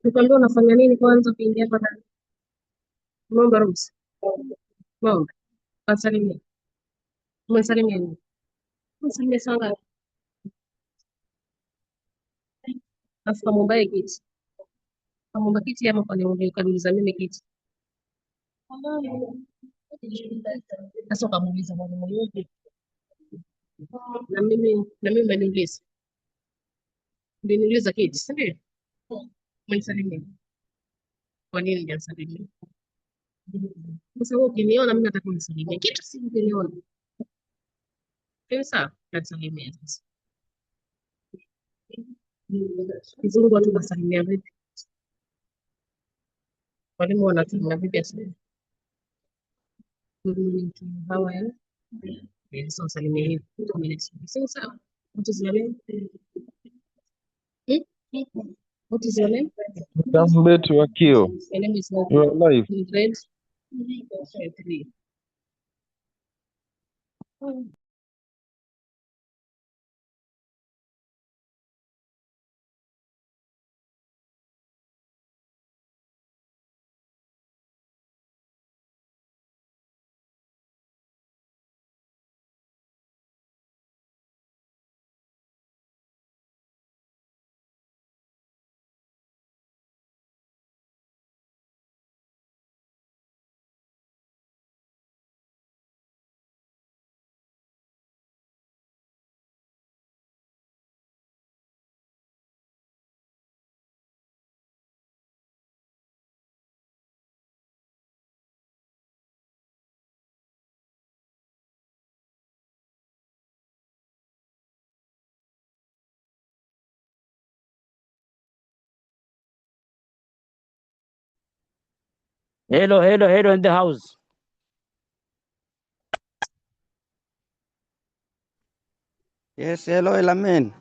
Nikwambia unafanya nini kwanza kuingia hapa ndani? Umeomba ruhusa? Umeomba? Kasalimia. Umesalimia nini? Umesalimia saa ngapi? Alafu kamwombaye kiti. Kamwomba kiti ama kaniuliza mimi kiti. Sasa ukamuuliza mwalimu yupi? Na mimi umeniuliza. Uliniuliza kiti, si ndio? Umenisalimia. Kwa nini hujanisalimia? Sasa wewe ukiniona mimi nataka unisalimie. Kitu si ukiniona. Sawa? Nasalimia sasa. Kizungu watu wasalimia vipi? Walimu wanatumia vipi asili? Good morning to you. How are you? Yes, so salimia hivi. 2 minutes. Sing sawa. What is your name? Hmm? What is your name? Tambet Wakio, My name is you are live. in grade 3. Hello in the house. Yes, hello Elamin.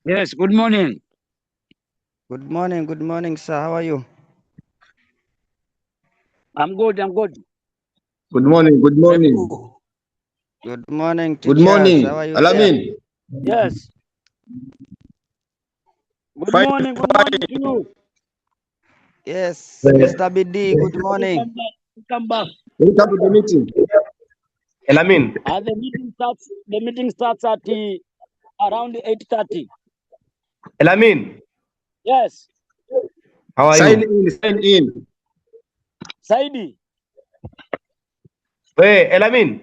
Yes, good morning. Good morning, sir. How are you? I'm good. Good morning. Good morning. Good morning, Good teachers. morning. How are you there? Alamin. Yes. Good Fine. morning to you. Yes, Mr. BD, good morning. Come back. Welcome to the meeting. Alamin. The meeting starts at around 8:30. Alamin. Yes. How are you? Sign in. Saidi. Hey, Alamin.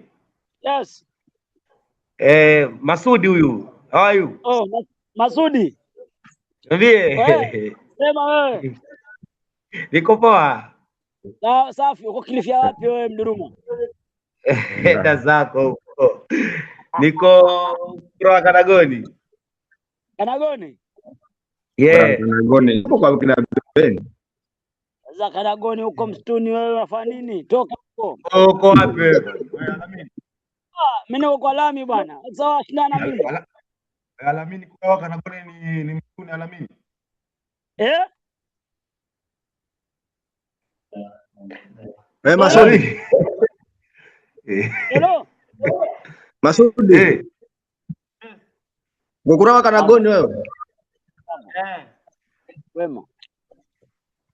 Yes. Masudi huyu. How are you? Oh, Masudi. Niambie. Sema wewe. Niko poa. Safi, uko Kilifi wapi wewe Mduruma? Enda zako huko. Niko kutoka Kanagoni. Kanagoni? Yeah. Kanagoni. Kwa kina Ben. Sasa Kanagoni huko msituni wewe unafanya nini? Toka huko. Uko wapi wewe? Alamin. Mimi niko kwa lami bwana. Sasa shindana mimi. Alamin kwa Kanagoni ni msituni Alamin. Masudi. Hello. Masudi. Ngokurawa Kanagoni wewe. Wema.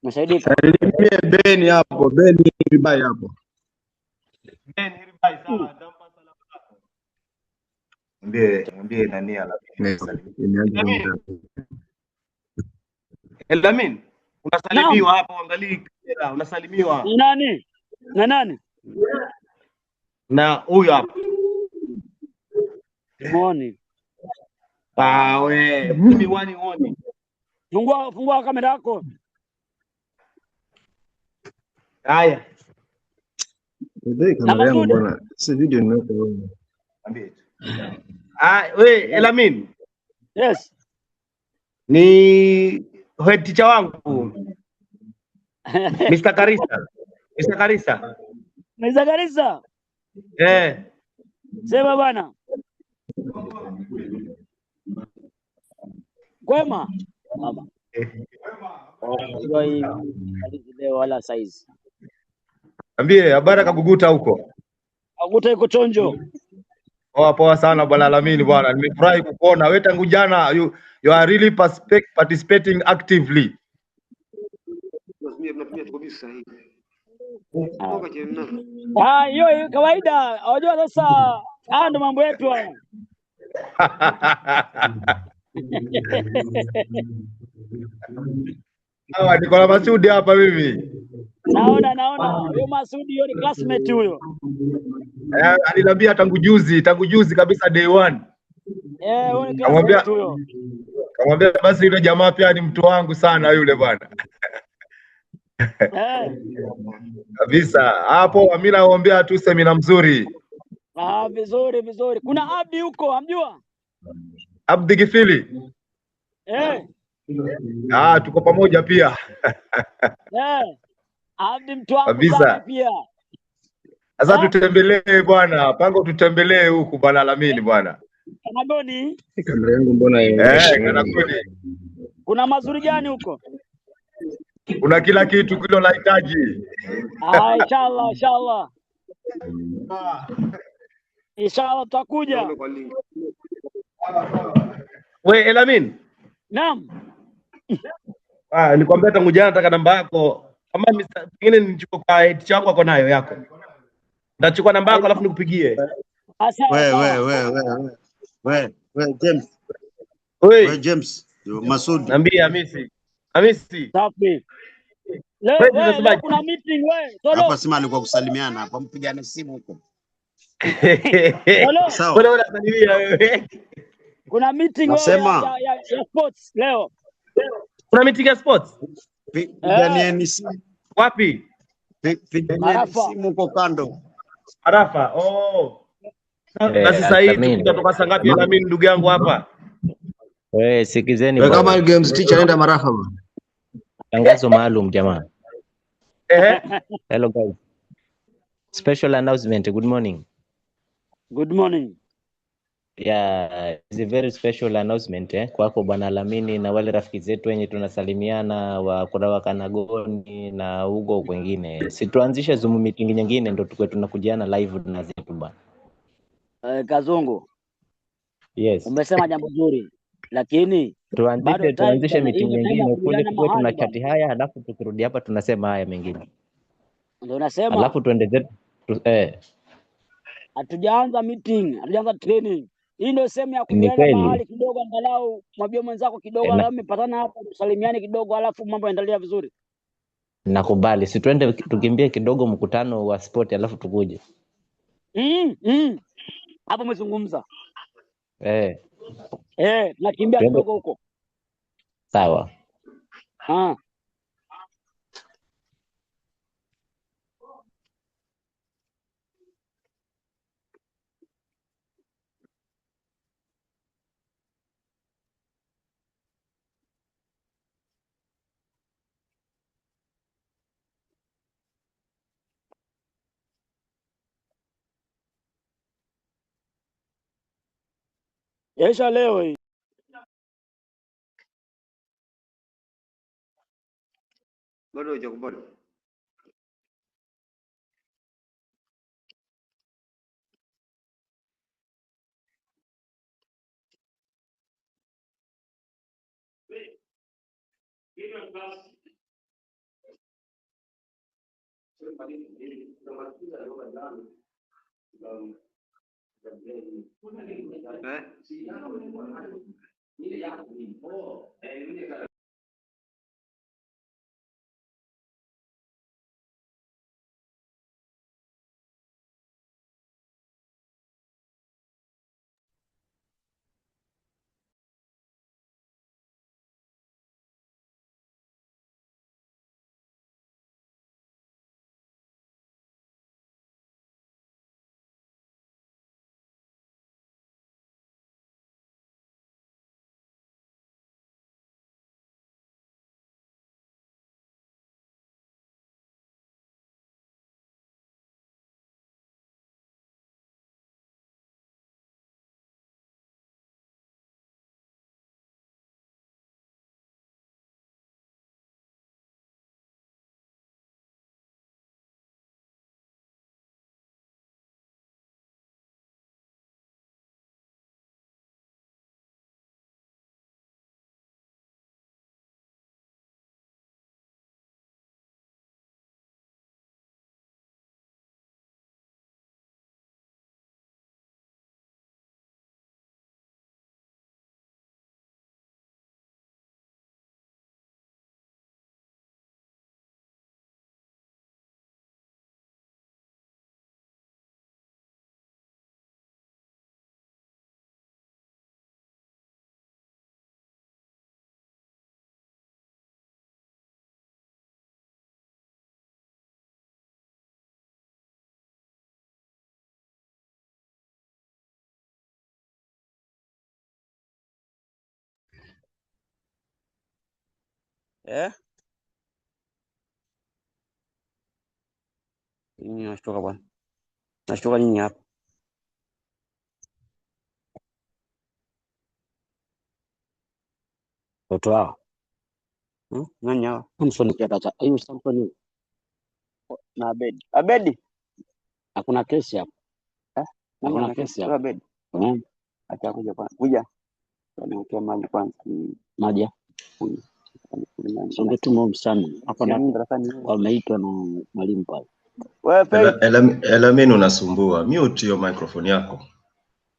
Msaidika. Salimie Beni hapo, Beni Ribai hapo. Beni Ribai sawa, ndampa salamu zako. Mwambie nani Alamin. Elamin, unasalimiwa hapo, angalia kamera, unasalimiwa. Nani? Na nani? Na huyu hapa. Muone. We, mimi uone. Fungua kamera yako. Haya. Ndio kamera yangu bwana. Si video nimeweka wewe. Ambie tu. We, Elamin. Yes. Ni head teacher wangu. Mr. Karisa. Mr. Karisa. Mr. Karisa? Sema bwana. Kwema? Baba. Leo wala size. Ambie habari kaguguta huko. Kaguguta iko chonjo. Poa sana bwana Alamin bwana. Nimefurahi kukuona. Wewe tangu jana you are really participating actively. Hiyo kawaida. Unajua sasa ndo mambo yetu haya. Niko na Masudi hapa mimi. Naona. Huyo Masudi hiyo ni classmate huyo. Aliniambia tangu juzi kabisa day one. Huyo ni classmate huyo. Kamwambia basi yule jamaa pia ni mtu wangu sana yule bwana. Kabisa. Hapo mimi naombea tu semina mzuri. Vizuri. Kuna Abdi huko, amjua? Abdi Gifili. Tuko pamoja pia. Abdi mtu wangu sana pia. Sasa tutembelee bwana, pango tutembelee huku bwana Alamin bwana. Kanagoni? Kamera yangu mbona Kanagoni. Kuna mazuri gani huko? Kuna kila kitu kile unahitaji. Inshallah. Inshallah tutakuja. We Elamin. Naam. Nilikwambia tangu jana nataka namba yako. Kama pengine nichukue kwa head changu ako nayo yako. Nitachukua namba yako alafu nikupigie. James. Wewe James, Masudi. Niambie Hamisi. Safi. Leo kuna meeting wewe. Hapa sima alikuwa kusalimiana hapa, mpigane simu huko. Sawa. Wewe unasalimia wewe. Kuna meeting ya sports leo. Kuna meeting ya sports? Piganieni simu. Wapi? Piganieni simu huko kando. Arafa. Basi sasa hivi tutatoka saa ngapi Alamin ndugu yangu hapa? Sikizeni bwana. Kama games teacher anaenda Marafa bwana. Tangazo maalum jamani. Hello guys. Special announcement. Good morning. Good morning. Yeah, it's a very special announcement kwako Bwana Lamini na wale rafiki zetu wenye tunasalimiana wa kutoka Kanagoni na huko kwingine. Si tuanzishe Zoom meeting nyingine ndo tukwe tunakujiana live na zetu bwana. Kazungu. Yes. Umesema jambo zuri. Lakini tuanzishe meeting nyingine kule tukwe mahali tunachati haya halafu tukirudi hapa tunasema haya mengine. Ndio nasema. Halafu tuende zetu hatujaanza meeting, hatujaanza training. Hii ndio sehemu ya kujuana mahali kidogo, angalau mwambie mwenzako kidogo, angalau mmepatana hapa, tusalimiane kidogo, alafu mambo yaendelea vizuri. Nakubali, si twende tukimbie kidogo mkutano wa sport alafu tukuje. Hapo umezungumza. Nakimbia kidogo huko. Sawa. Yaisha leo hii. Bado hujakubali. Ini nashtuka bwana. Nashtuka nini hapa? Watu hao. Nani hao? Samson kiatacha. Hiyo Samson na Abedi. Abedi. Hakuna kesi hapa. Hakuna kesi hapa. Abedi. Acha kuja kwanza. Kuja. Niwekea maji kwanza. Maji. Songe tu msana. Hapa na darasani wameitwa na mwalimu pale. Elamin unasumbua. Mute hiyo microphone yako.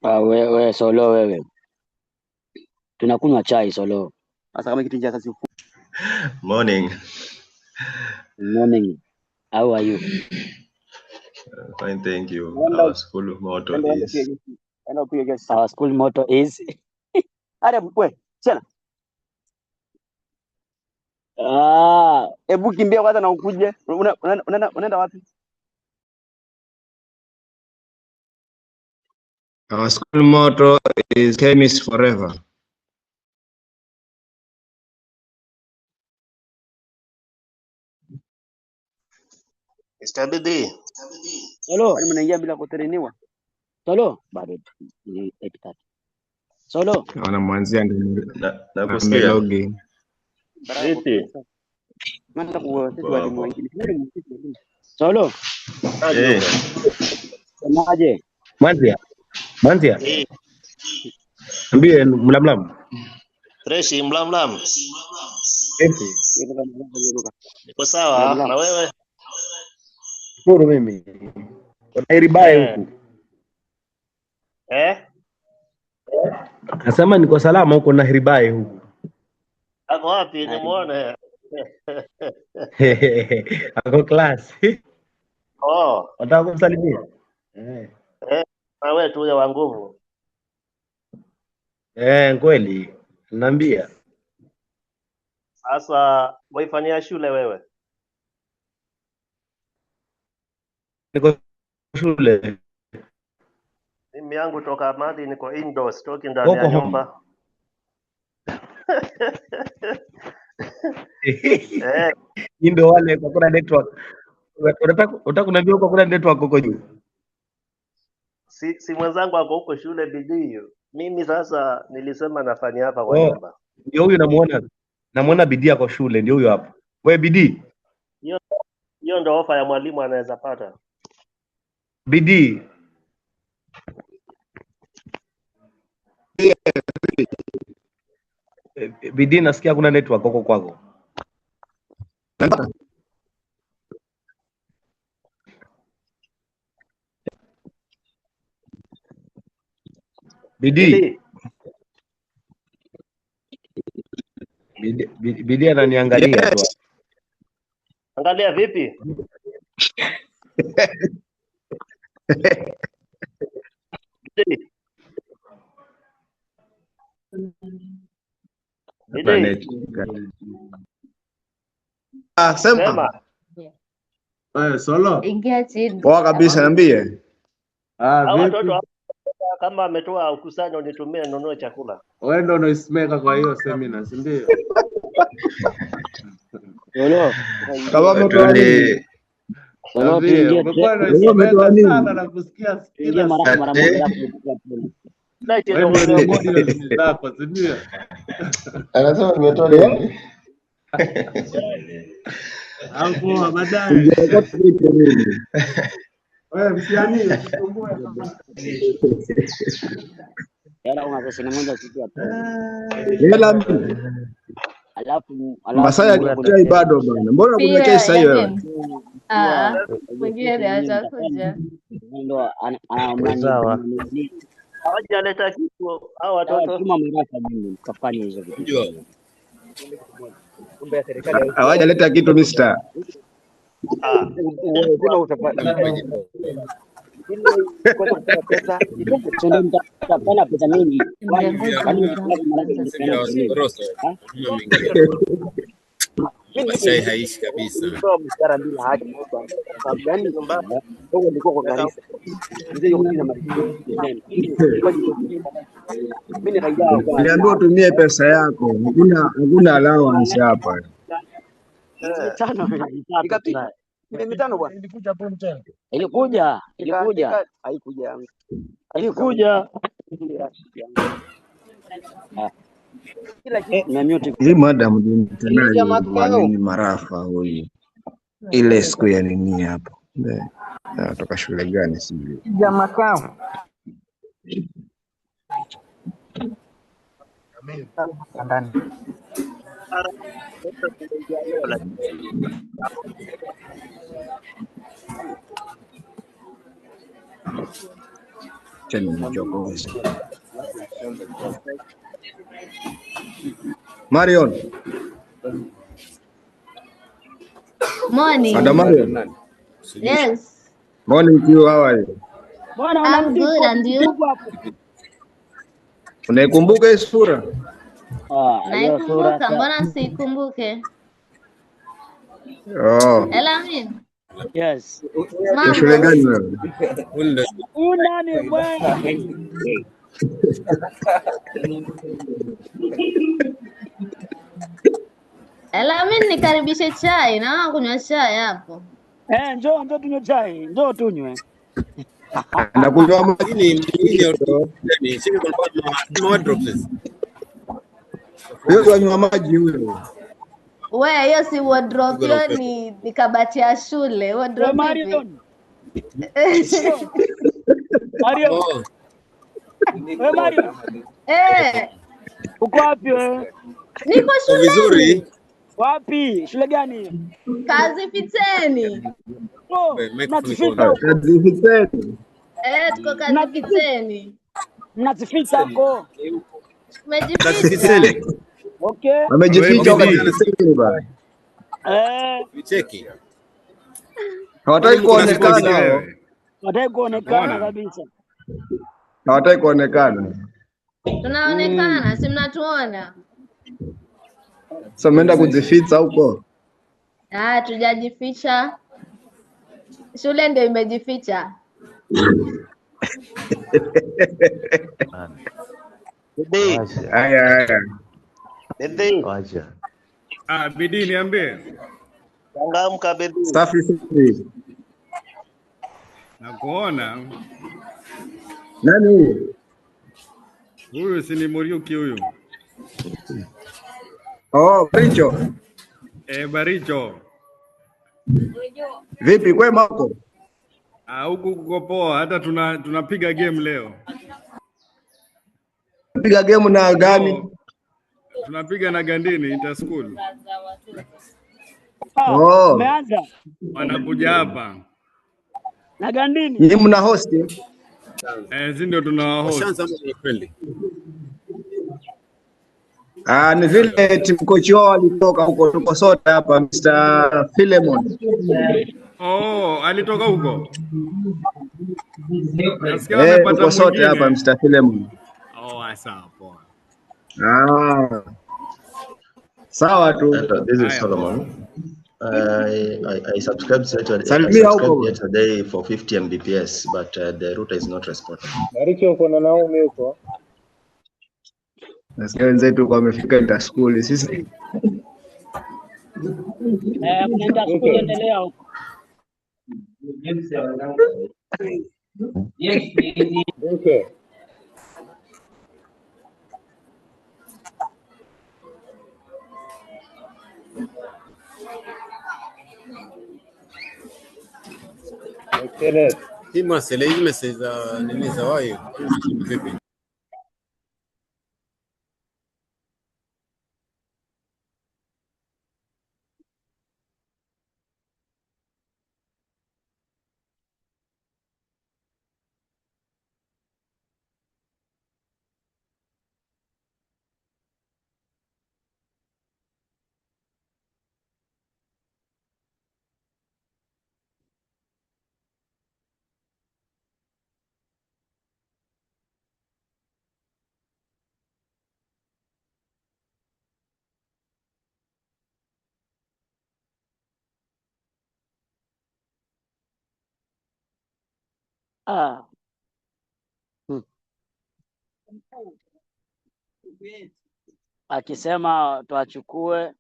Wewe Solo wewe. Tunakunywa chai Solo. Sasa kama kitu cha sasa. Morning. Morning. How are you? Fine, thank you. Our school motto is. Our school motto is. Are we chana. Hebu kimbia kwanza na ukuje. Unaenda wapi? Our school motto is KEMIS forever. Istabidi. Solo, kwani mnaingia bila kutereniwa? Solo, bado ni 8:30. Solo. Wanamwanzia ndio Nakusikia. amelogi. Vipi? Manda kuwasisi walimu wengine. Solo. Semaje? Manzia. Eh, Ambie mlamlam. fresh mlamlam. Eti. Niko sawa na wewe? Shukuru mimi. Unahiribaye huku. Nasema niko salama huko na hiribaye huku. Ako wapi nimuone? Ako class. Oh. Wataka kumsalimia? Na wewe tu wa nguvu. Kweli. Naambia. Sasa waifanyia shule wewe? Niko shule. Mimi yangu toka Madi niko indoors, toki ndani ya nyumba. Ndio wale kwa kuna network. Unataka kuniambia huko kuna network huko juu? Si mwenzangu ako huko shule bidii. Mimi sasa nilisema nafanya hapa kwa nyumba. Ndio huyu namuona bidii yako shule, ndio huyo hapa. Wewe bidii? Hiyo ndio ofa ya mwalimu anaweza pata. Bidii. Bidii, nasikia kuna network huko kwako. Bidii. Bidii ananiangalia tu. Angalia vipi? Sema. Solo. Ingia chini. Poa kabisa, niambie. Watoto kama ametoa ukusanyo nitumie nunue chakula. Wewe ndio unaisimeka kwa hiyo seminar, si ndio? Solo. Kama umetoa nini? Solo umekuwa unaisimeka sana na kusikia kila mara moja. Anasema nimetoa nini? Hapo baadaye. Wewe msiani usikumbuke kama. Yala una pesa moja siku hapo. Yala alafu Masaya chai bado bana. Mbona kuna chai sasa hiyo? Mwingine acha kuja. Ndio ana hawajaleta kitu hao watoto. Kama mrasa mimi kafanya hizo vitu. Hawajaleta kitu mister. Lazima utapata. Kwa kupata pesa, ndio mtapata pesa mingi. Masai haishi kabisa. Mshahara bila haja. Sababu gani nyumbani? Huko ndiko kwa Garissa. Ndio kuna mimi raia. Niliambiwa utumie pesa yako. Hakuna allowance hapa. Mitano bwana. Ilikuja hapo mtano. Ilikuja. Haikuja. Hii madam ni Marafa huyu. Ile siku ya nini hapo? Natoka shule gani sijui. Jamaa kao. Ndani. Marion. Morning. Madam Marion. Yes. Morning to you, how are you? I'm good, and you? Unaikumbuka hii sura? Naikumbuka, mbona sikumbuke? Elamin. Yes. Shule gani wewe? Unani bwana? Elamin, nikaribishe chai na kunywa chai hapo. Njoo tunywe chai, njoo tunywe. Na kunywa maji. Ni sisi kwa wardrobes. Wewe wanywa maji huyo. Wewe hiyo si wardrobe, hiyo ni kabati ya shule. Wardrobe vipi? Mario. Wewe Mario. Uko wapi wewe? Niko shule. Vizuri. Wapi? Shule gani? Kazi Fiteni. Kazi Fiteni. Tuko Kazi Fiteni. Mnazificha huko. Tumejificha. Okay. Wamejificha Kazi Fiteni bana. Vicheki. Hawataki kuonekana hao. Hawataki kuonekana kabisa. Hawataki kuonekana. Tunaonekana, si mnatuona? Sasa mnaenda kujificha huko? Tujajificha. Shule ndio imejificha. Bibi. Haya. Bibi. Wacha. Bidii niambie. Changamka bibi. Safi. Nakuona. Nani huyu? Huyu si ni Muriuki huyu. Baricho. Baricho. Vipi kwema huko? Huku kuko poa, hata tunapiga game leo. Piga game na gani? Tunapiga na Gandini inter school. Umeanza? Wanakuja hapa. Na Gandini. Ni mna host? Sisi ndio tuna host. Ni vile team coach wao alitoka huko, tuko sote hapa Mr. Philemon. Alitoka huko. Nasikia amepata tuko sote hapa Mr. Philemon. Sawa poa. Sawa tu. This is Solomon. I subscribed yesterday for 50 Mbps, but the router is not responding. Baricho uko na Naomi huko. Nasikia wenzetu kwa wamefika inter school sisi. Kuna school endelea huko. Yes, okay. Hii masela hizi message za nini za wapi? Vipi? Akisema tuachukue.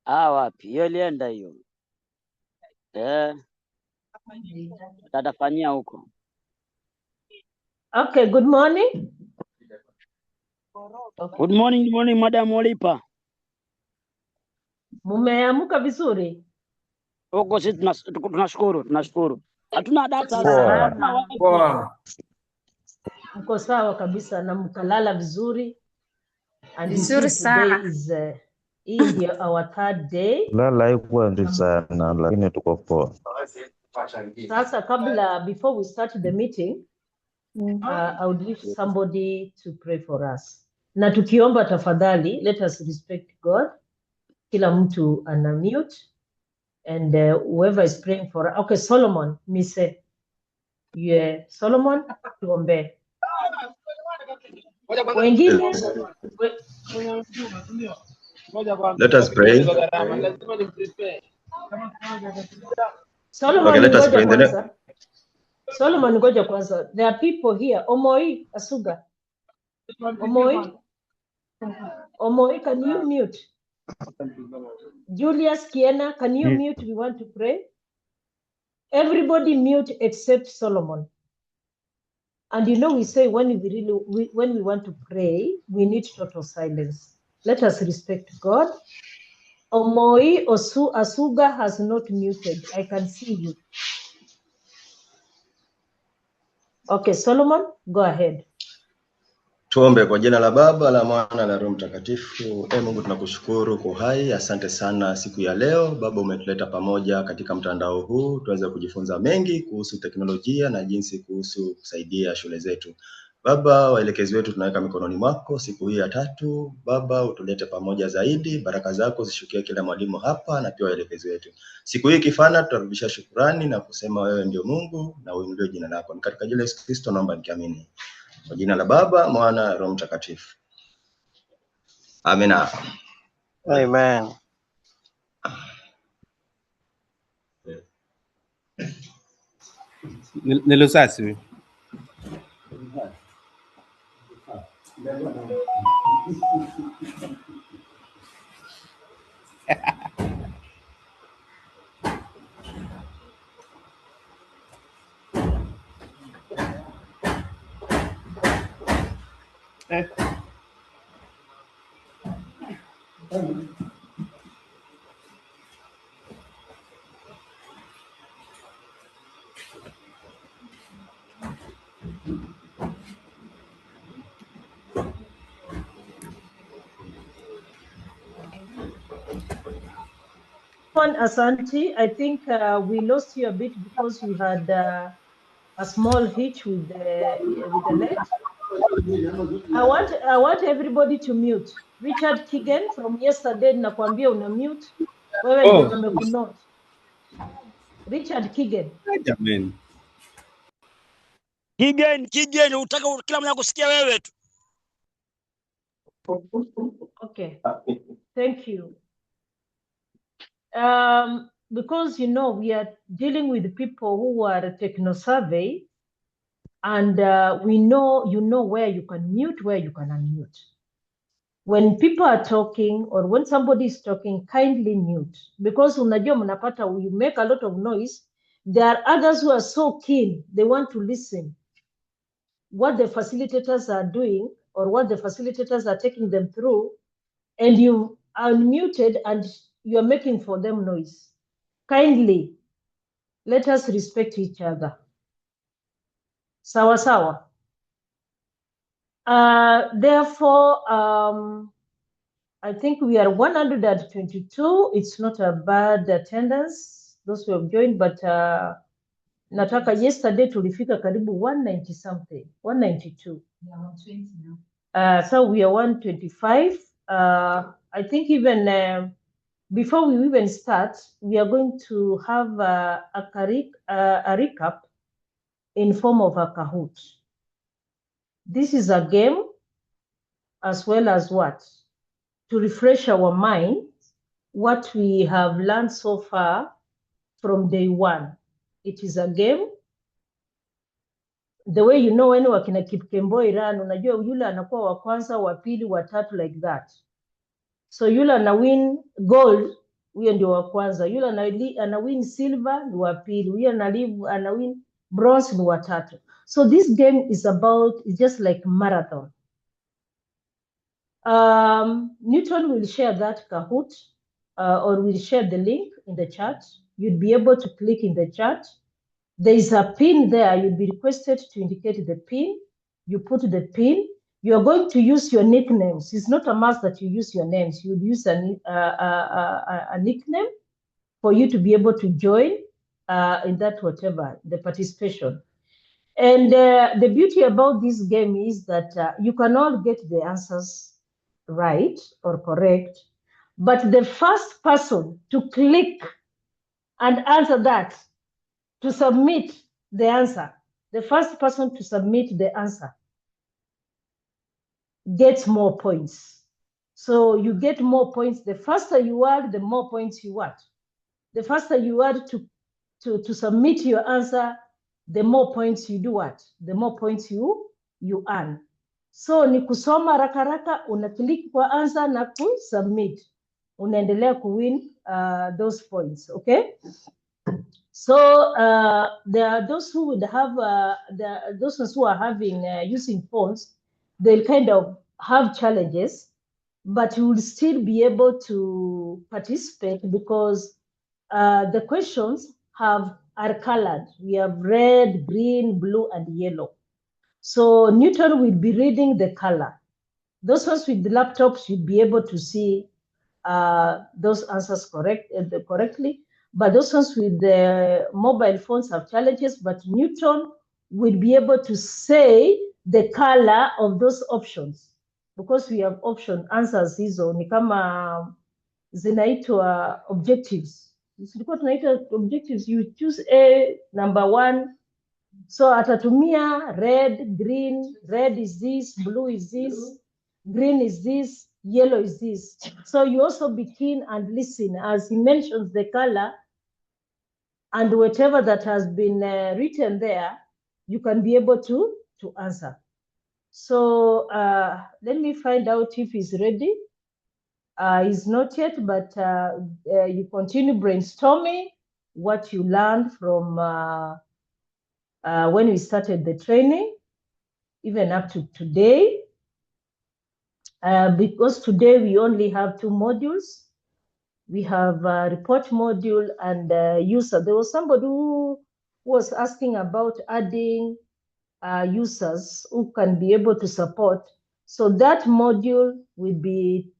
Wapi? Hiyo ilienda hiyo. Tatafanyia huko. Okay, good morning. Good morning Madam Olipa. Mumeamka vizuri? Huko sisi tunashukuru. Hatuna data. Poa. Mko sawa kabisa na mkalala vizuri? Vizuri sana. Hii ndio our third day. Lala haikuwa nzuri sana lakini tuko poa. Sasa before we start the meeting, I would leave somebody to pray for us. Na tukiomba tafadhali, let us respect God. Kila mtu ana mute. And whoever is praying for, okay, Solomon, Mise. Yeah, Solomon, tuombe. Wengine? Let us pray. Solomon, okay, let us pray. Solomon, ngoja kwanza. There are people here. Omoi, Asuga. Omoi, can you mute? Julius, Kiena, can you mute? We want to pray. Everybody mute except Solomon. And you know, we say when we want to pray, we need total silence. Let us respect God. Omoi Asuga has not muted. I can see you. Okay, Solomon, go ahead. Tuombe. Kwa jina la Baba, la Mwana na Roho Mtakatifu. Mungu tunakushukuru kwa hai. Asante sana siku ya leo. Baba, umetuleta pamoja katika mtandao huu tuweze kujifunza mengi kuhusu teknolojia na jinsi kuhusu kusaidia shule zetu. Baba, waelekezi wetu tunaweka mikononi mwako siku hii ya 3. Baba, utulete pamoja zaidi. Baraka zako zishukie kila mwalimu hapa na pia waelekezi wetu. Siku hii kifana tutarudisha shukrani na kusema wewe ndio Mungu na uinuliwe jina lako. Ni katika jina la Yesu Kristo naomba nikiamini. Kwa jina la Baba, Mwana, Roho Mtakatifu. Amina. Amen. Nilusasi. Asante, I think we lost you a bit because we had a small hitch with the net. I want everybody to mute. Richard Kigen from yesterday nakwambia una mute. Wewe ndio nimekunote. Richard Kigen. Amen. Kigen utaka kila mmoja kusikia wewe tu. Okay. Thank you. Because you know we are dealing with people who are techno survey, and we know where you can mute, where you can unmute. When people are talking or when somebody is talking, kindly mute, because unajua mnapata you make a lot of noise. There are others who are so keen, they want to listen what the facilitators are doing or what the facilitators are taking them through, and you are unmuted and you are making for them noise. Kindly, let us respect each other. Sawa sawa. Therefore, I think we are 122. It's not a bad attendance, those who have joined, but nataka yesterday tulifika karibu 190 something, 192. Yeah, 120 now. So we are 125. I think even before we even start, we are going to have a recap in form of a Kahoot. This is a game as well as what? To refresh our mind, what we have learned so far from day one. It is a game. The way you know when wakina Kipkemboi run, unajua yule anakuwa wa kwanza, wa pili, wa tatu, like that. So yule ana win gold, huyo ndio wa kwanza. Yule ana win silver, ni wa pili. Huyo ana win bronze, ni wa tatu. So this game is about, it's just like marathon. Newton will share that Kahoot, or will share the link in the chat. You'd be able to click in the chat. There is a pin there. You'll be requested to indicate the pin. You put the pin. You are going to use your nicknames. It's not a must that you use your names. You'll use a nickname for you to be able to join in that whatever, the participation. And the beauty about this game is that you can all get the answers right or correct, but the first person to click and answer that, to submit the answer, the first person to submit the answer gets more points. So you get more points. The faster you are, the more points you want. The faster you are to submit your answer, the more points you do what? The more points you earn. So ni kusoma raka raka, una click kwa answer na ku submit. unaendelea kuwin those points, okay? So there are those who would have, those ones who are having, using phones, they'll kind of have challenges, but you will still be able to participate because the questions are colored. We have red, green, blue, and yellow. So Newton will be reading the color. Those ones with the laptops should be able to see those answers correctly. But those ones with the mobile phones have challenges, but Newton will be able to say the color of those options because we have option answers hizo ni kama zinaitwa objectives. Zilikuwa tunaita objectives, you choose A, number 1. So atatumia red, green, red is this, blue is this, green is this, yellow is this. So you also be keen and listen as he mentions the color and whatever that has been written there, you can be able to answer. So let me find out if he's ready. He's not yet, but you continue brainstorming what you learned from when we started the training, even up to today. Because today we only have 2 modules. We have a report module and user. There was somebody who was asking about adding users who can be able to support. So that module will be,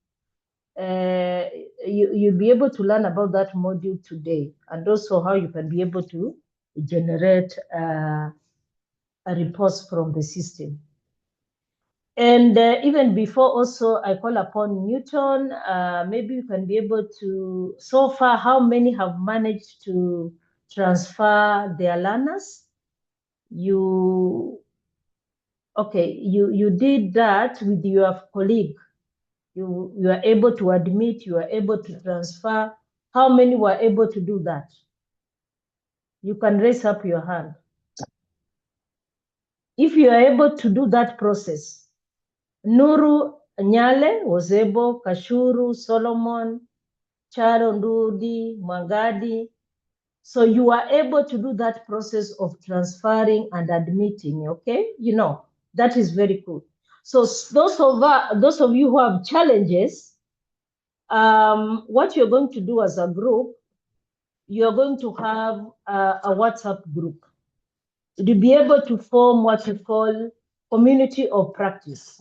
you'll be able to learn about that module today, and also how you can be able to generate a report from the system. And even before also, I call upon Newton, maybe you can be able to, so far, how many have managed to transfer their learners? You did that with your colleague. You are able to admit, you are able to transfer. How many were able to do that? You can raise up your hand. If you are able to do that process, Nuru Nyale was able, Kashuru, Solomon, Charo Ndudi, Mwangadi. So you are able to do that process of transferring and admitting, okay? You know, that is very good. So those of you who have challenges, what you're going to do as a group, you're going to have a WhatsApp group to be able to form what we call community of practice.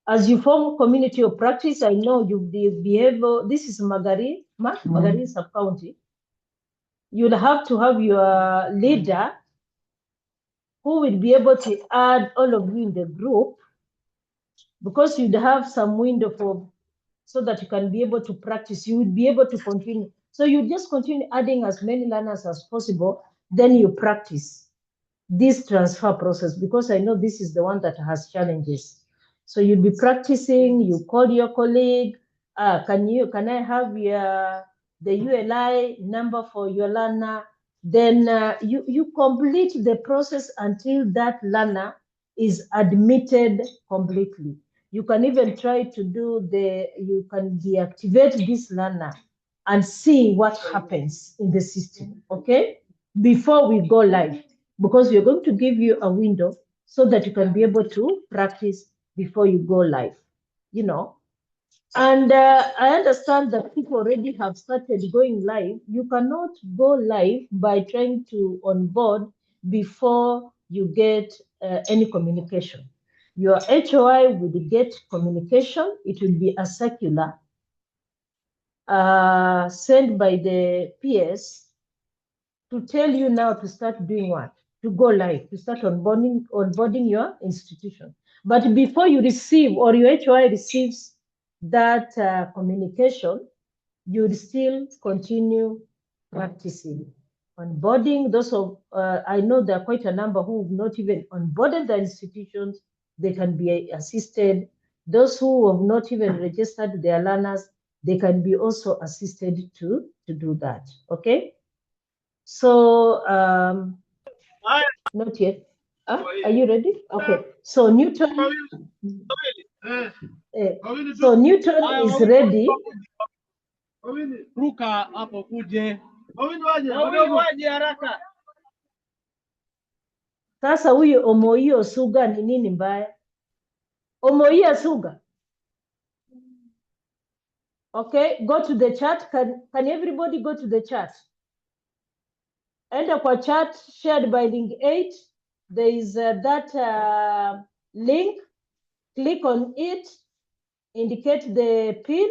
As you form community of practice, I know you'll be able, this is Magari sub-county. You'll have to have your leader who will be able to add all of you in the group, because you'd have some window so that you can be able to practice. You will be able to continue. So you just continue adding as many learners as possible, then you practice this transfer process, because I know this is the one that has challenges. So you'll be practicing, you call your colleague, can I have the ULI number for your learner? Then you complete the process until that learner is admitted completely. You can even try to do you can deactivate this learner and see what happens in the system, okay? Before we go live, because we're going to give you a window so that you can be able to practice before you go live, you know. And I understand that people already have started going live. You cannot go live by trying to onboard before you get any communication. Your HOI will get communication. It will be a circular sent by the PS to tell you now to start doing what? To go live, to start onboarding your institution. But before you receive, or your HOI receives that communication, you would still continue practicing. Onboarding, those of, I know there are quite a number who have not even onboarded the institutions, they can be assisted. Those who have not even registered their learners, they can be also assisted to do that, okay? So, not yet. Are you ready? Okay. So Newton. So Newton is ready. Ruka hapo kuje. Waje haraka. Sasa huyu Omoio Suga ni nini mbaya? Omoia Suga. Okay, go to the chat. Can everybody go to the chat? Enter kwa chat shared by link 8. There is that link. Click on it. Indicate the pin.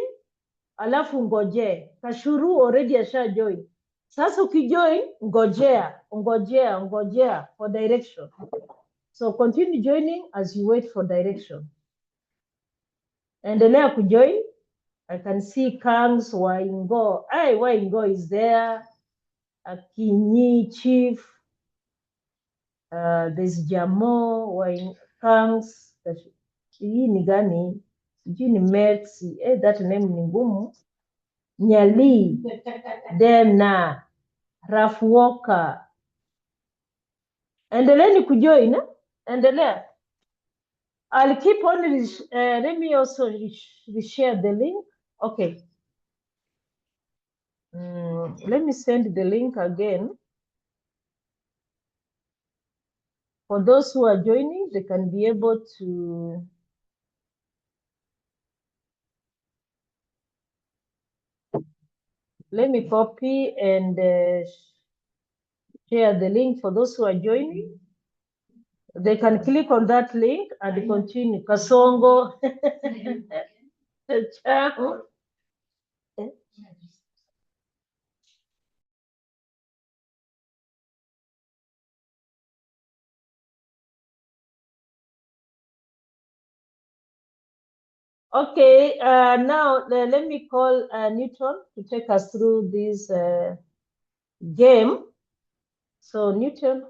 Alafu ngoje. Kashuru already asha join. Sasa ukijoin, ngojea for direction. So continue joining as you wait for direction. Endelea kujoin. I can see Kangs, Waingo. Hey, Waingo is there. Akinyi Chief. There's Jamo, Kangs. Hii ni gani? Sijui ni Mercy. That name ni ngumu. Nyali. Dena. Raf Walker. Endeleeni kujoin. Endelea. I'll keep on, let me also reshare the link. Okay. Let me send the link again. For those who are joining, they can be able to let me copy and share the link for those who are joining. They can click on that link and continue. Kasongo. Okay, now let me call Newton to take us through this game. So Newton.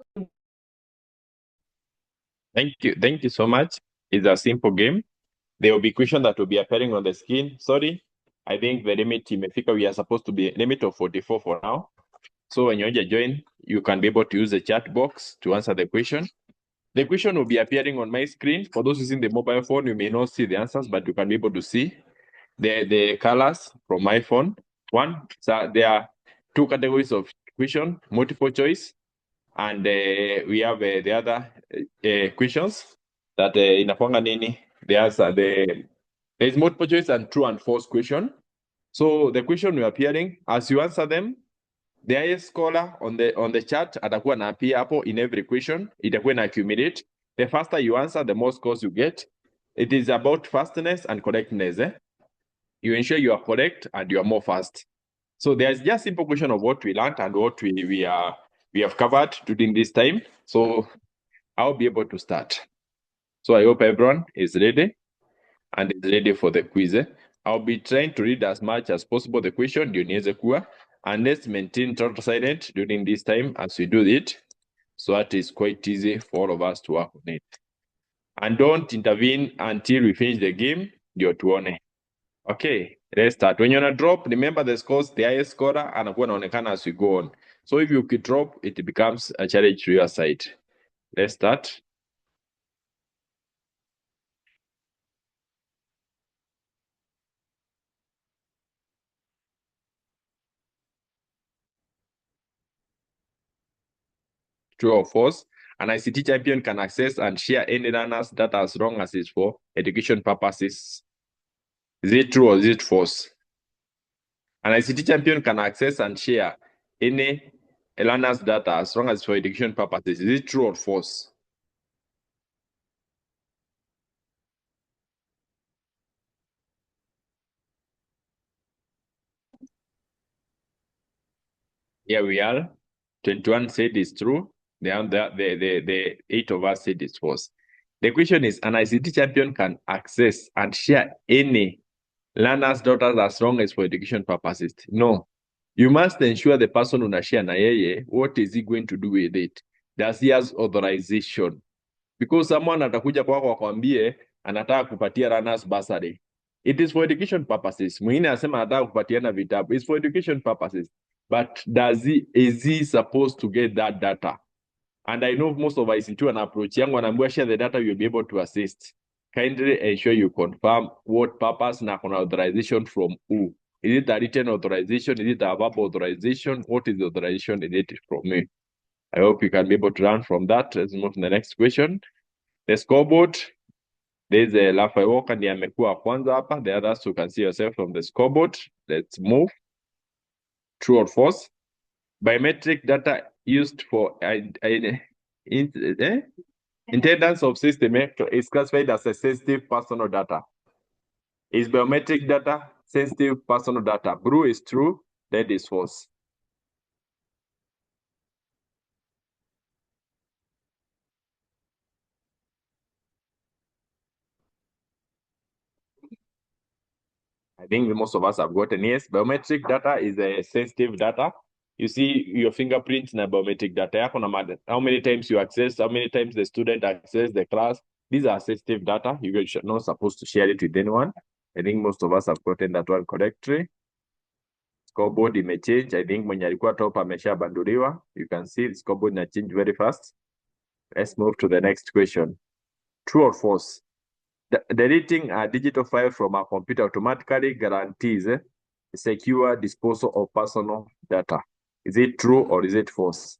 Thank you so much. It's a simple game. There will be questions that will be appearing on the screen. Sorry, I think the limit imefika. We are supposed to be a limit of 44 for now. So when you join, you can be able to use the chat box to answer the question. The question will be appearing on my screen. For those using the mobile phone, you may not see the answers, but you can be able to see the colors from my phone. So there are two categories of question, multiple choice, and we have the other questions that inakwanga nini. The answer, there is multiple choice and true and false question. So the question will appearing as you answer them. The highest scorer on the chat atakuwa na appear hapo in every question. Itakuwa na accumulate. The faster you answer, the more scores you get. It is about fastness and correctness. You ensure you are correct and you are more fast. So there's just simple question of what we learned and what we have covered during this time. So I'll be able to start. So I hope everyone is ready and is ready for the quiz. I'll be trying to read as much as possible the question niweze kuwa, and let's maintain total silence during this time as we do it, so that is quite easy for all of us to work on it. And don't intervene until we finish the game, ndio tuone. Okay, let's start. When you're gonna drop, remember the scores, the highest scorer anakuwa anaonekana as we go on. So if you could drop, it becomes a challenge to your side. Let's start. True or false? An ICT champion can access and share any learner's data as long as it's for education purposes. Is it true or is it false? An ICT champion can access and share any learner's data as long as it's for education purposes. Is it true or false? Here we are. 21 said it's true. The 8 of us said it's false. The question is, an ICT champion can access and share any learner's data as long as for education purposes. No. You must ensure the person unashare na yeye, what is he going to do with it? Does he has authorization? Because someone atakuja kwako akwambie anataka kupatia learners bursary. It is for education purposes. Mwingine anasema anataka kupatiana vitabu. It's for education purposes. But is he supposed to get that data? And I know most of us into an approach yangu anaambiwa share the data, you'll be able to assist. Kindly ensure you confirm what purpose na kuna authorization from who. Is it a written authorization? Is it a verbal authorization? What is the authorization in it from me? I hope you can be able to learn from that. Let's move to the next question. The scoreboard. There's a Rafael Walker ndiye amekuwa kwanza hapa. The others you can see yourself from the scoreboard. Let's move. True or false? Biometric data used for intendance of system is classified as a sensitive personal data. Is biometric data sensitive personal data? Blue is true, red is false. I think most of us have gotten yes. Biometric data is a sensitive data. You see your fingerprint na biometric data yako na how many times you access, how many times the student access the class. These are sensitive data. You guys are not supposed to share it with anyone. I think most of us have gotten that one correctly. Scoreboard imechange. I think mwenye alikuwa top ameshabanduliwa. You can see the scoreboard na change very fast. Let's move to the next question. True or false? Deleting a digital file from a computer automatically guarantees secure disposal of personal data. Is it true or is it false?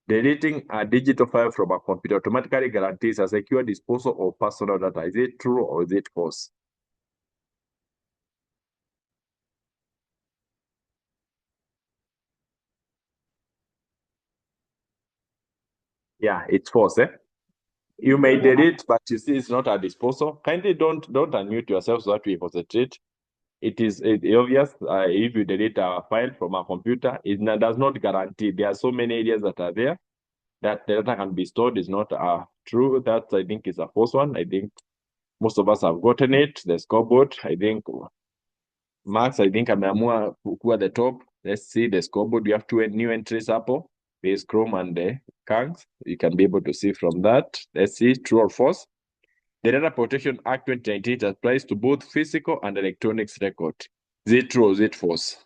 Deleting a digital file from a computer automatically guarantees a secure disposal of personal data. Is it true or is it false? Yeah, it's false. You may delete, but you see it's not a disposal. Kindly don't unmute yourself so that we concentrate. It is obvious if you delete a file from a computer, it does not guarantee. There are so many areas that are there that the data can be stored is not true. That I think is a false one. I think most of us have gotten it. The scoreboard, I think Max, I think ameamua kuwa the top. Let's see the scoreboard. We have two new entries hapo. There's Chrome and the Kangs. You can be able to see from that. Let's see true or false. The Data Protection Act 2019 applies to both physical and electronics record. Is it true or is it false?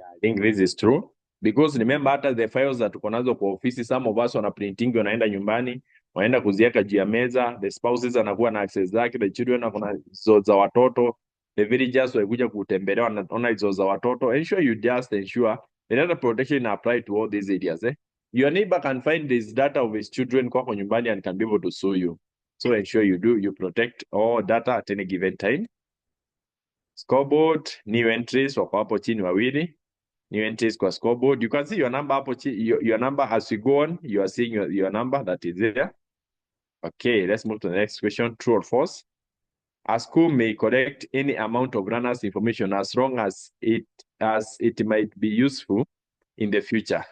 I think this is true because remember hata the files that tuko nazo kwa ofisi, some of us wana printing wanaenda nyumbani, wanaenda kuziweka juu ya meza, the spouses anakuwa na access zake, the children kuna hizo za watoto, the villagers wakuja kutembelea wanaona hizo za watoto. Ensure you just ensure the data protection apply to all these areas. Your neighbor can find this data of his children kwako nyumbani and can be able to sue you. So ensure you protect all data at any given time. Scoreboard, new entries wako hapo chini wawili. New entries kwa scoreboard. You can see your number hapo your number as we go on. You are seeing your number that is there. Okay, let's move to the next question. True or false? A school may collect any amount of runners information as long as it might be useful in the future.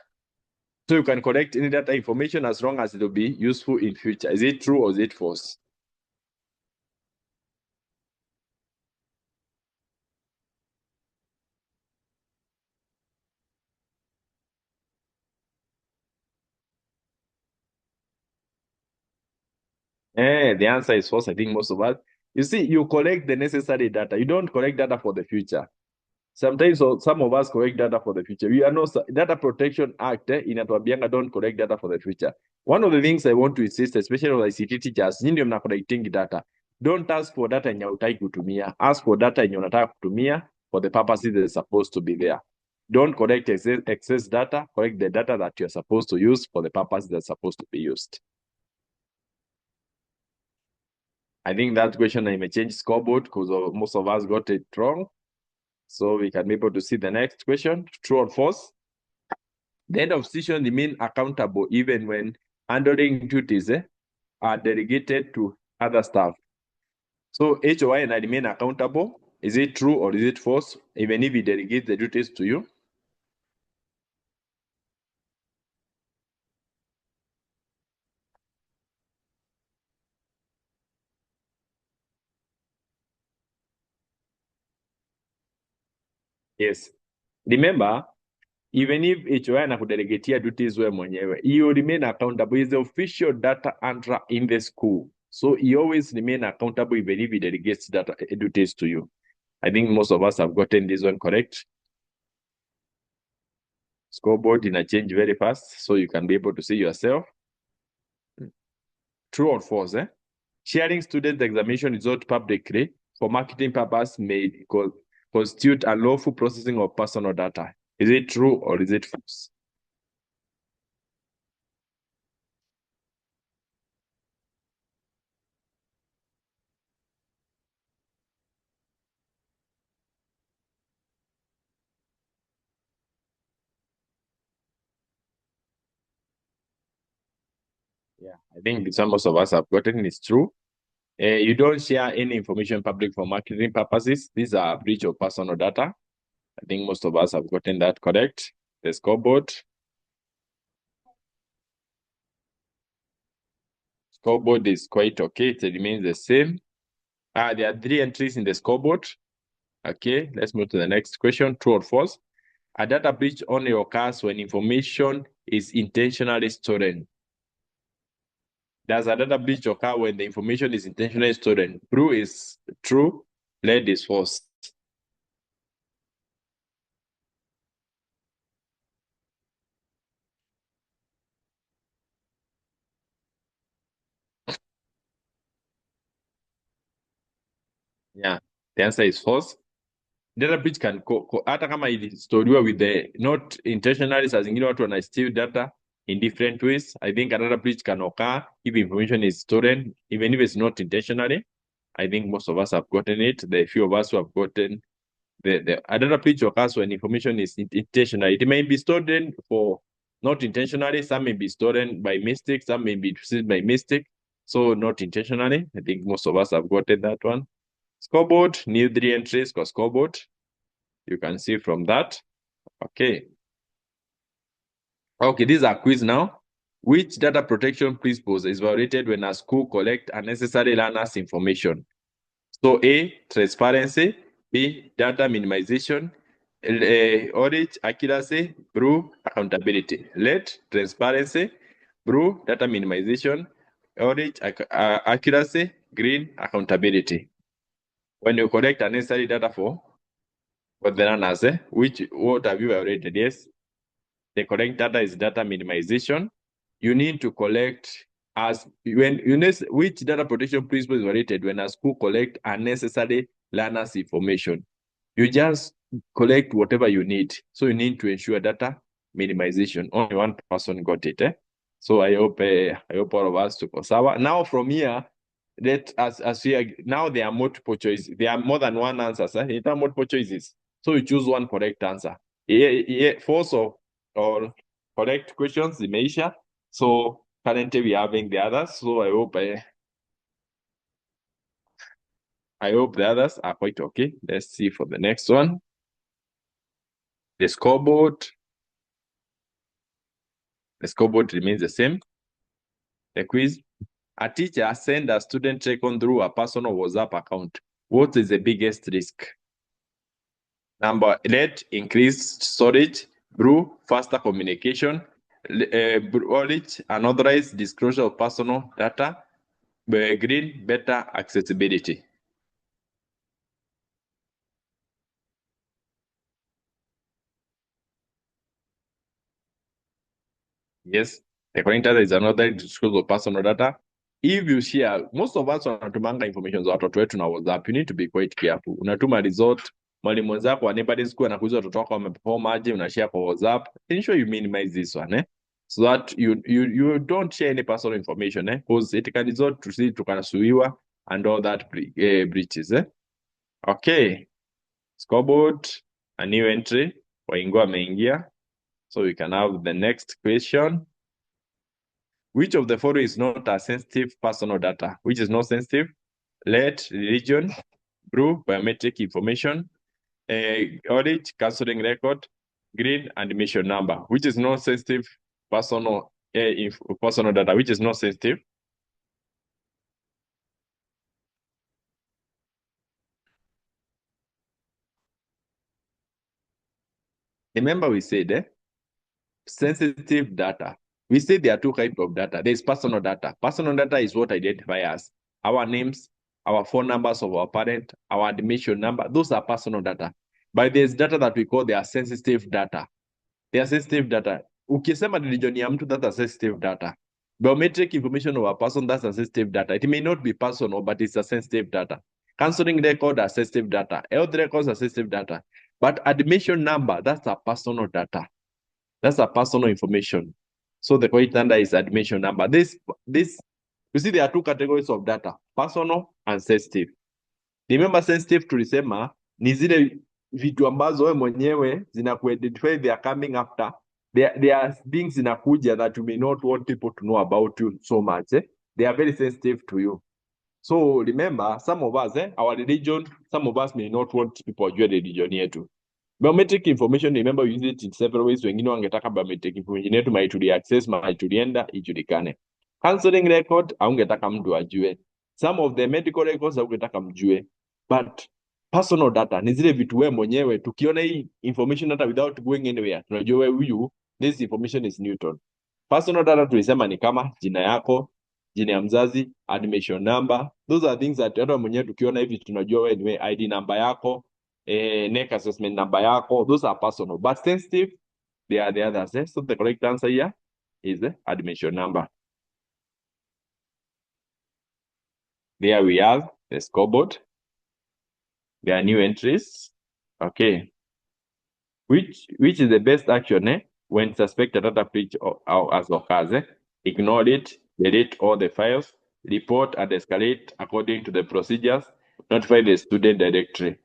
So you can collect any data information as long as it will be useful in future. Is it true or is it false? The answer is false. I think most of us. You see, you collect the necessary data. You don't collect data for the future. Sometimes some of us collect data for the future. We are not Data Protection Act inatuambianga don't collect data for the future. One of the things I want to insist, especially with ICT teachers, nyinyi mna collecting data. Don't ask for data yenye hutaki kutumia. Ask for data yenye unataka kutumia for the purposes that is supposed to be there. Don't collect excess data. Collect the data that you're supposed to use for the purpose that's supposed to be used. I think that question I may change scoreboard because most of us got it wrong. So we can be able to see the next question. True or false? The head of station remain accountable even when handling duties are delegated to other staff. So HOI and I remain accountable. Is it true or is it false? Even if he delegates the duties to you? Yes. Remember, even if HOI anakudelegatia duties wewe mwenyewe, you remain accountable. Is the official data handler in the school. So he always remain accountable even if he delegates data duties to you. I think most of us have gotten this one correct. Scoreboard in a change very fast, so you can be able to see yourself. True or false? Sharing student examination result publicly for marketing purpose may constitute unlawful processing of personal data. Is it true or is it false? Yeah, I think some most of us have gotten it's true. You don't share any information public for marketing purposes. These are breach of personal data. I think most of us have gotten that correct. The scoreboard. Scoreboard is quite okay. It remains the same. There are 3 entries in the scoreboard. Okay, let's move to the next question. True or false? A data breach only occurs when information is intentionally stolen. Does a data breach occur when the information is intentionally stolen? Blue is true, red is false. Yeah, the answer is false. Data breach can hata kama ilistoriwa with the not intentionally, saa zingine watu wana steal data in different ways. I think a data breach can occur if information is stolen, even if it's not intentionally. I think most of us have gotten it. The few of us who have gotten a data breach occurs when information is intentional. It may be stolen for not intentionally. Some may be stolen by mistake. Some may be received by mistake. So not intentionally. I think most of us have gotten that one. Scoreboard, new 3 entries for scoreboard. You can see from that. Okay. Okay, these are quiz now. Which data protection principles is violated when a school collects unnecessary learners' information? So A, transparency. B, data minimization. Audit, accuracy. Blue, accountability. Red, transparency. Blue, data minimization. Audit, accuracy. Green, accountability. When you collect unnecessary data for the learners, what have you violated? Yes, the correct data is data minimization. You need to collect which data protection principle is violated when a school collect unnecessary learners' information. You just collect whatever you need. So you need to ensure data minimization. Only one person got it. So I hope all of us took Osawa. Now from here, now there are multiple choices. There are more than one answer. There are multiple choices. So you choose one correct answer. False or correct questions, Imeisha. So currently we are having the others. So I hope the others are quite okay. Let's see for the next one. The scoreboard. The scoreboard remains the same. The quiz. A teacher send a student record through a personal WhatsApp account. What is the biggest risk? Number red, increased storage. Blue, faster communication. Orange, unauthorized disclosure of personal data. Green, better accessibility. Yes, the correct answer is unauthorized disclosure of personal data. If you share, most of us wanatumanga information za watoto wetu na WhatsApp. You need to be quite careful. Unatuma result, mwalimu mwenzako wa neighboring school anakuuliza watoto wako wameperform aje, unashare kwa WhatsApp. Ensure you minimize this one, so that you don't share any personal information, because it can result to tukasuiwa and all that breaches, Okay, scoreboard, a new entry. Waingua ameingia. So we can have the next question. Which of the following is not a sensitive personal data? Which is not sensitive? Red, religion. Blue, biometric information. Orange, counseling record. Green, admission number. Which is not sensitive personal data? Which is not sensitive? Remember we said sensitive data. We said there are 2 types of data. There's personal data. Personal data is what identifies us. our names, our phone numbers of our parent, our admission number. Those are personal data. But there's data that we call they are sensitive data. They are sensitive data. Ukisema religion ya mtu, that's a sensitive data. Biometric information of a person, that's a sensitive data. It may not be personal, but it's a sensitive data. Counseling record are sensitive data. Health records are sensitive data. But admission number, that's a personal data. That's a personal information. So the correct answer is admission number. You see, there are two categories of data, personal and sensitive. Remember, sensitive tulisema ni zile vitu ambazo wewe mwenyewe zinakuidentify, they are coming after. There are things zinakuja that you may not want people to know about you so much. They are very sensitive to you. So remember, some of us, our religion, some of us may not want people to the religion yetu. Biometric information, remember, we use it in several ways. Wengine wangetaka biometric information yetu mahali tuli access, mahali tulienda ijulikane. Counseling record, haungetaka mtu ajue. Some of the medical records haungetaka mjue. But personal data ni zile vitu wewe mwenyewe, tukiona hii information data without going anywhere, tunajua wewe huyu, this information is Newton. Personal data tulisema ni kama jina yako, jina ya mzazi, admission number. Those are things that hata mwenyewe tukiona hivi tunajua wewe ni ID number yako, NEC assessment number yako. Those are personal. But sensitive, they are the others. So the correct answer here is the admission number. There we have the scoreboard. There are new entries. Okay. Which is the best action when suspected data breach as occurs? Ignore it, delete all the files, report and escalate according to the procedures, notify the student directory.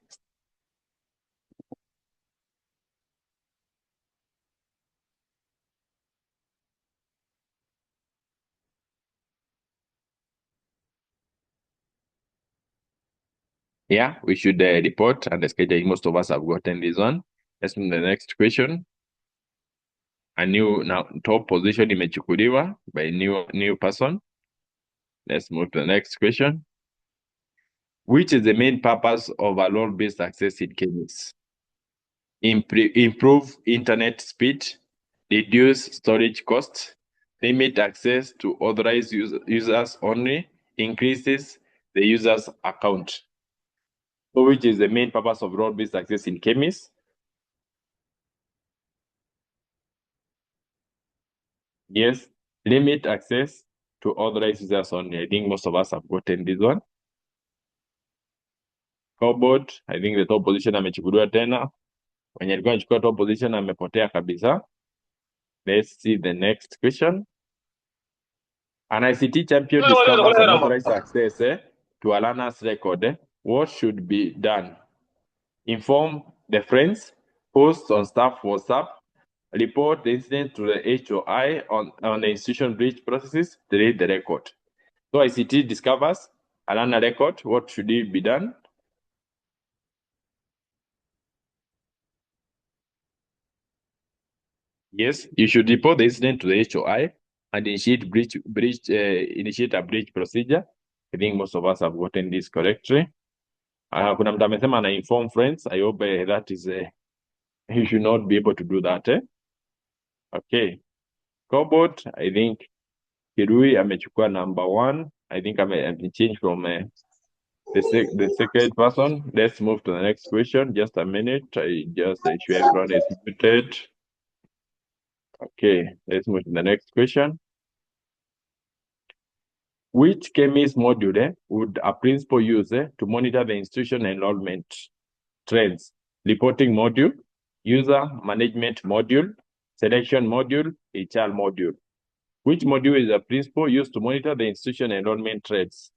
Yeah, we should report and escalate. Most of us have gotten this one. Let's move to the next question. A new now top position imechukuliwa by a new person. Let's move to the next question. Which is the main purpose of a role-based access in KEMIS? Improve internet speed, reduce storage costs, limit access to authorized users only, increases the user's account. So which is the main purpose of role-based access in KEMIS? Yes, limit access to authorized users only. I think most of us have gotten this one. COHORT, I think the top position amechukuliwa tena. When alikuwa anachukua top position amepotea kabisa. Let's see the next question. An ICT champion discovers unauthorized access to a learner's record. What should be done? Inform the friends, post on staff WhatsApp, report the incident to the HOI on the institution breach processes, delete the record. So ICT discovers a learner record. What should it be done? Yes, you should report the incident to the HOI and initiate a breach procedure. I think most of us have gotten this correctly. Kuna mtu amesema ana inform friends. I hope that is you should not be able to do that. Okay. COHORT, I think Kirui amechukua number 1. I think I'm changed from the second person. Let's move to the next question. Just a minute. I just ensure everyone is muted. Okay, let's move to the next question. Which KEMIS module would a principal use to monitor the institution enrollment trends? Reporting module, user management module, selection module, HR module. Which module is a principal used to monitor the institution enrollment trends?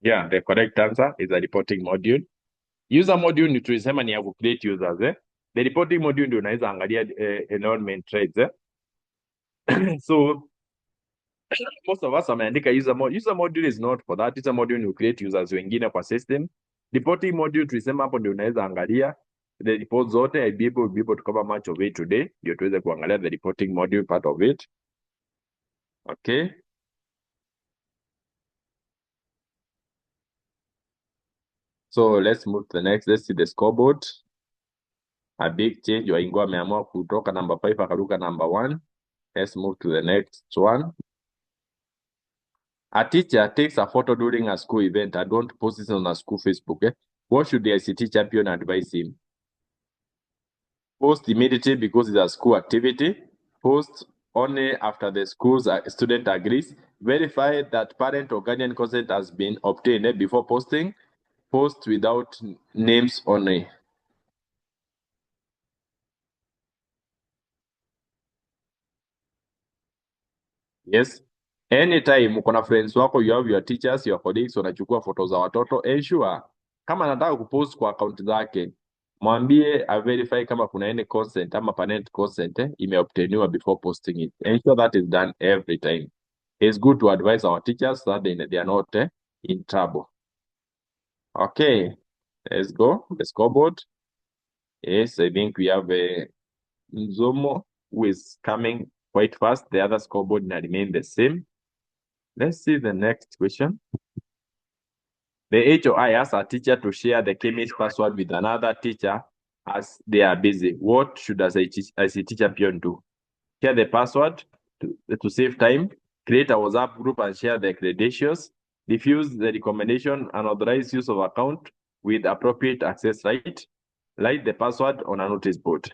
Yeah, the correct answer is a reporting module. User module ni tulisema ni ya create users. The reporting module ndio unaweza angalia enrollment trends. So most of us wameandika user module. User module is not for that. User module ni create users wengine kwa system. Reporting module tulisema hapo ndio unaweza angalia the reports zote. I'll be able to cover much of it today. Ndio tuweze kuangalia the reporting module part of it. Okay. So let's move to the next. Let's see the scoreboard. a big change. Waingo ameamua kutoka number 5 akaruka number 1. Let's move to the next one. A teacher takes a photo during a school event and don't post it on a school Facebook. What should the ICT champion advise him? Post immediately because it's a school activity. Post only after the school's student agrees. Verify that parent or guardian consent has been obtained before posting. Post without names only. Yes. Anytime uko na friends wako, you have your teachers, your colleagues, wanachukua photo za watoto, ensure kama anataka kupost kwa account zake, mwambie a verify kama kuna any consent ama parent consent imeobtainiwa before posting it. Ensure that is done every time. It's good to advise our teachers so that they are not in trouble. Okay, let's go. The scoreboard. Yes, I think we have Nzomo who is coming quite fast. The other scoreboard will remain the same. Let's see the next question. The HOI asks a teacher to share the KEMIS password with another teacher as they are busy. What should as a ICT champion do? Share the password to save time, create a WhatsApp group and share the credentials, diffuse the recommendation and authorize use of account with appropriate access right, write the password on a notice board.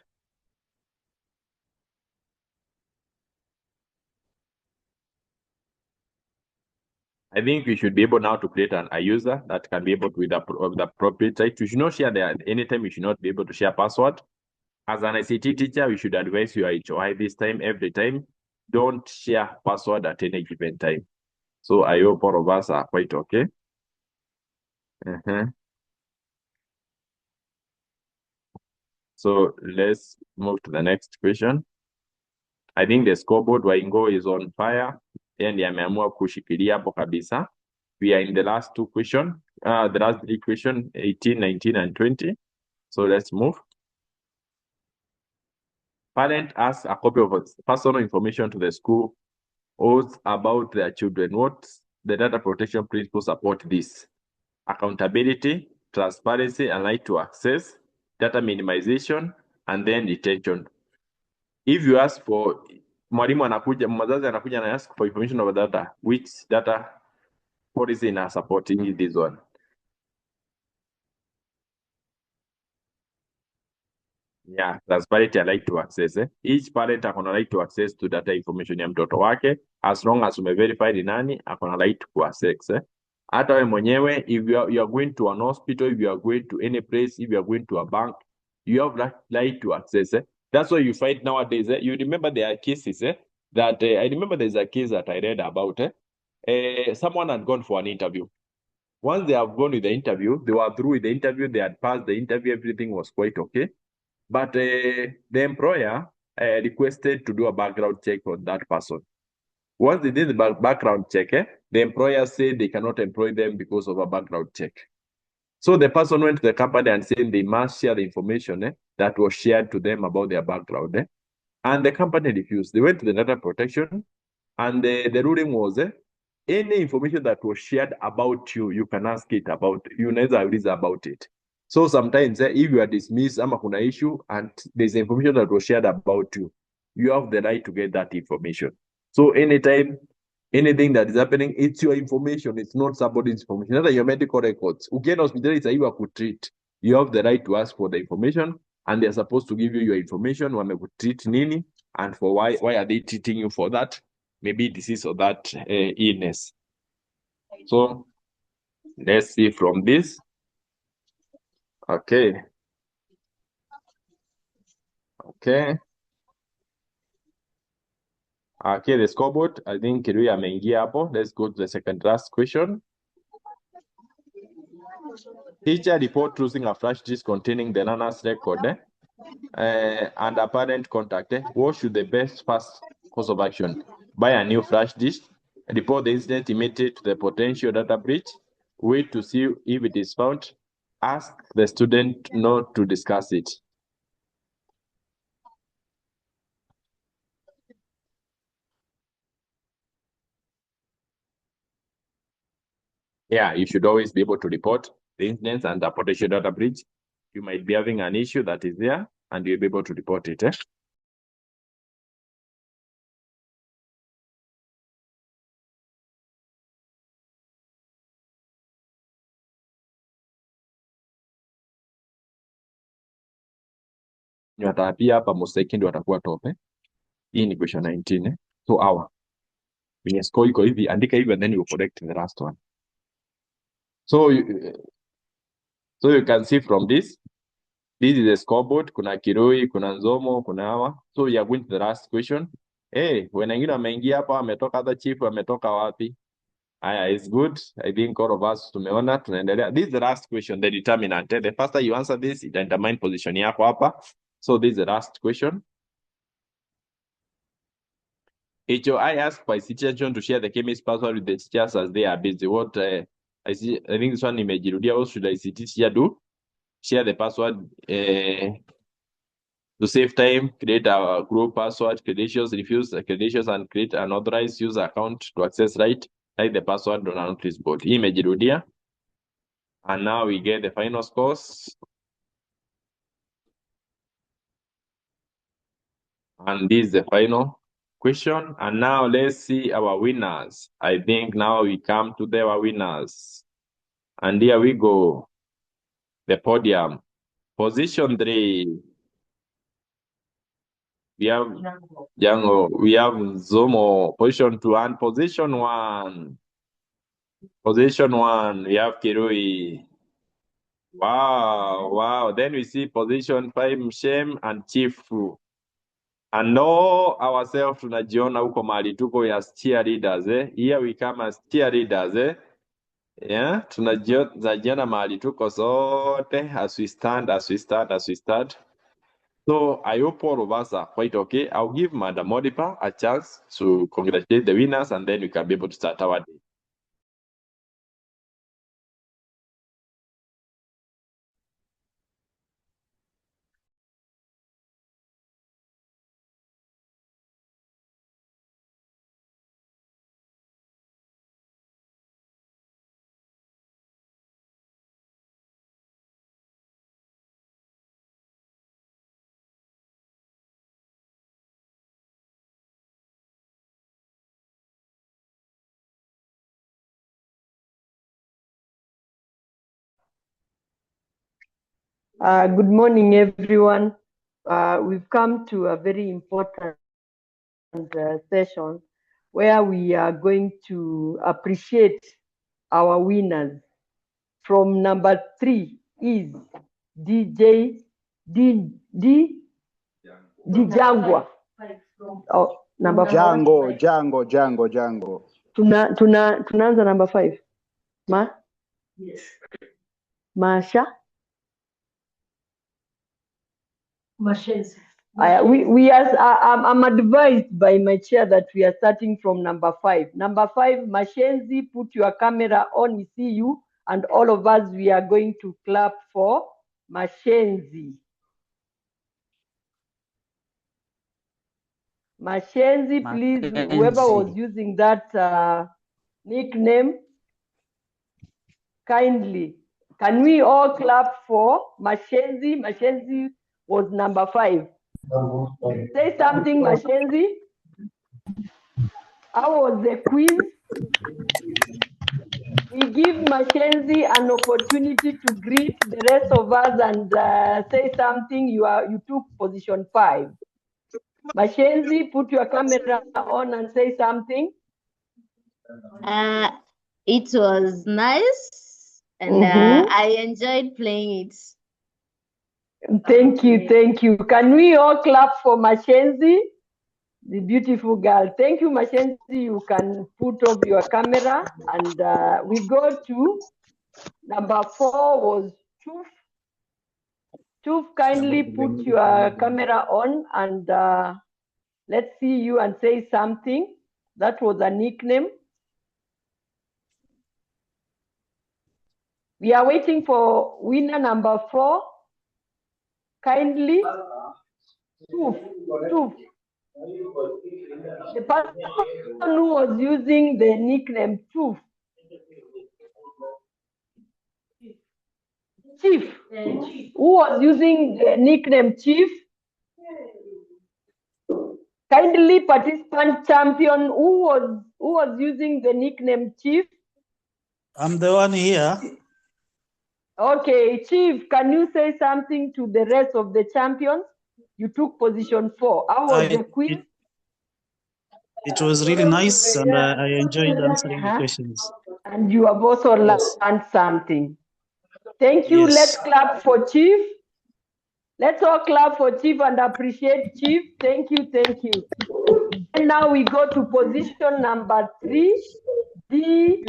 I think we should be able now to create a user that can be able to with the appropriate right. We should not share there anytime. We should not be able to share password. As an ICT teacher, we should advise your HOI this time, every time. Don't share password at any given time. So I hope all of us are quite okay. So let's move to the next question. I think the scoreboard Waingo is on fire and ameamua kushikilia hapo kabisa. We are in the last two questions, the last three questions, 18, 19, and 20. So let's move. Parent asks a copy of personal information to the school about their children. What the data protection principles support this? Accountability, transparency, and right to access, data minimization, and then detention. If you ask for mwalimu anakuja, mzazi anakuja na ask for information about data, which data policy is supporting this one? Yeah, transparency and right to access. Each parent akona right to access to data information ya mtoto wake as long as umeverify ni nani akona right to access. Hata wewe mwenyewe, if you are going to an hospital, if you are going to any place, if you are going to a bank, you have that right to access. That's why you find nowadays. You remember there are cases that I remember there's a case that I read about. Someone had gone for an interview. Once they have gone with the interview, they were through with the interview, they had passed the interview, everything was quite okay. But the employer requested to do a background check on that person. Once they did the background check, the employer said they cannot employ them because of a background check. So the person went to the company and said they must share the information that was shared to them about their background. And the company refused. They went to the data protection and the ruling was any information that was shared about you, you can ask it about, you never read about it. So sometimes if you are dismissed ama kuna issue and there's information that was shared about you, you have the right to get that information. So anytime, anything that is happening, it's your information, it's not somebody's information. Not your medical records. Ukienda hospitali sasa hivi wakutreat, you have the right to ask for the information and they're supposed to give you your information, wamekutreat nini, and for why are they treating you for that? Maybe disease or that illness. So let's see from this. Okay. Okay, the scoreboard. I think Kirui ameingia hapo. Let's go to the second last question. Teacher report losing a flash disk containing the learner's record and apparent contact. What should the best first course of action? Buy a new flash disk, report the incident immediately to the potential data breach, wait to see if it is found, ask the student not to discuss it. Yeah, you should always be able to report the incidents and the potential data breach. You might be having an issue that is there. and you'll be able to report it. Watapia hapa mostake ndio watakuwa top. Hii ni question 19. So hour. When you score iko hivi, andika hivi and then you correct the last one. So you can see from this is the scoreboard. Kuna Kirui, kuna Nzomo, kuna hawa. So we are going to the last question. When wengine wameingia hapa, wametoka other chief, wametoka wapi? Aya, is good. I think all of us tumeona, tunaendelea. This is the last question, the determinant. The faster you answer this, it determine position yako hapa. So this is the last question. HOI asked by situation to share the KEMIS password with the teachers as they are busy. What I think this one imejirudia. What should ICT here do? Share the password to save time, create a group password, credentials, refuse the credentials, and create an authorized user account to access write the password on a notice board. Hii imejirudia. And now we get the final scores. And this is the final question. And now let's see our winners. I think now we come to our winners. And here we go. The podium. Position 3. We have Django. We have Zomo. Position 2 and position 1. Position 1. We have Kirui. Wow. Then we see position 5, Mshem and Chifu. And all ourselves tunajiona huko mahali tuko ya steer leaders. Here we come as steer leaders. Yeah, tunajiona mahali tuko sote as we stand. So I hope all of us are quite okay. I'll give Madam Modipa a chance to congratulate the winners and then we can be able to start our day. Good morning, everyone. We've come to a very important session where we are going to appreciate our winners. From number 3 is Jangwa. Oh, number Jango. Tunaanza number 5. Yes. Masha. Mashenzi. I'm advised by my chair that we are starting from number 5. Number 5, Mashenzi, put your camera on. We see you, and all of us, we are going to clap for Mashenzi. Mashenzi, please, whoever was using that nickname, kindly, can we all clap for Mashenzi? Mashenzi was number 5. Say something, Mashenzi. How was the quiz? We give Mashenzi an opportunity to greet the rest of us and say something. You took position 5. Mashenzi, put your camera on and say something. It was nice, and I enjoyed playing it. Thank you. Can we all clap for Mashenzi, the beautiful girl? Thank you, Mashenzi. You can put off your camera, and we go to number 4 was Chuf. Chuf, kindly put your camera on and let's see you and say something. That was a nickname. We are waiting for winner number 4. Kindly, Chuf. The person who was using the nickname Chuf. Chief. Who was using the nickname Chief? Kindly participant champion. Who was using the nickname Chief? I'm the one here. Okay, Chief, can you say something to the rest of the champions? You took position 4. How was the quiz? It was really nice, and I enjoyed answering the questions. And you have also learned something. Thank you. Yes. Let's clap for Chief. Let's all clap for Chief and appreciate Chief. Thank you, thank you. And now we go to position number 3. D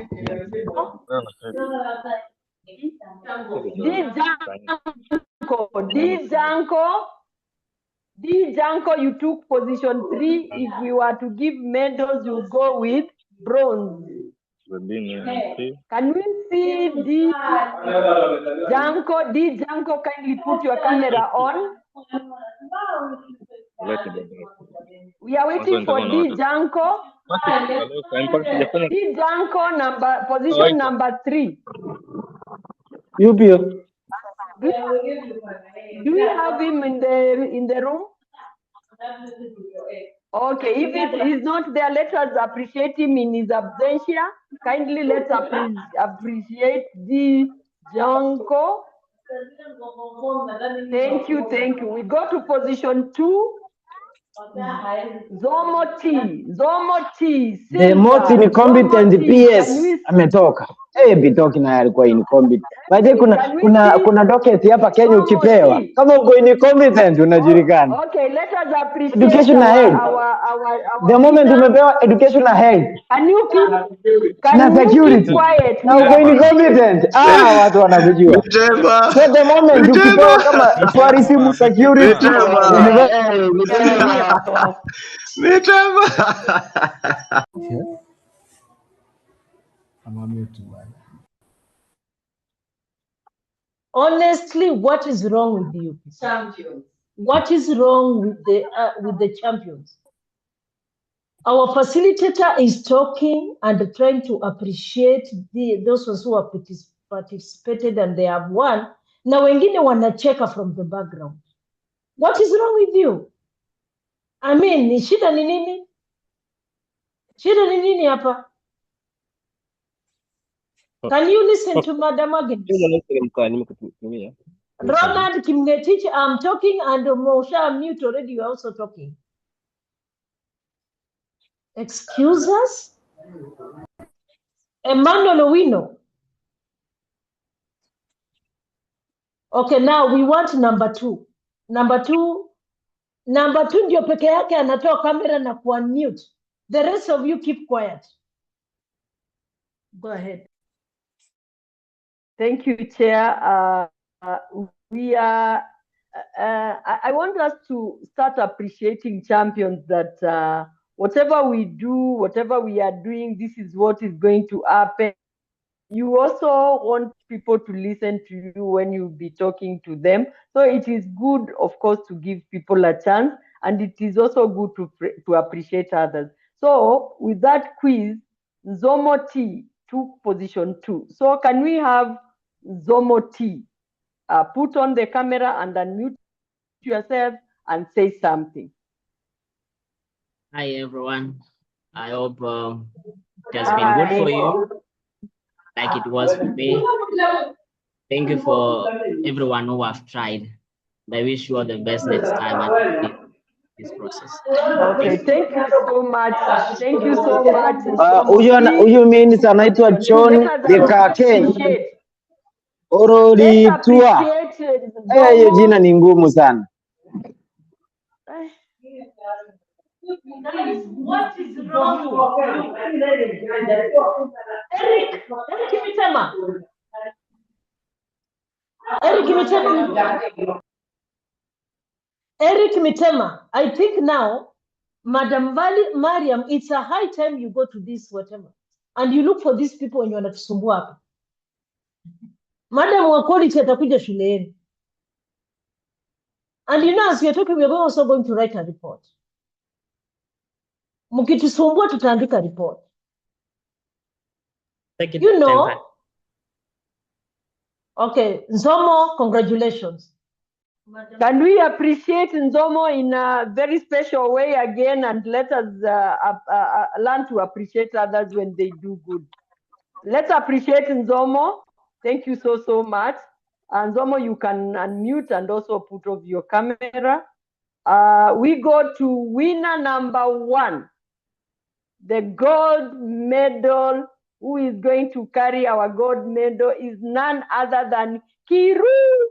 Janko, you took position 3. If we were to give medals, you go with bronze. Can we see D Janko? D Janko, kindly put your camera on. We are waiting for D Janko. D Janko, position number 3. Yupi. Do you have him in the room? Okay, if it is not there, let us appreciate him in his absentia. Kindly let's appreciate the Janko. Thank you, thank you. We go to position 2. Zomo T. The most incompetent PS ametoka. Bitoki naye alikuwa incompetent. Baadaye kuna docket hapa Kenya ukipewa. Kama uko incompetent unajulikana. Okay, let us appreciate education ahead. The moment umepewa education ahead. Can you keep quiet? Na uko incompetent. Watu wanakujua. So the moment ukipewa kama tourism security. Honestly, what is wrong with you? Champions. What is wrong with the champions? Our facilitator is talking and trying to appreciate those who have participated and they have won. Na wengine wanacheka from the background. What is wrong with you? I mean, shida ni nini? Shida ni nini hapa? Can you listen to Madam again? Ronald Kimnetich, I'm talking, and Mosha mute already, you're also talking. Excuse us? Emmanuel Owino. Okay, now we want number 2. Number two ndio peke yake anatoa kamera na ku-unmute. The rest of you keep quiet. Go ahead. Thank you, Chair. I want us to start appreciating champions that whatever we do, whatever we are doing, this is what is going to happen. You also want people to listen to you when you be talking to them. So it is good, of course, to give people a chance, and it is also good to appreciate others. So with that quiz, Zomo T took position 2. So can we have Zomo T put on the camera and unmute yourself and say something? Hi everyone. I hope it has been good for you, like it was for me. Thank you for everyone who have tried. I wish you all the best next time at this process. Okay, thank you so much. Thank you so much. Huyu means anaitwa John Dekake. Orori tua. Hiyo jina ni ngumu sana. What is wrong? Eric Mitema, I think now, Madam Mariam, it's a high time you go to this whatever, and you look for these people when you're not hapa. Madam Wakoliti atakuja shuleni. And you know, as we are talking, we are also going to write a report. Mukitusumbua tutaandika report. You know, Okay, Nzomo, congratulations. Can we appreciate Nzomo in a very special way again, and let us learn to appreciate others when they do good. Let's appreciate Nzomo. Thank you so much. And Nzomo, you can unmute and also put off your camera. We go to winner number 1. The gold medal. Who is going to carry our gold medal is none other than Kirui.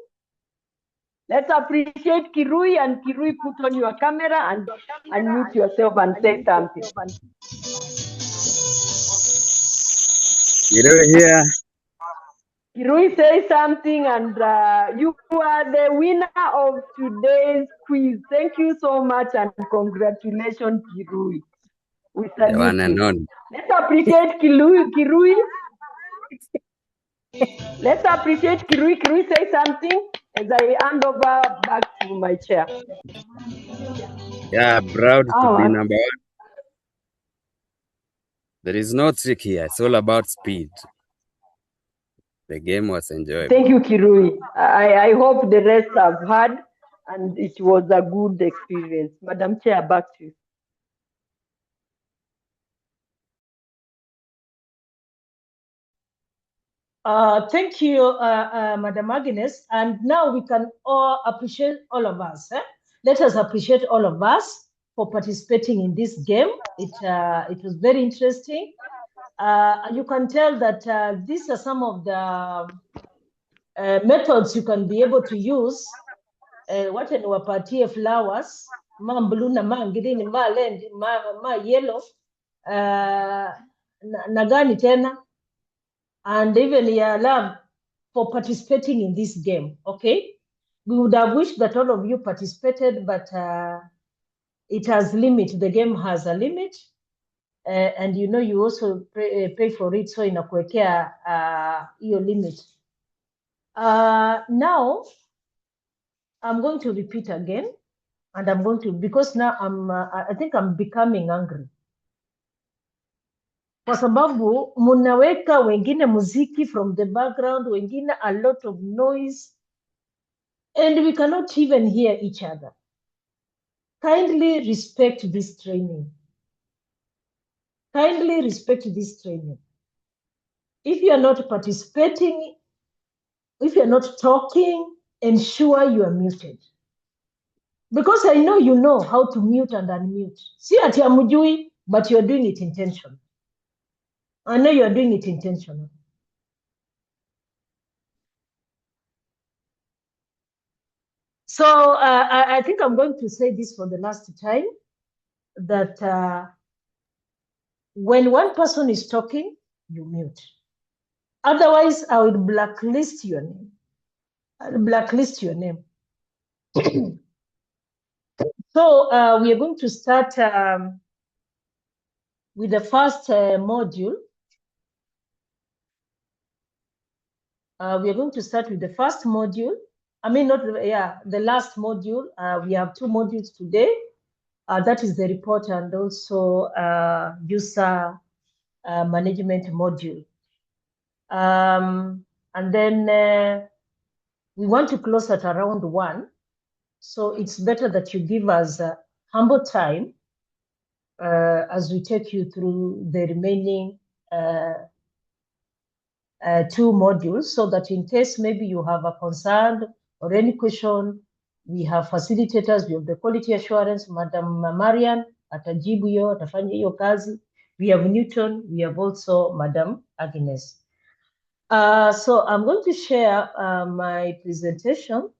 Let's appreciate Kirui, and Kirui, put on your camera and unmute yourself and say something. Kirui here. Kirui, say something, and you are the winner of today's quiz. Thank you so much, and congratulations, Kirui. We The one salute and you. only. Let's appreciate Kirui. Let's appreciate Kirui. Kirui, say something as I hand over back to my chair. Yeah, proud to be Oh, number 1. There is no trick here. It's all about speed. The game was enjoyable. thank you, Kirui. I hope the rest have heard, and it was a good experience. Madam Chair, back to you. Thank you, Madam Agnes. And now we can all appreciate all of us. Let us appreciate all of us for participating in this game. It was very interesting. You can tell that these are some of the methods you can be able to use. What in wapatie flowers, ma blue na ma green, ma land, ma yellow, nagani tena, and even your love for participating in this game. Okay, we would have wished that all of you participated, but it has limit. The game has a limit, and you know you also pay for it, so inakuwekea your limit. Now I'm going to repeat again, and I'm going to, because now I think I'm becoming angry. Kwa sababu munaweka wengine muziki from the background, wengine a lot of noise, and we cannot even hear each other. Kindly respect this training. Kindly respect this training. If you are not participating, if you are not talking, ensure you are muted. Because I know you know how to mute and unmute. See ati hamjui, but you're doing it intentionally. I know you're doing it intentionally. So I think I'm going to say this for the last time, that when one person is talking, you mute. Otherwise, I will blacklist your name. I'll blacklist your name. So we are going to start with the first module. We are going to start with the first module. I mean, not the last module. We have 2 modules today. That is the report and also user management module. And then we want to close at around 1. So it's better that you give us humble time as we take you through the remaining 2 modules, so that in case maybe you have a concern or any question, we have facilitators, we have the quality assurance, Madam Marian, atajibu hiyo, atafanya hiyo kazi. We have Newton, we have also Madam Agnes. So I'm going to share my presentation.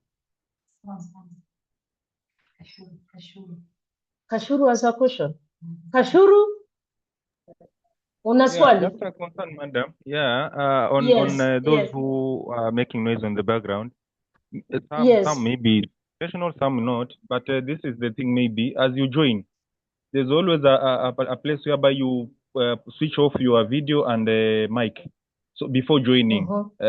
Kashuru has a question. Kashuru, una swali? Just a concern, madam. On Yes, those yes. who are making noise on the background. Yes. Some may be professional, some not. But this is the thing, maybe as you join, there's always a place whereby you switch off your video and mic. So before joining,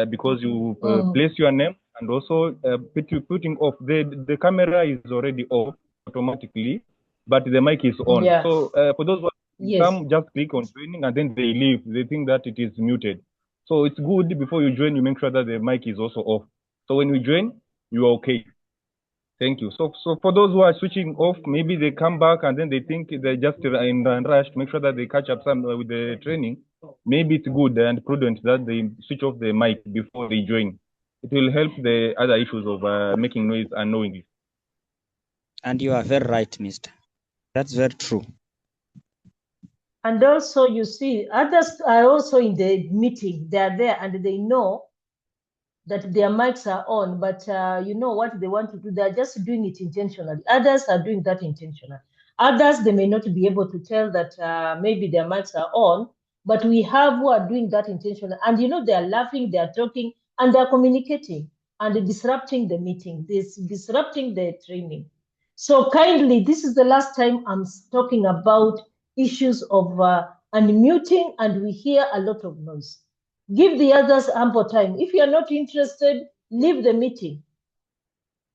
because you place your name, and also putting off the camera is already off automatically, but the mic is on. Yeah. So for those who Yes. come, just click on joining and then they leave. They think that it is muted. So it's good before you join, you make sure that the mic is also off. So when you join, you are okay. Thank you. So for those who are switching off, maybe they come back and then they think they're just in a rush to make sure that they catch up some with the training. Maybe it's good and prudent that they switch off the mic before they join. It will help the other issues of making noise unknowingly. And you are very right, mister. That's very true. And also, you see, others are also in the meeting. They are there and they know that their mics are on, but you know what they want to do. They're just doing it intentionally. Others are doing that intentionally. Others, they may not be able to tell that maybe their mics are on, but we have who are doing that intentionally. And you know, they're laughing, they're talking, and they're communicating and disrupting the meeting, disrupting the training. So kindly, this is the last time I'm talking about issues of unmuting, and we hear a lot of noise. Give the others ample time. If you are not interested, leave the meeting.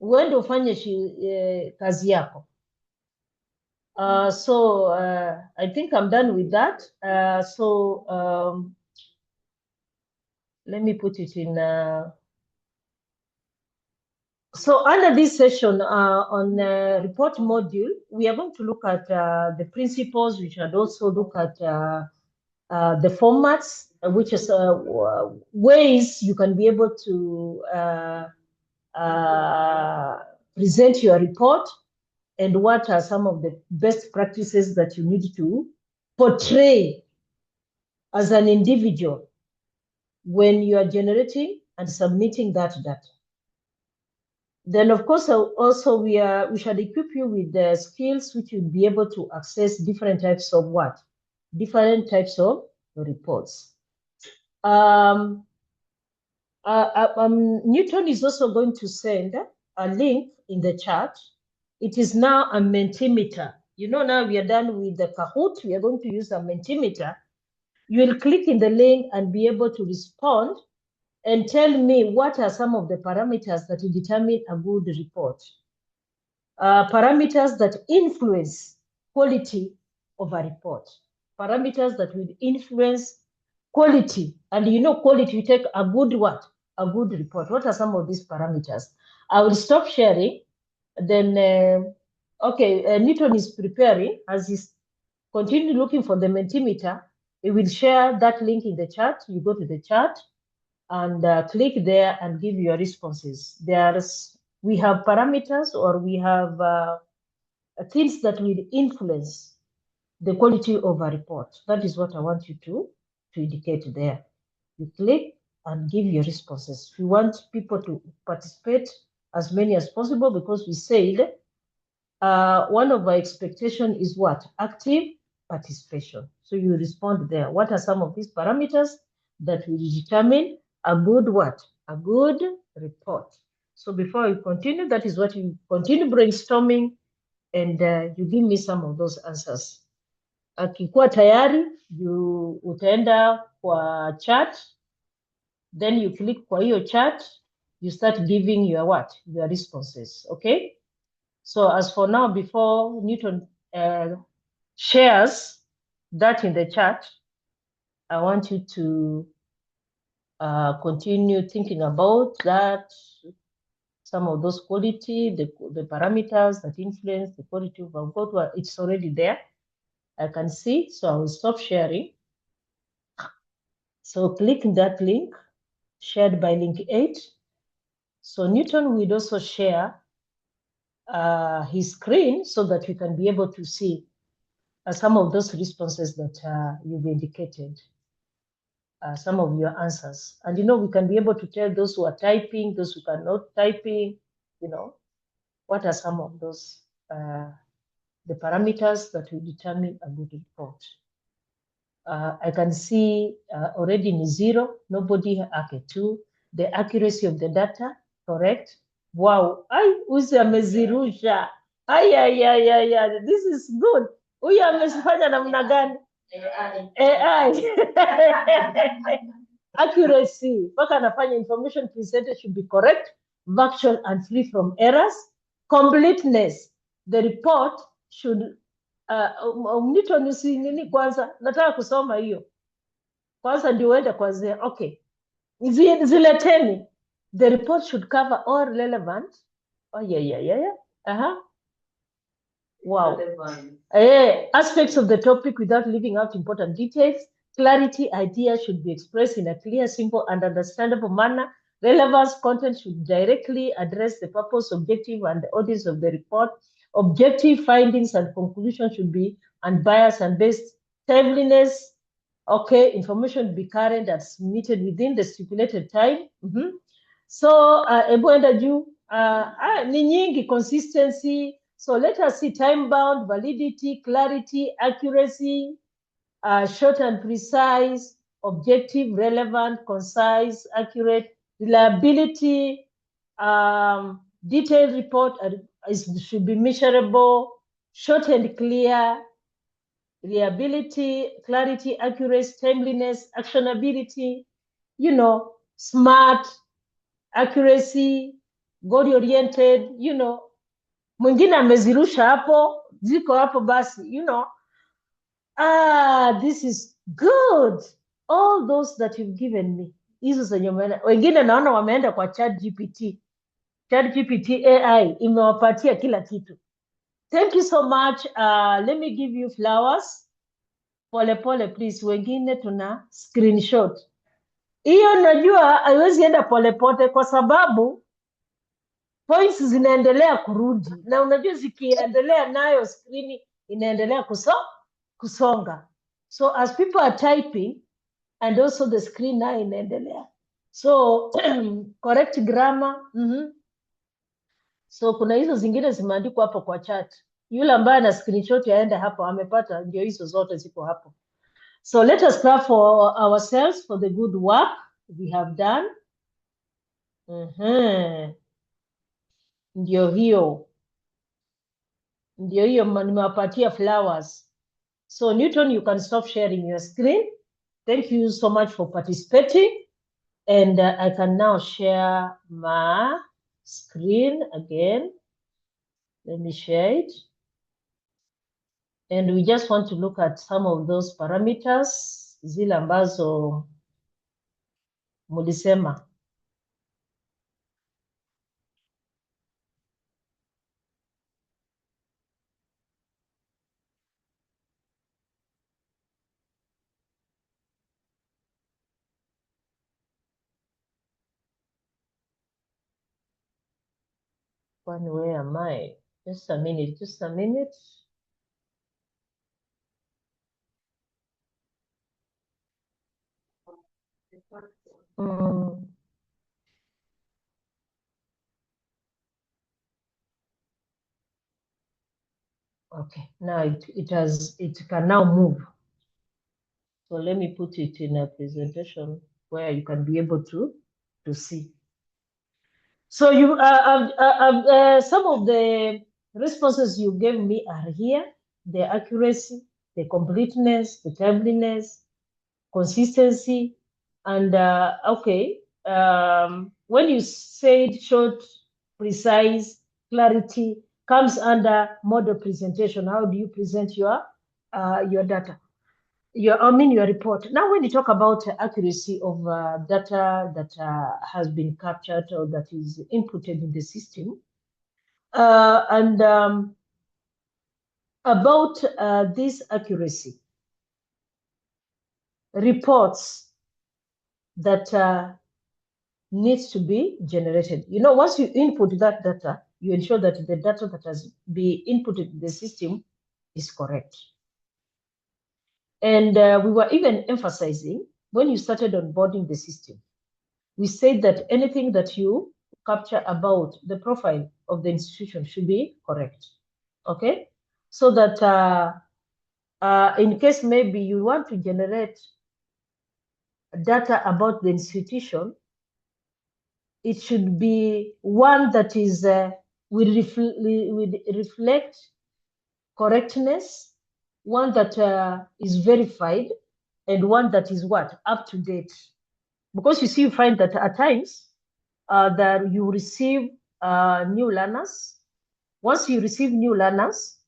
Uende ufanye kazi yako. So I think I'm done with that. Let me put it in. So under this session on report module, we are going to look at the principles. We should also look at the formats, which is ways you can be able to present your report, and what are some of the best practices that you need to portray as an individual when you are generating and submitting that data. Then, of course, also we should equip you with the skills which you'll be able to access different types of what? Different types of reports. Newton is also going to send a link in the chat. It is now a Mentimeter. You know, now we are done with the COHORT. We are going to use a Mentimeter. You will click in the link and be able to respond and tell me what are some of the parameters that will determine a good report. Parameters that influence quality of a report. Parameters that will influence quality. And you know, quality, you take a good what? A good report. What are some of these parameters? I will stop sharing. Then, Newton is preparing. As he's continue looking for the Mentimeter, he will share that link in the chat. You go to the chat and click there and give your responses. We have parameters, or we have things that will influence the quality of a report. That is what I want you to indicate there. You click and give your responses. We want people to participate, as many as possible, because we said one of our expectation is what? Active participation. So you respond there. What are some of these parameters that will determine a good what? A good report. So before we continue, that is what you continue brainstorming, and you give me some of those answers. Akikuwa tayari, utaenda kwa chat, then you click kwa hiyo chat, you start giving your what? Your responses, okay? So as for now, before Newton shares that in the chat, I want you to continue thinking about that, some of those quality, the parameters that influence the quality of our report. It's already there. I can see, so I will stop sharing. So click that link, shared by link 8. So Newton will also share his screen so that we can be able to see some of those responses that you've indicated, some of your answers. And, you know, we can be able to tell those who are typing, those who are not typing, you know, what are some of those, the parameters that will determine a good report. I can see already in 0, nobody, okay, 2. The accuracy of the data, correct. Wow, uzi amezirusha. This is good. Huyu amefanya namna gani? AI. Accuracy. Mpaka anafanya information presented should be correct, factual and free from errors. Completeness. The report should Newton usi nini kwanza, nataka kusoma hiyo. Kwanza ndio uende kwa zile, okay. Zileteni. The report should cover all relevant. Oh, yeah. Wow. Aspects of the topic without leaving out important details. Clarity, ideas should be expressed in a clear, simple, and understandable manner. Relevance content should directly address the purpose, objective, and the audience of the report. Objective findings and conclusions should be unbiased and based. Timeliness, okay, information should be current and submitted within the stipulated time. So, Ebuenda Ju, ni nyingi, consistency. So let us see time-bound, validity, clarity, accuracy, short and precise, objective, relevant, concise, accurate, reliability, detailed report should be measurable, short and clear, reliability, clarity, accuracy, timeliness, actionability, smart, accuracy, goal-oriented, mwingine amezirusha hapo, ziko hapo basi, this is good. All those that you've given me, hizo zenye wengine naona wameenda kwa ChatGPT AI imewapatia kila kitu. Thank you so much. Let me give you flowers. Pole please, wengine tuna screenshot. Hiyo najua haiwezi enda polepole kwa sababu points zinaendelea kurudi, na unajua zikiendelea nayo screen inaendelea kusonga. So as people are typing and also the screen nayo inaendelea. So correct grammar. So kuna hizo zingine zimeandikwa hapo kwa chat. Yule ambaye ana screenshot yaende hapo, amepata, ndio hizo zote ziko hapo. So let us clap for ourselves for the good work we have done. Ndio hiyo nimewapatia flowers. So Newton, you can stop sharing your screen. Thank you so much for participating. And I can now share my screen again. Let me share it. And we just want to look at some of those parameters, zile ambazo mulisema. Where am I? Just a minute. Okay, now it can now move. So let me put it in a presentation where you can be able to see. So you some of the responses you gave me are here: the accuracy, the completeness, the timeliness, consistency, and okay. When you said short, precise, clarity comes under model presentation. How do you present your data? Your report. Now, when you talk about accuracy of data that has been captured or that is inputted in the system, and about this accuracy, reports that needs to be generated. Once you input that data, you ensure that the data that has been inputted in the system is correct. And we were even emphasizing when you started onboarding the system, we said that anything that you capture about the profile of the institution should be correct. Okay? So that in case maybe you want to generate data about the institution, it should be one that is will reflect correctness, one that is verified, and one that is what? Up to date. Because you see, you find that at times that you receive new learners. Once you receive new learners,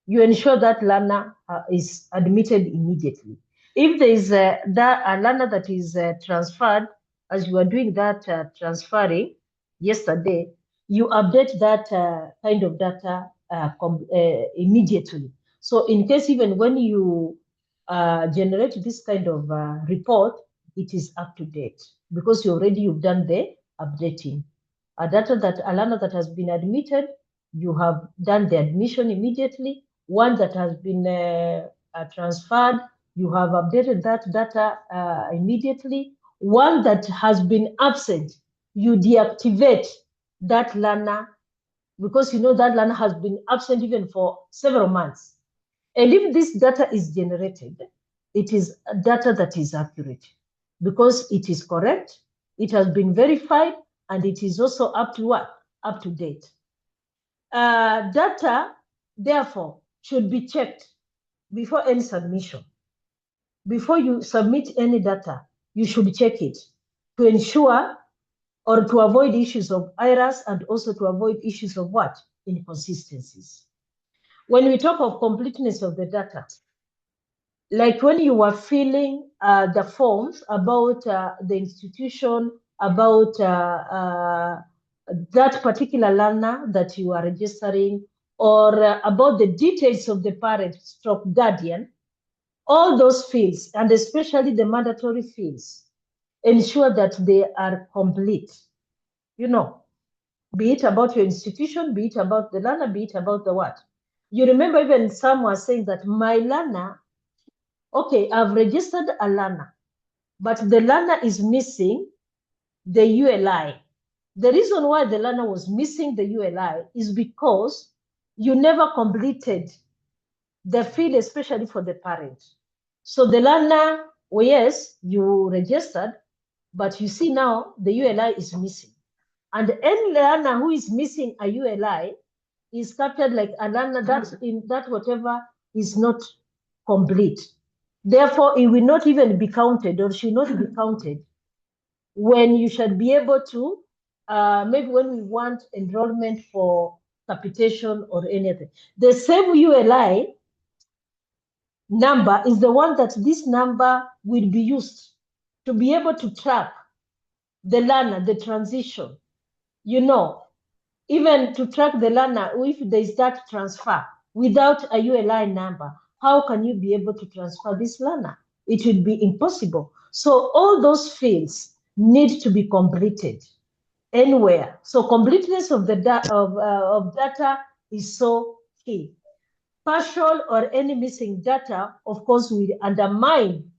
you ensure that learner is admitted immediately. If there is a learner that is transferred, as you are doing that transferring yesterday, you update that kind of data immediately. So in case even when you generate this kind of report, it is up to date because you've done the updating. A learner that has been admitted, you have done the admission immediately. One that has been transferred, you have updated that data immediately. One that has been absent, you deactivate that learner because you know that learner has been absent even for several months. And if this data is generated, it is data that is accurate because it is correct, it has been verified, and it is also up to what? Up to date. Data, therefore, should be checked before any submission. Before you submit any data, you should check it to ensure or to avoid issues of errors and also to avoid issues of what? Inconsistencies. When we talk of completeness of the data, like when you were filling the forms about the institution, about that particular learner that you are registering, or about the details of the parent stroke guardian, all those fields, and especially the mandatory fields, ensure that they are complete. You know, be it about your institution, be it about the learner, be it about the what. You remember even some were saying that my learner, okay, I've registered a learner, but the learner is missing the ULI. The reason why the learner was missing the ULI is because you never completed the field, especially for the parent. So the learner, well, yes, you registered, but you see now the ULI is missing. And any learner who is missing a ULI is captured like a learner that whatever is not complete. Therefore, it will not even be counted or should not be counted when you should be able to, maybe when we want enrollment for capitation or anything. The same ULI number is the one that this number will be used to be able to track the learner, the transition, you know, even to track the learner if there is that transfer without a ULI number. How can you be able to transfer this learner? It would be impossible. So all those fields need to be completed anywhere. So completeness of the of data is so key. Partial or any missing data, of course, will undermine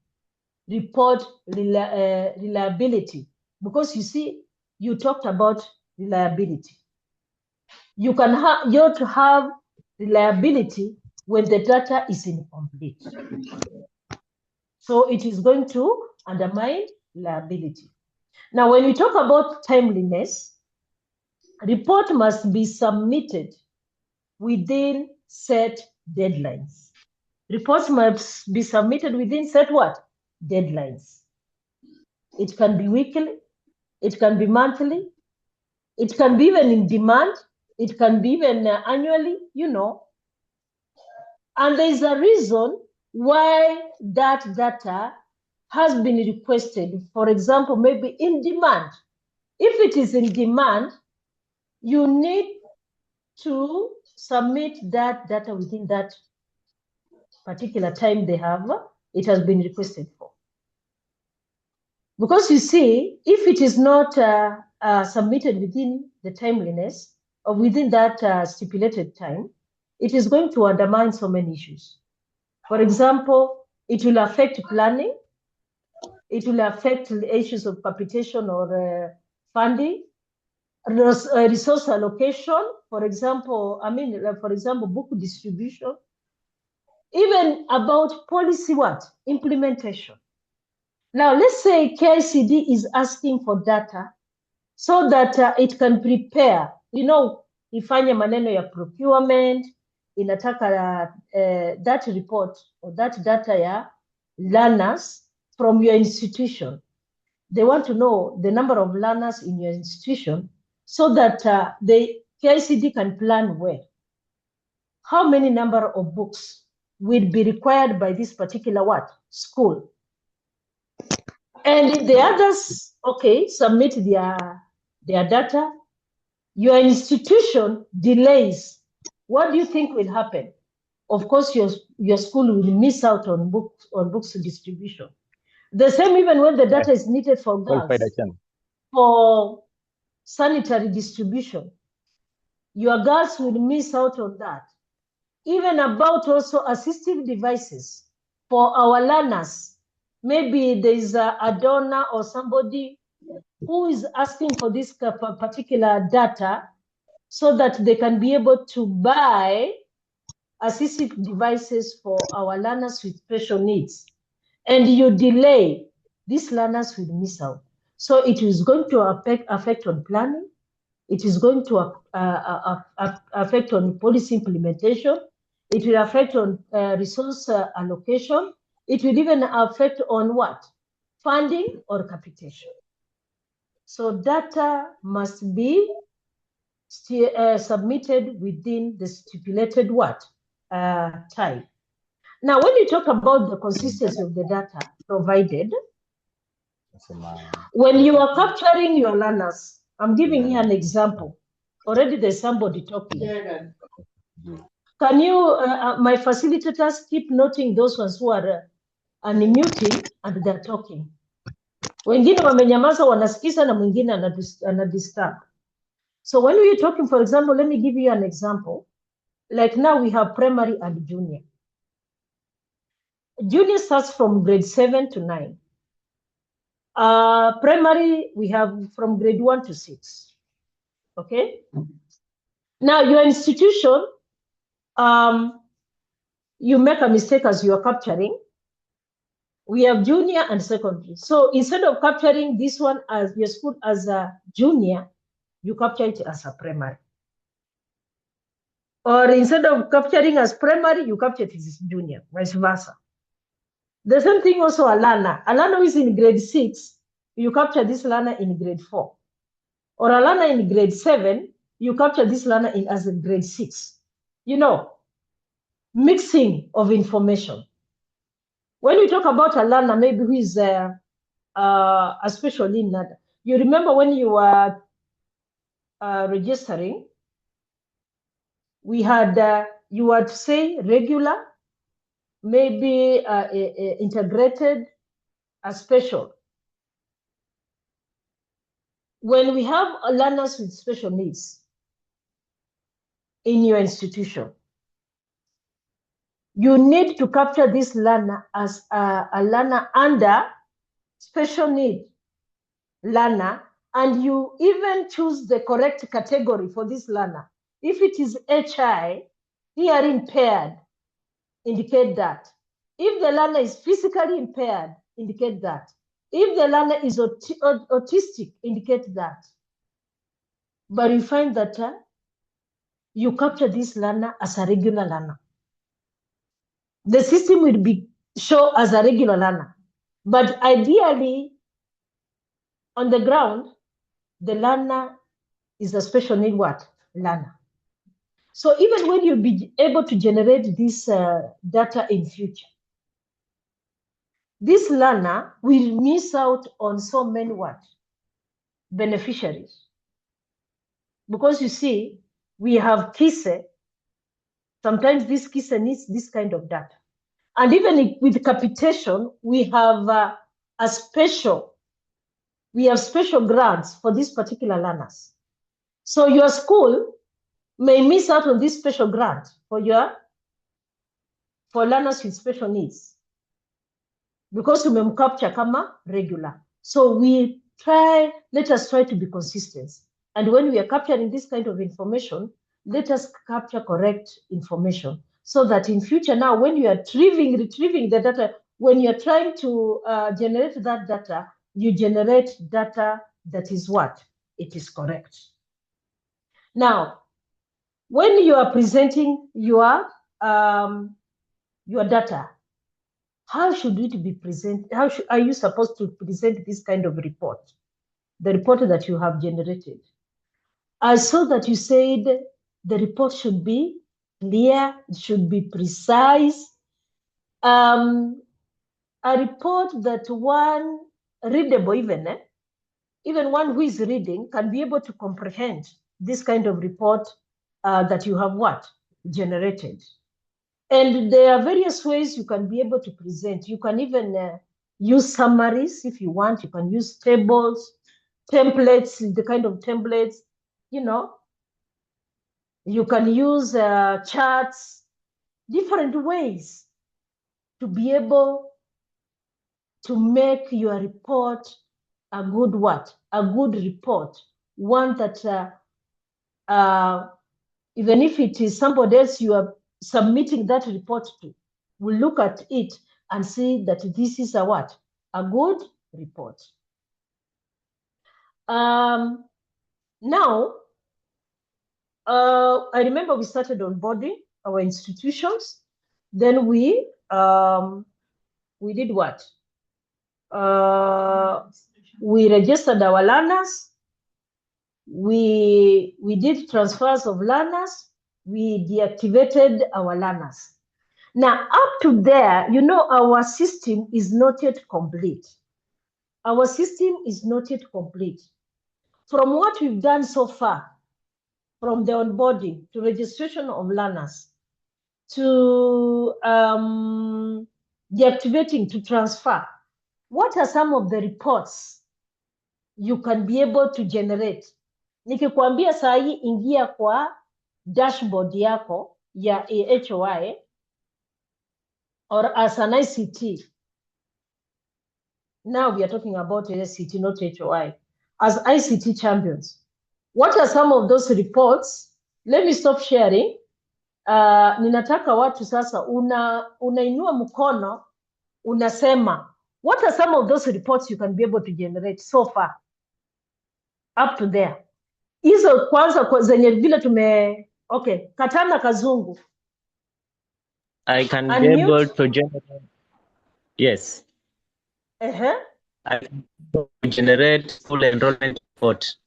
report reliability, because you see, you talked about reliability. You have to have reliability when the data is incomplete. So it is going to undermine reliability. Now, when we talk about timeliness, report must be submitted within set deadlines. Reports must be submitted within set what? Deadlines. It can be weekly, it can be monthly, it can be even in demand, it can be even annually, you know. And there is a reason why that data has been requested. For example, maybe in demand. If it is in demand, you need to submit that data within that particular time it has been requested for. Because you see, if it is not submitted within the timeliness or within that stipulated time, it is going to undermine so many issues. For example, it will affect planning, it will affect issues of capitation or funding, resource allocation, for example, book distribution, even about policy implementation. Now, let's say KICD is asking for data so that it can prepare, ifanye maneno ya procurement, inataka that report or that data ya learners from your institution. They want to know the number of learners in your institution so that the KICD can plan well. How many number of books will be required by this particular what? School. And the others, okay, submit their data. Your institution delays. What do you think will happen? Of course, your school will miss out on books distribution. The same even when the data is needed for girls, for sanitary distribution. Your girls will miss out on that. Even about also assistive devices for our learners. Maybe there is a donor or somebody who is asking for this particular data so that they can be able to buy assistive devices for our learners with special needs. And you delay, these learners will miss out. So it is going to affect on planning. It is going to affect on policy implementation. It will affect on resource allocation. It will even affect on what? Funding or capitation. So data must be submitted within the stipulated what? Time. Now, when you talk about the consistency of the data provided, when you are capturing your learners, I'm giving you an example. Already there's somebody talking. Can you, my facilitators, keep noting those ones who are unmuting and they're talking. Wengine wamenyamaza wanasikiza na mwingine anadisturb. So when we're talking, for example, let me give you an example. Like now we have primary and junior. Junior starts from grade 7 to 9. Primary, we have from grade 1 to 6. Okay? Now, your institution, you make a mistake as you are capturing. We have junior and secondary. So instead of capturing this one as your school as a junior, you capture it as a primary. Or instead of capturing as primary, you capture it as junior, vice versa. The same thing also a learner. A learner who is in grade 6, you capture this learner in grade 4. Or a learner in grade 7, you capture this learner in as a grade 6. You know, mixing of information. When we talk about a learner, maybe who is a special need, you remember when you were registering, we had, you would say regular, maybe integrated, a special. When we have learners with special needs in your institution, you need to capture this learner as a learner under special need learner, and you even choose the correct category for this learner. If it is HI, hearing impaired, indicate that. If the learner is physically impaired, indicate that. If the learner is autistic, indicate that. But you find that you capture this learner as a regular learner. The system will be shown as a regular learner. But ideally, on the ground, the learner is a special need what? Learner. So even when you'll be able to generate this data in future, this learner will miss out on so many what? Beneficiaries. Because you see, we have KISE. Sometimes this KISE needs this kind of data. And even with capitation, we have we have special grants for these particular learners. So your school may miss out on this special grant for learners with special needs because we capture kama regular. So let us try to be consistent. And when we are capturing this kind of information, let us capture correct information so that in future now, when you are retrieving the data, when you're trying to generate that data, you generate data that is what? It is correct. Now, when you are presenting your data, how should it be presented? How are you supposed to present this kind of report? The report that you have generated. I saw that you said the report should be clear, it should be precise, A report that one readable even one who is reading can be able to comprehend this kind of report that you have generated. And there are various ways you can be able to present. You can even use summaries if you want. You can use tables, templates, the kind of templates, You can use charts, different ways to be able to make your report a good a good report, one that even if it is somebody else you are submitting that report to, will look at it and see that this is a good report. Now, I remember we started onboarding our institutions. Then we did what? We registered our learners. We did transfers of learners. We deactivated our learners. Now, up to there, our system is not yet complete. Our system is not yet complete. From what we've done so far, from the onboarding to registration of learners, to deactivating, to transfer, what are some of the reports you can be able to generate? Nikikwambia saa hii ingia kwa dashboard yako ya AHOI or as an ICT. Now we are talking about ICT, not HOI. As ICT champions, what are some of those reports? Let me stop sharing. Ninataka watu sasa unainua mkono, unasema, what are some of those reports you can be able to generate so far? Up to there. Hizo kwanza zenye vile okay, Katana Kazungu. I can be able to generate, yes. I can generate full enrollment report.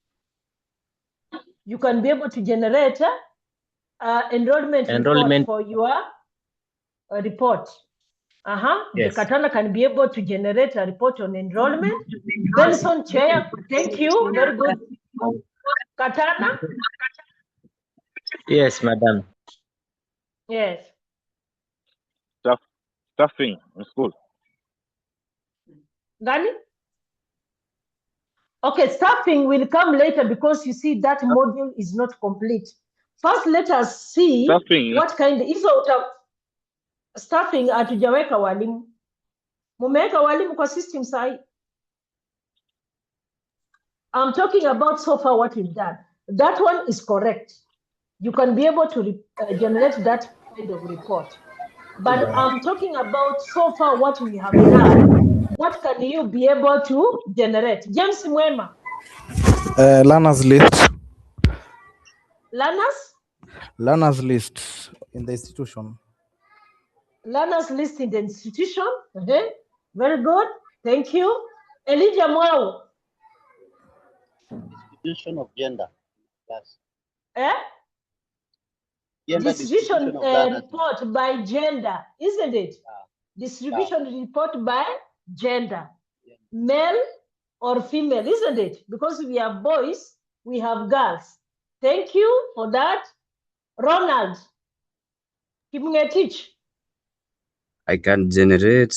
You can be able to generate enrollment report for your report. Yes. The Katana can be able to generate a report on enrollment. Benson Chair, thank you, very good. Katana? Yes, madam. Yes. Staffing in school. Gani? Okay, staffing will come later because you see that module is not complete. First, let us see Staffing. what kind of staffing hatujaweka walimu. Mumeweka walimu kwa system sahi. I'm talking about so far what we've done. That one is correct. You can be able to generate that kind of report. But I'm talking about so far what we have done. What can you be able to generate? James Mwema. Learners list. Learners? Learners list in the institution. Learners list in the institution. Very good. Thank you. Elijah Mwau. Distribution of gender. Yes. Distribution report by gender, isn't it? Distribution report by gender. Male or female, isn't it? Because we have boys, we have girls. Thank you for that. Ronald, teach. I can generate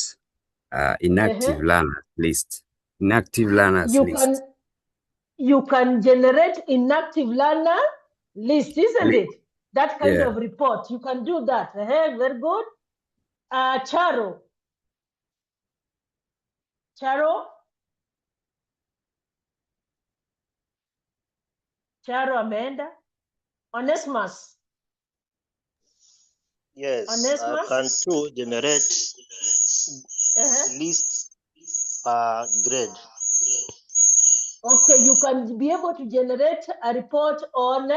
inactive learners list. Inactive learners list. You can generate inactive learner list, isn't it? That kind of report. You can do that. Very good. Charo. Charo Amanda. Onesimus. Yes, Onesimus? I can too generate list per grade. Okay, you can be able to generate a report on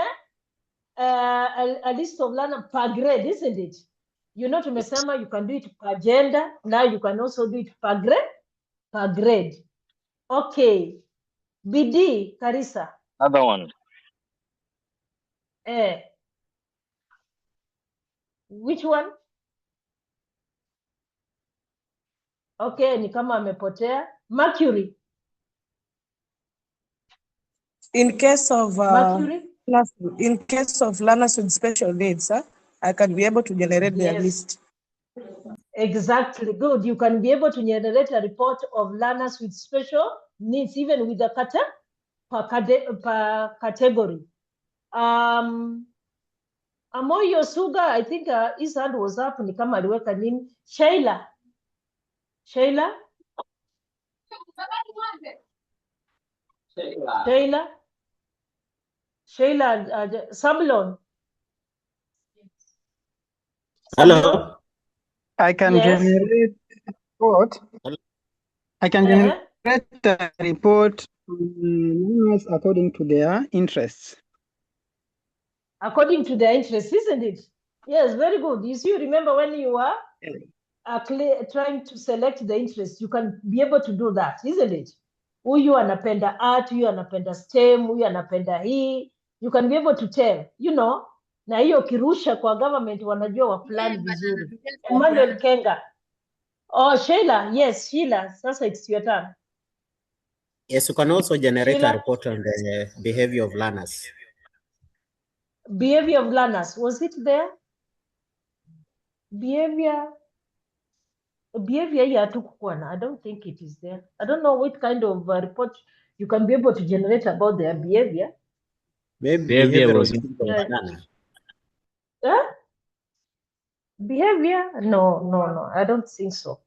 a list of learners per grade, isn't it? Tumesema you can do it per gender. Now you can also do it per grade. Okay. BD, Karisa. Another one. Which one? Okay, ni kama amepotea. Mercury. In case of Mercury? learners with special needs, I can be able to generate their list. Exactly. Good. You can be able to generate a report of learners with special needs, even with the per category. Amoyo Suga, I think his hand was up. Ni kama aliweka nini? Sheila. Sheila. Sablon. Hello. I can Yes. generate report. I can generate a report according to their interests. According to their interests, isn't it? Yes, very good. You see, remember when you were trying to select the interest, you can be able to do that, isn't it? Huyu anapenda art, huyu anapenda STEM, huyu anapenda hii. You can be able to tell, you know, na hiyo kirusha kwa government wanajua wa plan vizuri. Emmanuel Kenga. Oh, Sheila. Yes, Sheila. Sasa it's your turn. Yes, you can also generate Sheila? a report on the behavior of learners. Behavior of learners. Was it there? Behavior here I don't think it is there. I don't know what kind of report you can be able to generate about their behavior. Maybe Behavior was behavior? No, I don't think so.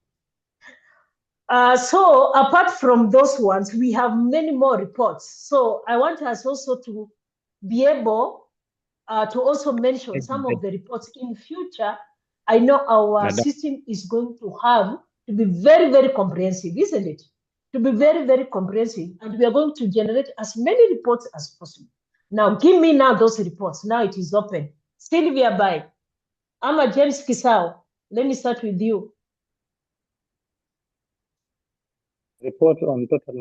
So apart from those ones, we have many more reports. So I want us also to be able to also mention some of the reports in future. I know our system is going to have to be very, very comprehensive, isn't it? To be very, very comprehensive. And we are going to generate as many reports as possible. Now, give me now those reports. Now it is open. Sylvia Bai. I'm James Kisao. Let me start with you. Report on total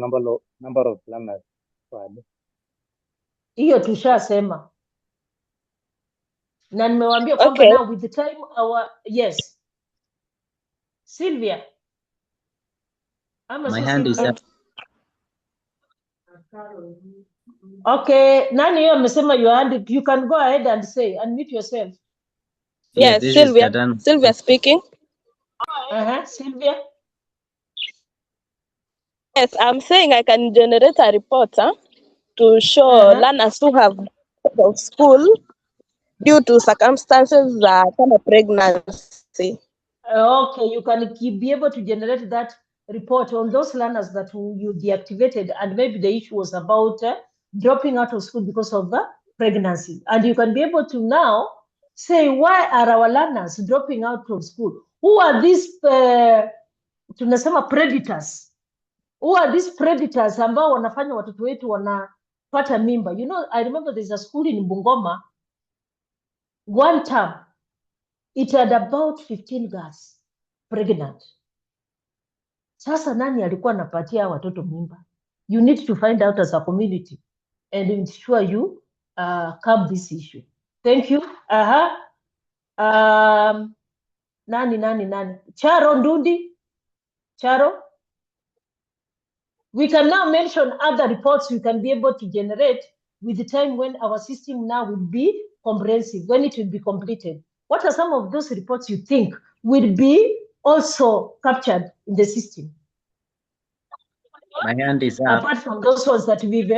number of learners. Hiyo tushasema. Na nimewaambia kwamba now with the time yes. Sylvia. My hand is up. Okay, nani hiyo amesema your hand? You can go ahead and say, unmute yourself. Yes, Sylvia. Sylvia speaking. Sylvia. Yes, I'm saying I can generate a report to show learners who have out of school due to circumstances of pregnancy. Okay, you can be able to generate that report on those learners that you deactivated, and maybe the issue was about dropping out of school because of the pregnancy. And you can be able to now say, why are our learners dropping out of school? Who are these tunasema predators? Who are these predators ambao wanafanya watoto wetu wanapata mimba? You know, I remember there's a school in Bungoma, one term, it had about 15 girls pregnant. Sasa nani alikuwa anapatia watoto mimba? You need to find out as a community and ensure you curb this issue. Thank you. Nani? Charo Ndundi. Charo. We can now mention other reports we can be able to generate with the time when our system now will be comprehensive, when it will be completed. What are some of those reports you think will be also captured in the system? My hand is up. Apart from those ones that we've...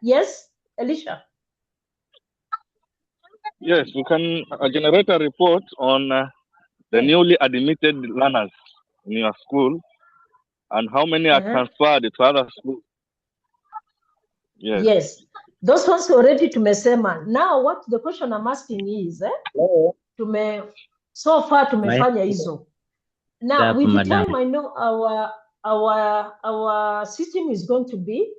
Yes, Elisha? Yes, we can generate a report on the newly admitted learners in your school and how many are transferred to other schools. Yes. Those ones already tumesema. Now what the question I'm asking is, so far tumefanya hizo. Now with the time I know our system is going to be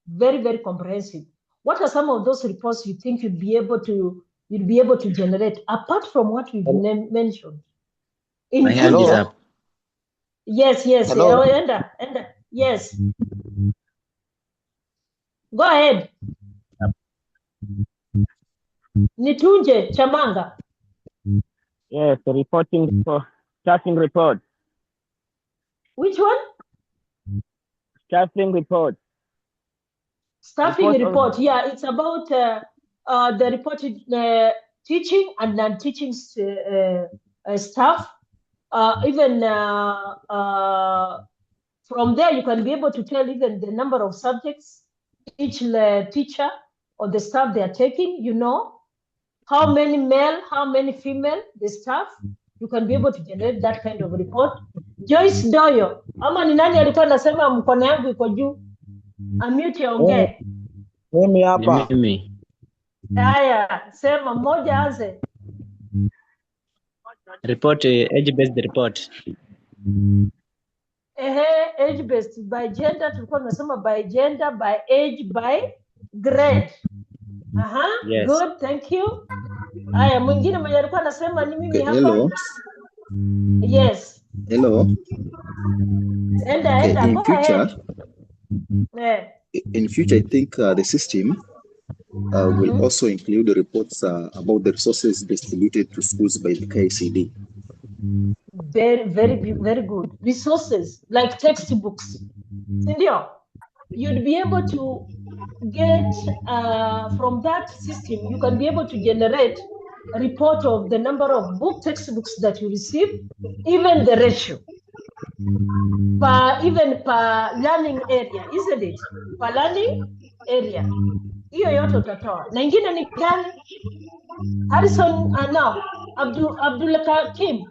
very, very comprehensive. What are some of those reports you think you'd be able to generate apart from what we've mentioned? My hand is up. Yes. Hello. Enda. Yes. Go ahead. Nitunje Chamanga. Yes, starting report. Which one? Staffing report. Staffing report. Yeah, it's about the reported teaching and non-teaching staff. Even from there, you can be able to tell even the number of subjects each teacher or the staff they are taking. You know, how many male, how many female, the staff. You can be able to generate that kind of report. Joyce Doyo, ama ni nani alikuwa anasema mkono yangu iko juu? Unmute ongee. Mimi hapa. Mimi. Haya, sema mmoja anze. Report, age-based report. Age based by gender, tulikuwa tunasema by gender, by age, by grade. Yes. Good, thank you. Haya, mwingine mwenye alikuwa anasema ni mimi hapa. Hello. Yes. Hello. Enda, In go future, ahead. in future, I think the system will also include reports about the resources distributed to schools by the KICD. Very good. Resources like textbooks. Sindio, you'd be able to get from that system, you can be able to generate a report of the number of textbooks that you receive, even the ratio. Even per learning area, isn't it? Per learning area. Hiyo yote utatoa. Na ingine ni gani? Harrison now. Abdul Hakim.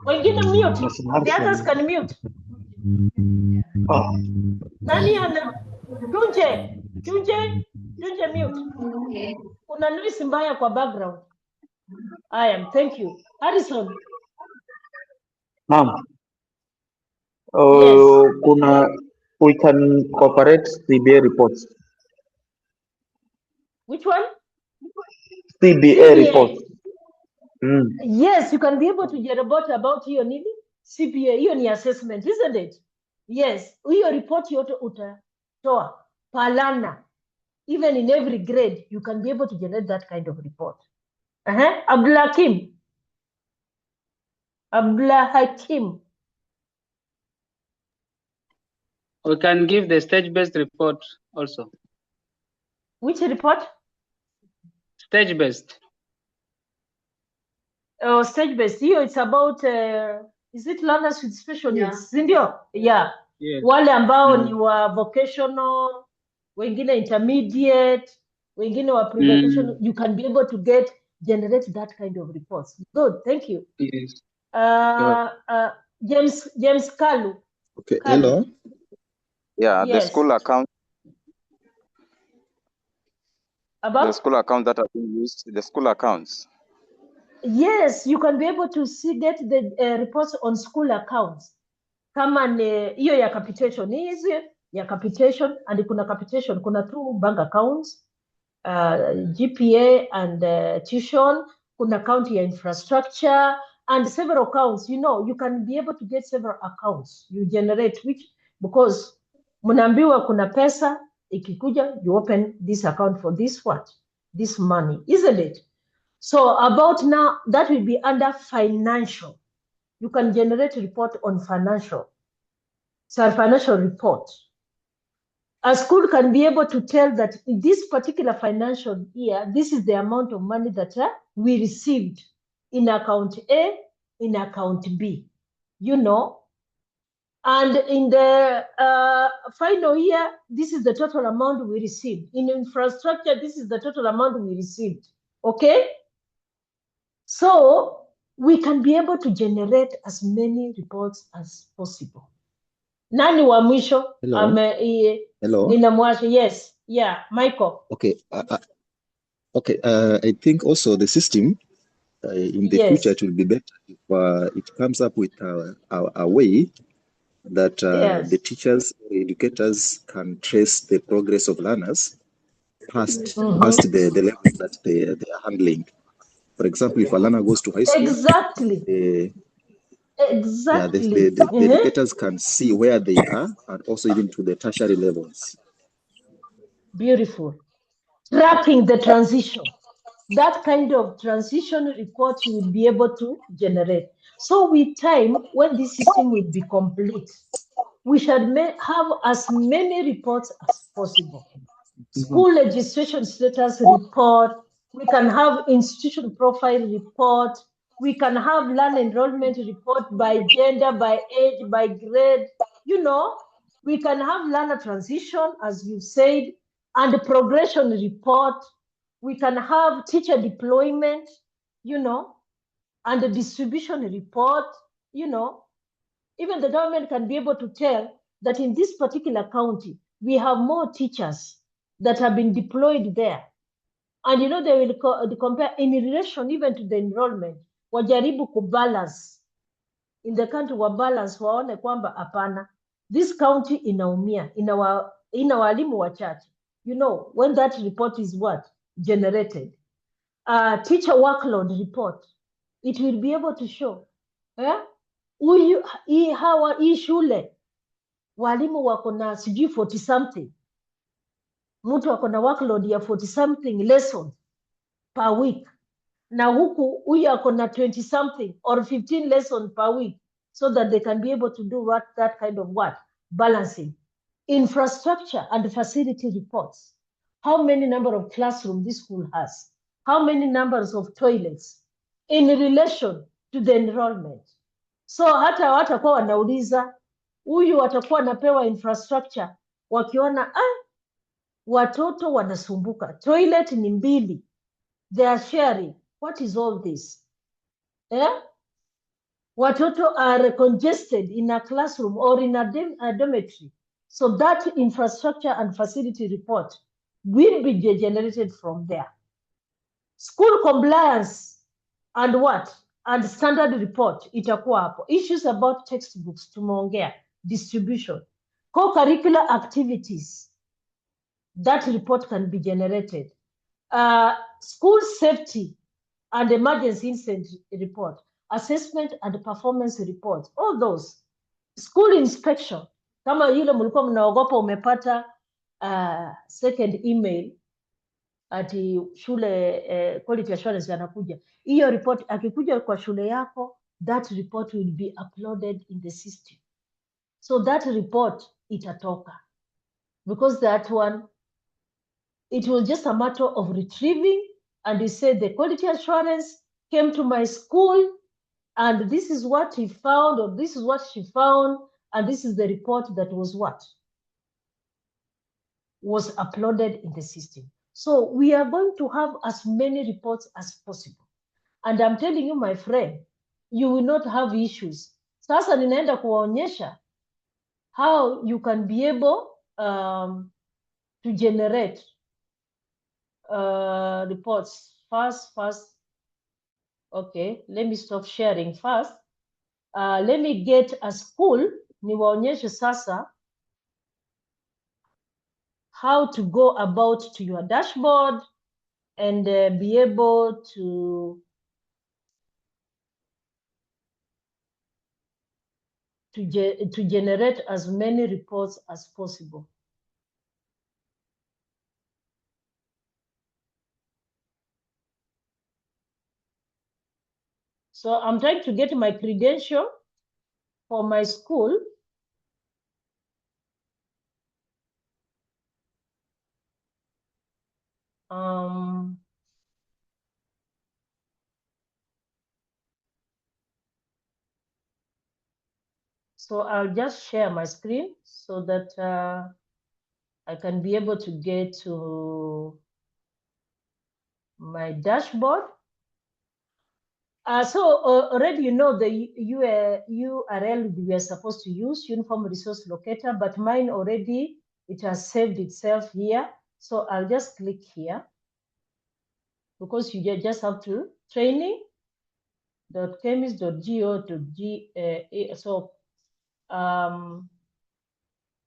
Wengine mute. The others can mute. Nani ana? Tunje mute. Kuna noise mbaya kwa background. I am. Thank you. Harrison. Naam. We can incorporate CBA reports. Which one? CBA reports. Yes, you can be able to get about hiyo nini? CBA, hiyo ni assessment, isn't it? Yes, hiyo report yote utatoa palana. Even in every grade, you can be able to generate that kind of report. Abdul Hakim. We can give the stage-based report also. Which report? Stage-based. Oh, stage-based. Here it's about, is it learners with special needs? Sindio? Yeah. Yes. Wale ambao ni wa vocational, wengine intermediate, wengine wa pre-vocational. You can be able to generate that kind of reports. Good, thank you. Yes. James Kalu. Okay, hello. Yeah, Yes. the school account. About? The school account that are being used, the school accounts. Yes, you can be able to get the reports on school accounts. Kama hiyo ya capitation, hizi ya capitation, and kuna capitation, kuna two bank accounts, GPA and tuition, kuna account ya infrastructure, and several accounts. You know, you can be able to get several accounts. You generate because mnaambiwa kuna pesa, ikikuja, you open this account for this this money, isn't it? So about now, that will be under financial. You can generate a report on financial. So a financial report. A school can be able to tell that in this particular financial year, this is the amount of money that we received in account A, in account B, you know. And in the final year, this is the total amount we received. In infrastructure, this is the total amount we received, okay? So we can be able to generate as many reports as possible. Nani wa mwisho? Hello. Ninamwasha. Yes. Yeah. Michael. Okay. I think also the system in the future it will be better if it comes up with a way that the teachers or educators can trace the progress of learners past the levels that they are handling. For example, if a learner goes to high school, exactly. The educators can see where they are and also even to the tertiary levels. Beautiful. Tracking the transition. That kind of transition report you will be able to generate. So with time, when this system will be complete, we should have as many reports as possible. School registration status report, we can have institution profile report, we can have learner enrollment report by gender, by age, by grade, you know, we can have learner transition, as you said, and progression report, we can have teacher deployment, you know, and the distribution report, you know. Even the government can be able to tell that in this particular county, we have more teachers that have been deployed there. And you know, they will compare in relation even to the enrollment. Wajaribu kubalance. In the country wa balance waone kwamba hapana. This county inaumia, ina walimu wachache. You know, when that report is what? Generated. Teacher workload report. It will be able to show. Hii shule walimu wako na sijui 40 something, mtu wako na workload ya 40 something lessons per week, na huku huyu ako na 20 something or 15 lessons per week, so that they can be able to do that kind of what? Balancing. Infrastructure and facility reports. How many number of classrooms this school has? How many numbers of toilets in relation to the enrollment? So hata watakuwa wanauliza, huyu watakuwa wanapewa infrastructure, wakiona watoto wanasumbuka, toilet ni mbili, they are sharing. What is all this? Watoto are congested in a classroom or in a dormitory. So that infrastructure and facility report will be generated from there. School compliance and what? And standard report itakuwa hapo. Issues about textbooks tumeongea, distribution. Co-curricular activities, that report can be generated. School safety and emergency incident report, assessment and performance report, all those. School inspection, kama yule mlikuwa mnaogopa umepata second email ati shule quality assurance anakuja, hiyo report akikuja kwa shule yako, that report will be uploaded in the system. So that report itatoka, because that one, it was just a matter of retrieving, and he said the quality assurance came to my school and this is what he found, or this is what she found, and this is the report that was what? Was uploaded in the system. So we are going to have as many reports as possible. And I'm telling you, my friend, you will not have issues. Sasa ninaenda kuwaonyesha how you can be able to generate reports first. Okay, let me stop sharing first. Let me get a school, niwaonyeshe sasa how to go about to your dashboard and be able to generate as many reports as possible. So I'm trying to get my credential for my school. So I'll just share my screen so that I can be able to get to my dashboard. Already you know the URL we are supposed to use, Uniform Resource Locator, but mine already, it has saved itself here. So I'll just click here, because you just have to training.kemis.go.g. So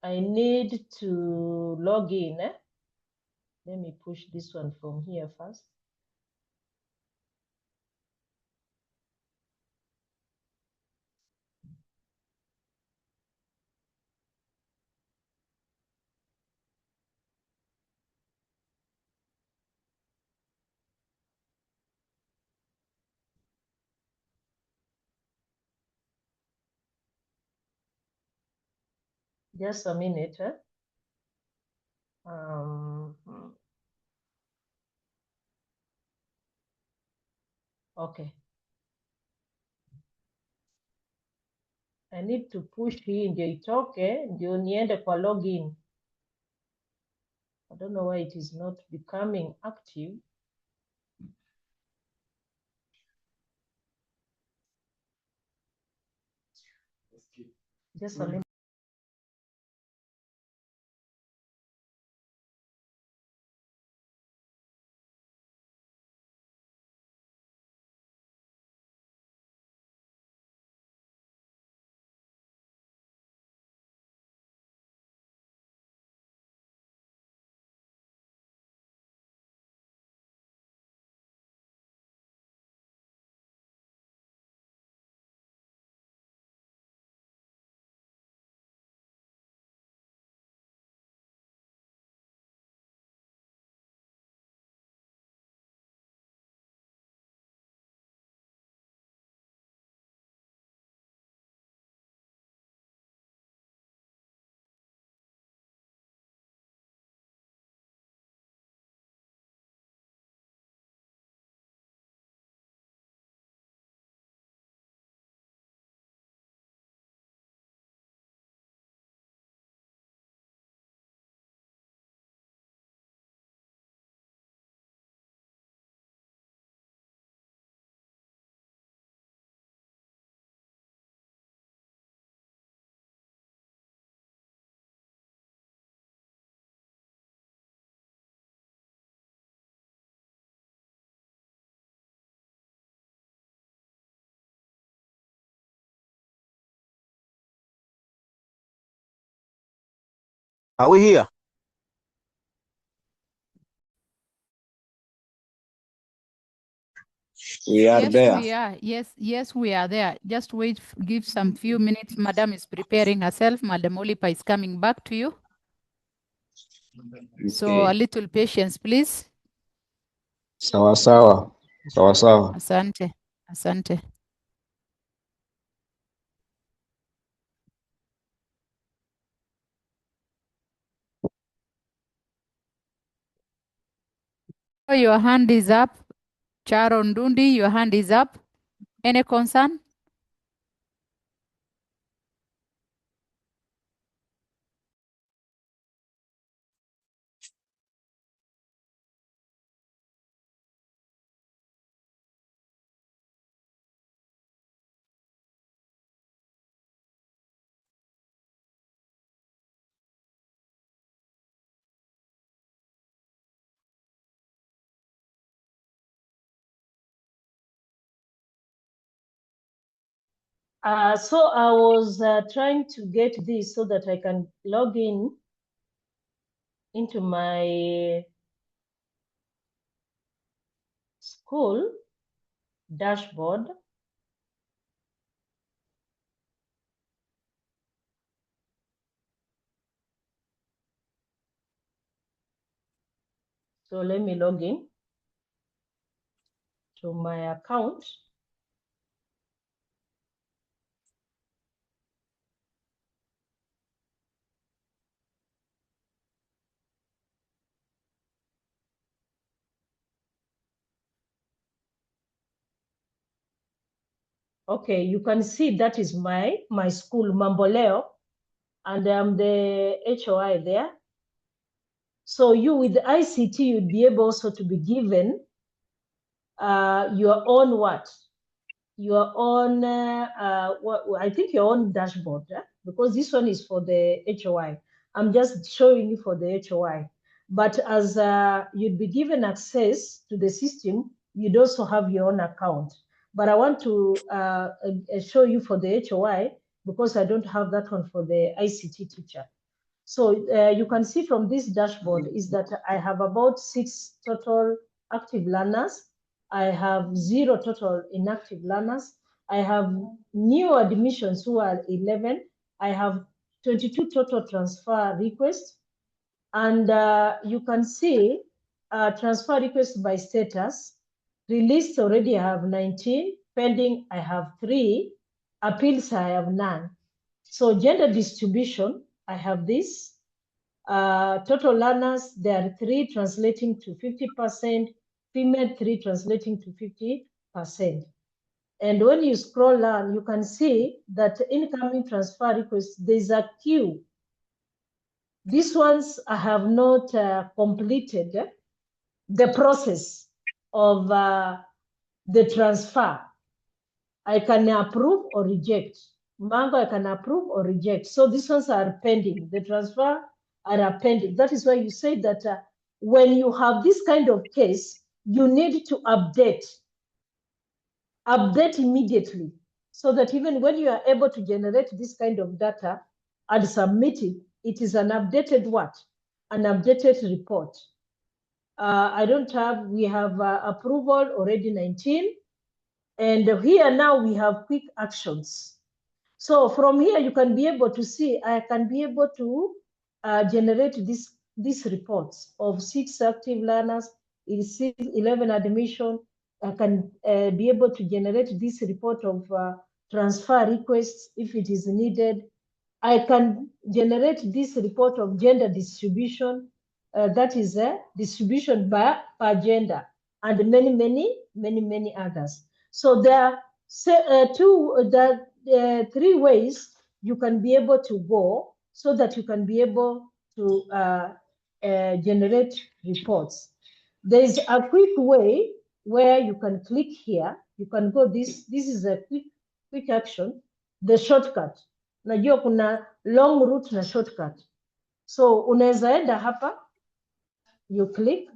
I need to log in. Let me push this one from here first. Just a minute. Okay. I need to push hii ndio itoke ndio niende kwa login. I don't know why it is not becoming active. Just a minute. Are we here? We are Yes, there. we are. Yes, we are there. Just wait, give some few minutes. Madam is preparing herself. Madam Olipa is coming back to you. Okay. So a little patience, please. Sawa sawa. Sawa sawa. Asante. Asante. Your hand is up. Charo Ndundi, your hand is up. Any concern? So I was trying to get this so that I can log in into my school dashboard. So let me log in to my account. Okay, you can see that is my school, Mamboleo, and I'm the HOI there. So you with the ICT, you'd be able also to be given your own what? Your own, I think your own dashboard, because this one is for the HOI. I'm just showing you for the HOI. But as you'd be given access to the system, you'd also have your own account. But I want to show you for the HOI because I don't have that one for the ICT teacher. So you can see from this dashboard is that I have about 6 total active learners. I have 0 total inactive learners. I have new admissions who are 11. I have 22 total transfer requests. And you can see transfer requests by status. Released already I have 19. Pending I have 3. Appeals I have none. So gender distribution, I have this. Total learners, there are 3 translating to 50%, female 3 translating to 50%. And when you scroll down, you can see that incoming transfer requests, there's a queue. These ones I have not completed the process of the transfer. I can approve or reject. Mango, I can approve or reject. So these ones are pending. The transfer are pending. That is why you say that when you have this kind of case, you need to update immediately, so that even when you are able to generate this kind of data and submit it, it is an updated what? An updated report. We have approval already 19. And here now we have quick actions. So from here, you can be able to see, I can be able to generate these reports of 6 active learners, 11 admission. I can be able to generate this report of transfer requests if it is needed. I can generate this report of gender distribution, that is a distribution per gender, and many others. So there are 3 ways you can be able to go so that you can be able to generate reports. There is a quick way where you can click here. You can go this is a quick action, the shortcut. Najua kuna long route na shortcut. So unaweza enda hapa, you click.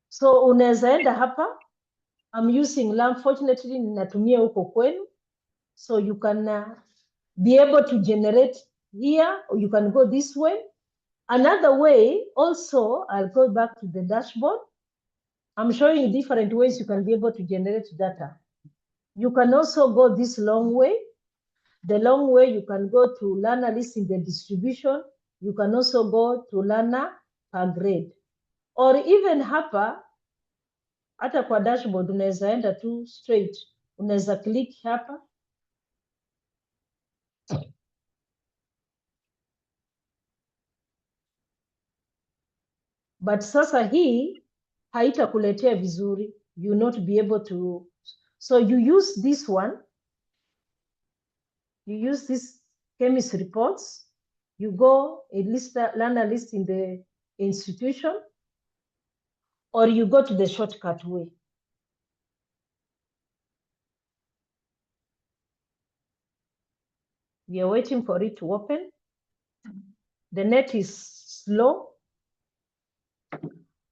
So unaweza enda hapa. I'm using LAM, fortunately ninatumia huko kwenu. So you can be able to generate here, or you can go this way. Another way also, I'll go back to the dashboard. I'm showing you different ways you can be able to generate data. You can also go this long way. The long way, you can go to learner list in the distribution. You can also go to learner per grade. Or even hapa, hata kwa dashboard, unaweza enda tu straight. Unaweza click hapa. But sasa hii haitakuletea vizuri. You will not be able to. So you use this one. You use this KEMIS reports. You go a learner list in the institution, or you go to the shortcut way. We are waiting for it to open. The net is slow.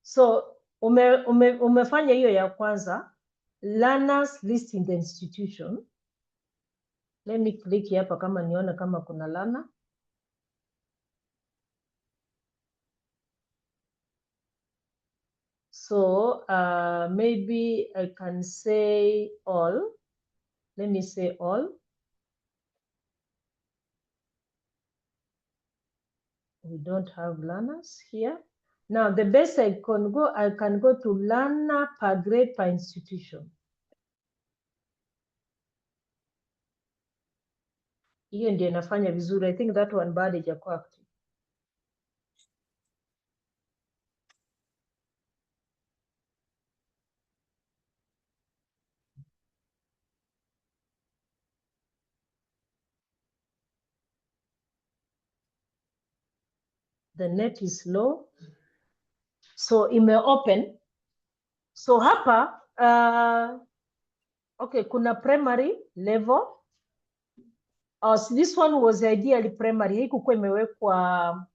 So umefanya hiyo ya kwanza, learners list in the institution. Let me click hapa kama nione kama kuna learner. So maybe I can say all. Let me say all. We don't have learners here. Now the best I can go to learner per grade per institution. Hiyo ndio inafanya vizuri. I think that one bado haijakuwa active. The net is low. So ime open. So hapa okay, kuna primary level. So this one was ideally primary. Haikukuwa imewekwa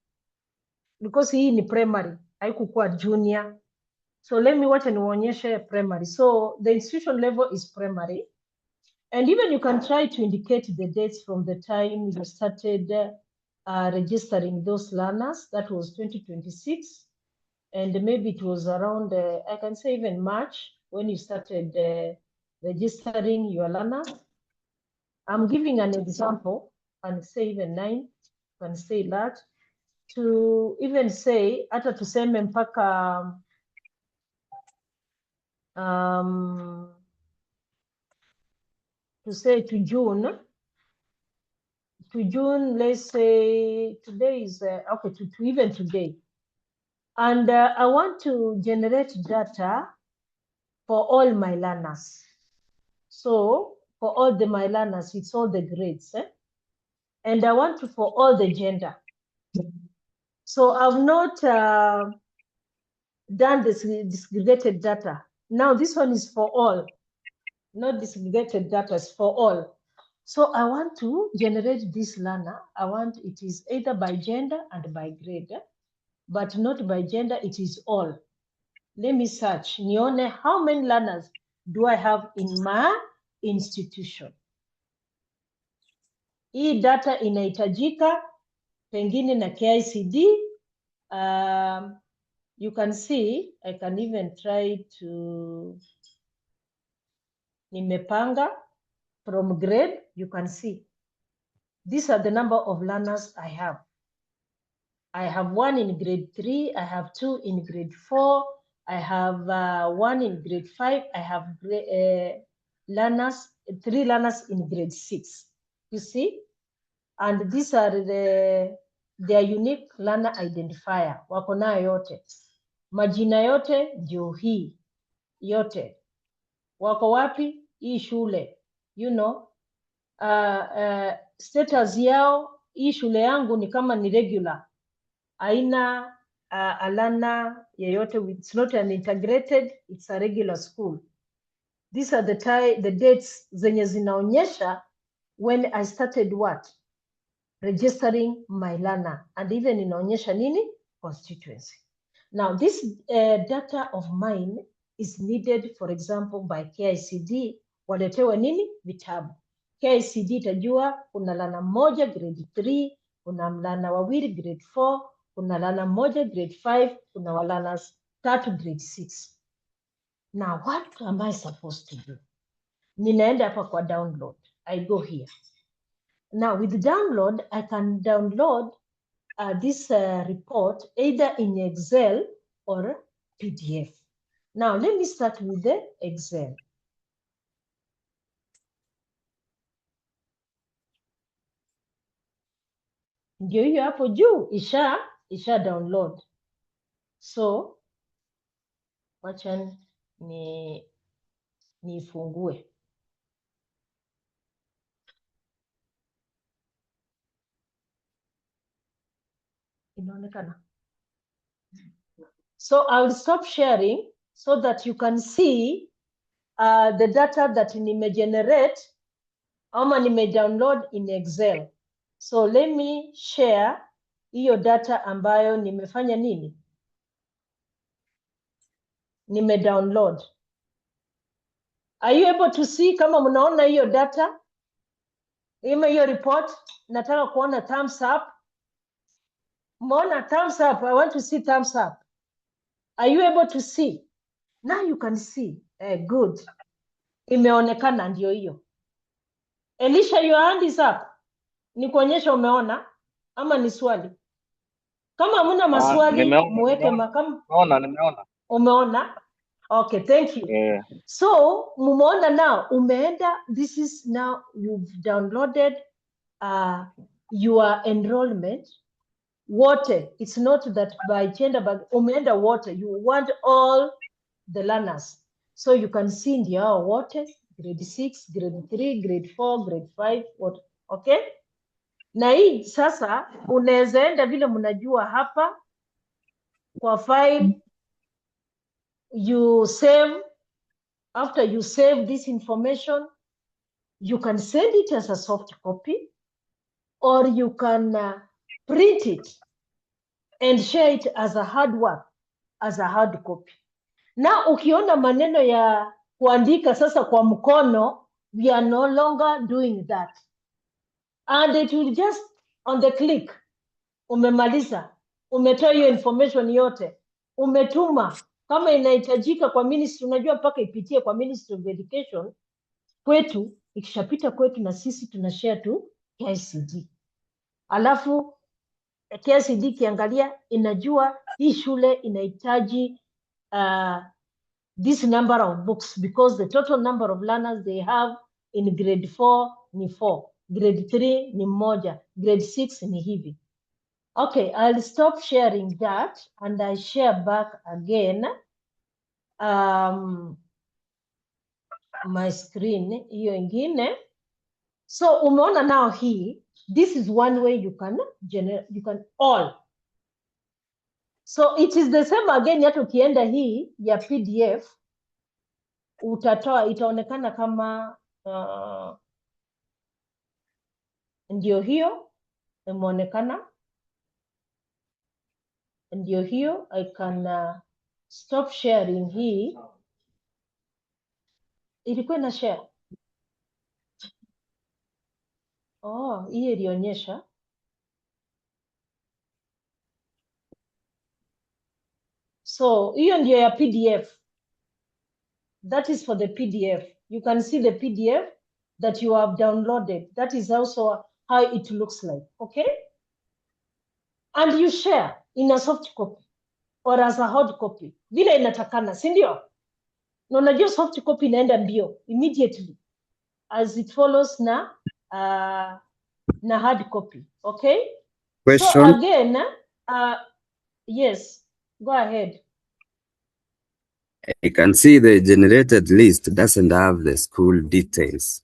because hii ni primary. Haikukuwa junior. So let me wacha niwaonyeshe primary. So the institution level is primary. And even you can try to indicate the dates from the time you started registering those learners. That was 2026. And maybe it was around, I can say even March, when you started registering your learners. I'm giving an example, and say even 9, can say that. To even say, hata tuseme mpaka to say to June, let's say today is, okay, to even today. And I want to generate data for all my learners. So for all my learners, it's all the grades. And I want to for all the gender. So I've not done this disaggregated data. Now this one is for all, not disaggregated data, is for all. So I want to generate this learner. I want it is either by gender and by grade, but not by gender, it is all. Let me search. Nione, how many learners do I have in my institution? Hii data inahitajika pengine na KICD. You can see, I can even try to nimepanga from grade. You can see these are the number of learners I have. I have 1 in grade 3, I have 2 in grade 4, I have 1 in grade 5, I have 3 learners in grade 6. You see? And these are their unique learner identifier. Wako nayo yote. Majina yote ndio hii. Yote. Wako wapi? Hii shule. You know? Status yao, hii shule yangu ni kama ni regular. Aina alana yeyote, it's not an integrated, it's a regular school. These are the dates zenye zinaonyesha when I started what? Registering my learner, and even inaonyesha nini? Constituency. Now this data of mine is needed, for example, by KICD, waletewe nini? Vitabu. KICD itajua kuna learner moja grade 3, kuna learner wawili grade 4, kuna learner moja grade 5, kuna learners 3 grade 6. Now what am I supposed to do? Ninaenda hapa kwa download. I go here. Now with download, I can download this report either in Excel or PDF. Now let me start with the Excel. Ndio hiyo hapo juu isha download. So wacha nifungue. Inaonekana. So I'll stop sharing so that you can see the data that nimegenerate ama download in Excel. So let me share hiyo data ambayo nimefanya nini? Download. Are you able to see kama mnaona hiyo data? Hiyo report, nataka kuona thumbs up. Mona thumbs up, I want to see thumbs up. Are you able to see? Now you can see. Good. Imeonekana ndio hiyo. Elisha, your hand is up. Ni kuonyesha umeona ama ni swali? Kama hamuna maswali, muweke nimeona. Umeona? Okay, thank you. Yeah. So, mumeona now, umeenda, this is now, you've downloaded your enrollment. Water, it's not that by gender, but umeenda water, you want all the learners. So you can see in the water, grade 6, grade 3, grade 4, grade 5, what, okay? Na hii sasa unaweza enda vile mnajua hapa kwa file, you save. After you save this information, you can send it as a soft copy or you can print it and share it as a hard copy. Na ukiona maneno ya kuandika sasa kwa mkono, we are no longer doing that. And it will just on the click, umemaliza, umetoa hiyo information yote, umetuma, kama inahitajika kwa ministry, unajua mpaka ipitie kwa Ministry of Education, kwetu, ikishapita kwetu na sisi tunashare tu KICD. Alafu KICD kiangalia, inajua hii shule inahitaji this number of books, because the total number of learners they have in grade 4 ni 4, grade 3 ni moja, grade 6 ni hivi. Okay, I'll stop sharing that and I share back again my screen hiyo ingine. So umeona now hii, this is one way you can generate, you can all. So it is the same again, hata ukienda hii ya PDF utatoa, itaonekana kama ndio hiyo imeonekana, ndio hiyo. I can stop sharing hii. Ilikuwa na share. Oh, hii ilionyesha. So hiyo ndio ya PDF. That is for the PDF. You can see the PDF that you have downloaded. That is also how it looks like, okay? And you share in a soft copy or as a hard copy. Vile inatakana, si ndio? Na unajua soft copy inaenda mbio immediately as it follows na hard copy, okay? Question. So again, yes, go ahead. I can see the generated list doesn't have the school details.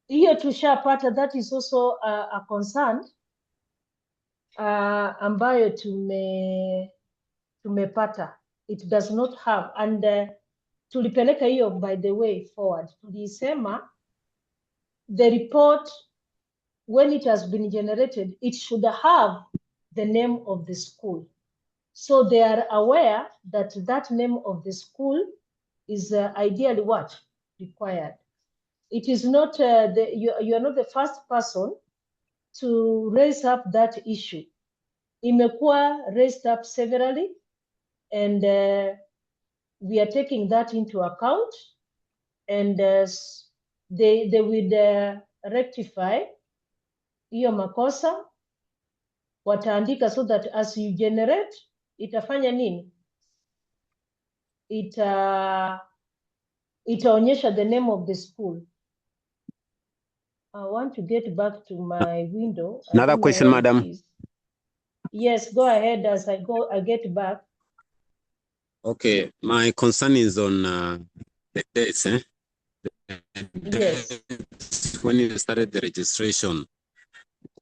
Hiyo tushapata, that is also a concern ambayo tumepata. It does not have, and tulipeleka hiyo by the way forward. Tulisema the report, when it has been generated, it should have the name of the school. So they are aware that that name of the school is ideally what? Required. It is not, you are not the first person to raise up that issue. Imekuwa raised up severally, and we are taking that into account, and they will rectify hiyo makosa, wataandika so that as you generate, itafanya nini? Itaonyesha the name of the school. I want to get back to my window. Another question, madam. Yes, go ahead as I get back. Okay, my concern is on the dates. Yes. When you started the registration,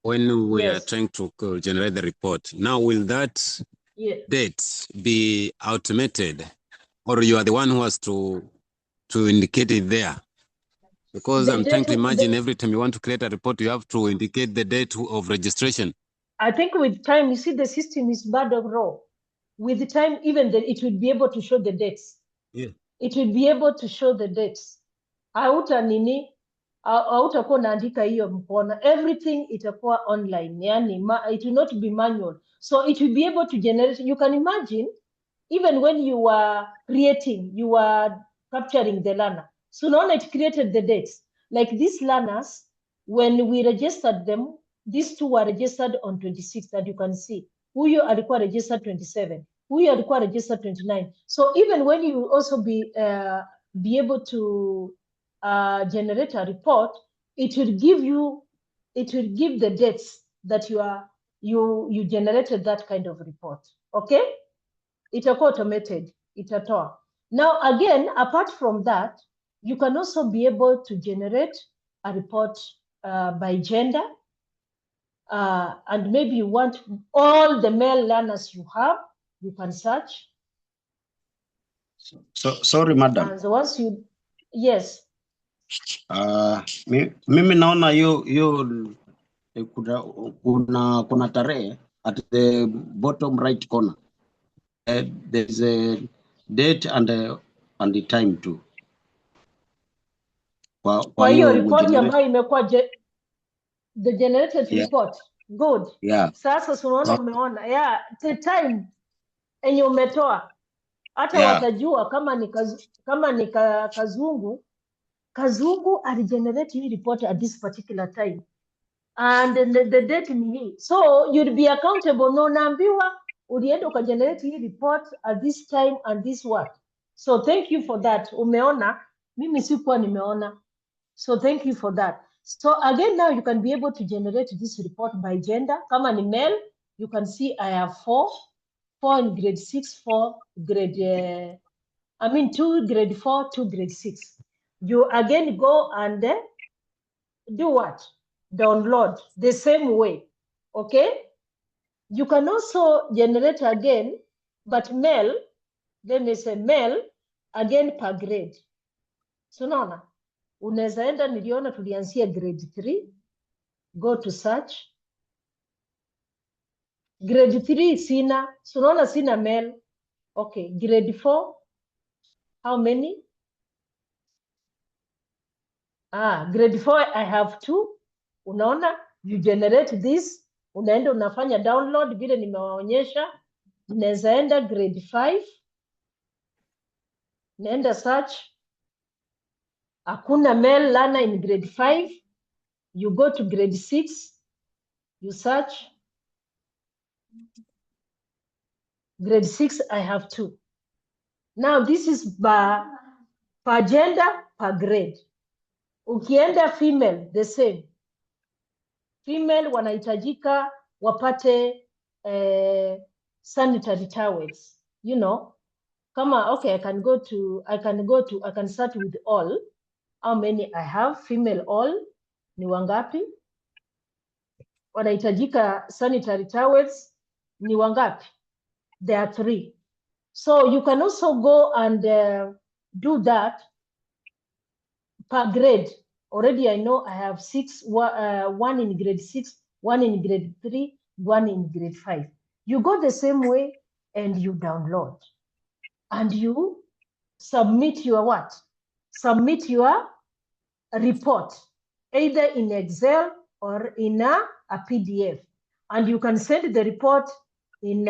when we are trying to generate the report, now will that date be automated, or you are the one who has to indicate it there? Because I'm trying to imagine every time you want to create a report, you have to indicate the date of registration. I think with time, you see, the system is bad of raw. With the time, even it will be able to show the dates. Yeah. It will be able to show the dates. Hautakuwa unaandika hiyo mkono. Everything itakuwa online. Yani, it will not be manual. So it will be able to generate. You can imagine, even when you are creating, you are capturing the learner. So now it created the dates. Like these learners, when we registered them, these two were registered on 26th, that you can see. Huyo alikuwa registered 27. Huyo alikuwa registered 29. So even when you also be able to generate a report, it will give the dates that you generated that kind of report. Okay? Itakuwa automated, itatoa. Now again, apart from that, you can also be able to generate a report by gender, and maybe you want all the male learners you have, you can search. So sorry, madam. And once you, yes. Mimi naona hiyo kuna tarehe at the bottom right corner. There is a date and the time too. Kwa hiyo report ambayo imekuwa the generated report. Good. Yeah. Sasa unaona, umeona. Yeah, the time enye umetoa. Hata watajua kama ni Kazungu aligenerate hii report at this particular time. And the date ni hii. So you'll be accountable. No, naambiwa ulienda ukagenerate hii report at this time and this what? So thank you for that. Umeona, mimi sikuwa nimeona. So thank you for that. So again, now you can be able to generate this report by gender. Kama ni male, you can see I have 4 in grade 6, 4 grade, 2 grade 4, 2 grade 6. You again go and do what? Download the same way, okay? You can also generate again, but male, let me say male, again per grade. So naona, unaweza enda, niliona tulianzia grade 3, go to search. Grade 3 sina, so naona sina male. Okay, grade 4, how many? Grade 4, I have 2. Unaona, you generate this, unaenda unafanya download vile nimewaonyesha. Unaweza enda grade 5, naenda search. Hakuna male learner in grade 5. You go to grade 6, you search. Grade 6, I have 2. Now this is per gender, per grade. Ukienda female, the same. Female wanahitajika wapate sanitary towels. You know, kama, okay, I can start with all. How many I have? Female all, ni wangapi? Wanahitajika sanitary towels, ni wangapi? There are 3. So you can also go and do that per grade. Already I know I have 6, 1 in grade 6, 1 in grade 3, 1 in grade 5. You go the same way and you download. And you submit your what? Submit your report, either in Excel or in a PDF. And you can send the report in,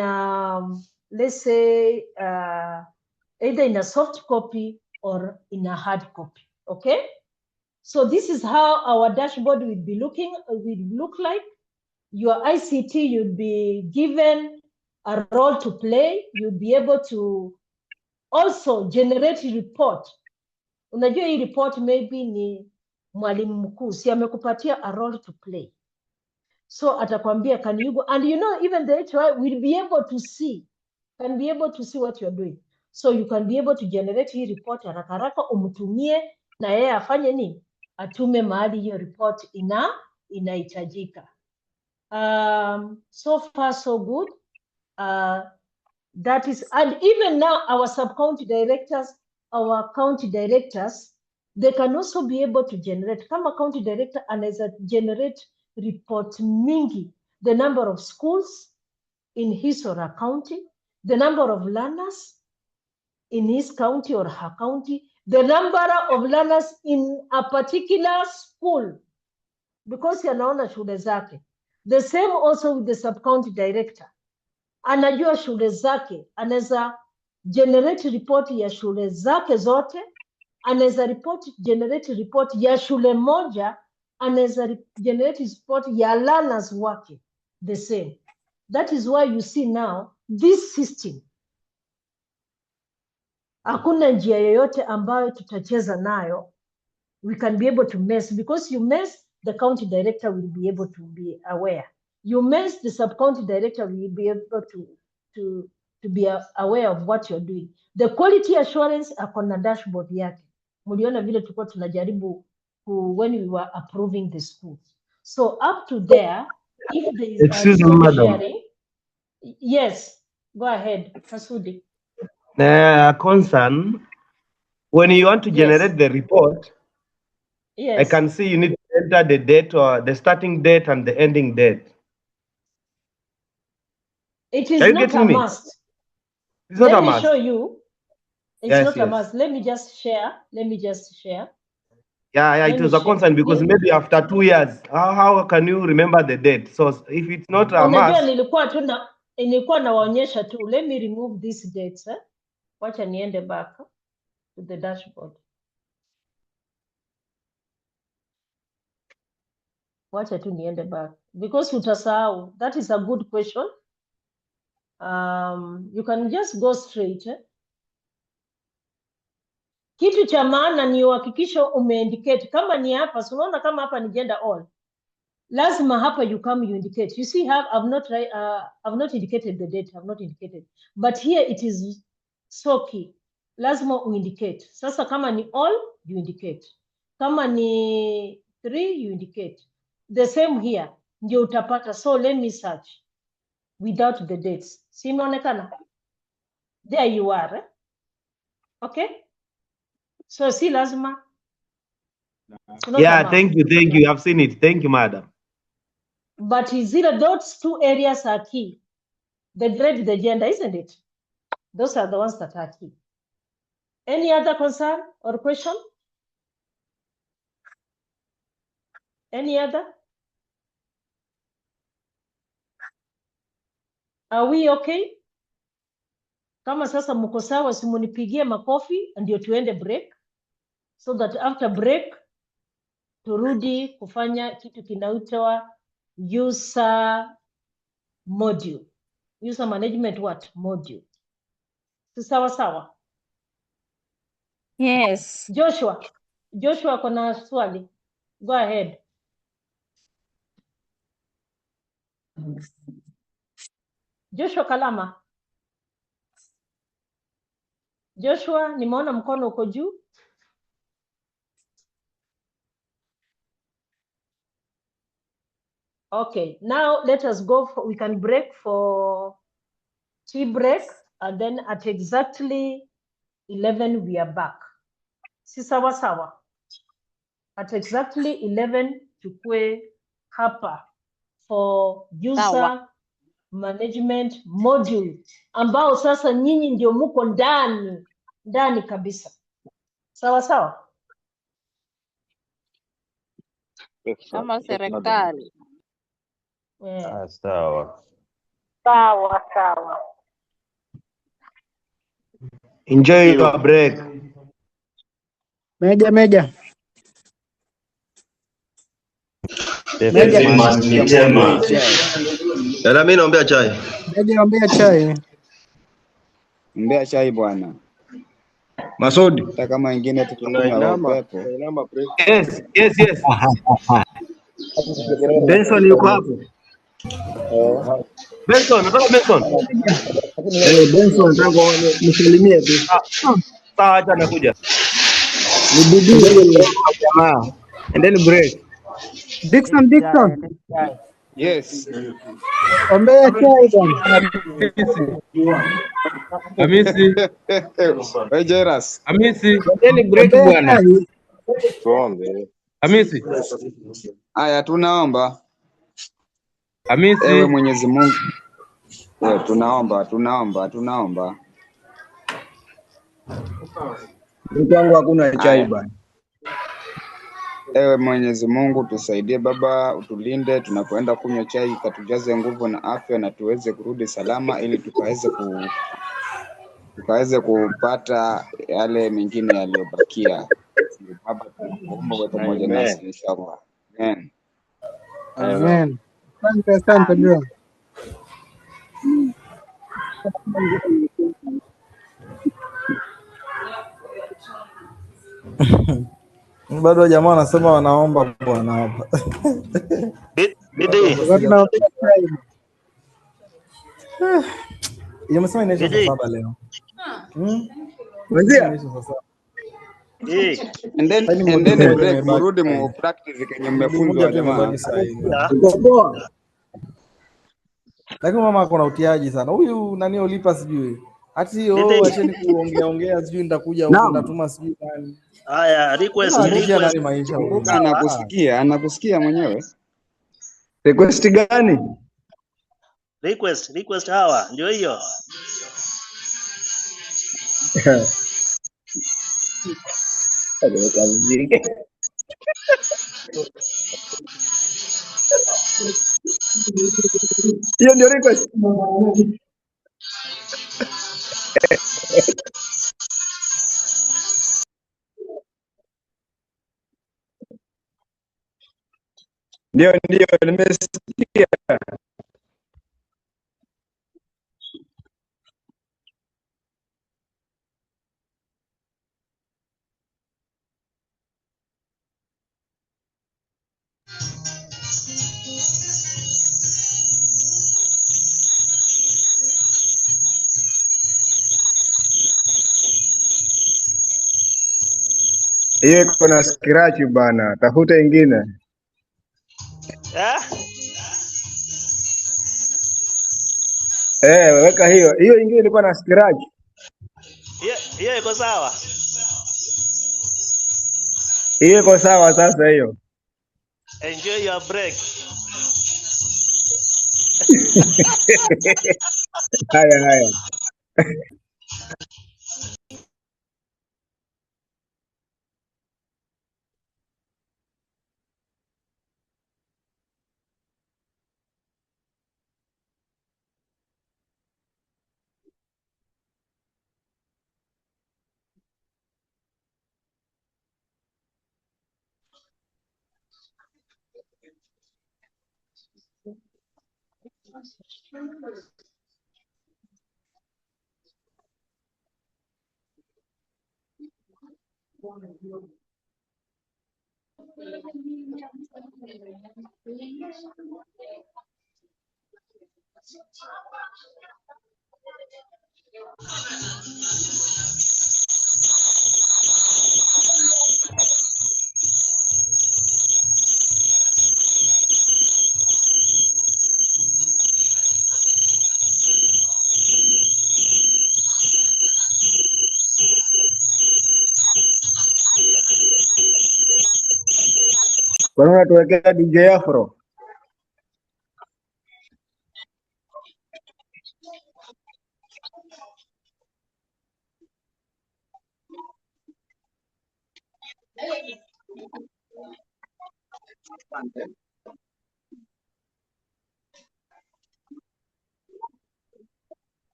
let's say, either in a soft copy or in a hard copy, okay? So this is how our dashboard will look like. Your ICT, you'd be given a role to play. You'd be able to also generate report. Unajua hii report maybe ni mwalimu mkuu, si amekupatia a role to play. So atakwambia, can you go? And you know, even the HY will be able to see, what you're doing. So you can be able to generate hii report haraka haraka, umtumie na yeye afanye nini? Atume mahali hiyo report inahitajika. So far so good. That is, and even now our sub-county directors, our county directors, they can also be able to generate. Kama county director anaweza generate report mingi, the number of schools in his or her county, the number of learners in his county or her county, the number of learners in a particular school, because yanaona shule zake. The same also with the sub-county director. Anajua shule zake, anaweza generate report ya shule zake zote, anaweza generate report ya shule moja, anaweza generate report ya learners wake, the same. That is why you see now, this system, hakuna njia yoyote ambayo tutacheza nayo. We can be able to mess, because you mess, the county director will be able to be aware. You mess, the sub-county director will be able to be aware of what you're doing. The quality assurance akona dashboard yake. Muliona vile tulikuwa tunajaribu when we were approving the schools. So up to there, if there is Excuse me, madam. sharing, yes, go ahead, Kasudi. Concern, when you want to generate the report, yes, I can see you need to enter the date, or the starting date and the ending date. It is not a must. It's not a Let me must. show you. It's Yes, not a yes. must. Let me just share. Yeah, it was a concern because maybe after 2 years, how can you remember the date? So if it's not a Unajua must, nilikuwa nawaonyesha tu. Let me remove these dates. Wacha niende back to the dashboard. Wacha tu niende back because utasahau. That is a good question. You can just go straight. Kitu cha maana ni uhakikisho umeindicate kama ni hapa, so unaona kama hapa ni gender all. Lazima hapa you come you indicate. You see I've not indicated the date, I've not indicated. But here it is so key. Lazima uindicate. Sasa kama ni all, you indicate. Kama ni 3, you indicate. The same here. Ndio utapata. So let me search without the dates. Si imeonekana? There you are. Eh? Okay? So si lazima. Yeah, thank you. I've seen it. Thank you, madam. But those 2 areas are key. The grade, the gender, isn't it? Those are the ones that are key. Any other concern or question? Any other? Are we okay? Kama sasa mko sawa, simunipigie makofi ndio tuende break, so that after break turudi kufanya kitu kinaitwa user module. User management module. Si sawa sawa? Yes. Joshua kuna swali. Go ahead. Joshua Kalama. Joshua, nimeona mkono uko juu. Okay, now let us go. We can break for tea break, and then at exactly 11 we are back. Si sawa sawa? At exactly 11 tukue hapa for user management module, ambao sasa nyinyi ndio muko ndani kabisa. Sawa sawa? Kama serikali. Yeah. Sawa. Sawa. Enjoy your break. Meja. Mimi naombea chai. Meja, ombea chai. Ombea chai bwana. Masudi. Hata kama wengine tukinywa upepo. Yes. Benson yuko hapo. Benson, nataka Benson. Benson nataka nisalimie tu. Sawa, acha nakuja. Ni bidii jamaa. And then break. Dixon. Yes. Ombea chai bwana. Hamisi. Hey Jeras. Hamisi. Then break bwana. Tuombe. Hamisi. Aya, tunaomba. Hamisi. Ewe Mwenyezi Mungu. Tunaomba. Kwangu hakuna chai bwana. Ewe Mwenyezi Mungu tusaidie Baba, utulinde tunapoenda kunywa chai, katujaze nguvu na afya na tuweze kurudi salama ili tukaweze kupata yale mengine yaliyobakia. Baba, tunakuomba uwe pamoja nasi inshallah. Amen. Asante bro. Bado jamaa wanasema wanaomba bwana hapa. Bidii. Yamesema inaisha saa 7 leo. Wenzia. And then break murudi mu practice kenye mmefunzwa jamaa. Lakini mama kuna utiaji sana. Huyu nani ulipa sijui. Ati acheni kuongea sijui nitakuja huko ndatuma sijui nani. Haya, request. Anakusikia mwenyewe. Request gani? Request hawa ndio hiyo. Hiyo ndio request. Ndio nimesikia. Hiyo iko na scratch bana, tafuta ingine. Weka hiyo. Hiyo ingine ilikuwa na scratch. Hiyo iko sawa. Hiyo iko sawa sasa hiyo. Enjoy your break. Haya. Kwa nini tuwekea DJ Afro?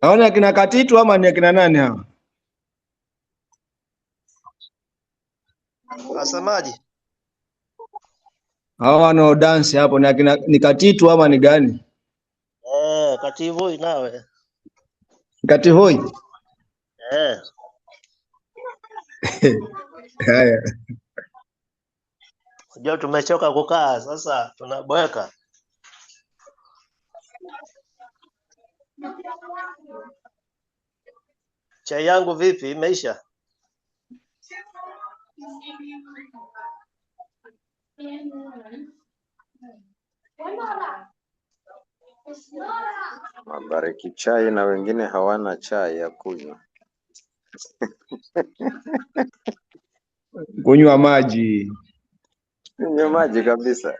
Hao ni akina Katitu ama ni akina nani hao? Wasemaji? Hao wanao dance hapo ni Katitu ama ni gani? Kativu nawe. Kativoi. Haya. Unajua tumechoka kukaa sasa tunaboeka. Chai yangu vipi imeisha? Mabariki chai na wengine hawana chai ya kunywa. Kunywa maji. Kunywa maji kabisa.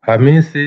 Hamisi,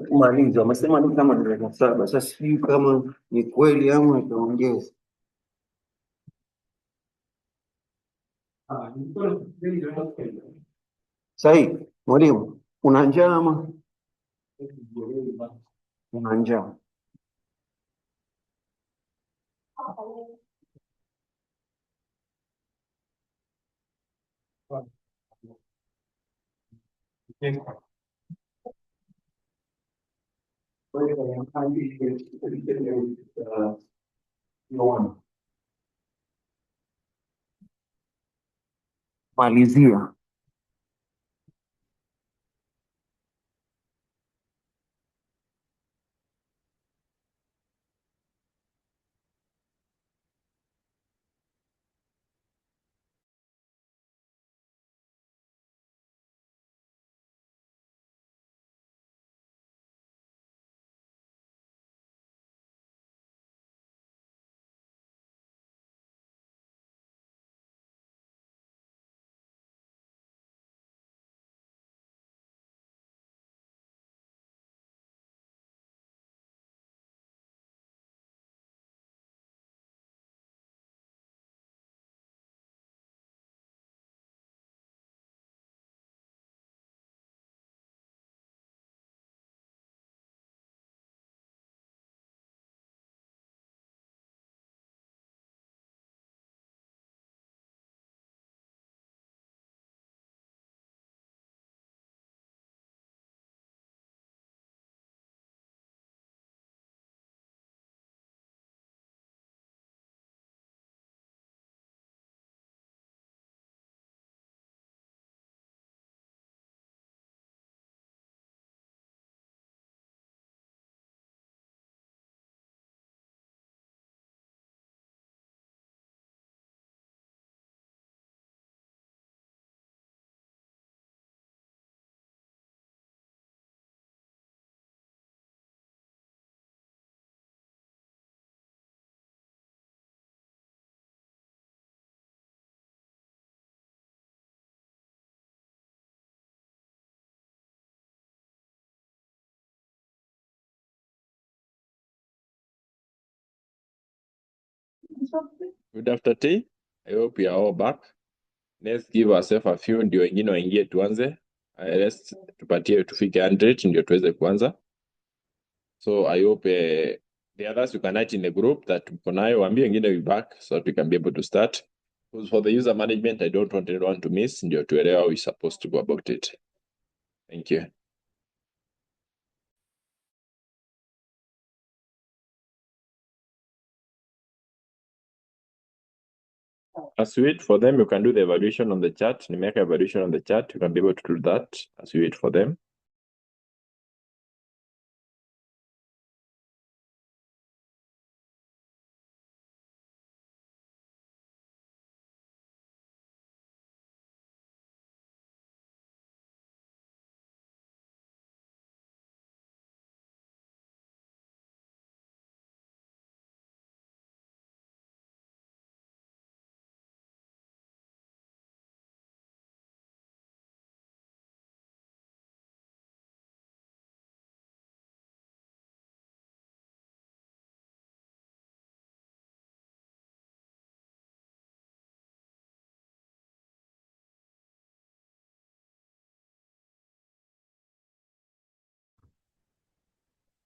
Kumaliza wamesema ni kama darasa 7. Sasa sijui kama ni kweli ama itaongeza. Sahi, mwalimu, una njaa ama? Una njaa? Malizia. Good after tea. I hope you are all back. Let's give ourselves a few ndio wengine waingie tuanze. Let's tupatie tufike 100 ndio tuweze kuanza. So I hope the others you can write in the group that mko nayo, waambie wengine we back so that we can be able to start. Because for the user management, I don't want anyone to miss ndio tuelewa how we're supposed to go about it. Thank you. As we wait for them, you can do the evaluation on the chat. You make evaluation on the chat. You can be able to do that as we wait for them.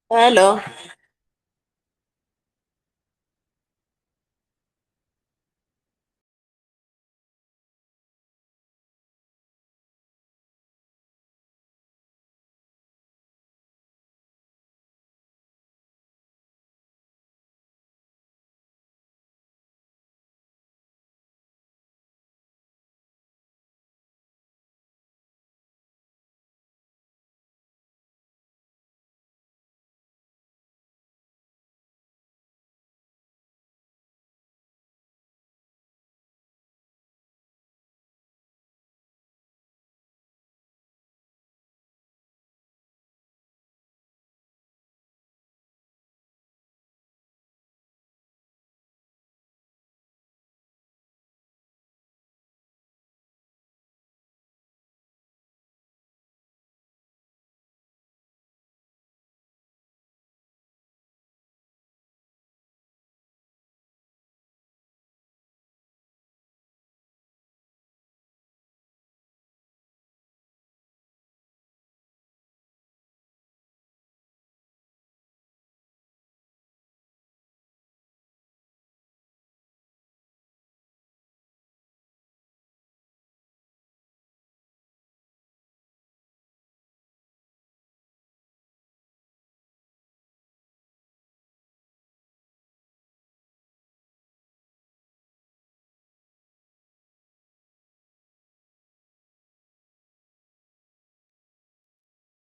Hello.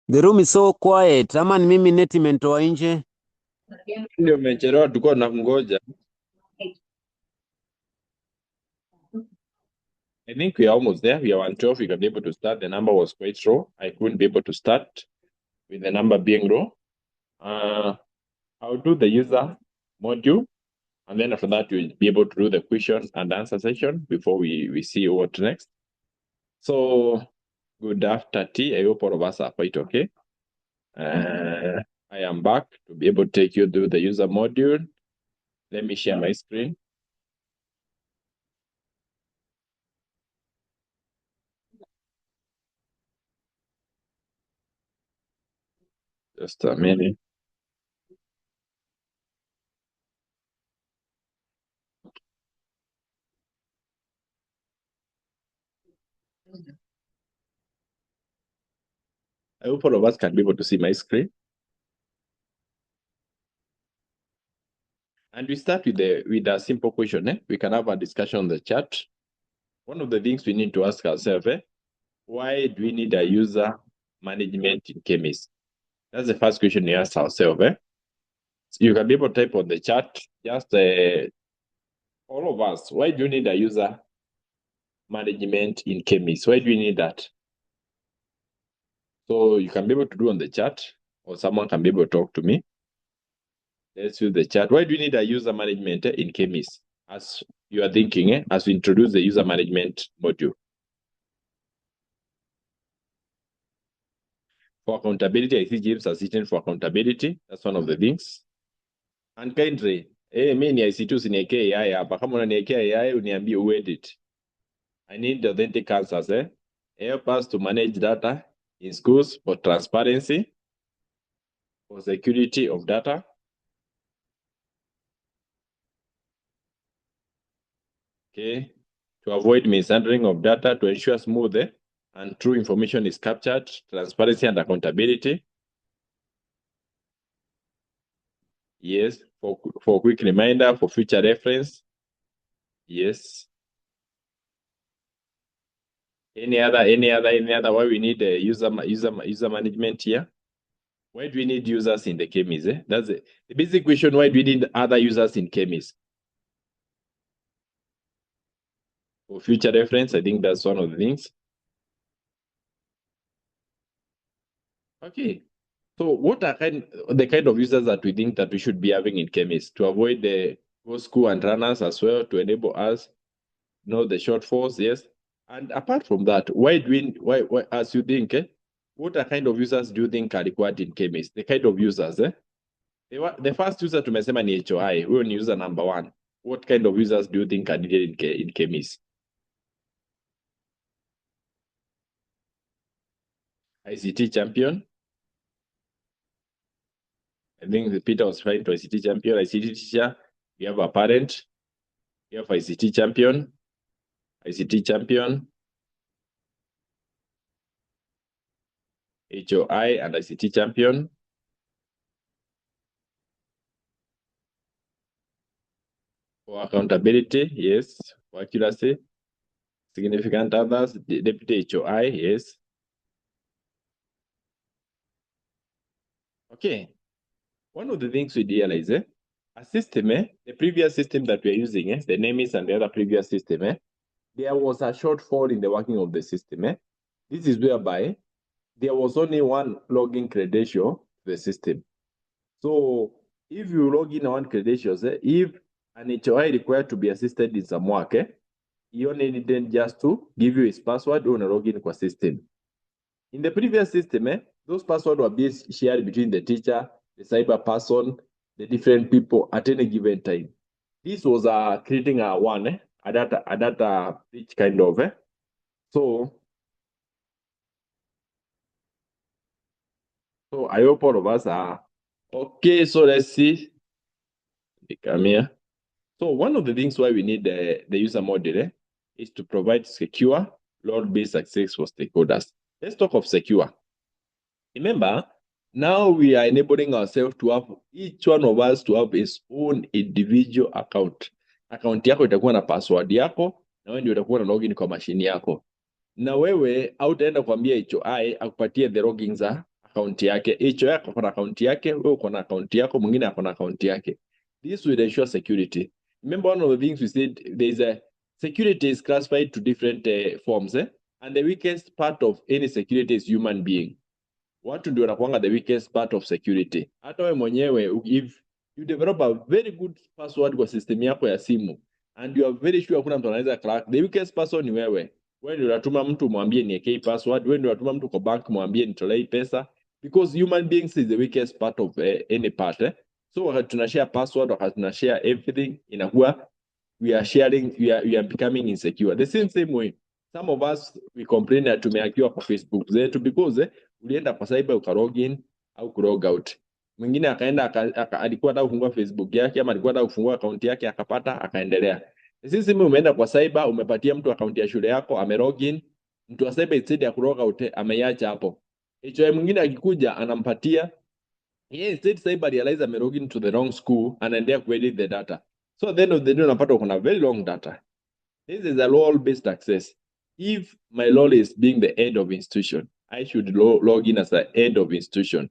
The room is so quiet. Ama ni mimi neti imetoa nje? Ndio umechelewa, tulikuwa tunangoja. I think we are almost there. We are 112. We can be able to start. The number was quite low. I couldn't be able to start with the number being low. I'll do the user module. And then after that, we'll be able to do the question and answer session before we see what next. So, good after tea. I hope all of us are quite okay. I am back to be able to take you through the user module. Let me share my screen. Just a minute. I hope all of us can be able to see my screen. And we start with a simple question. We can have a discussion on the chat. One of the things we need to ask ourselves, why do we need a user management in KEMIS? That's the first question we ask ourselves. So you can be able to type on the chat, just all of us, why do you need a user management in KEMIS? Why do you need that? So you can be able to do on the chat, or someone can be able to talk to me. Let's use the chat. Why do you need a user management in KEMIS? As you are thinking, as we introduce the user management module. For accountability, I see James has written for accountability. That's one of the things. And kindly, Mimi ni ICT usiniwekee AI hapa. Kama unaniwekea AI uniambie uedit. I need authentic answers, Help us to manage data in schools for transparency, for security of data. Okay. To avoid mishandling of data, to ensure smooth and true information is captured, transparency and accountability. Yes. For quick reminder, for future reference. Yes. Any other why we need user management here? Why do we need users in the KEMIS? That's the basic question. Why do we need other users in KEMIS? For future reference, I think that's one of the things. Okay. So what are the kind of users that we think that we should be having in KEMIS to avoid the school and runners as well, to enable us know the shortfalls? Yes. And apart from that, why as you think, what are kind of users do you think are required in KEMIS? The kind of users, The first user tumesema ni HOI. Huyo ni user number 1. What kind of users do you think are needed in KEMIS? ICT champion. I think Peter was trying to ICT champion, ICT teacher. We have a parent. We have ICT champion, ICT champion, HOI and ICT champion. For accountability, yes. For accuracy, significant others, deputy HOI, yes. Okay. One of the things we realize, a system, the previous system that we are using, the KEMIS and the other previous system, there was a shortfall in the working of the system. This is whereby there was only one login credential to the system. So if you log in one credentials, if an HOI required to be assisted in some work, he only needed just to give you his password on a login kwa system. In the previous system, those passwords were being shared between the teacher, the cyber person, the different people at any given time. This was creating a data breach kind of. So I hope all of us are okay. So let's see. Come here. So one of the things why we need the user model is to provide secure, role-based access for stakeholders. Let's talk of secure. Remember, now we are enabling ourselves to have each one of us to have his own individual account. Account yako itakuwa na password yako, na wewe ndio utakuwa na login kwa machine yako. Na wewe hautaenda kuambia HOI akupatie the login za account yake. HOI ako na account yake, wewe uko na account yako, mwingine ako na account yake. This will ensure security. Remember, one of the things we said, there's a security is classified to different forms, and the weakest part of any security is human being. Watu ndio wanakuanga the weakest part of security. Hata wewe mwenyewe, if you develop a very good password kwa system yako ya simu, and you are very sure hakuna mtu anaweza crack, the weakest person ni wewe. Wewe ndio unatuma mtu mwambie niwekee password, wewe ndio unatuma mtu kwa bank mwambie nitolee pesa, because human beings is the weakest part of any part. So wakati tunashare password, wakati tunashare everything, inakuwa we are becoming insecure. The same way, some of us we complain that tumehakiwa kwa Facebook zetu because ulienda kwa cyber ukalogin au kulog out. Mwingine akaenda alikuwa anataka kufungua Facebook yake ama alikuwa anataka kufungua account yake akapata akaendelea. Sisi umeenda kwa cyber umepatia mtu account ya shule yako amelogin, mtu wa cyber instead ya kulog out ameiacha hapo. HOI mwingine akikuja anampatia instead cyber realize amelogin to the wrong school anaendelea kuedit the data. So at the end of the day unapata kuna very long data. This is a role based access. If my role is being the head of institution, I should log in as the head of institution.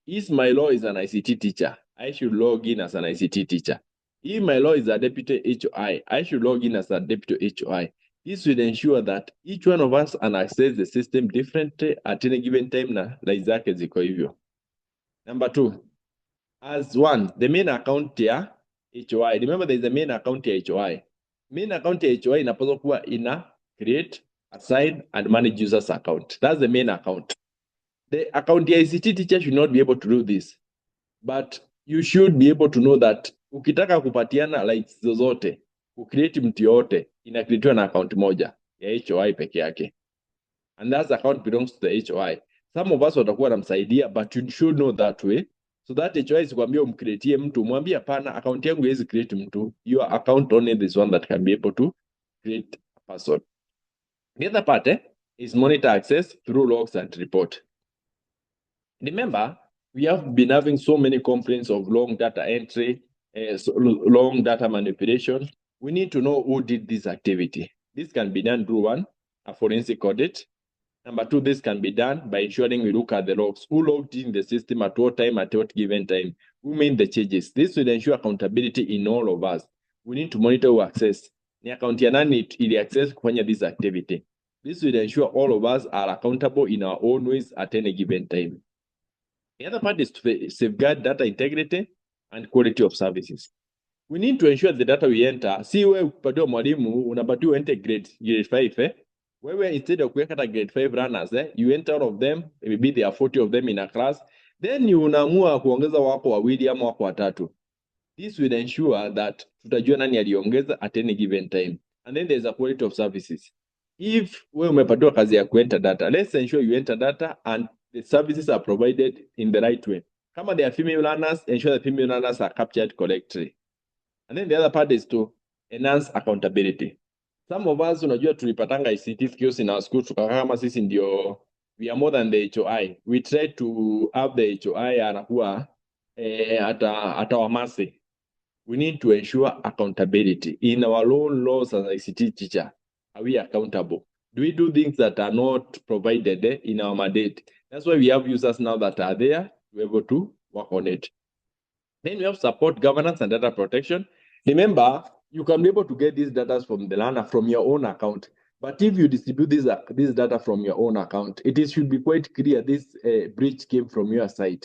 If my role is an ICT teacher, I should log in as an ICT teacher. If my role is a deputy HOI, I should log in as a deputy HOI. This will ensure that each one of us can access the system differently at any given time na zake ziko hivyo. Number 2, as one, the main account ya HOI. Remember there is a main account ya HOI. Main account ya HOI inapaswa kuwa ina create, assign and manage users account. That's the main account. The account ya ICT teacher should not be able to do this, but you should be able to know that ukitaka kupatiana likes zozote, ucreate mtu yote, inacreatiwa na account moja ya HOI peke yake. And that account belongs to the HOI. Some of us watakuwa namsaidia, but you should know that way. So that HOI isikwambia umcreatie mtu, mwambie hapana, account yangu haiwezi create mtu. Your account only this one that can be able to create a person. The other part is monitor access through logs and report. Remember, we have been having so many complaints of long data entry, long data manipulation. We need to know who did this activity. This can be done through one, a forensic audit. Number two, this can be done by ensuring we look at the logs. Who logged in the system at what time, at what given time? Who made the changes? This will ensure accountability in all of us. We need to monitor who access. Ni account ya nani ili access kufanya this activity. This will ensure all of us are accountable in our own ways at any given time. The other part is to safeguard data integrity and quality of services. We need to ensure the data we enter. Si wewe upatiwa mwalimu unapatiwa enter grade 5 Wewe instead of kuweka grade 5 runners you enter all of them, maybe there are 40 of them in a class, then you unaamua kuongeza wako wawili ama wako watatu. This will ensure that tutajua nani aliongeza at any given time. And then there's a quality of services. If wewe umepatiwa kazi ya kuenter data, let's ensure you enter data and the services are provided in the right way. Kama there are female learners, ensure the female learners are captured correctly. And then the other part is to enhance accountability. Some of us unajua tulipatanga ICT skills in our school tukakama sisi ndio we are more than the HOI. We try to have the HOI anakuwa atawamasi. We need to ensure accountability. In our own laws as ICT teacher, are we accountable? Do we do things that are not provided in our mandate? That's why we have users now that are there to be able to work on it. Then we have support governance and data protection. Remember, you can be able to get these data from the learner from your own account. But if you distribute this data from your own account, it should be quite clear this breach came from your side,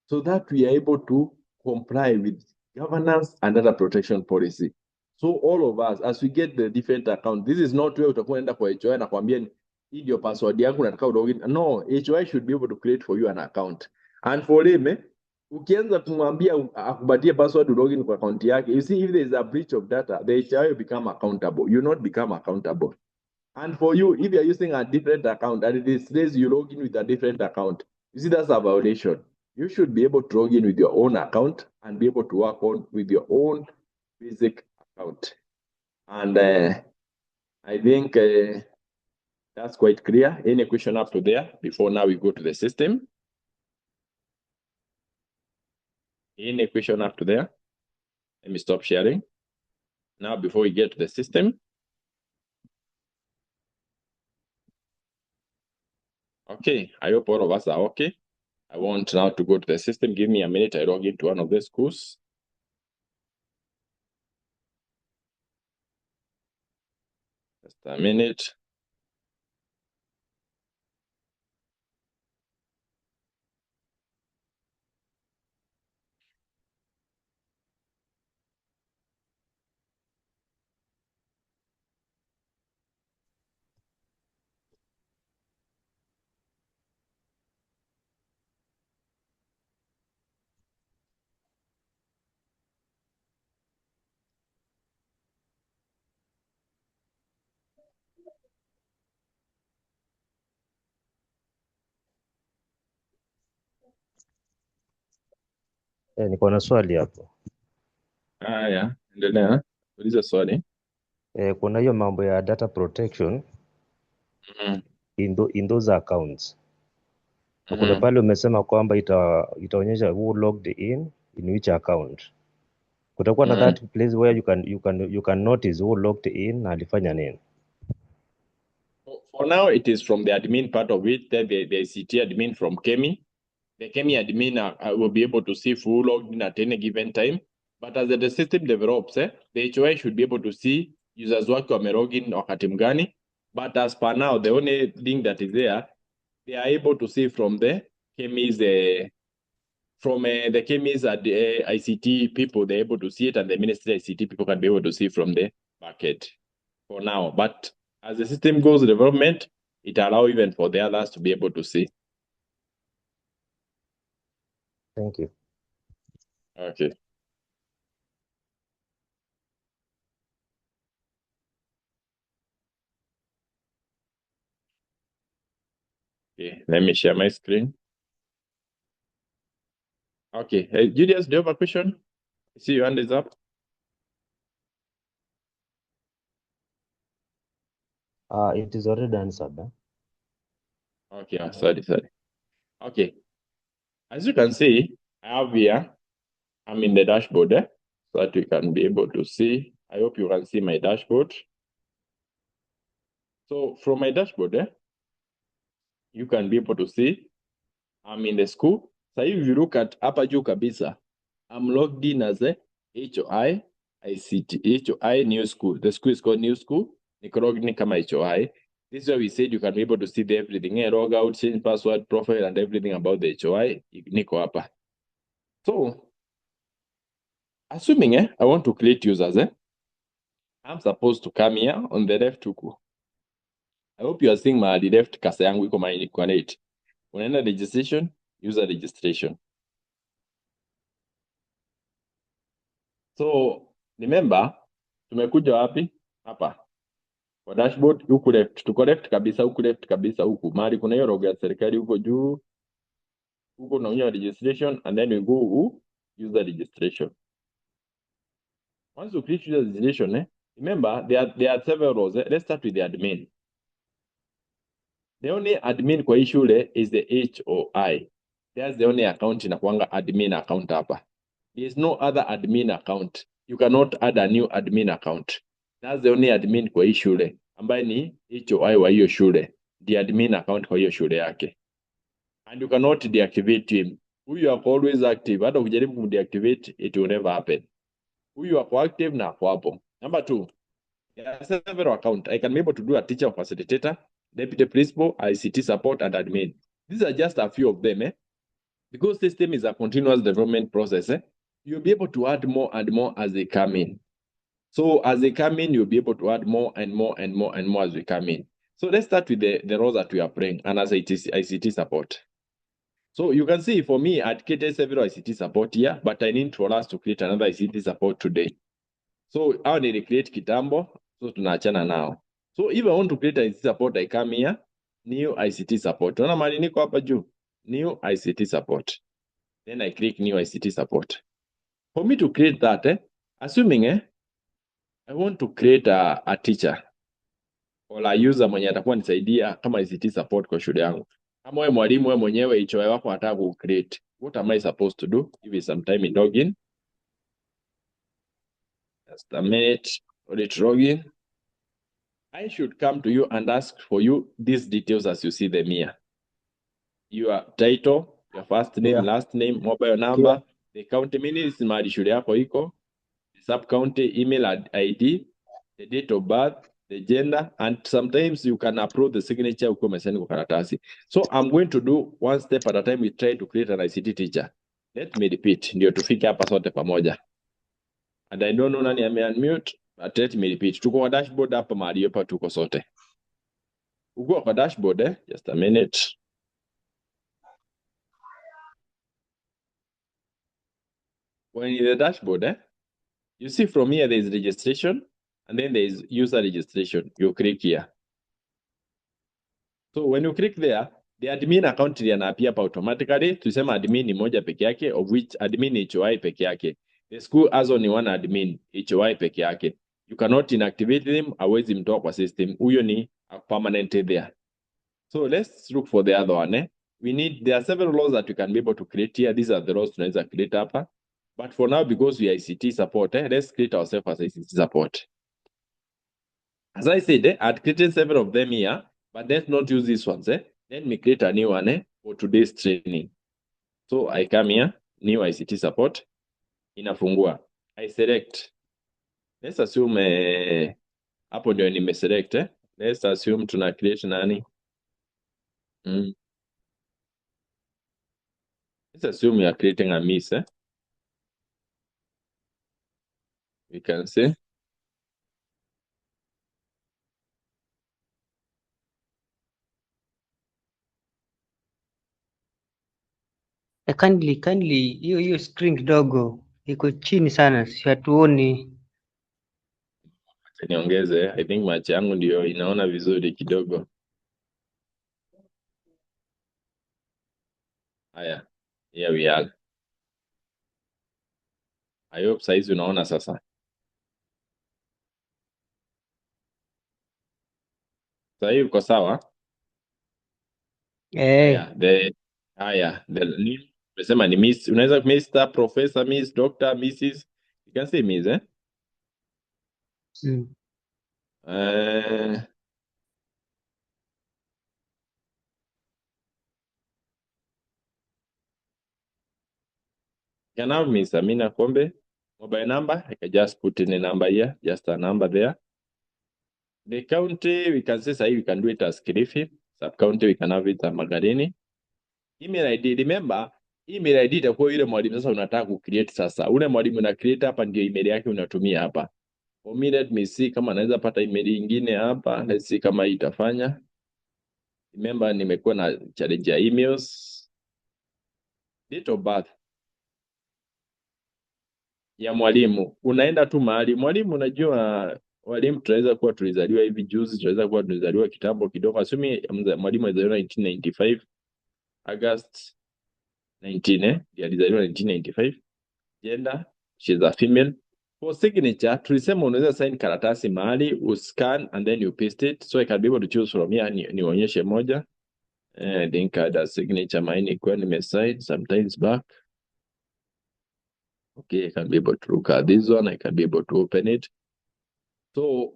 so that we are able to comply with governance and data protection policy. So all of us, as we get the different accounts, this is not where utakuwa enda kwa HOI na kuambia hii ndio password yangu nataka login. No, HOI should be able to create for you an account. And for him, ukianza kumwambia akupatie password to login kwa account yake, you see if there is a breach of data, the HOI will become accountable. You not become accountable. And for you, if you are using a different account and it says you log in with a different account, you see that's a violation. You should be able to log in with your own account and be able to work on with your own basic account. And I think that's quite clear. Any question up to there before now we go to the system? Any question up to there? Let me stop sharing. Now before we get to the system. Okay, I hope all of us are okay. I want now to go to the system. Give me a minute. I log into one of the schools. Just a minute. Niko na swali hapo. Haya, endelea. Uliza swali. Kuna hiyo mambo ya data protection in those accounts. Kuna pale umesema kwamba itaonyesha who logged in which account. Kutakuwa na that place where you can notice who logged in na alifanya nini. For now, it is from the admin part of it. The ICT admin from KEMI. The KEMI admin will be able to see who logged in at any given time. But as the system develops, the HOI should be able to see users wake wamelog in wakati mgani. But as per now, the only thing that is there, they are able to see from the KEMI's, the KEMI's ICT people, they're able to see it, and the ministry ICT people can be able to see from the bucket for now. But as the system goes development, it allows even for the others to be able to see. Thank you. Okay. Okay, let me share my screen. Okay, hey, Julius, do you have a question? I see your hand is up. It is already answered. Okay, sorry. Okay, as you can see, I have here, I'm in the dashboard so that you can be able to see. I hope you can see my dashboard. So from my dashboard, you can be able to see I'm in the school. So if you look at upper juu kabisa, I'm logged in as a HOI ICT, HOI New School. The school is called New School. Niko logged in kama HOI. This is where we said you can be able to see everything. Log out, change password, profile, and everything about the HOI. Niko hapa. So, assuming I want to create users, I'm supposed to come here on the left huku. I hope you are seeing mahali left kasa yangu iko mahali kwa net. Unaenda registration, user registration. So, remember, tumekuja wapi? Hapa. Kwa dashboard, huku left. Tuko left kabisa, huku left kabisa, huku. Mahali kuna hiyo logo ya serikali huko juu. Huko unaonya registration, and then we go user registration. Once you click user registration, remember, there are several roles. Let's start with the admin. The only admin kwa hii shule is the HOI. That's the only account inakuanga admin account hapa. There is no other admin account. You cannot add a new admin account. That's the only admin kwa hii shule, ambaye ni HOI wa hiyo shule. The admin account kwa hiyo shule yake. And you cannot deactivate him. Huyu ako always active. Hata ukijaribu kumdeactivate, it will never happen. Huyu ako active na ako hapo. Number 2, there are several accounts. I can be able to do a teacher or facilitator, deputy principal, ICT support, and admin. These are just a few of them. Because system is a continuous development process, you'll be able to add more and more as they come in. So as they come in, you'll be able to add more and more and more and more as we come in. So let's start with the roles that we are playing, and as ICT support. So you can see for me, I'd created several ICT support here, but I need for us to create another ICT support today. So I need to create kitambo, so tunaachana now. So if I want to create ICT support, I come here, new ICT support. Unaona mahali niko hapa juu, new ICT support. Then I click new ICT support. For me to create that, assuming I want to create a teacher or a user mwenye atakuwa nisaidia kama ICT support kwa shule yangu. Kama wewe mwalimu wewe mwenyewe HOI wako anataka ku create, what am I supposed to do? Give it some time in login. Just a minute, let login. I should come to you and ask for you these details as you see them here. Your title, your first name, last name, mobile number, the county minutes mahali shule yako iko, the sub-county email ID, the date of birth, the gender, and sometimes you can upload the signature ukiwa umesend kwa karatasi. So I'm going to do one step at a time. We try to create an ICT teacher. Let me repeat, ndio tufike hapa sote pamoja. And I don't know nani ame-unmute, but let me repeat. Tuko kwa dashboard hapa mahali hapa tuko sote. Uko kwa dashboard, just a minute. When in the dashboard, you see from here there is registration, and then there is user registration. You click here. So when you click there, the admin account yanaapia hapa automatically. Tusema admin ni moja peke yake, of which admin ni HOI peke yake. The school has only one admin, HOI peke yake. You cannot inactivate them, hawezi mtoa kwa system. Huyo ni permanent there. So let's look for the other one. There are several laws that we can be able to create here. These are the laws tunaweza create hapa. But for now, because we are ICT support, let's create ourselves as ICT support. As I said, I'd created several of them here, but let's not use these ones. Let me create a new one for today's training. So I come here, new ICT support, inafungua. I select. Let's assume hapo ndio nimeselect. Let's assume tuna create nani? Let's assume we are creating a miss. We can see. Kindly hiyo screen kidogo iko chini sana, si hatuoni. Niongeze, I think macho yangu ndio inaona vizuri kidogo. Haya, here we are. I hope saizi unaona sasa. Sasa hivi uko sawa? Haya, umesema ni Miss, unaweza Mr. Professor, Miss, Doctor, Mrs. You can say Miss, eh? You can have Miss Amina Kombe, mobile number. I can just put in a number here, just a number there. The county, we can say, we can do it as Kilifi. Sub-county, we can have it as Magarini. Email ID, remember, email ID itakuwa ile mwalimu sasa unataka kucreate sasa. Ule mwalimu una create hapa ndio email yake unatumia hapa. For me, let me see kama naweza pata email nyingine hapa. Let's see kama itafanya. Remember, nimekuwa na challenge ya emails. Date of birth ya mwalimu. Unaenda tu mahali. Mwalimu, unajua walimu tunaweza kuwa tulizaliwa hivi juzi, tunaweza kuwa tulizaliwa kitambo kidogo. Asumi mwalimu alizaliwa 1995 August 19, alizaliwa 1995. Gender, she's a female. For signature, tulisema unaweza sign karatasi mahali, uscan and then you paste it. So I can be able to choose from here, nionyeshe moja. I think the signature mine ikuwa nimesign sometimes back. Okay, I can be able to look at this one. I can be able to open it. So,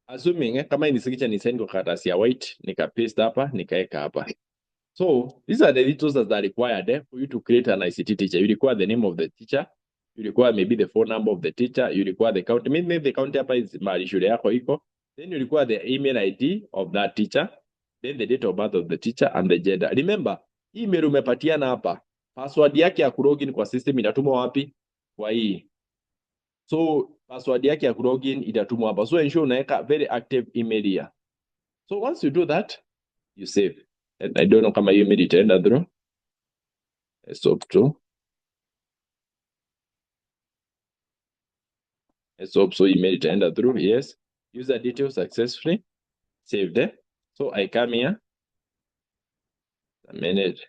assuming kama ni signature ni sign kwa karatasi ya white, nika paste hapa, nikaeka hapa. So, these are the details that are required for you to create an ICT teacher. You require the name of the teacher. You require maybe the phone number of the teacher. You require the county. Maybe the county hapa is mahali shule yako iko. Then you require the email ID of that teacher. Then the date of birth of the teacher and the gender. Remember, email umepatiana hapa. Password yake ya kulogin kwa system inatumwa wapi? Kwa hii. So, password yake ya kulogin itatumwa hapa. So, ensure unaweka very active email here. So, once you do that, you save. And I don't know kama hiyo email itaenda through. Let's hope to. Let's hope so email itaenda through. Yes. User details successfully. Saved. So, I come here. A minute.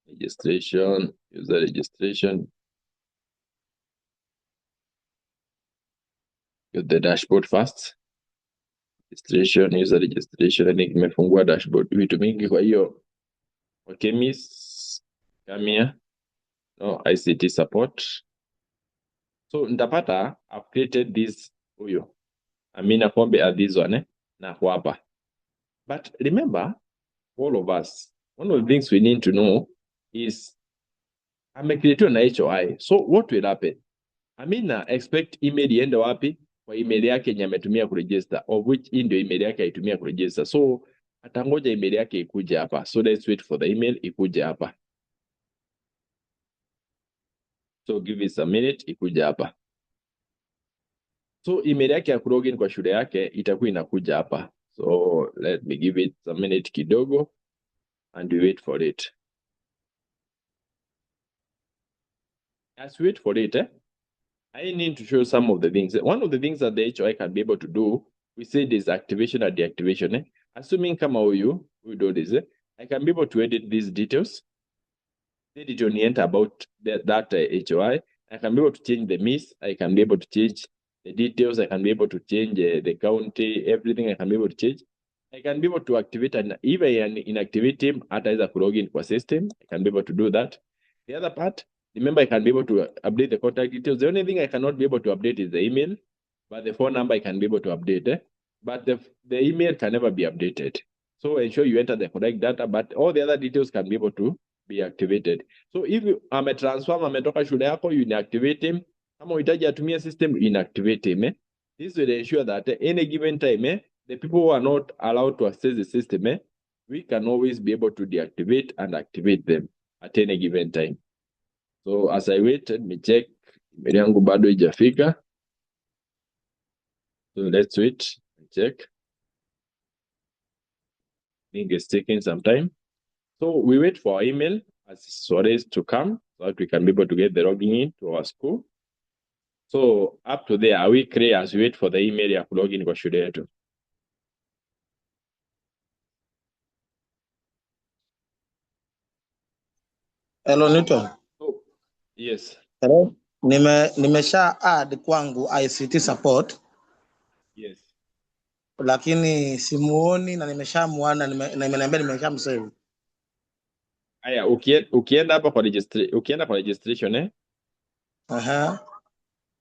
Registration. User registration. Get the dashboard first. Registration, user registration. I think nimefungua dashboard vitu mingi kwa hiyo. For KEMIS, come here. No, ICT support. So, nitapata, I've created this huyo. Amina Kombe are this one, na hapa. But remember, all of us, one of the things we need to know is, I'm a creator na HOI. So, what will happen? Amina expect email iende wapi? Kwa email yake yenye ametumia kuregister, of which ndio email yake aitumia kuregister. So, atangoja email yake ikuje hapa. So, let's wait for the email ikuje hapa. So, give it a minute ikuje hapa. So, email yake ya kulogin kwa shule yake itakuwa inakuja hapa. So, let me give it a minute kidogo and we wait for it. As we wait for it, I need to show some of the things. One of the things that the HOI can be able to do, we say this activation or deactivation. Assuming kama huyu, we do this, I can be able to edit these details. Then it orient about that HOI. I can be able to change the miss. I can be able to change the details. I can be able to change the county, everything I can be able to change. I can be able to activate and even inactivate him at either login for system. I can be able to do that. The other part, remember, I can be able to update the contact details. The only thing I cannot be able to update is the email, but the phone number I can be able to update. But the email can never be updated. So ensure you enter the correct data, but all the other details can be able to be activated. So if you transform ametoka shule yako, you inactivate him. Kama uhitaji atumie system, inactivate him. This will ensure that at any given time, the people who are not allowed to access the system, we can always be able to deactivate and activate them at any given time. So as I wait, let me check. Email yangu bado haijafika. So let's wait and check. I think it's taking some time. So we wait for our email as always to come so that we can be able to get the login in to our school. So up to there, we create as we wait for the email ya login kwa shule yetu. Hello Newton. Oh, yes. Hello. Nimesha add kwangu ICT support. Yes. Lakini simuoni na nimeshamuana na imeniambia nimeshamsave. Aya, ukienda hapa kwa registration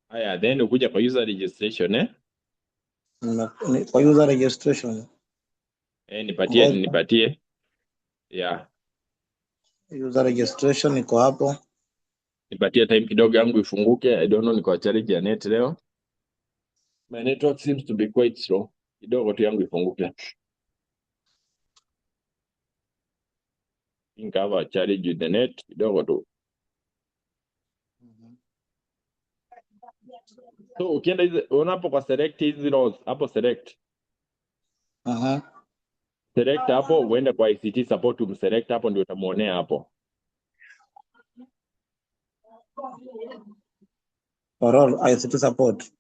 Aya, then ukuja kwa user registration Kwa user registration. Nipatie. Yeah. User registration iko hapo. Nipatie time kidogo yangu ifunguke. I don't know niko challenge ya net leo. My network seems to be quite slow. Kidogo tu yangu ifunguke. Ingawa challenge with the net kidogo tu. So ukienda unapo kwa select hizi rows, hapo select. Select hapo uende kwa ICT support umselect hapo ndio utamuonea hapo. For all ICT support.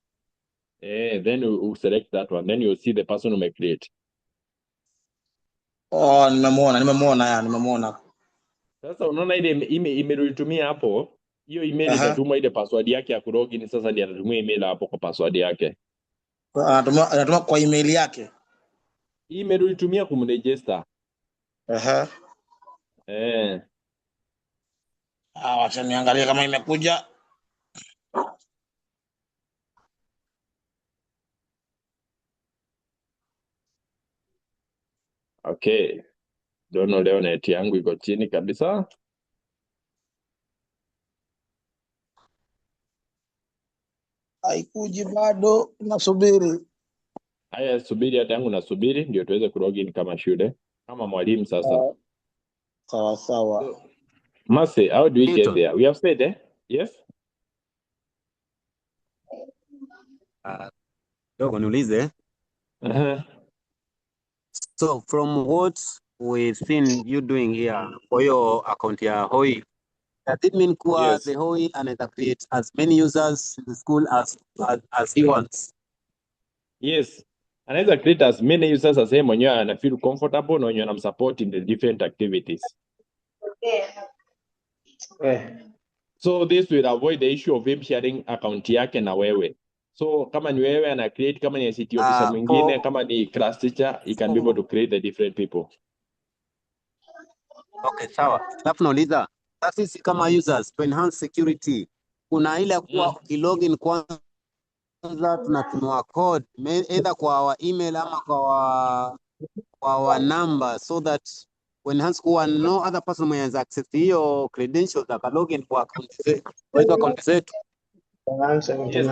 Then you select that one. Then you'll see the person who may create. Oh, nimemuona. Sasa unaona ile email ulitumia hapo, hiyo email itatuma ile password yake ya kulogin, sasa ndiye atatumia email hapo kwa password yake. Anatuma kwa email yake. Email ulitumia kumregister. Wacha niangalie kama imekuja. Okay. Dono leo net yangu iko chini kabisa. Haikuji bado, nasubiri. Haya, subiri hata yangu nasubiri ndio tuweze kulogin kama shule, kama mwalimu sasa. Sawa. So, Mase, how do we get there? We have said, Yes? Dogo niulize. So from what we've seen you doing here for your account ya HOI, does it mean kuwa the HOI anaweza create as many users in the school as he wants? Yes. Anaweza create as many users as yeye mwenyewe ana feel comfortable na wenyewe anamsupport in the different activities. So this will avoid the issue of him sharing account yake na wewe. So kama ni wewe ana create, kama ni ICT officer mwingine, kama ni class teacher, he can be able to create the different people. Okay, sawa. Alafu nauliza, sisi kama users to enhance security, kuna ile kuwa ukilogin kwanza tunatumiwa code either kwa our email ama kwa our number, so that when enhance kuwa no other person may has access to hiyo credentials aka login kwa account zetu. Yes,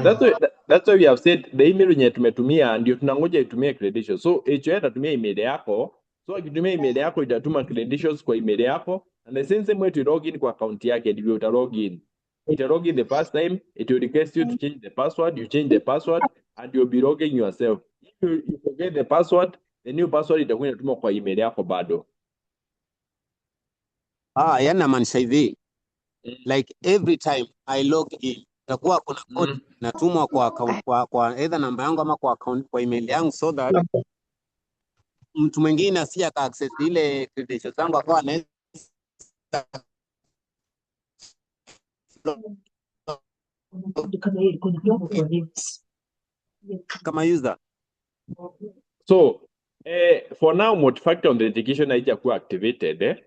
that's why we have said the email yenye tumetumia ndio tunangoja itumie credentials. So HOA atatumia email yako. So akitumia email yako itatuma credentials kwa email yako, and the same way to login kwa account yake ndivyo uta login. Ita login the first time, it will request you to change the password, you change the password and you'll be logging yourself. If you forget the password, the new password itakuwa inatumwa kwa email yako bado. Yani namaanisha hivi, like every time I log in itakuwa kuna code natumwa kwa account kwa either namba yangu ama kwa account kwa email yangu, so that mtu mwingine asije aka access ile credentials zangu akawa anaweza kama user. So for now multi-factor authentication haijakuwa activated.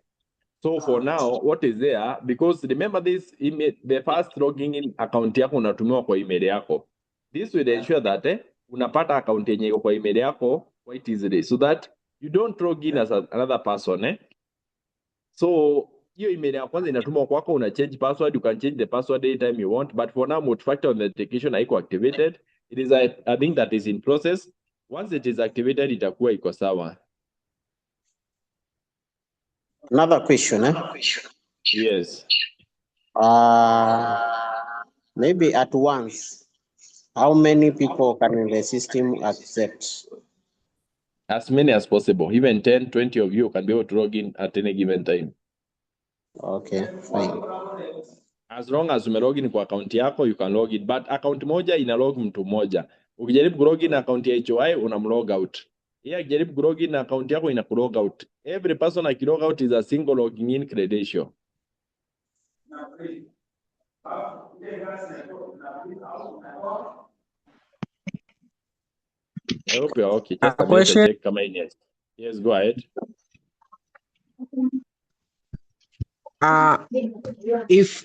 So for now, what is there? Because remember this email, the first logging in account yako unatumiwa kwa email yako. This will ensure that unapata account yenye iko kwa email yako quite easily, so that you don't log in as another person. So hiyo email ya kwanza inatumwa kwako, una change password, you can change the password anytime you want, but for now multi-factor authentication haiko activated. It is a thing that is in process. Once it is activated, itakuwa iko sawa. Another question, Yes. Maybe at once, how many people can the system accept? As many as possible. Even 10, 20 of you can be able to log in at any given time. Okay, fine. As long as you log in kwa account yako, you can log in. But account moja ina log mtu moja. Ukijaribu kulog in account ya HOI, unamlog out. Yeye akijaribu kulog in account yako ina kulog out. Every person akilog out is a single logging in credential. I hope you're okay. Just A a minute, question. check. Come in. Yes, go ahead. If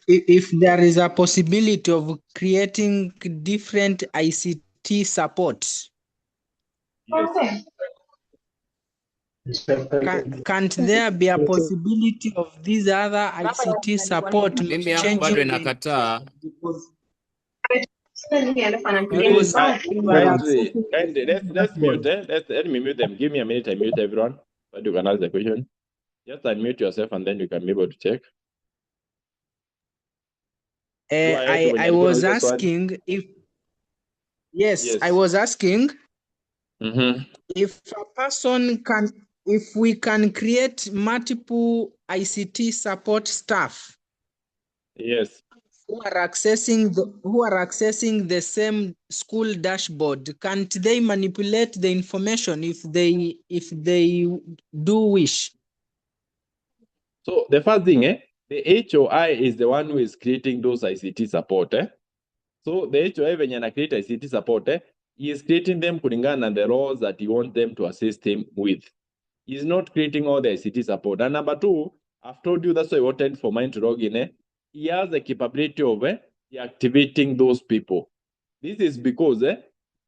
there is a possibility of creating different ICT support, Yes. can't there be a possibility of these other ICT support Mimi hapo changing bado the inakataa. because we are Kindly, let's mute. Let me mute them. Give me a minute. I mute everyone. But you can ask the question. Just unmute yourself and then you can be able to check. I was asking if yes, I was asking if a person can, if we can create multiple ICT support staff. Yes. Who are accessing the same school dashboard, can't they manipulate the information if they do wish? So the first thing, the HOI is the one who is creating those ICT support. So the HOI when you create ICT support, he is creating them kulingana na the roles that you want them to assist him with. He's not creating all the ICT support. And number two, I've told you that's why I wanted for mine to log in. He has the capability of deactivating those people. This is because if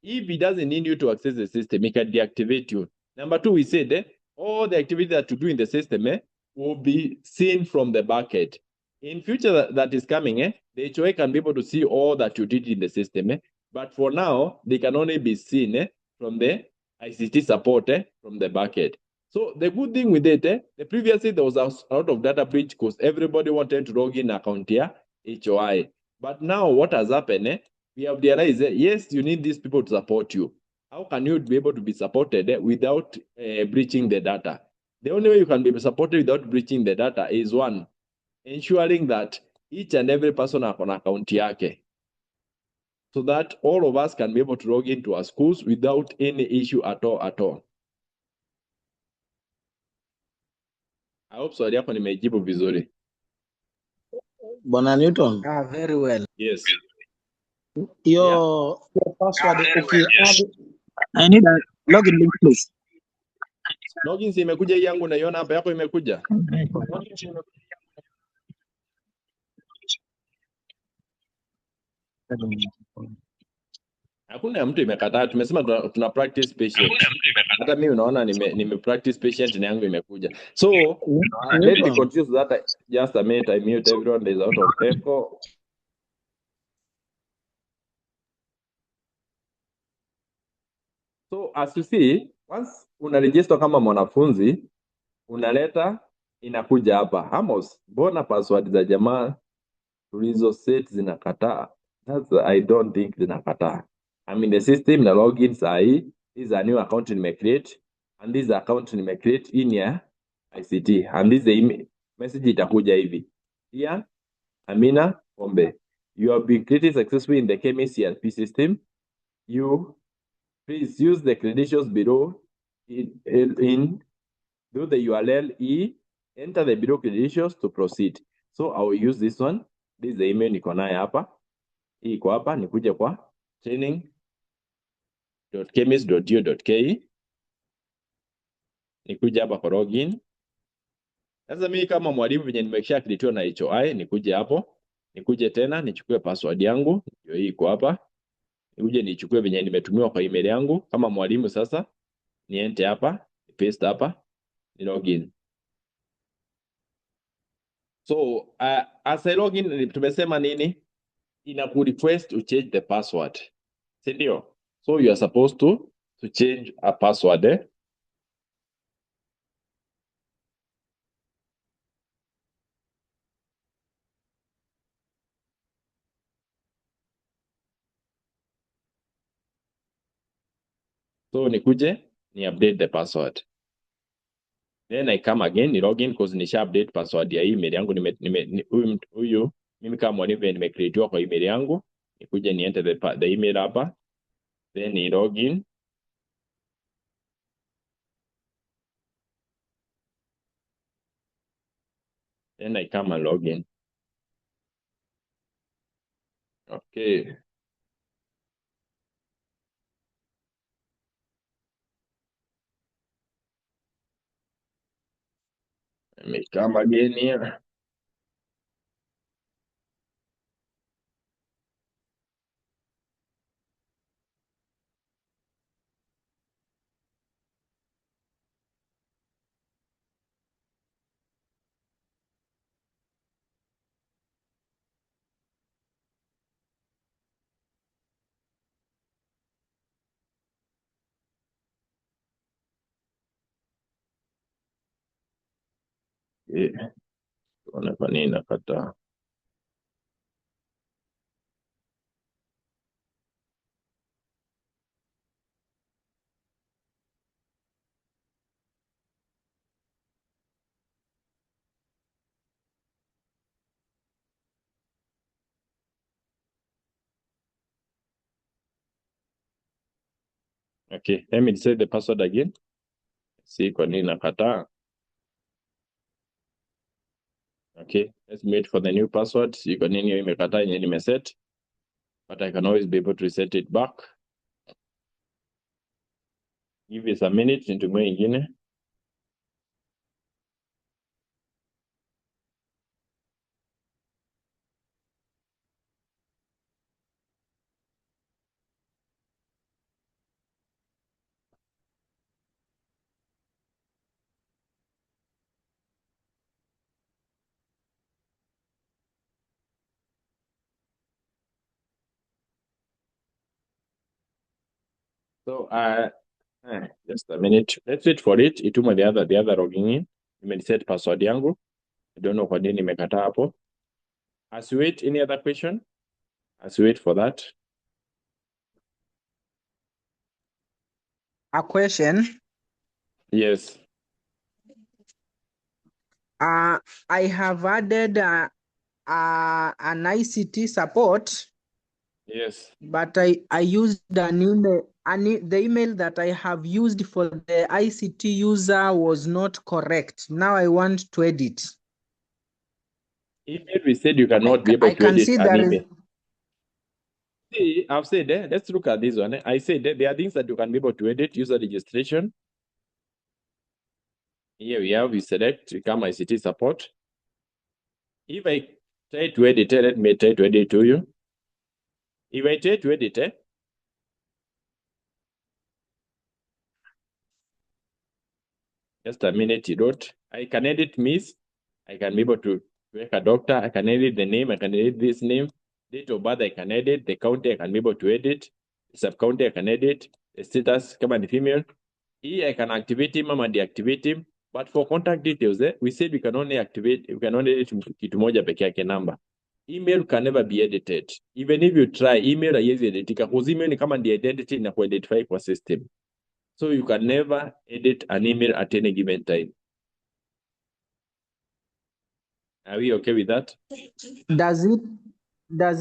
he doesn't need you to access the system, he can deactivate you. Number two, we said all the activity that you do in the system will be seen from the backend. In future that is coming, the HOA can be able to see all that you did in the system. But for now, they can only be seen from the ICT support from the backend. So the good thing with it, the previously there was a lot of data breach because everybody wanted to log in account here, HOI. But now what has happened, we have realized yes, you need these people to support you. How can you be able to be supported without breaching the data? The only way you can be supported without breaching the data is one, ensuring that each and every person has an account yake, so that all of us can be able to log into our schools without any issue at all. I hope swali yako nimejibu vizuri. Bwana Newton. Very well. Yes. Your password I need a login link please. Login si imekuja hii yangu naiona hapa, yako imekuja? Hakuna mtu imekataa, tumesema tuna practice patient. Hata mimi unaona nime practice patient na yangu imekuja. So let me continue so that just a minute I mute everyone, there is out of echo. So as you see, once unaregister kama mwanafunzi, unaleta inakuja hapa. Amos, mbona password za jamaa tulizo set zinakataa? I don't think zinakataa. I'm in the system na login sahi. This is a new account nime create and this account nime create in ya ICT and this the message itakuja hivi. Here, Amina Ombe, you have been created successfully in the KEMIS ERP system. You please use the credentials below do the URL enter the below credentials to proceed. So I will use this one. This is the email niko nayo hapa. Hii iko hapa, nikuje kwa training.kemis.go.ke. Nikuje hapa kwa login. Sasa mimi kama mwalimu venye nimesha create na HOI, nikuje hapo. Nikuje tena nichukue password yangu, ndio hii iko hapa. Nikuje nichukue venye nimetumiwa kwa email yangu kama mwalimu sasa. Niente hapa, paste hapa, ni login. So as I login tumesema nini? Inaku request to change the password. Si ndio? So you are supposed to change a password. So nikuje ni update the password. Then I come again, ni login because nisha update password ya email yangu huyu mimi kama mwalimu nimecreatewa kwa email yangu. Nikuje ni enter the email hapa. Then ni login. Then I come and login. Okay. Let me come again here. Yeah. Tuone kwa nini nakataa. Okay, let me say the password again. See kwa nini nakataa. Okay, let's wait for the new password. See kwa nini imekataa yenye nimeset. But I can always be able to reset it back. Give us a minute nitumie ingine. So just a minute. Let's wait for it. Ituma the other logging in. Nimeset password yangu. I don't know kwa nini imekataa hapo. As we wait, any other question? As we wait for that. A question. Yes. I have added an ICT support. Yes. But I used an email, the email that I have used for the ICT user was not correct. Now I want to edit. Email, we said you cannot be able to edit see an email. See, I've said, let's look at this one. I said there are things that you can be able to edit, user registration. Here we select, become ICT support. If I try to edit it, let me try to edit to you. If I try to edit it, just a minute, you don't. I can edit Miss. I can be able to make a doctor. I can edit the name. I can edit this name. Date of birth, I can edit. The county, I can be able to edit. The sub-county, I can edit. The status, come on, female. Here, I can activate him and deactivate him. But for contact details, we said we can only activate, we can only edit kitu moja peke yake number. Email can never be edited. Even if you try, email haiwezi editika. Because email ni kama the identity na ku-identify kwa system. So you can never edit an email at any given time. Are we okay with that? Does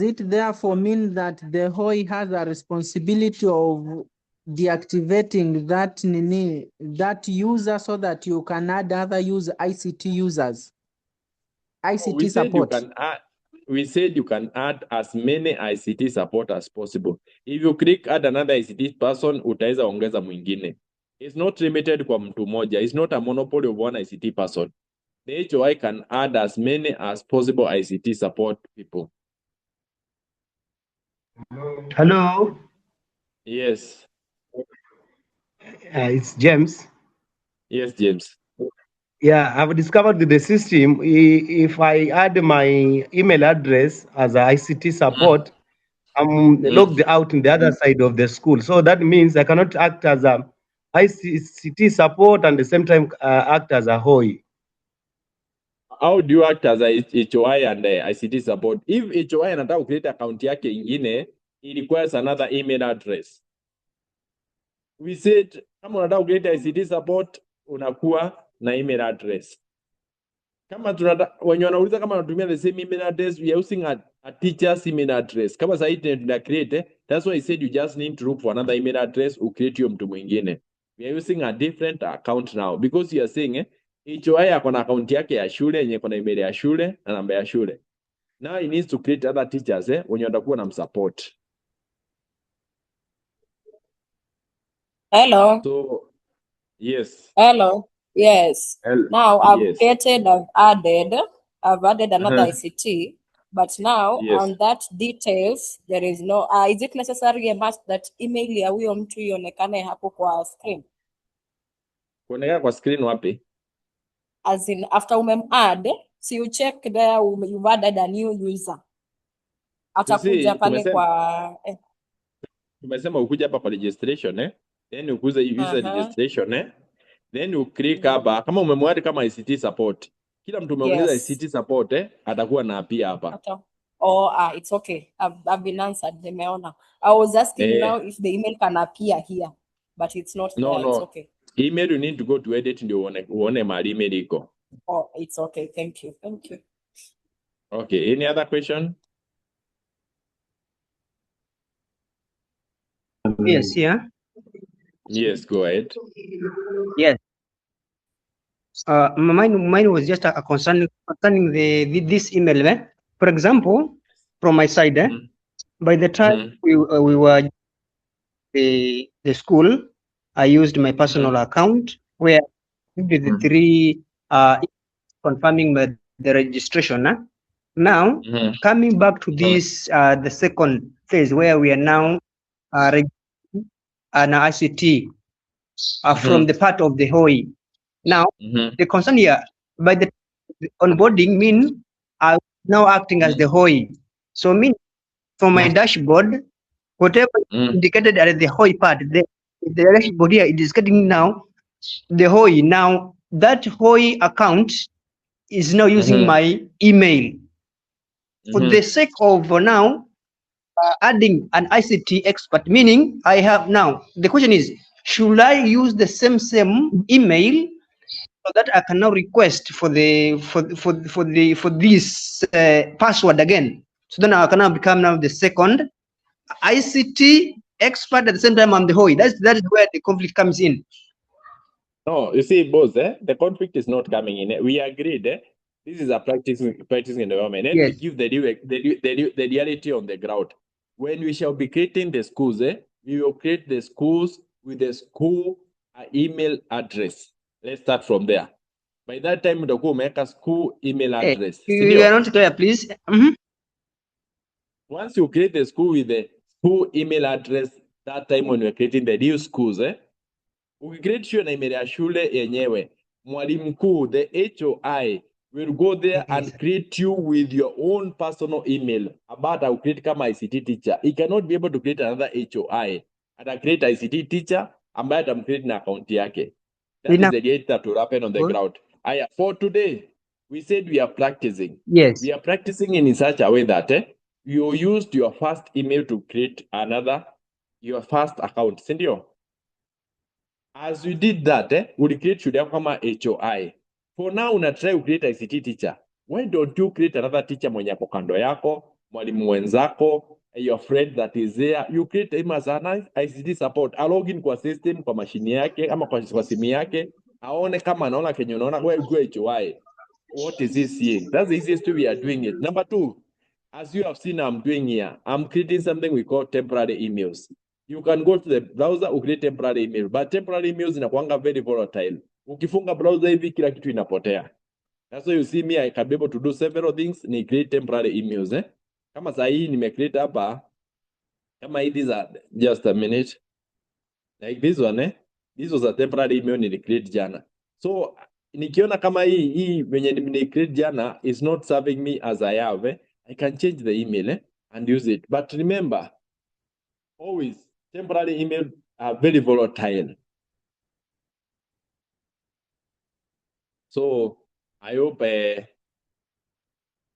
it therefore mean that the HOI has a responsibility of deactivating that user so that you can add other ICT users? ICT support. We said you can add as many ICT support as possible. If you click add another ICT person, utaweza ongeza mwingine. It's not limited kwa mtu moja. It's not a monopoly of one ICT person. The HOI can add as many as possible ICT support people. Hello. Yes. It's James. Yes, James. Yeah, I've discovered that the system, if I add my email address as a ICT support, I'm logged out in the other side of the school. So that means I cannot act as a ICT support and at the same time act as a HOI. How do you act as a HOI and ICT support? If HOI anataka create account yake ingine, it requires another email address. We said, kama unataka create ICT support, unakuwa na email address. Kama wenye wanauliza kama unatumia the same email address, we are using a teacher's email address. Kama sasa hivi tuna create, that's why I said you just need to look for another email address ucreate hiyo mtu mwingine. We are using a different account now because you are saying HOI ako na account yake ya shule yenye kuna email ya shule na namba ya shule. Now he needs to create other teachers wenye watakuwa na msupport. Hello. So yes. Hello. Yes. Now I've Yes. created, I've added another ICT, but now Yes. on that details there is no. Is it necessary a must that email ya huyo mtu ionekane hapo kwa screen? Kuonekana kwa screen wapi? As in after add, so you check there you've added a new user. Atakuja pale kwa tumesema ukuja hapa kwa registration then ukuze user registration then you click hapa kama umemwadi kama ICT support. Kila mtu umeongeza ICT support atakuwa na pia hapa. It's okay. I've been answered. Nimeona. I was asking now if the email can appear here, but it's not there. It's okay. Email you need to go to edit ndio uone mahali email iko. Oh, it's okay. Thank you. Thank you. Okay, any other question? Yes, yeah. Yes, go ahead. Yes. Mine was just a concerning this email. For example, from my side, by the time we were the school, I used my personal account where the three confirming the registration. Now coming back to this the second phase where we are now registering an ICT from the part of the HOI. Now the concern here by the onboarding mean are now acting as the HOI. So mean for my dashboard, whatever indicated at the HOI part, the dashboard here it is getting now the HOI. Now that HOI account is now using my email. For the sake of now adding an ICT expert, meaning I have now the question is, should I use the same email so that I can now request for this password again? So then I can now become now the second ICT expert at the same time I'm the HOI. That is where the conflict comes in. No, you see, boss, the conflict is not coming in. We agreed. This is a practicing environment. And we give the reality on the ground. When we shall be creating the schools, we will create the schools with the school email address. Let's start from there. By that time, the go make a school email address. You are not clear, please. Once you create the school with the school email address, that time when you're creating the new schools, ukicreate hiyo na email ya shule yenyewe, mwalimu mkuu, the HOI will go there and create you with your own personal email. About I will create kama ICT teacher. He cannot be able to create another HOI. Ata create ICT teacher ambaye atamcreate na account yake. That is the data that will happen on the ground. For today, we said we are practicing. Yes. We are practicing in such a way that you used your first email to create your first account. Sindio? As you did that, we create shule yako kama HOI. For now, una try to create ICT teacher. Why don't you create another teacher mwenye ako kando yako, mwalimu wenzako, your friend that is there? You create him as an ICT support. A login kwa system, kwa mashini yake, ama kwa simu yake, aone kama anaona kenye unaona, where go HOI. What is he seeing? That's the easiest way we are doing it. Number two, as you have seen I'm doing here, I'm creating something we call temporary emails. You can go to the browser, create temporary email, but temporary emails inakuanga very volatile. Ukifunga browser hivi kila kitu inapotea. That's why you see me, I can be able to do several things, ni create temporary emails. Kama saa hii nimecreate hapa, kama hii, these are just a minute. Like this one, this was a temporary email ni create jana. So, nikiona kama hii wenye ni create jana is not serving me as I have, I can change the email and use it. But remember, always, temporary email are very volatile. So, I hope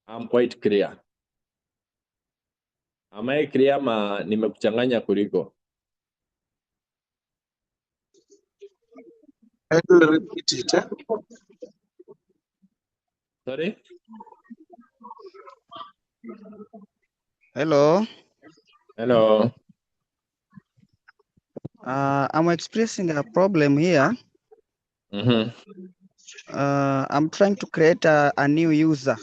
I'm quite clear. Am I clear ma nimekuchanganya kuliko? I will repeat it. Sorry? Hello. Hello. I'm experiencing a problem here. I'm trying to create a new user.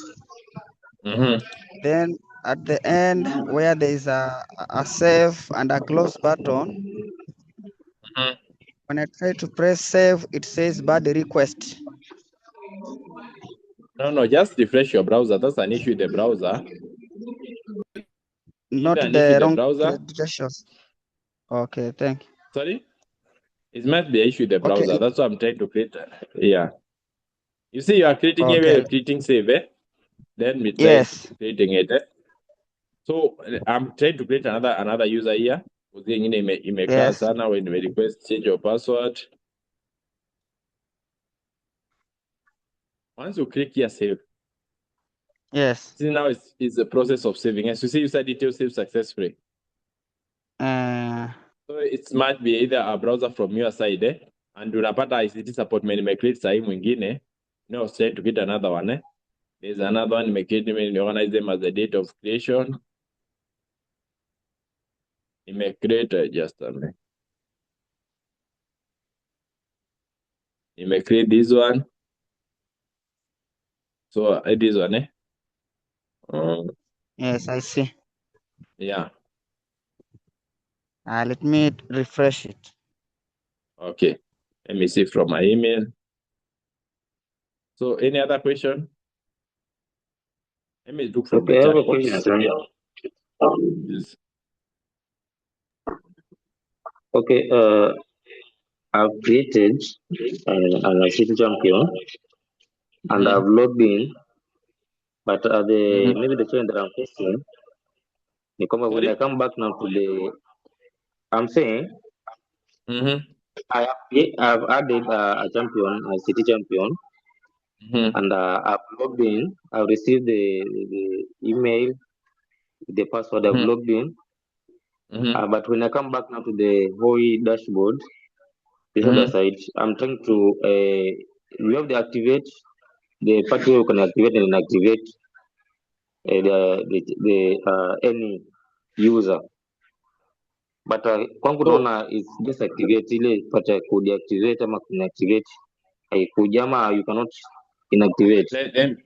Then at the end where there is a save and a close button, when I try to press save, it says bad request. No, just refresh your browser. That's an issue with the browser. Not an issue with the the wrong browser. credentials. Okay, thank you. Sorry? It might be an issue with the browser. Okay. That's what I'm trying to create. Yeah. You see, you are creating here, Okay. you're creating save, eh? Then we try Yes. creating it. So I'm trying to create another user here. Yes. Sana when we request change your password. Once you click here, save. Yes. See, now it's the process of saving. As you see, user details save successfully. So it might be either a browser from your side, and unapata ICT support create sahi mwingine. No, trying to get another one, There's another one organize them as the date of creation. You may create just a minute. You may create this one. So this one, Yes, I see. Yeah. Let me refresh it. Okay. Let me see from my email. So any other question? Let me look from Okay, the I have chat a box. question, sir. Yes. Okay, I've created an ICT champion and I've logged in, but maybe the question that I'm facing, when I come back now to I'm saying, I've added a champion, a city champion, and I've logged in. I've received the email, the password. I've logged in, but when I come back now to the whole dashboard, the other side, I'm trying to. We have the activate, the part where you can activate and inactivate any user. But kwangu naona is disactivate ile pata kudeactivate ama kuinactivate haikuja ama you cannot inactivate.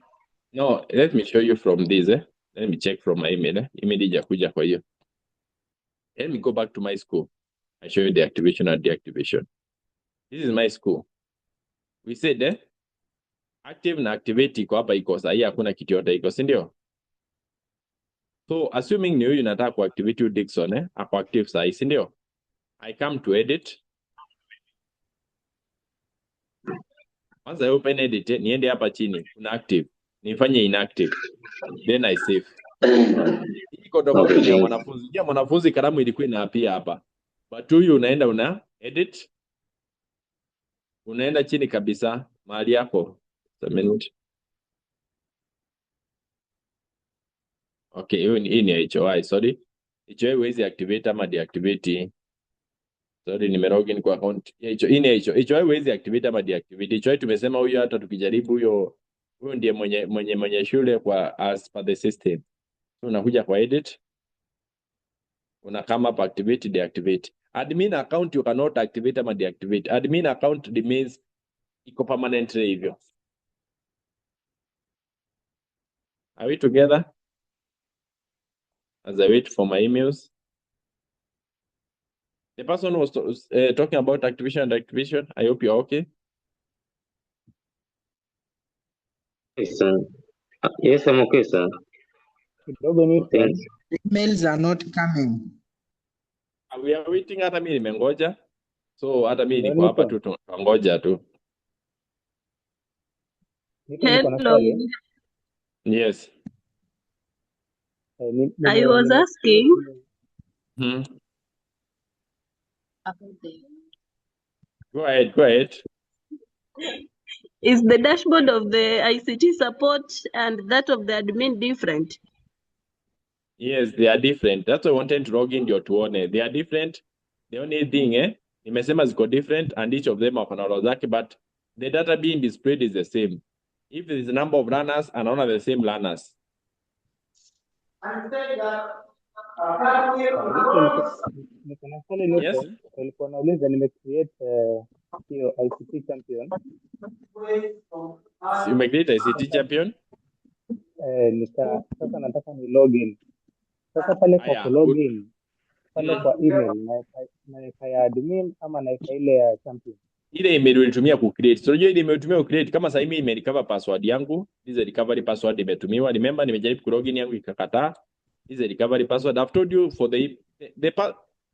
No, let me show you from this. Let me check from my email. Email ijakuja kwa hiyo. Let me go back to my school. I show you the activation and deactivation. This is my school. We said active na activate iko hapa iko sahi, hakuna kitu yote iko, si ndio? So assuming ni huyu nataka kuactivate you Dickson, ako active sahi, si ndio? I come to edit. Once I open edit, niende hapa chini, kuna active. Nifanye inactive. Then I save. Iko tofauti na mwanafunzi. Ya mwanafunzi kalamu ilikuwa inaapia hapa. But huyu unaenda una edit. Unaenda chini kabisa mahali yako. A minute. Okay, hii ni HOI, sorry. HOI huwezi activate ama deactivate. Sorry, nimelogin kwa account. Hii ni HOI huwezi activate ama deactivate. HOI tumesema huyo hata tukijaribu huyo ndiye mwenye shule kwa as per the system. So unakuja kwa edit. Una come up activate, deactivate. Admin account you cannot activate ama deactivate. Admin account remains iko permanently hivyo. Are we together? As I wait for my emails. The person who was talking about activation and deactivation, I hope you're okay. Yes, sir. Yes, I'm okay, sir. Thanks. Emails are not coming. We are waiting, hata mimi nimengoja. So hata mimi niko hapa tu tunangoja tu. Hello. Yes. I was asking. Go ahead. Is the dashboard of the ICT support and that of the admin different? Yes, they are different. That's why I wanted to log in ndio tuone. They are different. The only thing, nimesema ziko different and each of them wako na roles zake, but the data being displayed is the same. If there is a number of learners, anaona the same learners. Yes. Nilikuwa nauliza nimecreate hiyo ICT champion. You may create ICT champion? Sasa nataka ni login. Sasa pale kwa Haya, login pale kwa email naweka ya admin ama naweka ile ya champion. ile email ulitumia ku create. So unajua ile email ulitumia ku create kama sasa mimi recover password yangu, hizo recovery password imetumiwa. Remember nimejaribu ku login yangu ikakataa. Hizo recovery password I've told you for the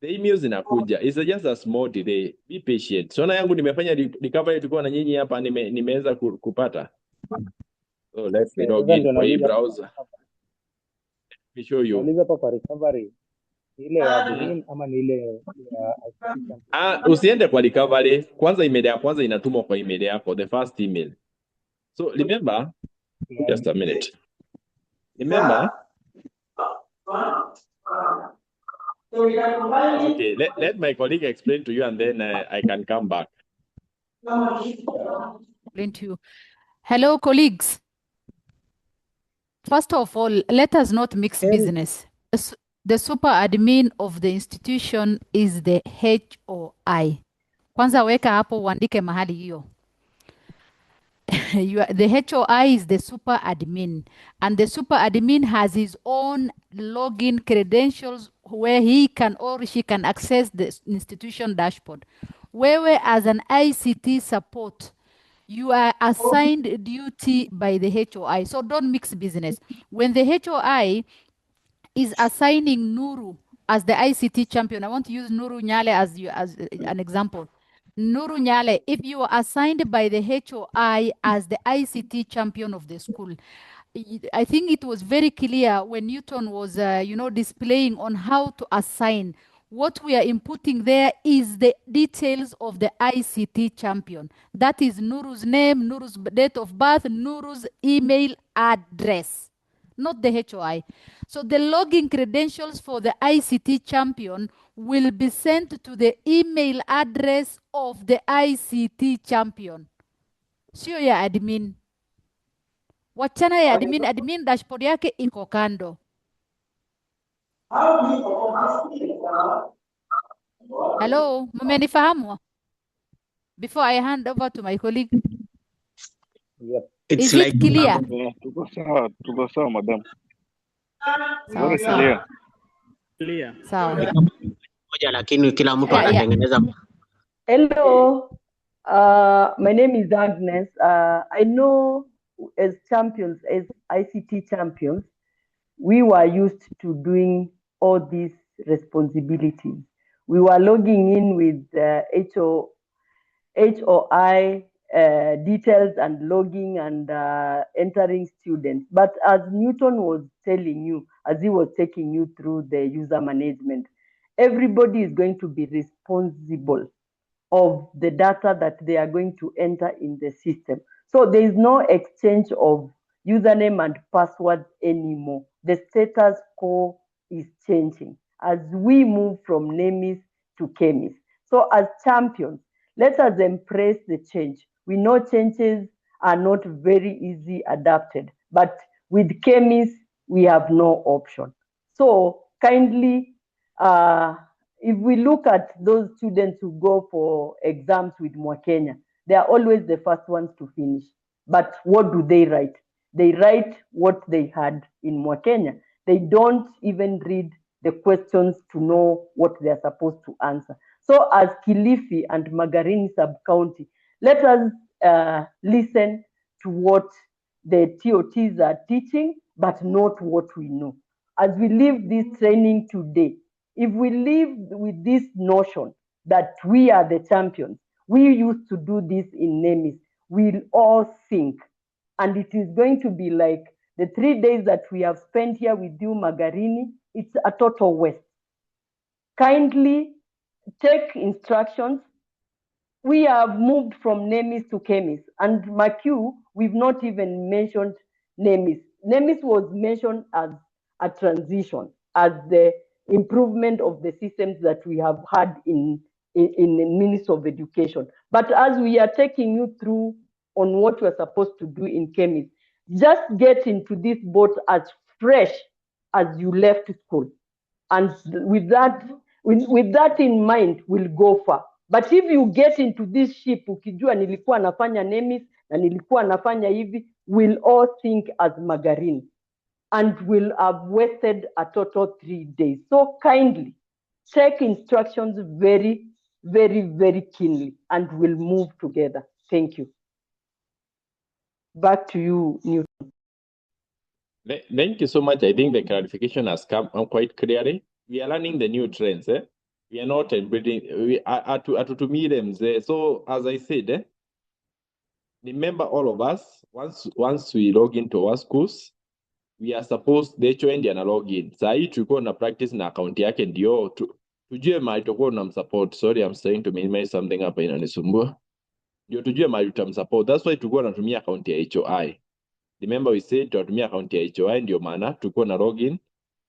emails zinakuja. It's just a small delay. Be patient. So na yangu nimefanya recovery tulikuwa na nyinyi hapa nimeweza kupata. So let's log in kwa hii browser. Let me show you. Nauliza kwa recovery ile ya admin ama ni ile ya ICT champion? Usiende kwa recovery. Kwanza email ya kwanza inatumwa kwa email yako, the first email. So remember, just a minute. Remember, okay, let my colleague explain to you and then I can come back. Explain to you. Hello, colleagues. First of all, let us not mix business. The super admin of the institution is the HOI. Kwanza weka hapo uandike mahali hiyo. The HOI is the super admin, and the super admin has his own login credentials where he can or she can access the institution dashboard. Wewe as an ICT support, you are assigned duty by the HOI. So don't mix business. When the HOI is assigning Nuru as the ICT champion, I want to use Nuru Nyale as an example. Nuru Nyale, if you are assigned by the HOI as the ICT champion of the school, I think it was very clear when Newton was, displaying on how to assign. What we are inputting there is the details of the ICT champion. That is Nuru's name, Nuru's date of birth, Nuru's email address, not the HOI. So the login credentials for the ICT champion will be sent to the email address of the ICT champion. Sio ya admin. Wachana ya admin, admin dashboard yake iko kando. Hello, mmenifahamu? Before I hand over to my colleague. Yep. Is it clear? Tuko sawa madam. Sawa sawa. Clear. Sawa. Moja lakini kila mtu anatengeneza. Hello. My name is Agnes. I know as champions, as ICT champions, we were used to doing all these responsibilities. We were logging in with HOI details and logging and entering students. But as Newton was telling you, as he was taking you through the user management, everybody is going to be responsible of the data that they are going to enter in the system. So there is no exchange of username and password anymore. The status quo is changing as we move from NEMIS to KEMIS. So as champions, let us embrace the change. We know changes are not very easy adapted, but with KEMIS, we have no option. So kindly, if we look at those students who go for exams with Mwakenya, they are always the first ones to finish. But what do they write? They write what they had in Mwakenya. They don't even read the questions to know what they are supposed to answer. So as Kilifi and Magarini sub-county, let us listen to what the TOTs are teaching, but not what we know. As we leave this training today, if we live with this notion that we are the champions, we used to do this in NEMIS, we'll all think. And it is going to be like the 3 days that we have spent here with you, Magarini, it's a total waste. Kindly take instructions. We have moved from NEMIS to KEMIS. And Macu, we've not even mentioned NEMIS. NEMIS was mentioned as a transition, as the improvement of the systems that we have had in the Ministry of Education. But as we are taking you through on what we're supposed to do in KEMIS, just get into this boat as fresh as you left school. And with that in mind, we'll go far. But if you get into this ship, ukijua nilikuwa nafanya NEMIS na nilikuwa nafanya hivi, we'll all think as Magarini. and will have wasted a total 3 days. So kindly check instructions very, very, very keenly, and we'll move together. Thank you. Back to you, Newton. Thank you so much. I think the clarification has come quite clearly. We are learning the new trends. We are not building. We are to meet them. So as I said, remember all of us. Once we log into our schools, we are supposed the HON na login. Saa hii tulikuwa na practice na account yake ndio tujue mahali tutakuwa tunamsupport. Sorry, I'm trying to minimize something hapa inanisumbua. Ndio tujue mahali tutamsupport. That's why tulikuwa tunatumia account ya HOI. Remember we said tunatumia account ya HOI, ndio maana tulikuwa na login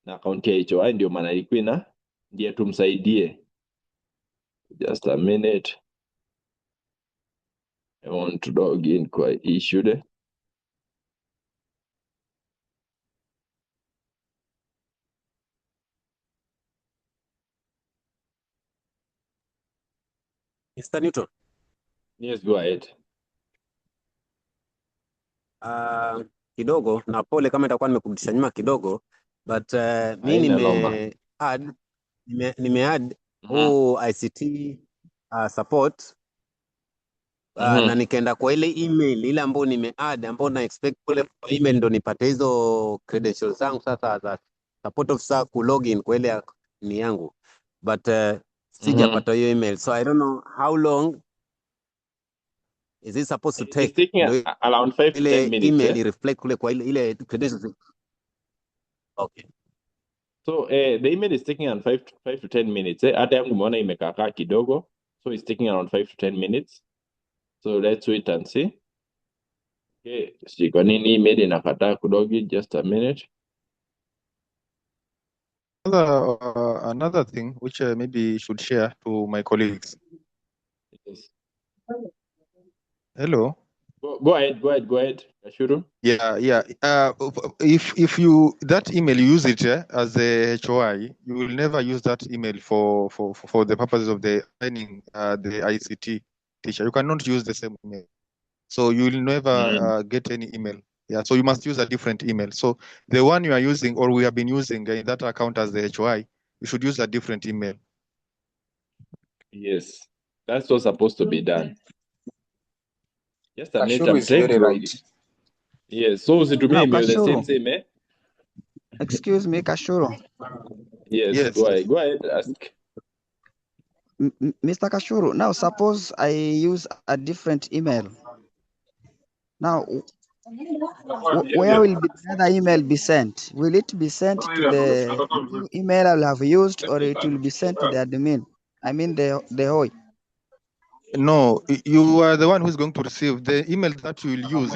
na account ya HOI, ndio maana ilikuwa ndiye tumsaidie. Just a minute. I want to log in kwa issue. Mr. Newton. Yes, go ahead. Kidogo na pole kama itakuwa nimekurudisha nyuma kidogo, but mimi nime-add ICT support na nikaenda kwa ile email ile ambayo nime-add ambayo na expect kule kwa email ndo nipate hizo credentials zangu sasa za support officer ku login kwa ile ni yangu, but sijapata hiyo email, so I don't know how long is it supposed to take? It's taking around 5 to 10 minutes. Email reflect kule kwa ile credentials. Okay. So the email is taking around 5 to 10 minutes. Hata yangu umeona imekaa kidogo. So it's taking around 5 to 10 minutes. So let's wait and see. Okay, sijui kwa nini email inakataa kudogi. Just a minute. Another thing which maybe you should share to my colleagues. Yes. Hello. Go ahead, Ashuru. Yeah. If you that email you use it as a HOI, you will never use that email for the purposes of the training the ICT teacher. You cannot use the same email, so you will never get any email. Yeah, so you must use a different email. So the one you are using or we have been using in that account as the HOI, you should use a different email. Yes, that's what's supposed to be done. Just a minute, Kashuru is very right. Yes, so to me, the same. Excuse me, Kashuru. Yes. Go ahead, ask. Mr. Kashuru, now suppose I use a different email. Now, where will the other email be sent? Will it be sent to the new email I'll have used, or it will be sent to the admin? I mean the HOI. No, you are the one who is going to receive the email that you will use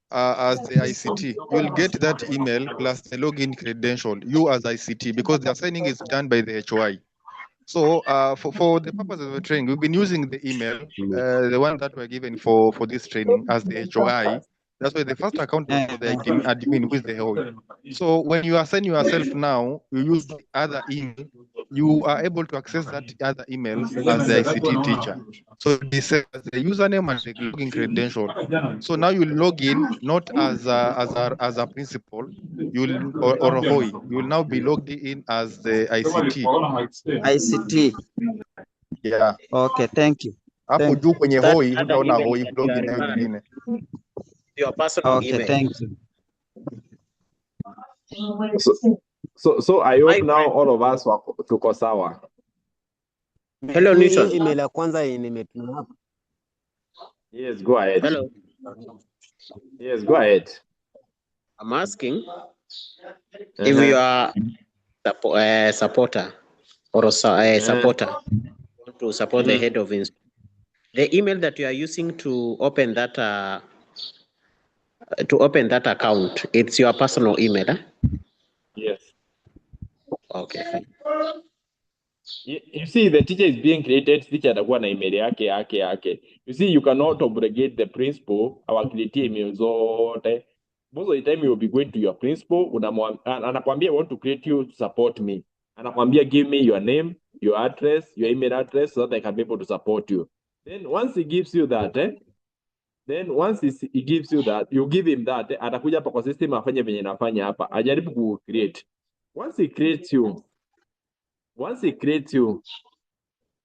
as the ICT. You will get that email plus the login credential, you as ICT, because the assigning is done by the HOI. So for the purpose of the training, we've been using the email, the one that we're given for this training as the HOI. That's why the first account was for the admin with the HOI. So when you assign yourself now, you use the other email, you are able to access that other email as the ICT teacher. So this is the username and the login credential. So now you log in not as a principal, or a HOI. You will now be logged in as the ICT. ICT. Yeah. Okay, thank you. Hapo juu kwenye HOI hutaona HOI login nayo nyingine. Your personal okay, email. Thank you. So I hope now all of us tuko sawa. Hello, Newton. Email ya kwanza nimetuma hapa. Yes, go ahead. Hello. Yes, go ahead. I'm asking if you are a supporter or a supporter want to support the head of the email that you are using to open that account, it's your personal email, eh? Yes. Okay, fine. You see, the teacher is being created, teacher atakuwa na email yake. You see, you cannot obligate the principal awakreatie email zote. Most of the time you will be going to your principal, anakwambia I want to create you to support me. Anakwambia give me your name, your address, your email address so that I can be able to support you. Then once he gives you that, Then once he gives you that, you give him that, atakuja hapa kwa system afanye venye nafanya hapa, ajaribu ku create. Once he creates you,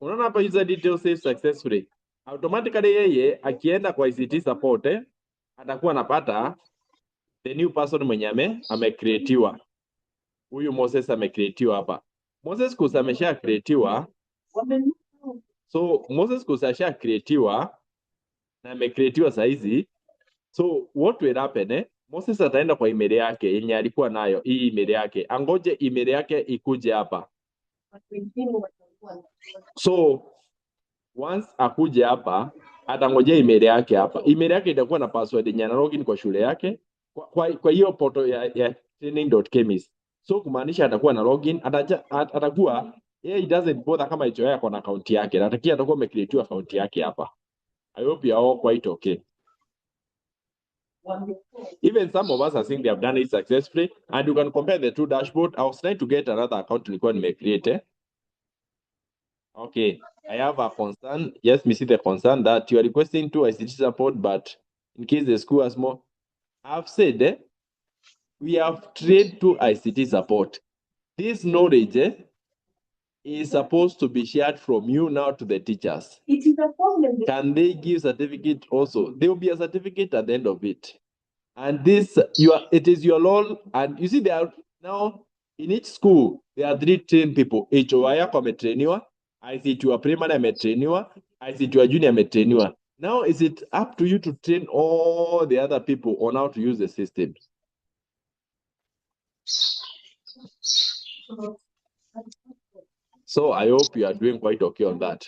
unaona hapa user details save successfully. Automatically yeye akienda kwa ICT support atakuwa anapata the new person mwenye amecreatiwa. Huyu Moses amecreatiwa hapa. Moses kusa amesha creatiwa. So Moses kusa asha creatiwa na amecreatiwa saizi. So what will happen Moses ataenda kwa email yake yenye alikuwa nayo, hii email yake. Angoje email yake ikuje hapa. So once akuje hapa, atangojea email yake hapa. Email yake itakuwa na password yenye ana login kwa shule yake kwa hiyo portal ya training.kemis. So kumaanisha atakuwa na login, atakuwa he doesn't bother kama hicho yako na account yake. Natakia atakuwa amecreate account yake hapa. I hope you are all quite okay. Even some of us are saying they have done it successfully, and you can compare the two dashboard. I was trying to get another account nilikuwa nimecreate. Okay, I have a concern. Yes, me see the concern that you are requesting to ICT support, but in case the school has more, I've said we have trained to ICT support. This knowledge is supposed to be shared from you now to the teachers. It is a problem. Can they give certificate also? There will be a certificate at the end of it. And this, it is your role. And you see, there are now in each school, there are 3 trained people. HOI yako ametrainiwa, ICT wa primary ametrainiwa, ICT wa junior ametrainiwa. Now, is it up to you to train all the other people on how to use the systems? So I hope you are doing quite okay on that.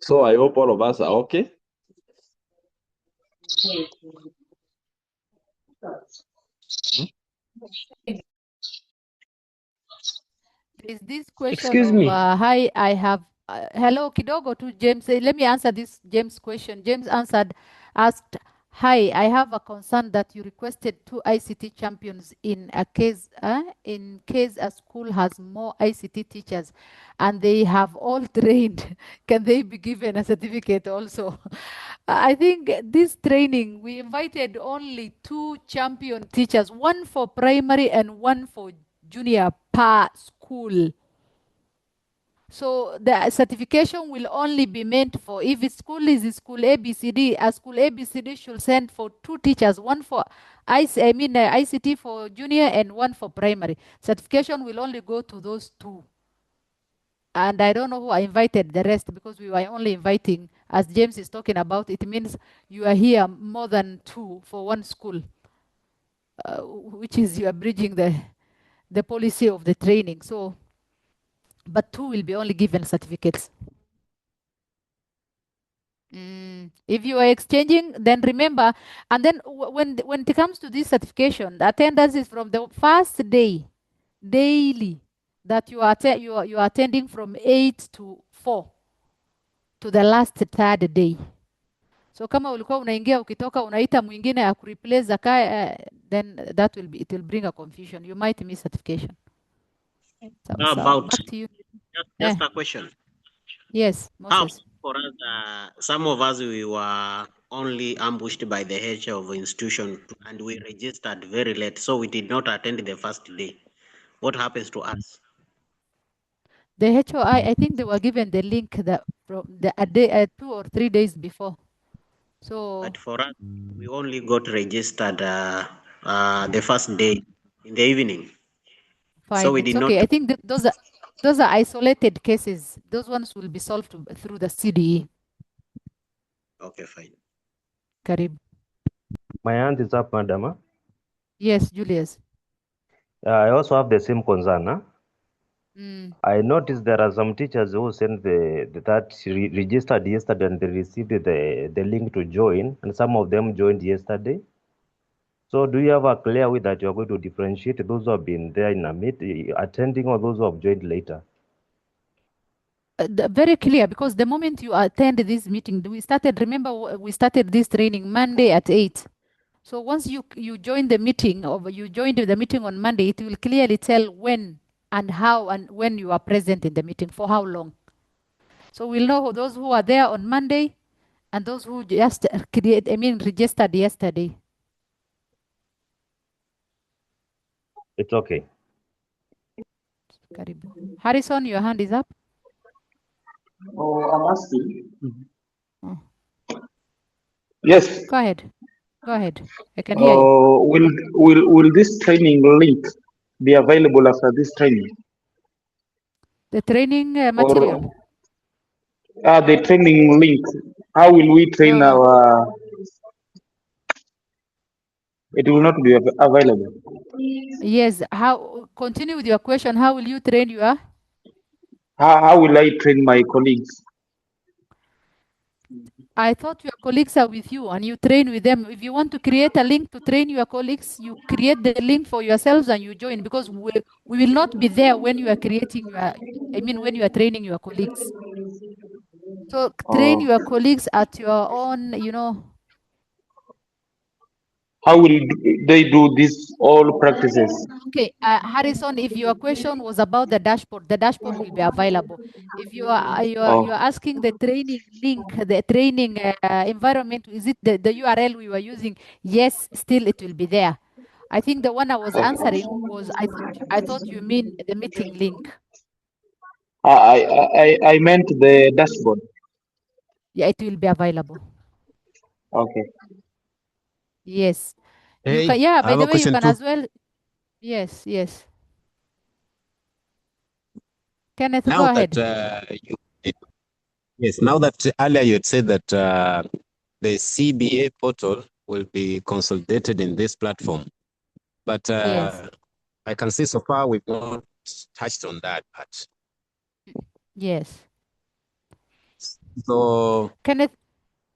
So I hope all of us are okay. Is this question Excuse of me. hi, I have hello kidogo to James. Let me answer this James question. James asked, hi, I have a concern that you requested 2 ICT champions in case a school has more ICT teachers and they have all trained. Can they be given a certificate also? I think this training, we invited only 2 champion teachers, one for primary and one for junior per school. So the certification will only be meant for if school is school ABCD, a school ABCD should send for 2 teachers, one for ICT for junior and one for primary. Certification will only go to those 2. And I don't know who I invited the rest because we were only inviting, as James is talking about, it means you are here more than 2 for one school, which is you are bridging the policy of the training. So, but 2 will be only given certificates. If you are exchanging, then remember, and then when it comes to this certification, the attendance is from the first day, daily, that you are attending from 8 to 4 to the last 3rd day. So kama ulikuwa unaingia ukitoka unaita mwingine akureplace then it will bring a confusion. You might miss certification. About Back to you. just a question. Yes, Moses. For us, some of us, we were only ambushed by the head of the institution and we registered very late, so we did not attend the first day. What happens to us? The HOI, I think they were given the link from a day, 2 or 3 days before. So, But for us, we only got registered the first day in the evening. Fine, So we it's did okay. not. I think those are isolated cases. Those ones will be solved through the CDE. Okay, fine. Karib. My hand is up, madam. Yes, Julius. I also have the same concern. Mm. I noticed there are some teachers who sent registered yesterday and they received the link to join, and some of them joined yesterday. So do you have a clear way that you're going to differentiate those who have been there in a meeting, attending, or those who have joined later? Very clear, because the moment you attend this meeting, we started this training Monday at 8. So once you join the meeting or you joined the meeting on Monday, it will clearly tell when and how and when you are present in the meeting, for how long. So we'll know those who are there on Monday and those who just registered yesterday. It's okay. Karibu. Harrison, your hand is up. Oh, I'm asking. Oh. Yes. Go ahead. Go ahead. I can hear you. Will this training link be available after this training? The training material. Or the training link. How will we train our? It will not be available. Yes. How? Continue with your question. How will you train your? How will I train my colleagues? I thought your colleagues are with you and you train with them. If you want to create a link to train your colleagues, you create the link for yourselves and you join, because we will not be there when you are creating your, when you are training your colleagues. So train your colleagues at your own, How will they do these all practices? Okay, Harrison, if your question was about the dashboard will be available. If you are asking the training link, the training environment, is it the URL we were using? Yes, still it will be there. I think the one I was answering was I thought you mean the meeting link. I meant the dashboard. Yeah, it will be available. Okay. Yes. Hey, You can, yeah, by I have the a way, you question can too. as well. Yes, yes. Kenneth, go Now ahead. that yes, now that earlier you had said that the CBA portal will be consolidated in this platform, but Yes. I can see so far we've not touched on that part. Yes. So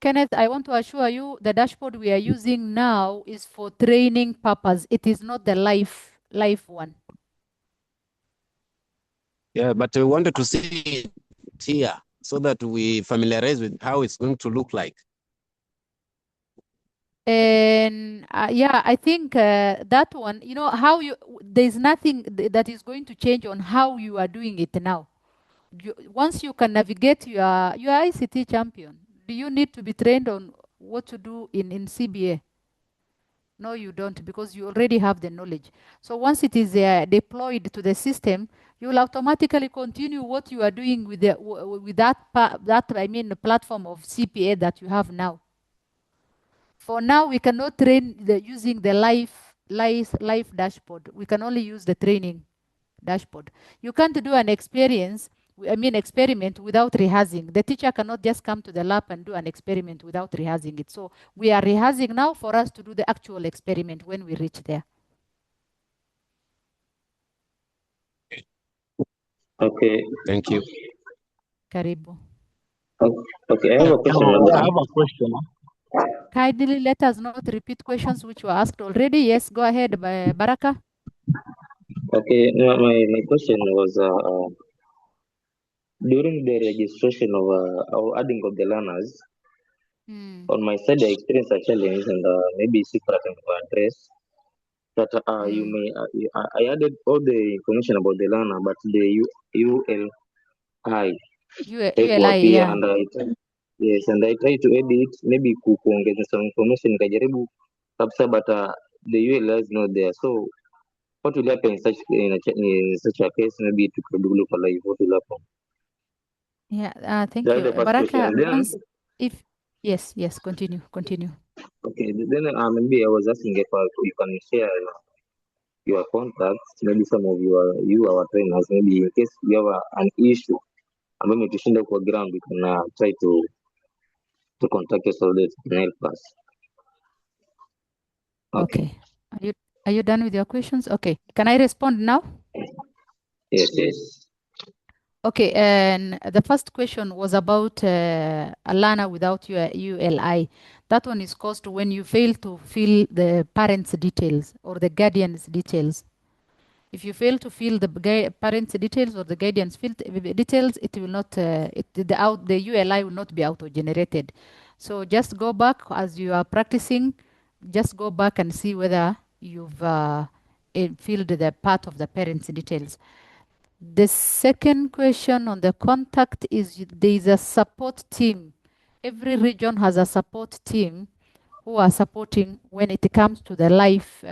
Kenneth, I want to assure you the dashboard we are using now is for training purpose. It is not the live one. yeah, but we wanted to see it here so that we familiarize with how it's going to look like. And yeah, I think that one, how there's nothing that is going to change on how you are doing it now. Once you can navigate your ICT champion, do you need to be trained on what to do in CBA? No, you don't, because you already have the knowledge. So once it is deployed to the system, you will automatically continue what you are doing with the platform of CPA that you have now. For now, we cannot train using the live dashboard. We can only use the training dashboard. You can't do an experiment without rehearsing. The teacher cannot just come to the lab and do an experiment without rehearsing it. So we are rehearsing now for us to do the actual experiment when we reach there. Okay. Thank you. Karibu. Okay, I have a question. I have a question. Kindly let us not repeat questions which were asked already. Yes, go ahead, Baraka. Okay, my question was during the registration of or adding of the learners, on my side, I experienced a challenge and maybe secret I can address that you may I added all the information about the learner, but the ULI haikuwa ULI, pia, yeah. and yes, and I tried to edit maybe kuongeza some information nikajaribu kabisa, but the ULI is not there. So what will happen in such a case? Maybe to could look alive. What will happen? Yeah, thank That's you. the first Baraka, question. Then, yes, continue. okay, then maybe I was asking if you can share your contacts, maybe some of our trainers, maybe in case you have an issue, and maybe to send up for ground, we can try to contact us so that you can help us. Okay. Are you done with your questions? Okay. Can I respond now? Yes. Okay, and the first question was about a learner without your ULI. That one is caused when you fail to fill the parents' details or the guardian's details. If you fail to fill the parents' details or the guardian's details, it will not the ULI will not be auto-generated. So just go back as you are practicing. Just go back and see whether you've filled the part of the parents' details. The second question on the contact is there is a support team. Every region has a support team who are supporting when it comes to the life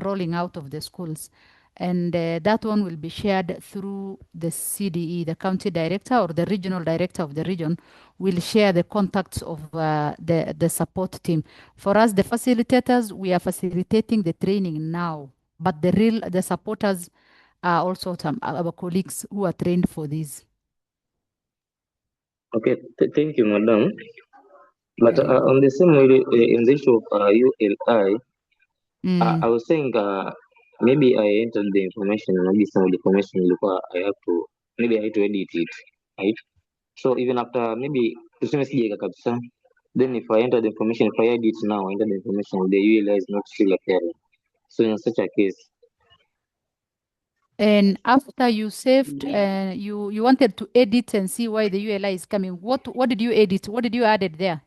rolling out of the schools. And that one will be shared through the CDE, the county director or the regional director of the region will share the contacts of the support team. For us, the facilitators, we are facilitating the training now, but the supporters are also our colleagues who are trained for this. Okay, thank you, madam. But on the same way, in the issue of ULI, I was saying maybe I entered the information, maybe some of the information I have to, maybe I have to edit it, right? So even after maybe then if I enter the information, if I edit now, enter the information, the ULI is not still appearing. So in such a case, and after you saved, you wanted to edit and see why the ULI is coming. What did you edit? What did you add it there?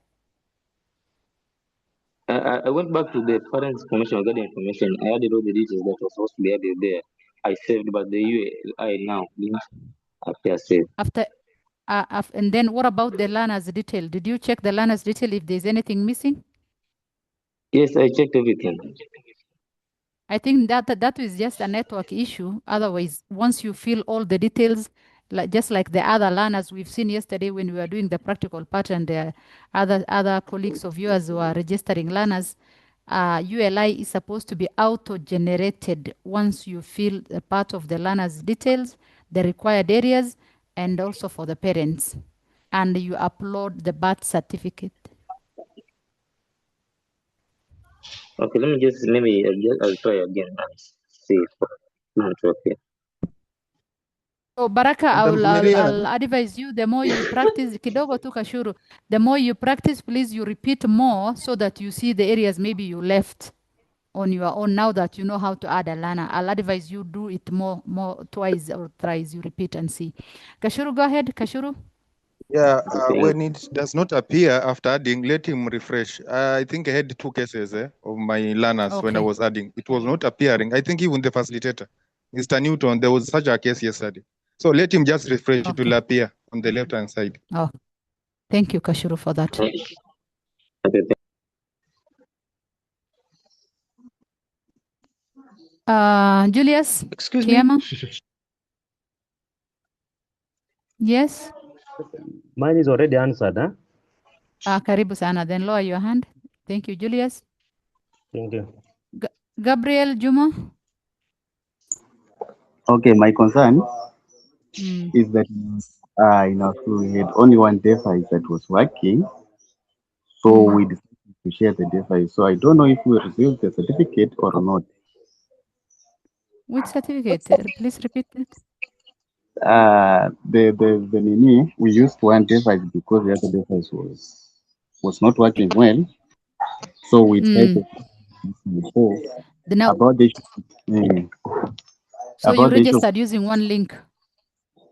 I went back to the parents' information, I got the information. I added all the details that was supposed to be added there. I saved, but the ULI now didn't appear saved. And then what about the learner's detail? Did you check the learner's detail if there's anything missing? Yes, I checked everything. I think that is just a network issue. Otherwise, once you fill all the details, just like the other learners we've seen yesterday when we were doing the practical part, and the other colleagues of yours who are registering learners, ULI is supposed to be auto-generated once you fill the part of the learner's details, the required areas, and also for the parents, and you upload the birth certificate. Okay, let me just maybe I'll try again and see if it's okay. So Baraka, I'll advise you, the more you practice, kidogo tu Kashuru, the more you practice, please you repeat more so that you see the areas maybe you left on your own now that you know how to add a learner. I'll advise you do it more twice or thrice, you repeat and see. Kashuru, go ahead, Kashuru. Yeah, when it does not appear after adding, let him refresh. I think I had 2 cases of my learners when I was adding. It was not appearing. I think even the facilitator, Mr. Newton, there was such a case yesterday. So let him just refresh. It will appear on the left-hand side. Oh, thank you, Kashuru, for that. Julius? Excuse Kiama? me? Yes? Mine is already answered, huh? Karibu sana. Then lower your hand. Thank you, Julius. Thank you. Gabriel Juma? Okay, my concern is that in our school we had only one device that was working, so we decided to share the device. So I don't know if we received the certificate or not. Which certificate? Please repeat it. The Nini, we used one device because the other device was not working well. So we tried to about the So you about the issue. registered using one link.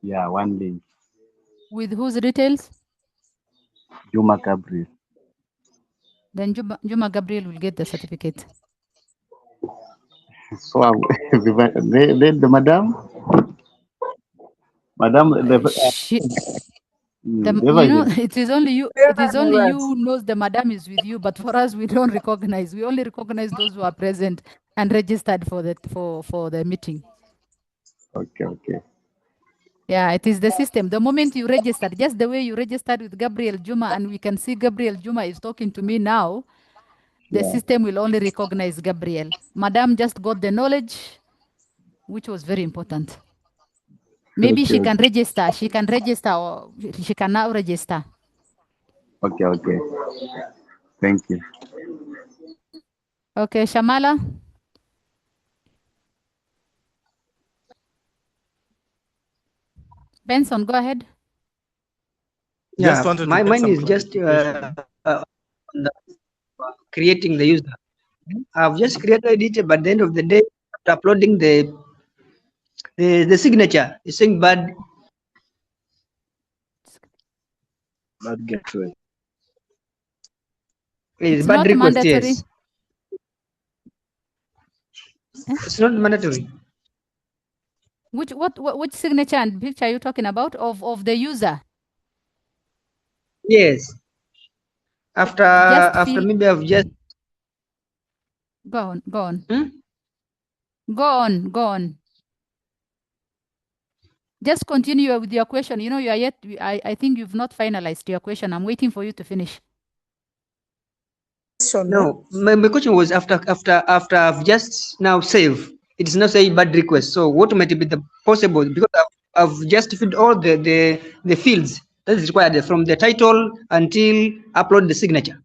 Yeah, one link. With whose details? Juma Gabriel. Then Juma Gabriel will get the certificate. So the madam, it is only you. It is only you who knows the madam is with you. But for us, we don't recognize. We only recognize those who are present and registered for the meeting. Okay. Yeah, it is the system. The moment you register, just the way you registered with Gabriel Juma, and we can see Gabriel Juma is talking to me now, the system will only recognize Gabriel. Madam just got the knowledge, which was very important. Maybe she can register. She can register, or she can now register. Okay. Thank you. Okay, Shamala. Benson, go ahead. Yeah, my mind is just creating the user. I've just created it, but at the end of the day, after uploading the signature, it's saying bad gateway. It's bad not request, mandatory. yes. It's not mandatory. Which signature and picture are you talking about of the user? Yes. After feel. maybe I've just Go on. Hmm? Go on. Just continue with your question. You know, you are yet. I think you've not finalized your question. I'm waiting for you to finish. No, my question was after I've just now saved. It is not a bad request. So what might be the possible, because I've just filled all the fields that is required from the title until upload the signature.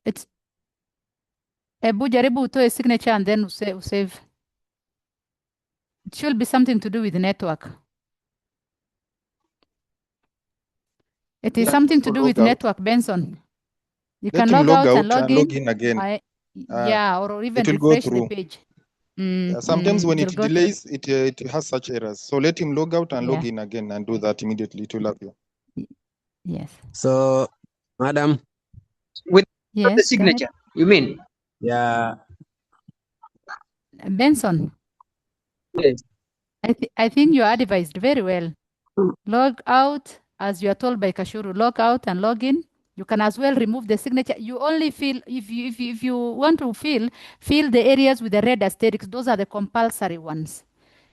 It's jaribu utoe signature and then save. It should be something to do with the network. It is something to do with network, Benson. You Let can him log out log and out log and log in. in again. Yeah, or even it will go refresh the through. page. Sometimes when It'll it go through. delays, it has such errors. So let him log out and log Yeah. in again and do that immediately. It will help you. Yes. So, madam. With yes, the signature, you mean? Yeah. Benson. Yes. I think you are advised very well. Log out as you are told by Kashuru. Log out and log in. You can as well remove the signature. You only fill if you want to fill the areas with the red asterisks. Those are the compulsory ones.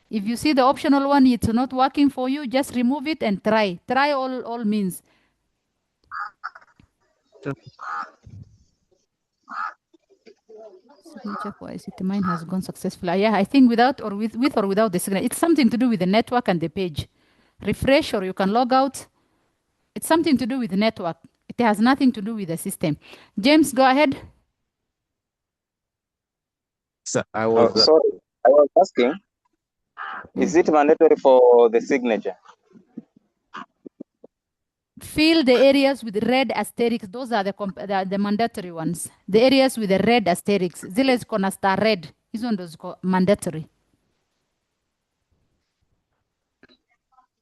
If you see the optional one, it's not working for you, just remove it and try. Try all means. Signature for ICT. Mine has gone successfully. Yeah, I think without or with or without the signature. It's something to do with the network and the page. Refresh or you can log out. It's something to do with the network. It has nothing to do with the system. James, go ahead. So I was. Sorry, I was asking, is it mandatory for the signature? Fill the areas with red asterisks. Those are the mandatory ones. The areas with the red asterisks. Zile ziko na star red. Hizo ndo ziko mandatory.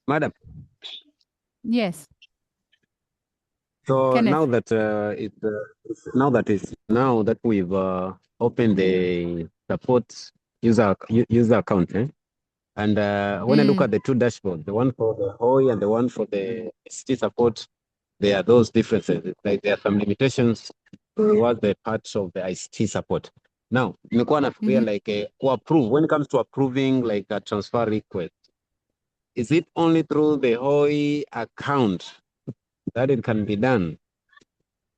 Madam. Yes. So Kenneth. now that now that we've opened the support user account, and when I look at the two dashboards, the one for the HOI and the one for the ST support, there are those differences. Like there are some limitations towards the parts of the ICT support. Now, nimekuwa nafikiria like approve when it comes to approving like a transfer request. Is it only through the HOI account that it can be done?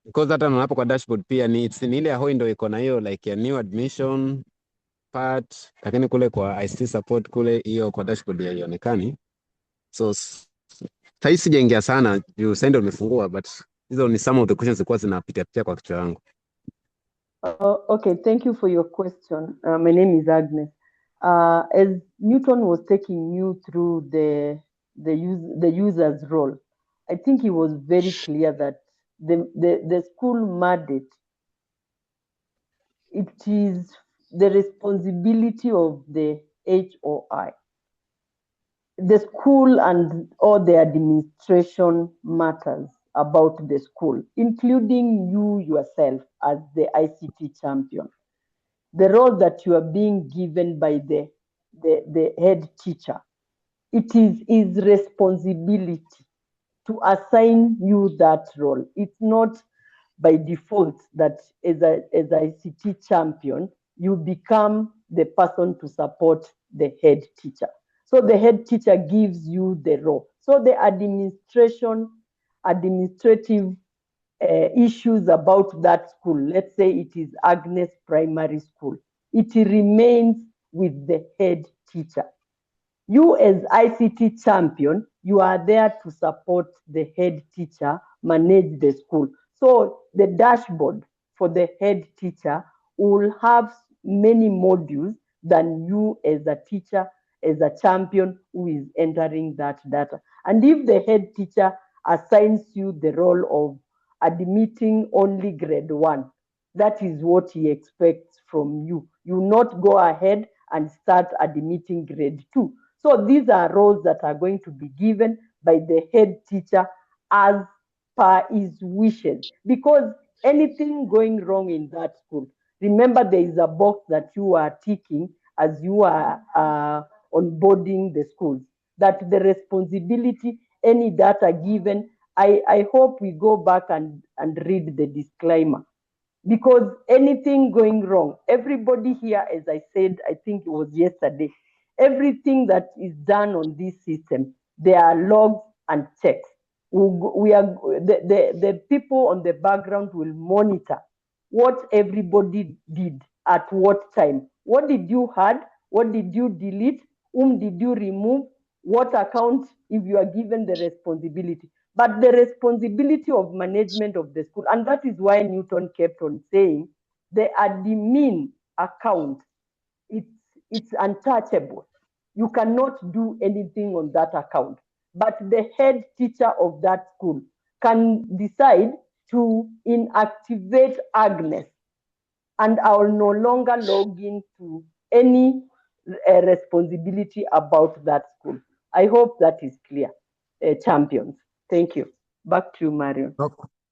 Because hata hapo kwa dashboard pia ni ile ya HOI ndio iko na hiyo like ya new admission part, lakini kule kwa ICT support kule hiyo kwa dashboard haionekani. So sasa sijaingia sana juu sasa ndio nimefungua, but hizo ni some of the questions zilikuwa zinapitia kwa kichwa yangu. Okay, thank you for your question. My name is Agnes. As Newton was taking you through the user's role, I think he was very clear that the school mandate, it is the responsibility of the HOI. The school and all the administration matters about the school, including you yourself as the ICT champion. The role that you are being given by the head teacher, it is his responsibility to assign you that role. It's not by default that as ICT champion, you become the person to support the head teacher. So the head teacher gives you the role. So the administrative issues about that school, let's say it is Agnes Primary School, it remains with the head teacher. You as ICT champion, you are there to support the head teacher manage the school. So the dashboard for the head teacher will have many modules than you as a teacher, as a champion who is entering that data. And if the head teacher assigns you the role of admitting only grade 1, that is what he expects from you. You not go ahead and start admitting grade 2. So these are roles that are going to be given by the head teacher as per his wishes. Because anything going wrong in that school, remember there is a box that you are ticking as you are onboarding the schools, that the responsibility, any data given, I hope we go back and read the disclaimer, because anything going wrong, everybody here, as I said, I think it was yesterday, everything that is done on this system, there are logs and checks. The people on the background will monitor what everybody did at what time. What did you add? What did you delete? Whom did you remove? What account, if you are given the responsibility? But the responsibility of management of the school, and that is why Newton kept on saying the admin account, it's untouchable. You cannot do anything on that account. But the head teacher of that school can decide to inactivate Agnes, and I will no longer log into any responsibility about that school. I hope that is clear, champions. Thank you. Back to you, Marion.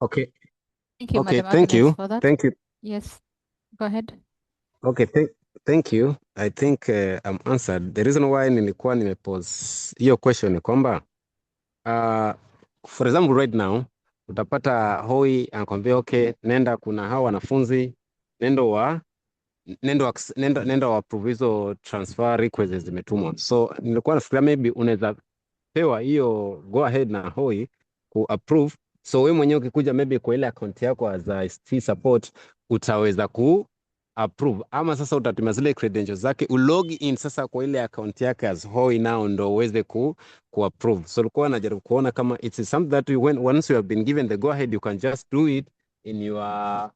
Okay. Thank you, Okay, Madam thank Agnes, you. for that. Thank you. Yes, go ahead. Okay, thank you. I think I'm answered. The reason why nilikuwa nimepose hiyo question ni kwamba for example right now utapata hoi anakwambia okay, nenda kuna hao wanafunzi nenda wa approve hizo transfer requests zimetumwa. So nilikuwa nafikiria maybe unaweza pewa hiyo go ahead na hoi ku approve, so wewe mwenyewe ukikuja maybe kwa ile account yako as ICT support utaweza ku approve, ama sasa utatumia zile credentials zake ulog in sasa kwa ile account yake as hoi nao ndo uweze ku approve. So ulikuwa najaribu kuona kama it's something that once you have been given the go ahead you can just do it in your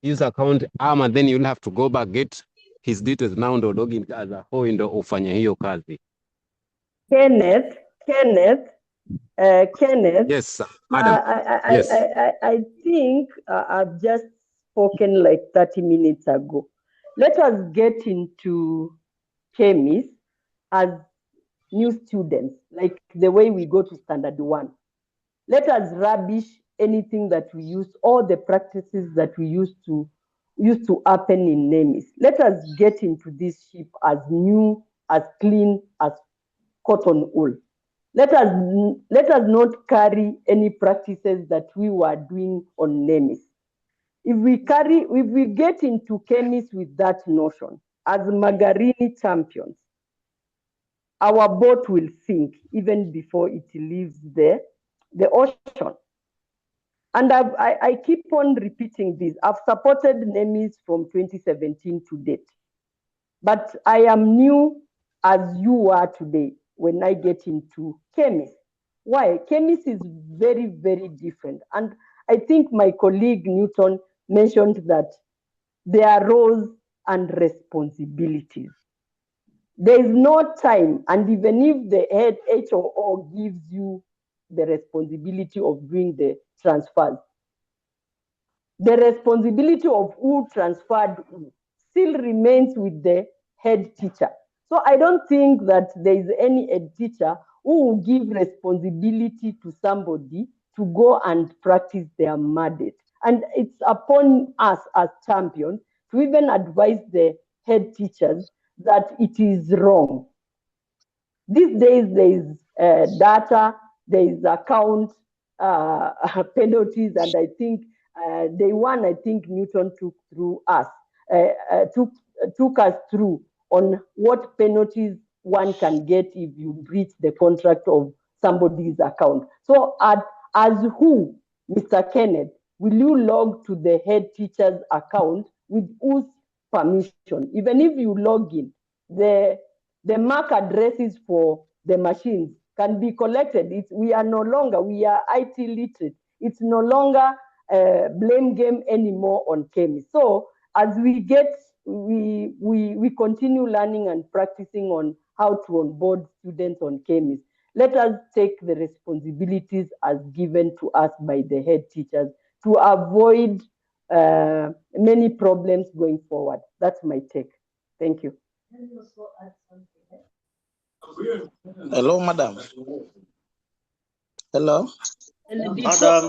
user account, ama then you'll have to go back get his details now ndo login as a hoi ndo ufanye hiyo kazi. Kenneth. Yes, madam. Yes. I think I've just spoken like 30 minutes ago. Let us get into KEMIS as new students, like the way we go to standard 1. Let us rubbish anything that we used, all the practices that we used to happen in NEMIS. Let us get into this ship as new, as clean as cotton wool. Let us not carry any practices that we were doing on NEMIS. If we get into KEMIS with that notion, as Margarini champions, our boat will sink even before it leaves the ocean. And I keep on repeating this. I've supported NEMIS from 2017 to date. But I am new as you are today when I get into KEMIS. Why? KEMIS is very, very different. And I think my colleague Newton mentioned that there are roles and responsibilities. There is no time, and even if the head HOO gives you the responsibility of doing the transfers, the responsibility of who transferred still remains with the head teacher. So I don't think that there is any head teacher who will give responsibility to somebody to go and practice their mandate. And it's upon us as champions to even advise the head teachers that it is wrong. These days, there is data, there is account penalties, and I think day one, I think Newton took us through on what penalties one can get if you breach the contract of somebody's account. So as who, Mr. Kenneth, will you log to the head teacher's account with whose permission? Even if you log in, the MAC addresses for the machines can be collected. We are IT literate. It's no longer blame game anymore on KEMIS. So as we continue learning and practicing on how to onboard students on KEMIS, let us take the responsibilities as given to us by the head teachers to avoid many problems going forward. That's my take. Thank you. Hello, madam. Hello.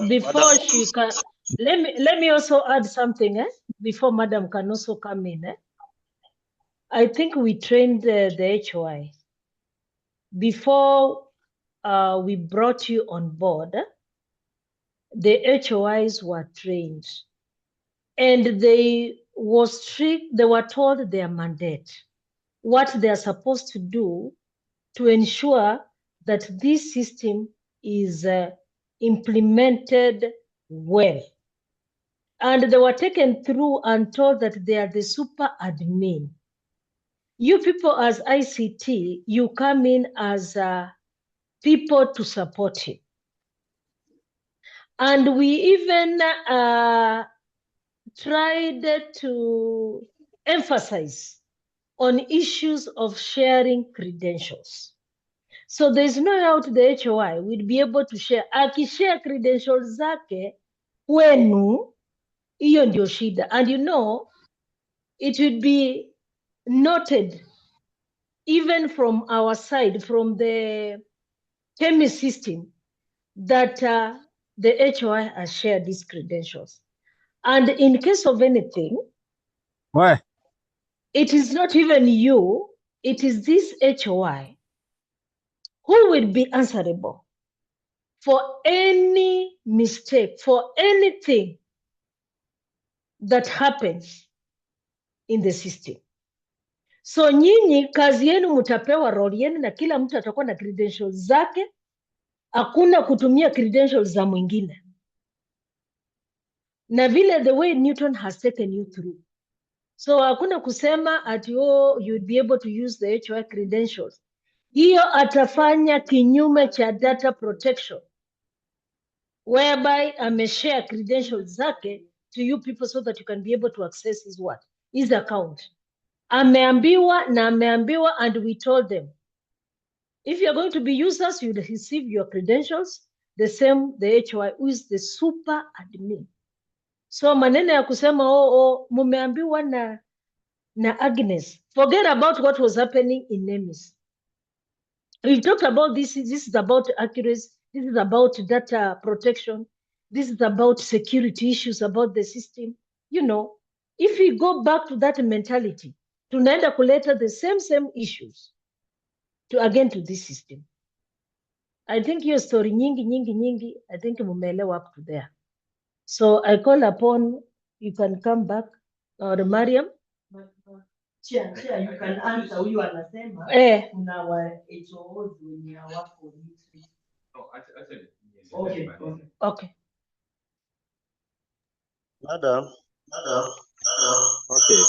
Before she can, let me also add something. Before madam can also come in. I think we trained the HOI. Before we brought you on board, the HOIs were trained and they were told their mandate, what they are supposed to do to ensure that this system is implemented well. And they were taken through and told that they are the super admin. You people as ICT, you come in as people to support it. And we even tried to emphasize on issues of sharing credentials. So there's no doubt the HOI will be able to share. Akishare credentials zake kwenu, hiyo ndio shida. And you know, it would be noted even from our side, from the KEMIS system, that the HOI has shared these credentials. And in case of anything, Why? it is not even you, it is this HOI who will be answerable for any mistake, for anything that happens in the system. So nyinyi kazi yenu mtapewa role yenu na kila mtu atakuwa na credentials zake, hakuna kutumia credentials za mwingine. Na vile the way Newton has taken you through. So hakuna kusema ati you'd be able to use the HOI credentials. Hiyo atafanya kinyume cha data protection, whereby ameshare credentials zake to you people so that you can be able to access his account. Ameambiwa, and we told them, if you're going to be users, you'll receive your credentials, the same the HOI, who is the super admin. So maneno ya kusema mumeambiwa na Agnes, forget about what was happening in NEMIS. We've talked about this is about accuracy, this is about data protection, this is about security issues about the system. You know, if we go back to that mentality, tunaenda kuleta the same issues to this system. I think your story nyingi, I think mumeelewa up to there. So I call upon, you can come back, or Mariam. Chia, you can answer huyu anasema kuna wa HOs wenye hawako literate. Okay. Madam. Okay.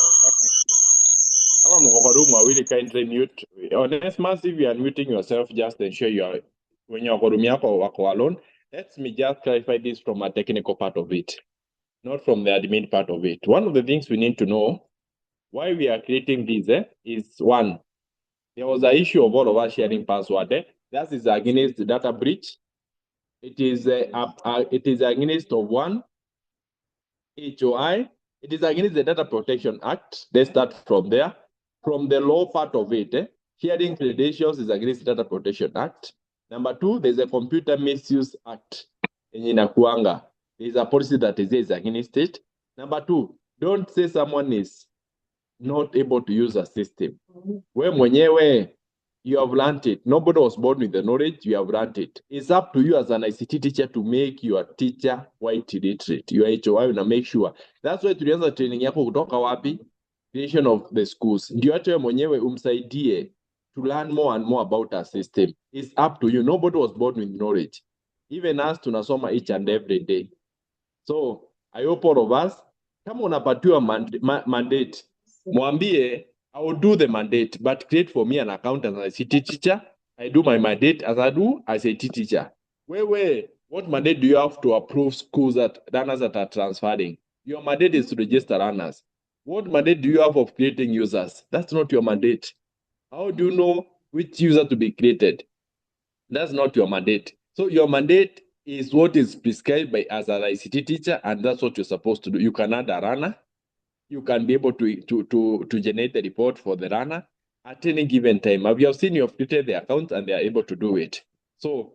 Kama mko room wawili kindly mute. Onesmus, if you are muting yourself, just ensure you are when you are room yako wako alone. Let me just clarify this from a technical part of it, not from the admin part of it. One of the things we need to know why we are creating this is one, there was an issue of all of us sharing password. That is against the data breach. It is against of one HOI. It is against the Data Protection Act. Let's start from there. From the law part of it, sharing credentials is against the Data Protection Act. Number two, there's a Computer Misuse Act. In Inakuanga, there's a policy that is against it. Number two, don't say someone is not able to use a system. We mwenyewe, you have learned it. Nobody was born with the knowledge, you have learned it. It's up to you as an ICT teacher to make your teacher white literate. Your HOI na make sure. That's why tulianza training yako kutoka wapi? Creation of the schools. Ndio hata mwenyewe umsaidie to learn more and more about our system. It's up to you. Nobody was born with knowledge. Even us tunasoma each and every day. So, I hope all of us, kama unapatiwa mandate, mwambie, I will do the mandate, but create for me an account as an ICT teacher. I do my mandate as I do as a teacher. What mandate do you have to approve schools that runners that are transferring? Your mandate is to register runners. What mandate do you have of creating users? That's not your mandate. How do you know which user to be created? That's not your mandate. So your mandate is what is prescribed by as an ICT teacher, and that's what you're supposed to do. You can add a runner. You can be able to generate the report for the runner at any given time. We have seen you have created the account and they are able to do it. So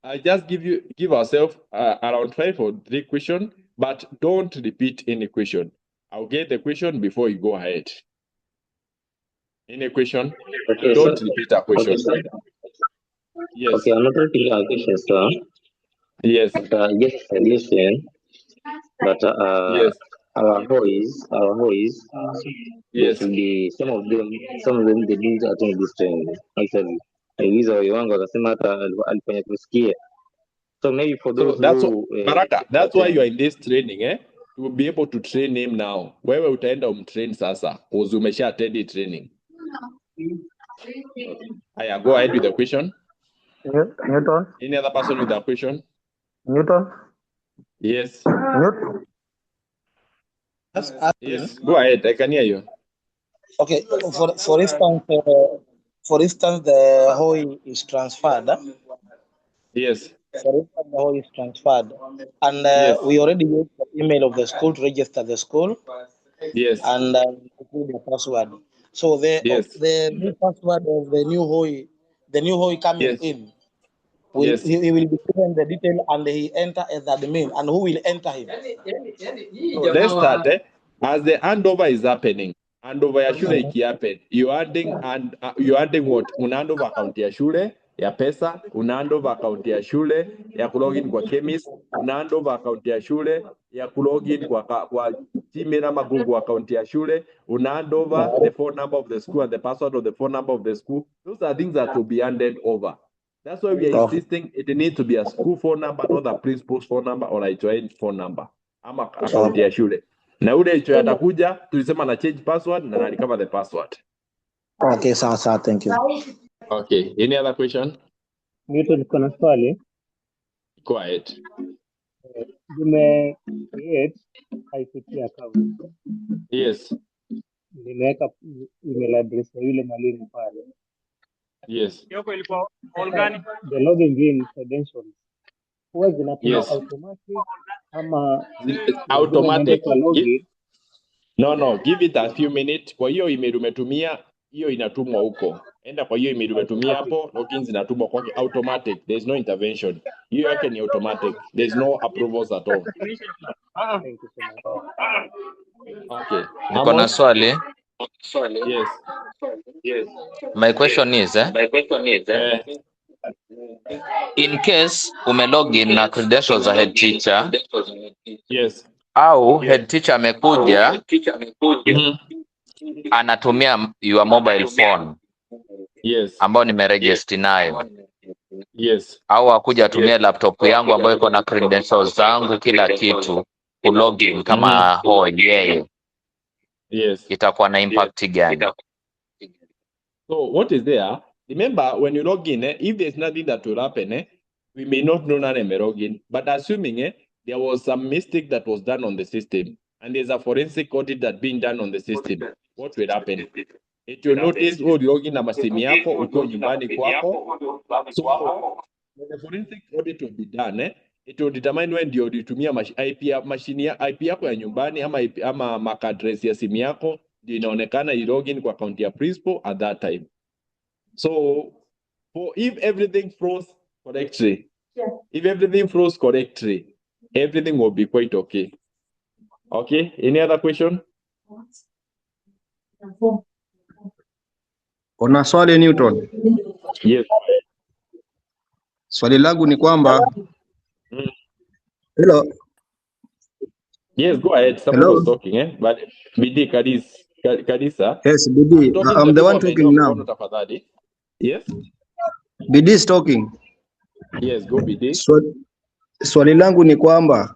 I just give ourselves around 5 or 3 questions, but don't repeat any question. I'll get the question before you go ahead. Any question? Okay, And don't so repeat a question. okay, Yes. okay, I'm not repeating our question, sir. Yes. But just a suggestion that Yes. our boys, there Yes. should be some of them they didn't attend this training actually. Hizo wangu wakasema hata alifanya kusikia. So maybe for So those that's who Baraka, that's why you attend. are in this training, eh? You will be able to train him now. Wewe utaenda umtrain sasa, because umesha attend the training. Aya, go ahead with the question. Newton. Any other person with a question? Newton. Yes. Newton. Yes. Go ahead. I can hear you. Okay, for instance, the HOI is transferred. Yes. For instance, the HOI is transferred, and Yes. we already used the email of the school to register the school. Yes. And include the password. So the new password of the new HOI coming in, he will be given the detail and he enter as admin, and who will enter him? So let's start. As the handover is happening, handover ya shule ikihappen, you adding what? Una handover account ya shule ya pesa, una handover account ya shule ya kulogin kwa KEMIS, una handover account ya shule ya kulogin kwa Gmail ama Google account ya shule, una handover the phone number of the school and the password of the phone number of the school. Those are things that will be handed over. That's why we are insisting it needs to be a school phone number, not a principal's phone number or a joint phone number. Ama account ya shule. Na ule hicho atakuja tulisema na change password na na recover the password. Okay, sawa, thank you. Okay, any other question? Newton, kuna swali. Go ahead. Nime create ICT account. Yes. Nimeweka email address ya yule mwalimu pale. Yes. The logging in credentials huwa zinakuwa Yes. automatic ama Automatic. kwa login? No, give it a few minutes. Kwa hiyo email umetumia, hiyo inatumwa huko. Enda kwa hiyo email umetumia hapo, logins zinatumwa kwake automatic. There's no intervention. Hiyo yake ni automatic. There's no approvals at all. Thank you so much. Okay. Niko na swali. Yes. My question is, in case umelogin na credentials za head teacher, yes, au head teacher amekuja anatumia your mobile phone, yes, ambao nimeregister nayo, yes, au akuja atumia laptop yangu ambayo iko na credentials zangu kila kitu kulogin kama hoi yeye, yes, itakuwa na impact gani? So what is there? Remember, when you log in, if there's nothing that will happen, we may not know that I'm login. But assuming there was some mistake that was done on the system, and there's a forensic audit that being done on the system, what will happen? It will notice login na masimu yako uko nyumbani kwako. So when the forensic audit will be done, it will determine when ndio ulitumia IP yako ya nyumbani ama MAC address ya simu yako ndio inaonekana login kwa account ya principal at that time. So if everything flows correctly, everything will be quite okay. Okay, any other question? Kuna swali Newton? Yes. Swali langu ni kwamba Hello. Yes, go ahead. Someone was talking, but BD Kadisa. Yes, BD. I'm the one talking now. Yes. BD is talking. Yes, go BD. Swali langu ni kwamba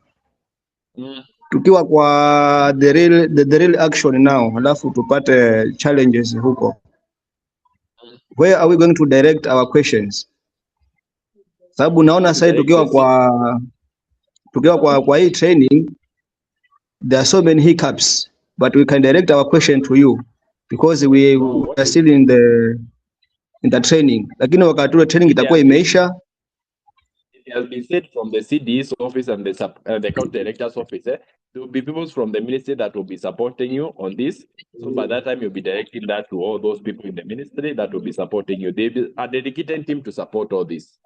tukiwa kwa the real action now, halafu tupate challenges huko. Where are we going to direct our questions? Sababu naona sasa tukiwa kwa hii training, there are so many hiccups, but we can direct our question to you because we are still in the training. Lakini wakati ule training itakuwa imeisha. It has been said from the CD's office and the county director's office, there will be people from the ministry that will be supporting you on this. So by that time, you'll be directing that to all those people in the ministry that will be supporting you. They will be a dedicated team to support all this.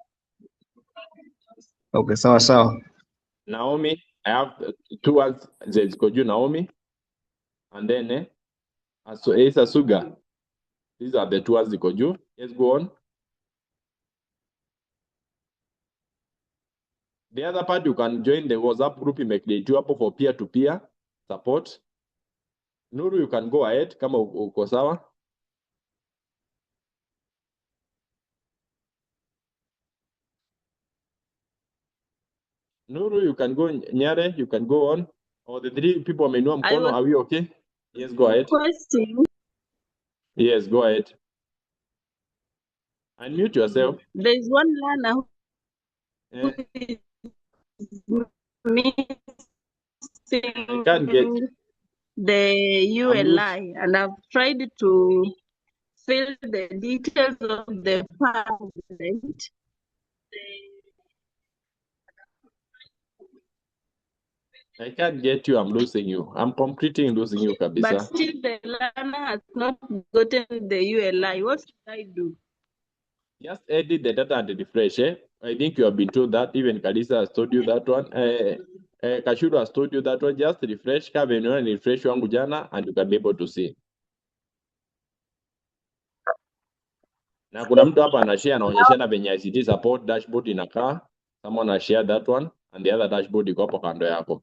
Okay, sawa. Naomi, I have two words. There's Koju Naomi, and then Asa Suga. These are the two ones ziko juu. Yes, go on. The other part, you can join the WhatsApp group imecreate hapo for peer-to-peer support. Nuru, you can go ahead kama uko sawa. Nuru, you can go. Nyare, you can go on. Or the three people wameinua mkono, are we okay? Yes, go ahead. Question. Yes, go ahead. Unmute yourself. There is one learner who is missing I can't get the ULI, and I've tried to fill the details of the parent. I can't get you. I'm losing you. I'm completely losing you, But kabisa. still the learner has not gotten the ULI. What should I do? Just edit the data and refresh. I think you have been told that. Even Kalisa has told you that one. Kashuru has told you that one. Just refresh. Kavenua and refresh wangu jana, and you can be able to see. Na kuna mtu hapa anashare anaonyeshana venye ICT support dashboard inakaa. Someone has shared that one, and the other dashboard iko hapo kando yako.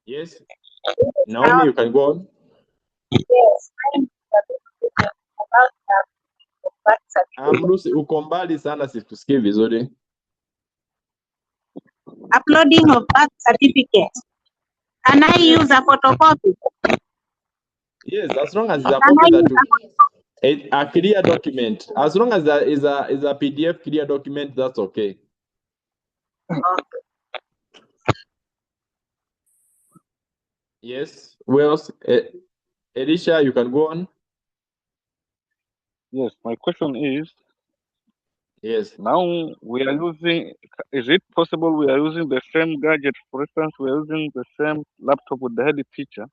Yes. Naomi, you can go on. Yes. Lucy, uko mbali sana, sikusikii vizuri. Uploading of birth certificate. Can I use a photocopy? Yes, as long as it's a copy that you, a clear document. As long as there is a PDF clear document, that's okay. Yes. Where else? Elisha, you can go on. Yes, my question is, yes, now we are using, is it possible we are using the same gadget? For instance, we are using the same laptop with the head teacher.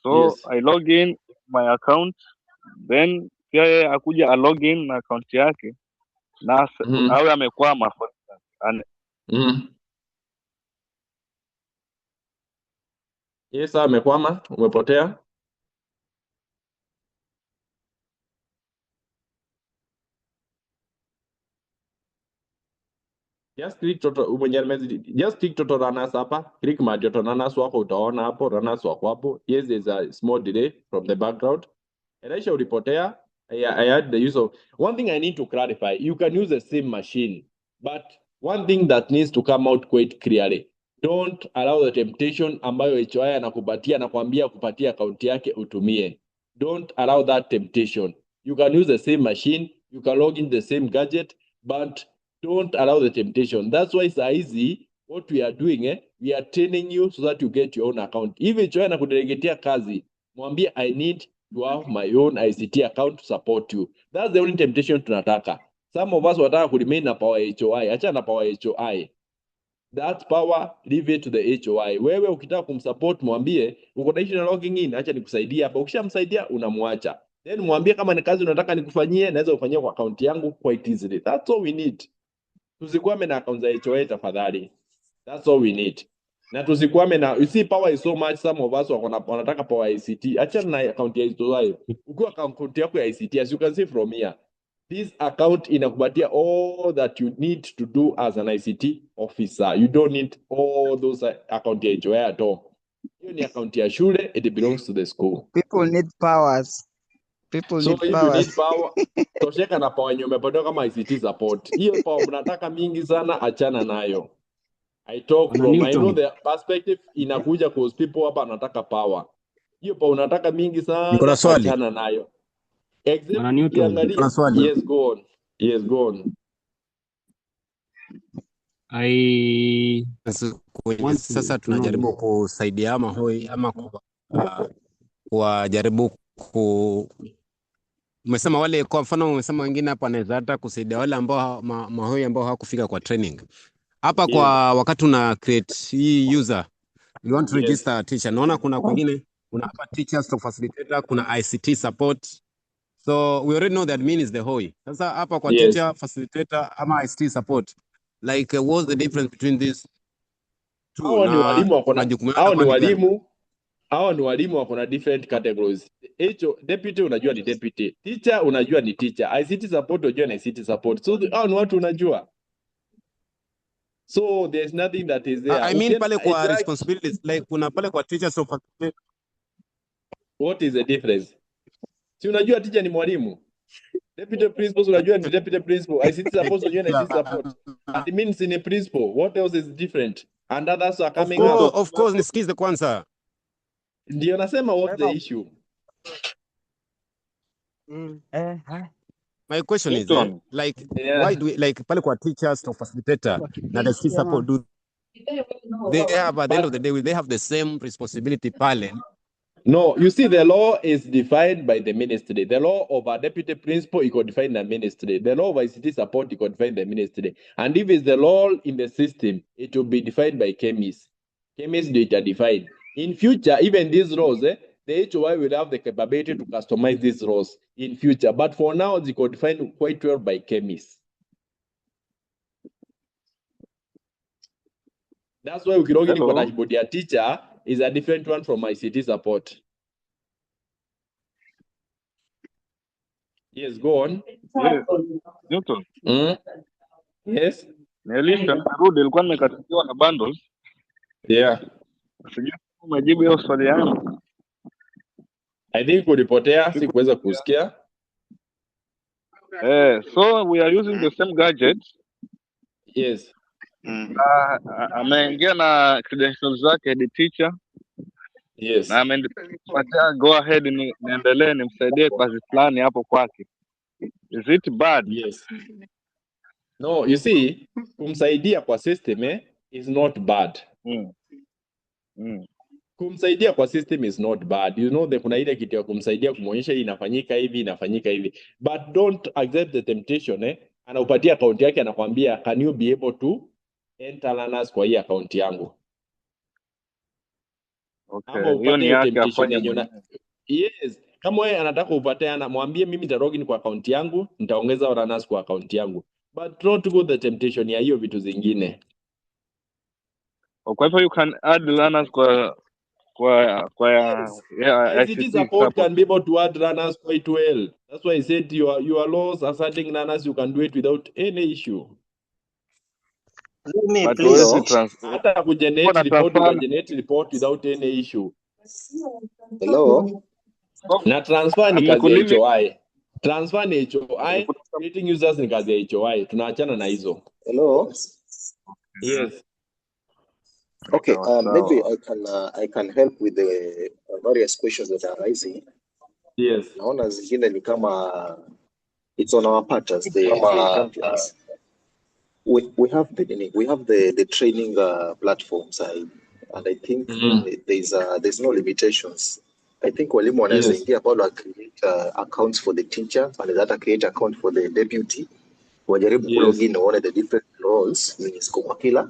So yes. I log in my account, then pia yeye akuja a log in na account yake na awe amekwama for instance. Yes, amekwama, umepotea. Just click total runners hapa. Click majoto runners wako, utaona hapo runners wako hapo. Yes, there's a small delay from the background. Elisha ulipotea. I had the use of one thing I need to clarify. You can use the same machine, but one thing that needs to come out quite clearly. Don't allow the temptation ambayo HOI anakupatia na kuambia kupatia account yake utumie. Don't allow that temptation. You can use the same machine, you can log in the same gadget, but don't allow the temptation. That's why it's easy. What we are doing, we are training you so that you get your own account. If HOI anakudelegatia kazi, mwambie I need to have my own ICT account to support you. That's the only temptation tunataka. Some of us wataka ku remain na power HOI. Acha na power HOI. That power, leave it to the HOI. Wewe ukitaka kumsupport mwambie uko na issue na logging in, acha nikusaidie hapa. Ukishamsaidia unamwacha. Then mwambie kama ni kazi unataka nikufanyie, naweza kufanyia kwa account yangu quite easily. That's all we need. Tusikwame na account za HOI tafadhali. That's all we need. Na tusikwame na, you see, power is so much. Some of us wanataka power ICT. Acha na account ya HOI. Ukiwa account yako ya ICT, as you can see from here, this account inakupatia all that you need to do as an ICT officer. You don't need all those account ya HOI at all. Hiyo ni account ya shule, it belongs to the school. People need powers. People So need if powers. you need power, tosheka na power yenye umepata kama ICT support. Hiyo power mnataka mingi sana, achana nayo. I talk from, I know the perspective inakuja cause people hapa anataka power. Hiyo power unataka mingi Niko na sana, swali. achana nayo. Except Niko na swali. Yes, go on. Yes, go on. Sasa tunajaribu kusaidia mahoi ama kuwajaribu umesema wale, kwa mfano umesema wengine hapa anaweza hata kusaidia wale ambao mahoi ambao hawakufika kwa training hapa kwa wakati una create hii user you want to register a teacher. Naona kuna kwingine kuna hapa teachers to facilitator, kuna ICT support. So we already know that admin is the HOI. Sasa hapa kwa teacher facilitator ama ICT support, like what's the difference between these two? Hao ni walimu wako na, Hawa ni walimu wako na different categories. Deputy unajua ni deputy. Teacher unajua ni teacher. ICT support unajua ni ICT support. So hao ni watu unajua. So there's nothing that is there. I mean pale kwa responsibilities, like kuna pale kwa teachers of what is the difference? Si unajua teacher ni mwalimu. Deputy principal unajua ni deputy principal. ICT support unajua ni ICT support. Admin ni principal. What else is different? And others are coming up. Of course, nisikize kwanza. Ndio nasema what's the issue? My question is like why do we, like pale kwa teachers or facilitator na the support do they have at the end of the day will they have the same responsibility pale? No, you see, the law is defined by the ministry. The law of a deputy principal, you could define the ministry. The law of ICT support, you could define the ministry. And if it's the law in the system, it will be defined by KEMIS. KEMIS data defined. In future, even these laws, the HOI will have the capability to customize these laws in future. But for now, they could define quite well by KEMIS. That's why ukilog in kwa dashboard ya teacher is a different one from ICT support. Yes, go on. Yes. Newton. Yes. Nilisha narudi, ilikuwa nimekatikiwa na bundles. Yeah. Sijui umejibu hiyo swali yangu. I think ulipotea, sikuweza kusikia. So we are using the same gadget. Yes. Ameingia na credentials zake the teacher. Yes. Na amenipatia go ahead niendelee nimsaidie kazi fulani hapo kwake. Is it bad? Yes. No, you see, kumsaidia kwa system is not bad. Kumsaidia kwa system is not bad. You know, kuna ile kitu ya kumsaidia kumuonyesha inafanyika hivi. But don't accept the temptation anaupatia account yake anakuambia can you be able to enter learners kwa hii account yangu. Okay, hiyo ni yake afanye. Yes, kama wewe anataka upate anamwambia mimi nita login kwa account yangu, nitaongeza learners kwa account yangu. But don't go the temptation ya hiyo vitu zingine. Kwa hivyo you can add learners kwa ICT support can be able to add learners quite well. That's why I said your laws asserting learners you can do it without any issue. But please. Hata kugenerate report without any issue. Hello. Na transfer ni kazi ya HOI. Transfer ni HOI, creating users ni kazi ya HOI. Tunaachana na hizo. Hello. Yes. Okay, maybe I can help with the various questions that are rising. Yes. Naona zingine ni kama it's on our part as the champions. We have the training platform side, and I think there's no limitations. I think walimu wanaweza ingia bado create accounts for the teacher and that create account for the deputy. Wajaribu kulog in waone the different roles kwa kila.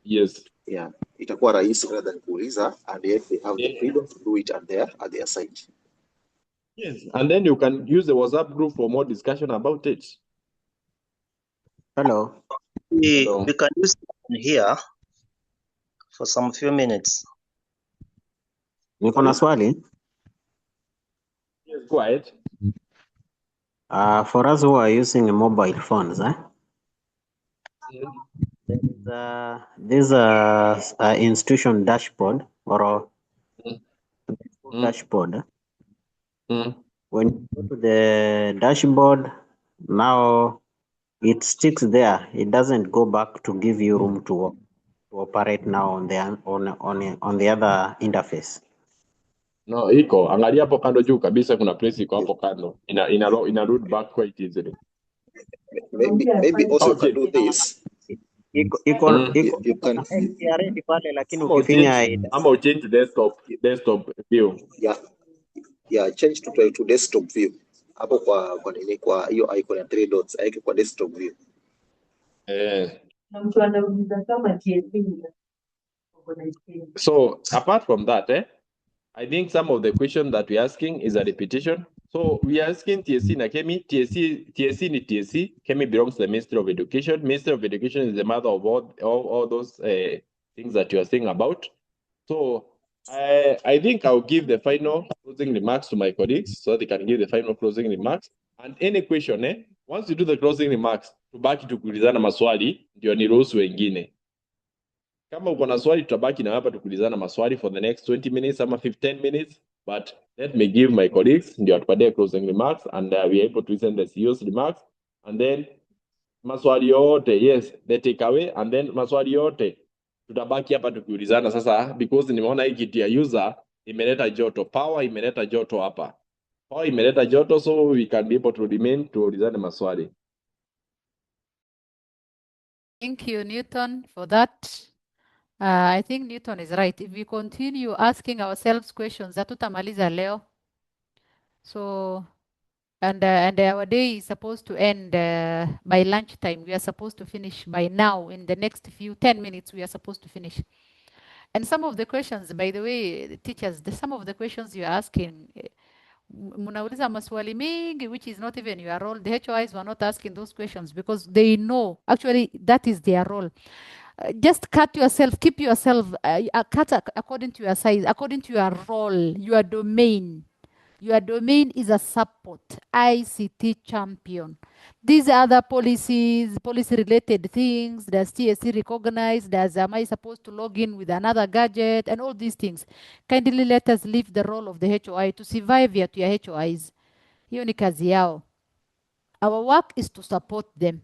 Yes. Yeah, itakuwa rahisi rather than kuuliza, and yet they have the freedom to do it at their site. Yes, and then you can use the WhatsApp group for more discussion about it. Hello. We can use here for some few minutes. Niko na swali. Yes, go ahead. For us who are using mobile phones, there's a institution dashboard or dashboard. When you go to the dashboard, now it sticks there. It doesn't go back to give you room to operate now on the other interface. No, iko angalia hapo kando juu kabisa, kuna place iko hapo kando. Ina load back quite easily. Maybe also you can do this. You can ready pale lakini ukifinya ama change to desktop view. Yeah, change to desktop view. Hapo kwa nini kwa hiyo icon ya 3 dots aike kwa desktop view. So apart from that, I think some of the questions that we're asking is a repetition. So we are asking TSC na KEMI. TSC ni TSC. KEMI belongs to the Ministry of Education. Ministry of Education is the mother of all those things that you are saying about. So I think I'll give the final closing remarks to my colleagues so they can give the final closing remarks. And any question, once you do the closing remarks, tubaki tukuulizana maswali ndio niruhusu wengine. Kama uko na swali tutabaki na hapa tukuulizana maswali for the next 20 minutes ama 15 minutes, but let me give my colleagues ndio atupatie closing remarks and we are able to listen to the CEO's remarks and then maswali yote, yes, the takeaway and then maswali yote tutabaki hapa tukiulizana sasa, because nimeona hii kiti ya user imeleta joto, power imeleta joto hapa, power imeleta joto, so we can be able to remain tuulizane maswali. Thank you, Newton, for that. I think Newton is right. If we continue asking ourselves questions, hatutamaliza leo. So, and our day is supposed to end by lunchtime. We are supposed to finish by now. In the next 10 minutes, we are supposed to finish. And some of the questions, by the way, teachers, some of the questions you're asking, munauliza maswali mingi, which is not even your role. The HOIs were not asking those questions because they know, actually, that is their role. Just cut yourself, keep yourself, cut according to your size, according to your role, your domain. Your domain is a support, ICT champion. These other policies, policy-related things, does TSC recognize, am I supposed to log in with another gadget, and all these things. Kindly let us leave the role of the HOI to survive your HOIs. Hiyo ni kazi yao. Our work is to support them.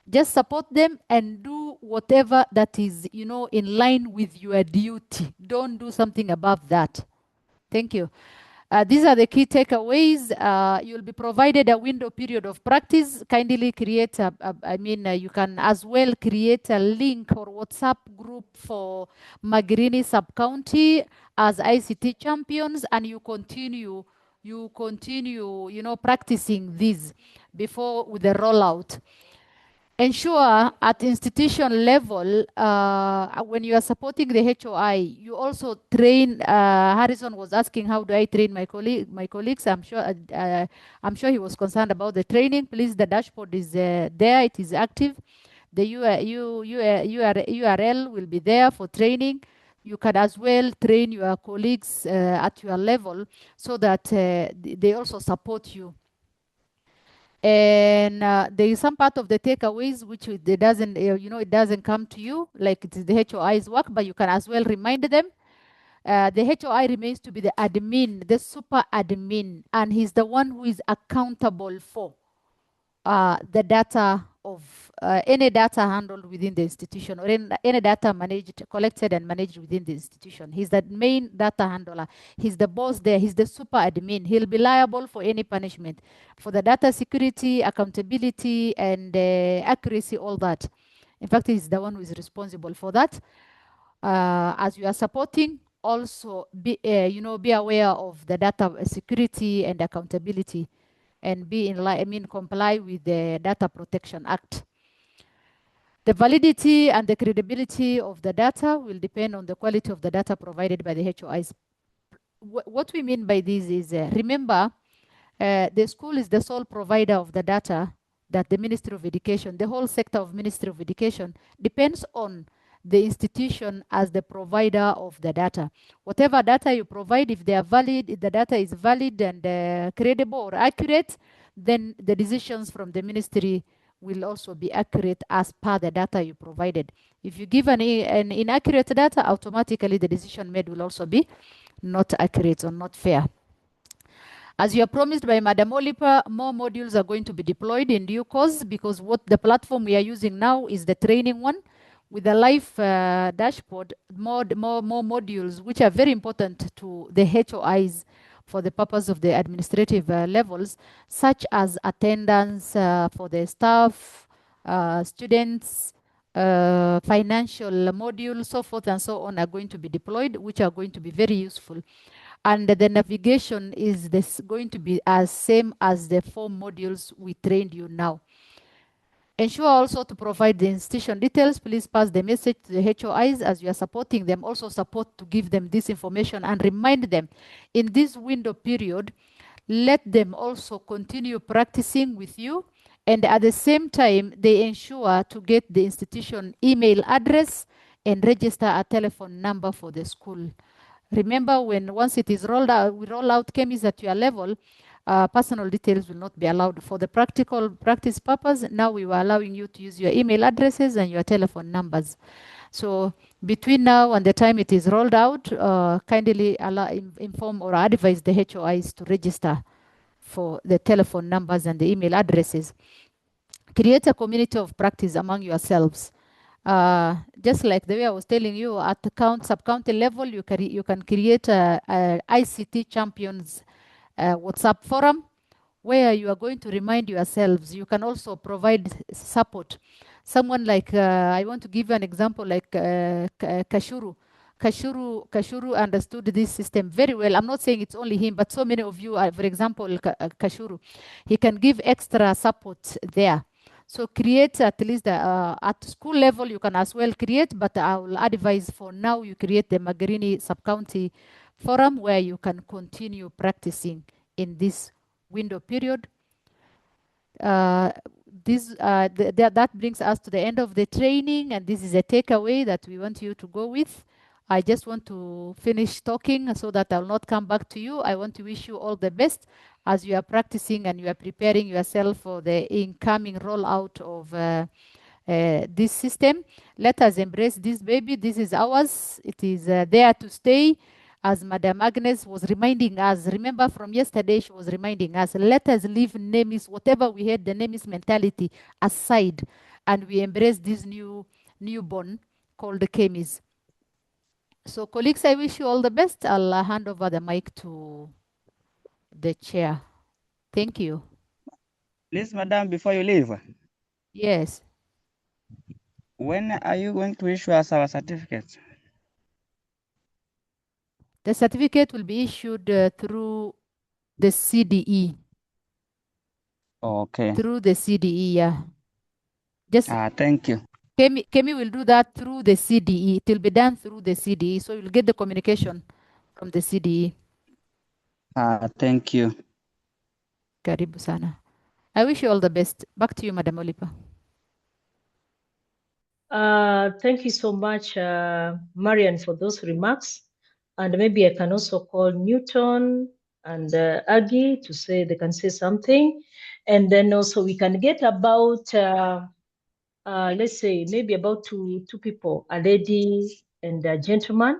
Just support them and do whatever that is, in line with your duty. Don't do something above that. Thank you. These are the key takeaways. You'll be provided a window period of practice. Kindly create you can as well create a link or WhatsApp group for Magrini sub-county as ICT champions, and you continue, practicing these before with the rollout. Ensure at institution level, when you are supporting the HOI, you also train. Harrison was asking, how do I train my colleagues? I'm sure he was concerned about the training. Please, the dashboard is there. It is active. The URL will be there for training. You can as well train your colleagues at your level so that they also support you. And there is some part of the takeaways which it doesn't, it doesn't come to you, like it is the HOI's work, but you can as well remind them. The HOI remains to be the admin, the super admin, and he's the one who is accountable for the data of any data handled within the institution, or any data collected and managed within the institution. He's the main data handler. He's the boss there. He's the super admin. He'll be liable for any punishment, for the data security, accountability, and accuracy, all that. In fact, he's the one who is responsible for that. As you are supporting, also be aware of the data security and accountability, and comply with the Data Protection Act. The validity and the credibility of the data will depend on the quality of the data provided by the HOIs. What we mean by this is, remember, the school is the sole provider of the data that the Ministry of Education, the whole sector of Ministry of Education, depends on the institution as the provider of the data. Whatever data you provide, if they are valid, if the data is valid and credible or accurate, then the decisions from the ministry will also be accurate as per the data you provided. If you give an inaccurate data, automatically the decision made will also be not accurate or not fair. As you are promised by Madam Olipa, more modules are going to be deployed in due course, because what the platform we are using now is the training one. With the live dashboard, more modules, which are very important to the HOIs for the purpose of the administrative levels, such as attendance for the staff, students, financial modules, so forth and so on, are going to be deployed, which are going to be very useful. And the navigation is going to be as same as the 4 modules we trained you now. Ensure also to provide the institution details. Please pass the message to the HOIs as you are supporting them. Also support to give them this information and remind them in this window period, let them also continue practicing with you. And at the same time, they ensure to get the institution email address and register a telephone number for the school. Remember, once it is rolled out, we roll out KEMIS at your level, personal details will not be allowed. For the practice purpose, now we were allowing you to use your email addresses and your telephone numbers. So between now and the time it is rolled out, kindly inform or advise the HOIs to register for the telephone numbers and the email addresses. Create a community of practice among yourselves. Just like the way I was telling you, at the sub-county level, you can create a ICT champions WhatsApp forum where you are going to remind yourselves. You can also provide support. Someone like, I want to give you an example like Kashuru. Kashuru understood this system very well. I'm not saying it's only him, but so many of you, for example, Kashuru, he can give extra support there. So create at least at school level, you can as well create, but I will advise for now you create the Magarini sub-county forum where you can continue practicing in this window period. That brings us to the end of the training, and this is a takeaway that we want you to go with. I just want to finish talking so that I'll not come back to you. I want to wish you all the best as you are practicing and you are preparing yourself for the incoming rollout of this system. Let us embrace this baby. This is ours. It is there to stay. As Madam Agnes was reminding us, remember from yesterday, she was reminding us, let us leave NEMIS, whatever we had, the NEMIS mentality aside, and we embrace this newborn called the KEMIS. So colleagues, I wish you all the best. I'll hand over the mic to the chair. Thank you. Please, madam, before you leave. Yes. When are you going to issue us our certificate? The certificate will be issued through the CDE. Okay. Through the CDE, yeah. Just thank you. KEMI will do that through the CDE. It will be done through the CDE. So you'll get the communication from the CDE. Thank you. Karibu sana. I wish you all the best. Back to you, Madam Olipa. Thank you so much, Marian, for those remarks. And maybe I can also call Newton and Aggie to say they can say something. And then also we can get about, let's say, maybe about two people, a lady and a gentleman,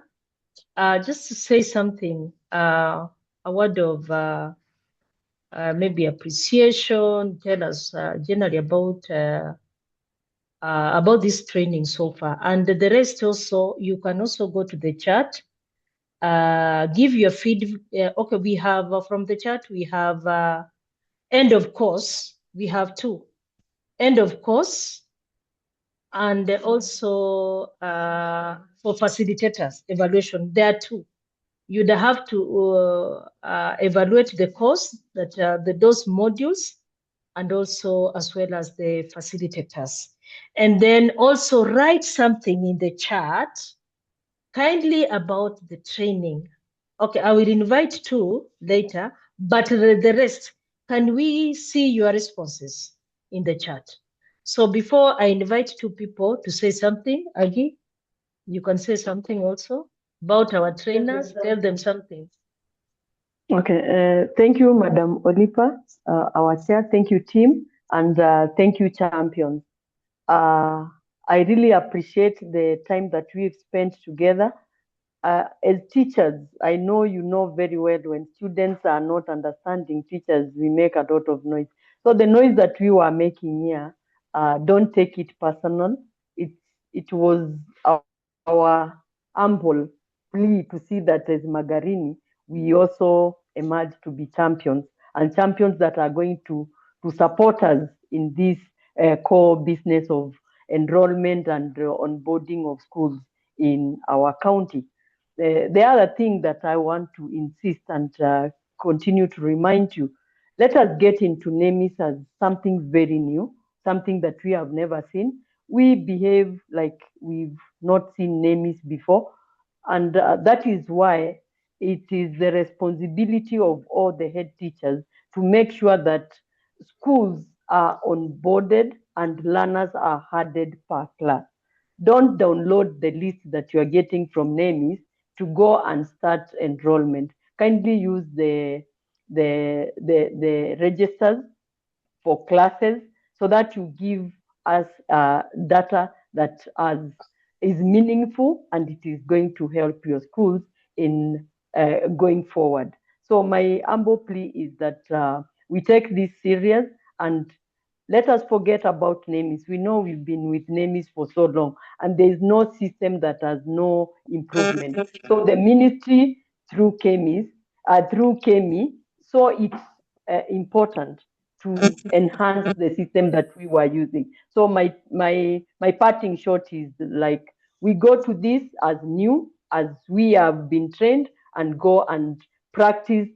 just to say something, a word of maybe appreciation, tell us generally about this training so far. And the rest also, you can also go to the chat, give your feedback. Okay, we have from the chat, we have end of course, we have two. End of course, and also for facilitators, evaluation, there are two. You'd have to evaluate the course, that those modules, and also as well as the facilitators. And then also write something in the chat kindly about the training. Okay, I will invite two later, but the rest, can we see your responses in the chat? So before I invite two people to say something, Agi, you can say something also about our trainers, tell them something. Okay, thank you, Madam Olipa, our chair. Thank you, team, and thank you, champions. I really appreciate the time that we've spent together. As teachers, I know you know very well when students are not understanding teachers, we make a lot of noise. So the noise that we were making here, don't take it personal. It was our humble plea to see that as Magarini, we also emerge to be champions, and champions that are going to support us in this core business of enrollment and onboarding of schools in our county. The other thing that I want to insist and continue to remind you, let us get into NEMIS as something very new, something that we have never seen. We behave like we've not seen NEMIS before, and that is why it is the responsibility of all the head teachers to make sure that schools are onboarded and learners are added per class. don't download the list that you are getting from NEMIS to go and start enrollment. Kindly use the registers for classes so that you give us data that is meaningful and it is going to help your schools in going forward. So my humble plea is that we take this serious and let us forget about NEMIS. We know we've been with NEMIS for so long, and there is no system that has no improvement. So the ministry through KEMIS, through KEMI, saw it important to enhance the system that we were using. So my parting shot is like, we go to this as new, as we have been trained, and go and practice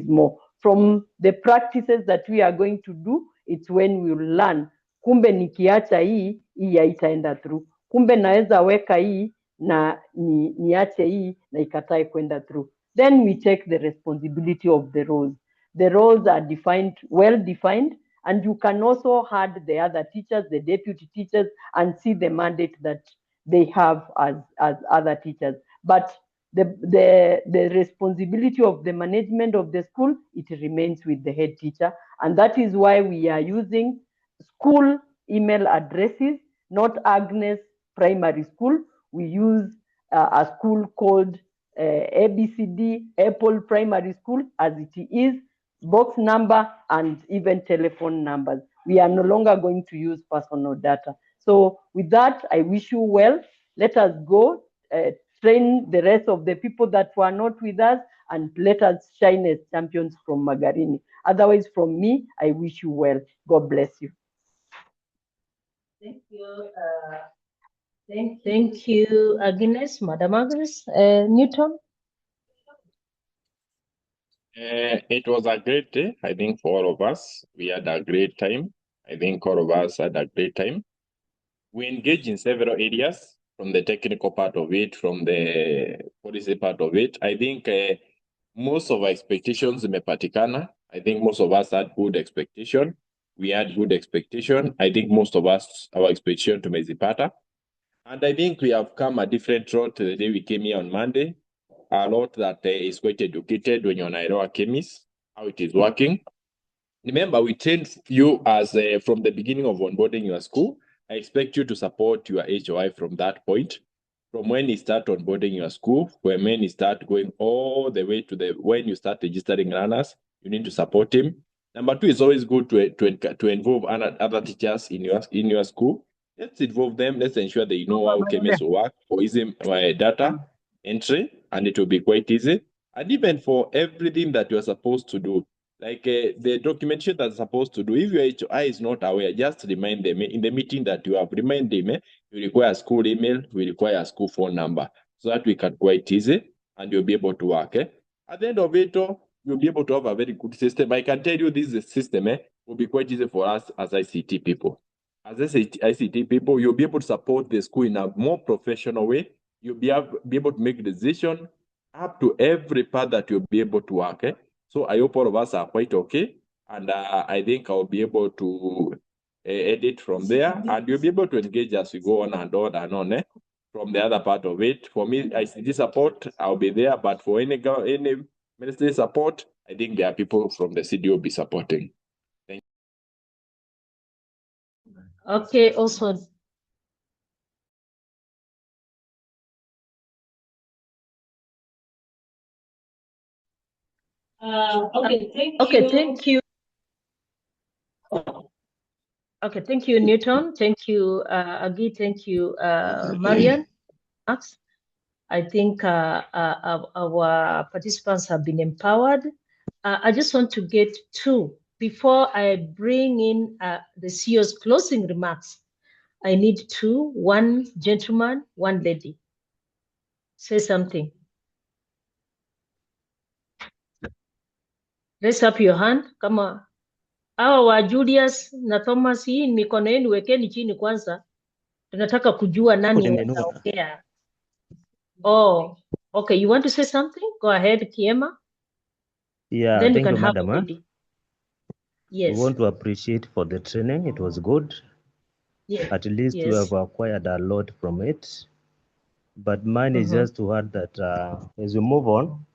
more. From the practices that we are going to do, it's when we learn, kumbe nikiacha hii haitaenda through, kumbe naweza weka hii na niache hii na ikatae kwenda through. Then we take the responsibility of the roles. The roles are defined, well defined, and you can also add the other teachers, the deputy teachers, and see the mandate that they have as other teachers. But the responsibility of the management of the school, it remains with the head teacher. And that is why we are using school email addresses, not Agnes Primary School. We use a school called ABCD Apple Primary School, as it is, box number and even telephone numbers. We are no longer going to use personal data. So with that, I wish you well. Let us go train the rest of the people that were not with us, and let us shine as champions from Magarini. Otherwise, from me, I wish you well. God bless you. Thank you. Thank you, Agnes, Madam Agnes. Newton? It was a great day, I think, for all of us. We had a great time. I think all of us had a great time. We engaged in several areas, from the technical part of it, from the policy part of it. I think most of our expectations mepatikana. I think most of us had good expectation. We had good expectation. I think most of us, our expectation tumezipata. And I think we have come a different road to the day we came here on Monday. A lot that is quite educated when you're on KEMIS, how it is working. Remember, we trained you as from the beginning of onboarding your school. I expect you to support your HOI from that point, from when you start onboarding your school, when you start going all the way to when you start registering runners, you need to support him. Number two, it's always good to involve other teachers in your school. Let's involve them. Let's ensure they know how KEMIS will work for easy data entry, and it will be quite easy. And even for everything that you're supposed to do, like the documentation that's supposed to do, if your HOI is not aware, just remind them in the meeting that you have. Remind them, we require a school email, we require a school phone number, so that we can quite easy and you'll be able to work. At the end of it, you'll be able to have a very good system. I can tell you this system will be quite easy for us as ICT people. As ICT people, you'll be able to support the school in a more professional way. You'll be able to make a decision up to every part that you'll be able to work. So I hope all of us are quite okay. And I think I'll be able to edit from there. And you'll be able to engage as we go on and on and on. From the other part of it. For me, ICT support, I'll be there. But for any ministry support, I think there are people from the city who will be supporting. Thank you. Okay, also. Okay, thank you. Okay, thank you, Newton. Thank you, Agi. Thank you, Marian. Max. I think our participants have been empowered. I just want to get two. Before I bring in the CEO's closing remarks, I need two, one gentleman, one lady. Say something. Raise up your hand. Kama hawa wa Julius na Thomas, hii mikono yenu wekeni chini kwanza. Tunataka kujua nani anaongea. Oh, okay. You want to say something? Go ahead, Kiema. Yeah, then thank you you, can have madam. a lady. Yes. We want to appreciate for the training. It was good. At least we have acquired a lot from it. But mine is just to add that as we move on,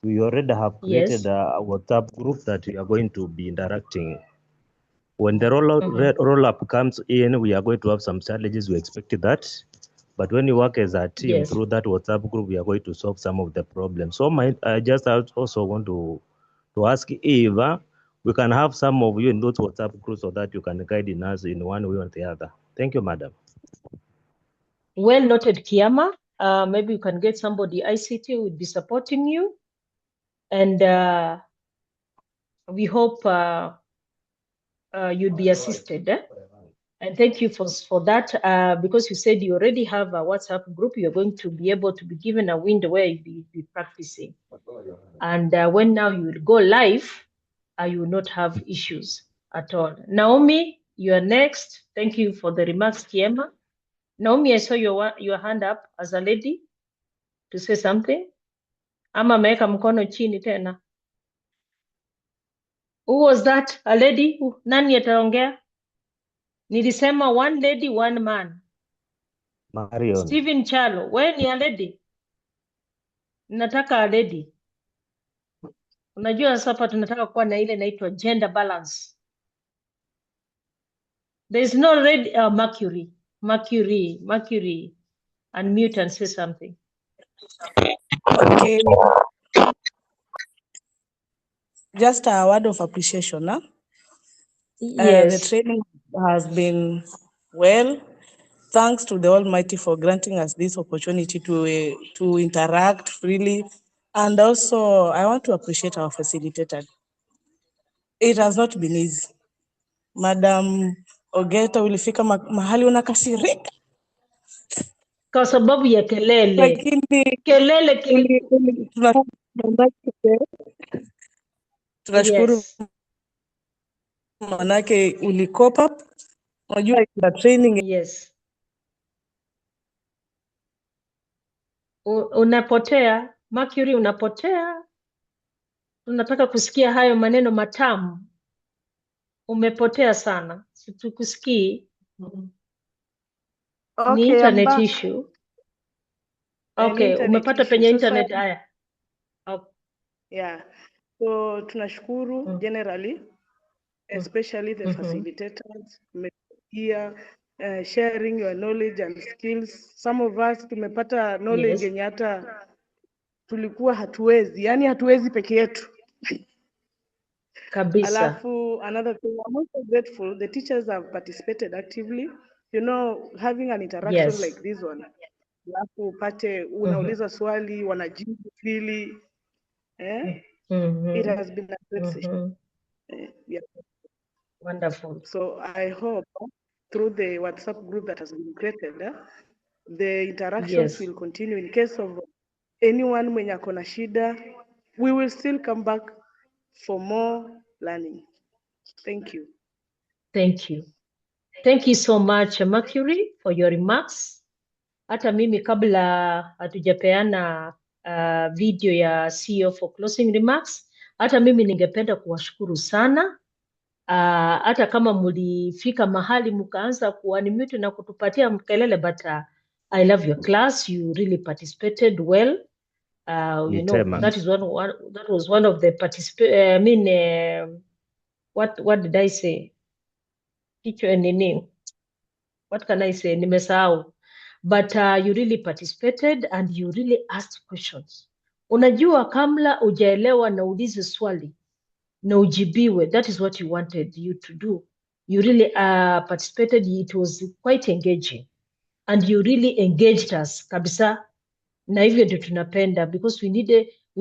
we already have created a WhatsApp group that we are going to be interacting. When the roll-up comes in, we are going to have some challenges. We expected that. But when you work as a team through that WhatsApp group, we are going to solve some of the problems. So I just also want to ask Eva, we can have some of you in those WhatsApp groups so that you can guide us in one way or the other. Thank you, madam. Well noted, Kiama. Maybe you can get somebody ICT who would be supporting you. And we hope you'd be assisted. And thank you for that, because you said you already have a WhatsApp group. You're going to be able to be given a window where you'll be practicing. And when now you will go live, you will not have issues at all. Naomi, you are next. Thank you for the remarks, Kiema. Naomi, I saw your hand up as a lady to say something. Ama ameweka mkono chini tena. Who was that? A lady? Nani ataongea? Nilisema one lady, one man. Marion. Steven Chalo, wewe ni a lady? Nataka a lady. Unajua sasa tunataka kuwa na ile inaitwa gender balance. There is no red Mercury. Unmute and say something. Okay. Just a word of appreciation. Huh? Yes. The training has been well. Thanks to the Almighty for granting us this opportunity to interact freely. And also, I want to appreciate our facilitator. It has not been easy. Madam Ogeta, ulifika mahali unakasirika. Kwa sababu ya kelele. Lakini kelele. Tunashukuru manake ulikopa. Unajua la training. Yes. Unapotea, Mercury unapotea. Tunataka kusikia hayo maneno matamu. Umepotea sana. Situkusikii. Okay, ni internet issue. Okay, internet umepata issue. penye So internet haya. Yeah. So tunashukuru generally, especially the facilitators, here sharing your knowledge and skills. Some of us tumepata knowledge yenye hata tulikuwa hatuwezi, yani hatuwezi peke yetu. Kabisa. Alafu another thing, I'm also grateful the teachers have participated actively. You know, having an interaction like this one. Alafu upate unauliza swali wanajibu freely. It has been a great session. Yeah. Wonderful. So I hope through the WhatsApp group that has been created, the interactions will continue. In case of anyone mwenye ako na shida, we will still come back for more learning. Thank you. Thank you. Thank you so much, Mercury, for your remarks. Hata mimi kabla hatujapeana video ya CEO for closing remarks, hata mimi ningependa kuwashukuru sana. Hata kama mulifika mahali mukaanza kuunmute na kutupatia mkelele, but I love your class. You really participated well. You know, that was one of the what did I say? Teacher and name. What can I say? Nimesahau. But you really participated and you really asked questions. Unajua kamla ujaelewa na ulize swali na ujibiwe. That is what you wanted you to do. You really participated. It was quite engaging. And you really engaged us kabisa. Na hivyo ndio tunapenda, because we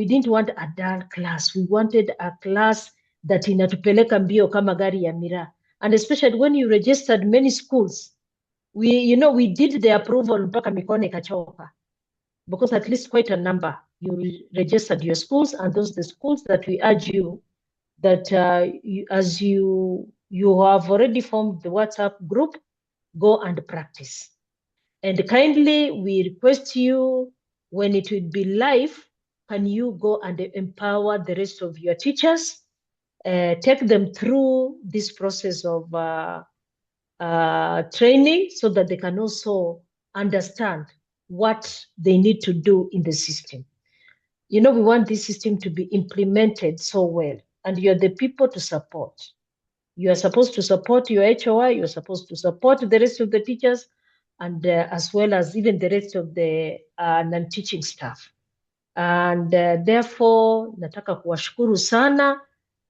didn't want a dull class. We wanted a class that inatupeleka mbio kama gari ya miraa. And especially when you registered many schools, we did the approval mpaka mikono ikachoka, because at least quite a number you registered your schools, and those the schools that we urge you that as you have already formed the WhatsApp group, go and practice. And kindly we request you, when it will be live, can you go and empower the rest of your teachers, take them through this process of training so that they can also understand what they need to do in the system. You know, we want this system to be implemented so well, and you're the people to support. You are supposed to support your HOI, you're supposed to support the rest of the teachers, and as well as even the rest of the non-teaching staff. And therefore, nataka kuwashukuru sana.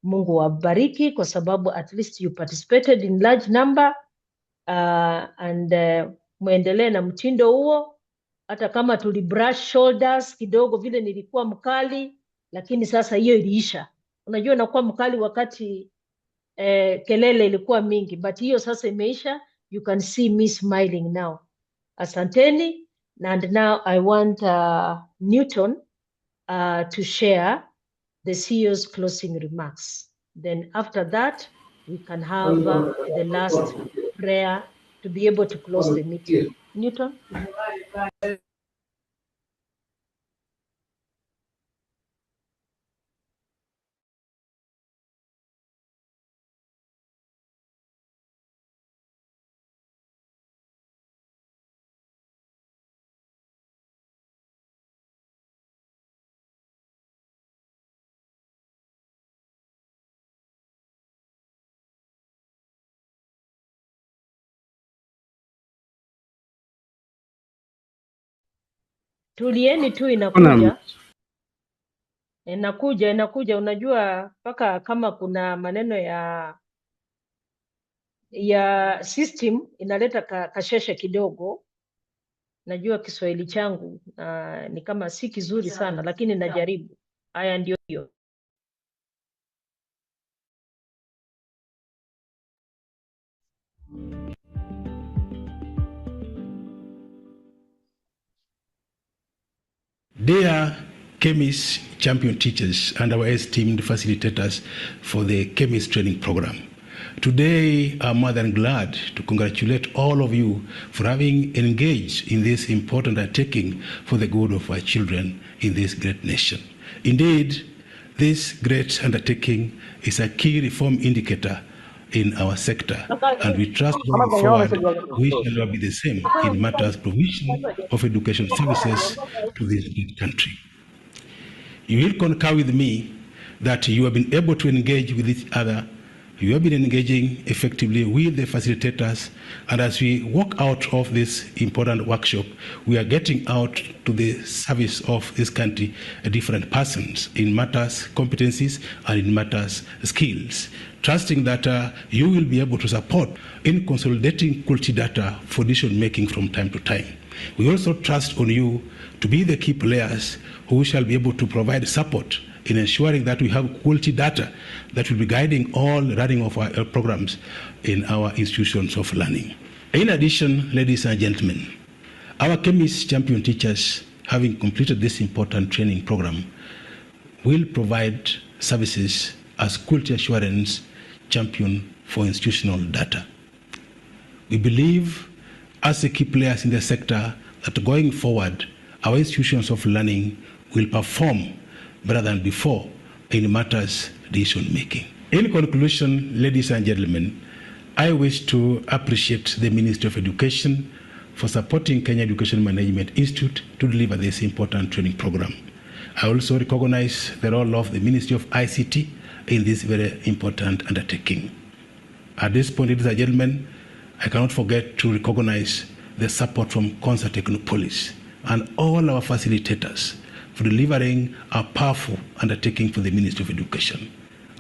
Mungu wabariki kwa sababu at least you participated in large number, and muendelee na mtindo huo, hata kama tuli brush shoulders kidogo vile nilikuwa mkali, lakini sasa hiyo iliisha. Unajua nakuwa mkali wakati kelele ilikuwa mingi, but hiyo sasa imeisha. You can see me smiling now. Asanteni. And now I want Newton to share the CEO's closing remarks. Then after that, we can have the last prayer to be able to close the meeting. Newton? Tulieni tu, inakuja. Inakuja. Unajua mpaka kama kuna maneno ya system inaleta kasheshe kidogo. Najua Kiswahili changu ni kama si kizuri sana, lakini najaribu. Haya ndio hiyo. Dear KEMIS champion teachers and our esteemed facilitators for the KEMIS training program, today I'm more than glad to congratulate all of you for having engaged in this important undertaking for the good of our children in this great nation. Indeed, this great undertaking is a key reform indicator in our sector, and we trust going forward we shall not be the same in matters provision of education services to this great country. You will concur with me that you have been able to engage with each other. You have been engaging effectively with the facilitators, and as we walk out of this important workshop, we are getting out to the service of this country different persons in matters competencies and in matters skills, trusting that you will be able to support in consolidating quality data for decision making from time to time. We also trust on you to be the key players who shall be able to provide support in ensuring that we have quality data that will be guiding all running of our programs in our institutions of learning. In addition, ladies and gentlemen, our KEMIS champion teachers, having completed this important training program, will provide services as quality assurance champion for institutional data. We believe, as the key players in the sector, that going forward, our institutions of learning will perform better than before in matters decision making. In conclusion, ladies and gentlemen, I wish to appreciate the Ministry of Education for supporting Kenya Education Management Institute to deliver this important training program. I also recognize the role of the Ministry of ICT in this very important undertaking. At this point, ladies and gentlemen, I cannot forget to recognize the support from Concert Technopolis and all our facilitators for delivering a powerful undertaking for the Ministry of Education.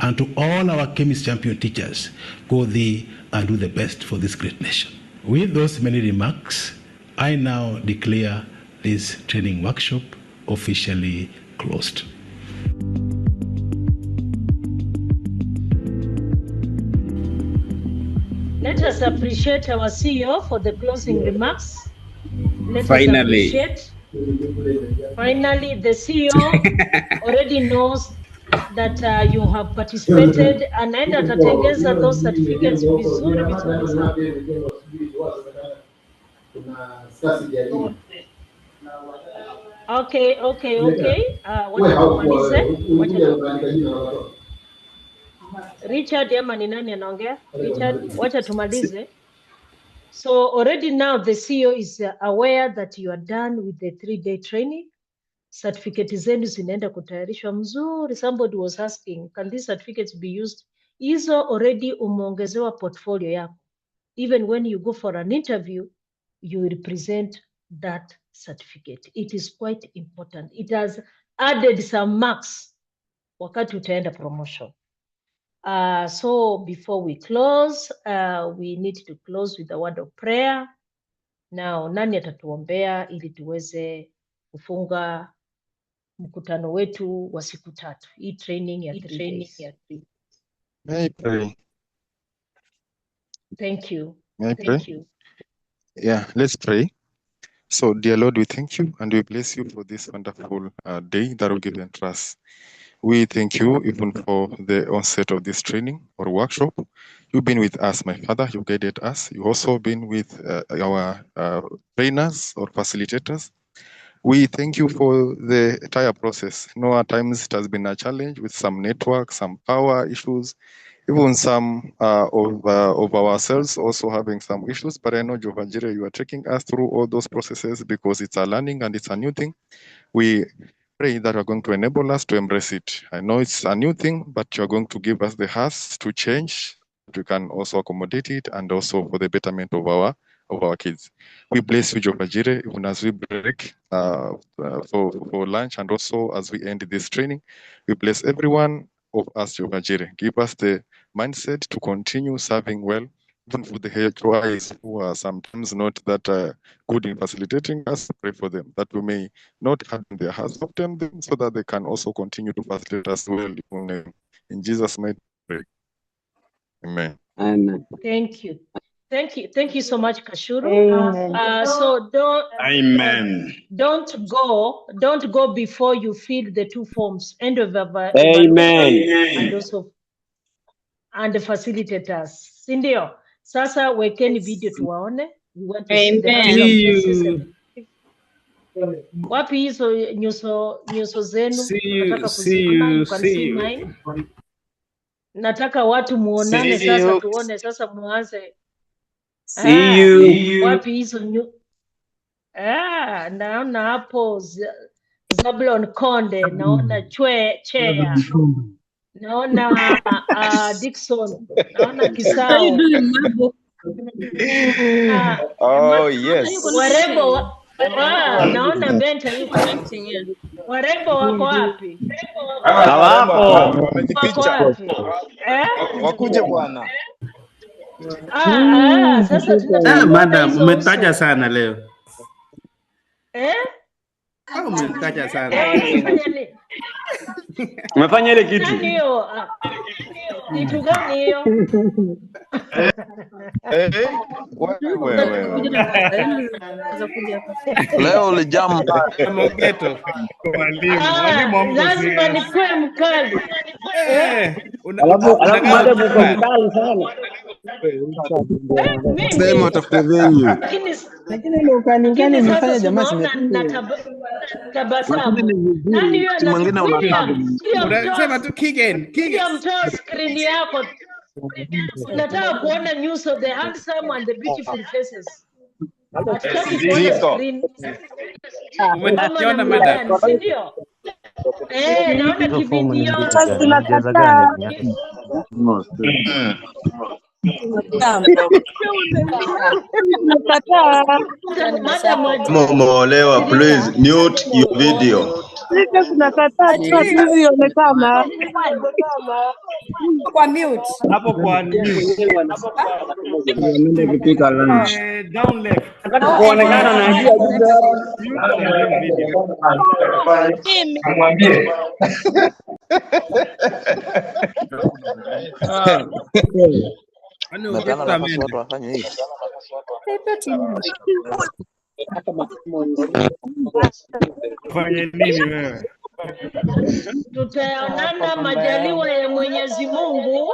And to all our KEMIS champion teachers, go thee and do the best for this great nation. With those many remarks, I now declare this training workshop officially closed. Let us appreciate our CEO for the closing remarks. Let Finally. us appreciate. Finally, the CEO already knows that you have participated, anaenda atatengeza those certificates vizuri vizuri sana. Okay. Wacha tumalize. Richard ama ni nani anaongea? Richard, wacha tumalize. So already now the CEO is aware that you are done with the 3-day training. Certificate zenu zinaenda kutayarishwa mzuri. Somebody was asking, can these certificates be used? Hizo already umeongezewa portfolio yako. Even when you go for an interview, you will present that certificate. It is quite important. It has added some marks wakati utaenda promotion. So before we close, we need to close with a word of prayer. Now, nani atatuombea ili tuweze kufunga mkutano wetu wa siku 3. Hii training ya 3 days. May I pray? Thank you. May I pray? Thank you. Yeah, let's pray. So, dear Lord, we thank you and we bless you for this wonderful day that we've given to us. We thank you even for the onset of this training or workshop. You've been with us, my Father. You guided us. You've also been with our trainers or facilitators. We thank you for the entire process. At times it has been a challenge with some network, some power issues, even some of ourselves also having some issues. But I know, Jehovah Jireh, you are taking us through all those processes because it's a learning and it's a new thing. We pray that you're going to enable us to embrace it. I know it's a new thing, but you're going to give us the hearts to change, that we can also accommodate it, and also for the betterment of our kids. We bless you, Jehovah Jireh, even as we break for lunch and also as we end this training. We bless everyone of us, Jehovah Jireh. Give us the mindset to continue serving well, even for the HOIs who are sometimes not that good in facilitating us. Pray for them, that we may not harden their hearts, soften them, so that they can also continue to facilitate us well. In Jesus' mighty name, amen. Amen. Thank you. Thank you. Thank you so much, Kashuru. Amen. So Amen. don't go before you fill the 2 forms, end of evaluation Amen. and also and the facilitators. Sindio, sasa wekeni video tuwaone. We want to see the handsome faces. Wapi hizo nyuso zenu? Nataka kuziona. You can see mine. Nataka watu muonane sasa, tuone sasa, muanze. See you. Wapi hizo naona hapo Zablon Konde, naona Chea, naona Dickson, naona Kisao. How you doing, Mabo? Oh, yes. Warembo naona Benta yuko. Warembo wako wapi? Hawapo. Wako wapi? Wakuje bwana. Sasa tunataka madam, umetaja sana leo. Umetaja sana. Unafanya nini? Umefanya ile kitu. Nani hiyo? Kitu gani hiyo? Leo ulijamba. Lazima nikuwe mkali. Alafu madam uko mkali sana. Sema utafute venue. Lakini ile ukanikani umefanya jamaa tabasamu. Nani hiyo anakuja? Unasema tu Kigen. Kia mtoa screen yako. Nataka kuona nyuso, the handsome and the beautiful faces. Hatutaki kuona screen. Umeona madam? Ndio. Naona kivideo. Umeolewa, please mute your video. Kwa mute. Hapo kwa Niende kupika lunch. Down left. Nataka kuonekana na hiyo Amwambie. Fanya nini wewe? Tutaonana majaliwa ya Mwenyezi Mungu.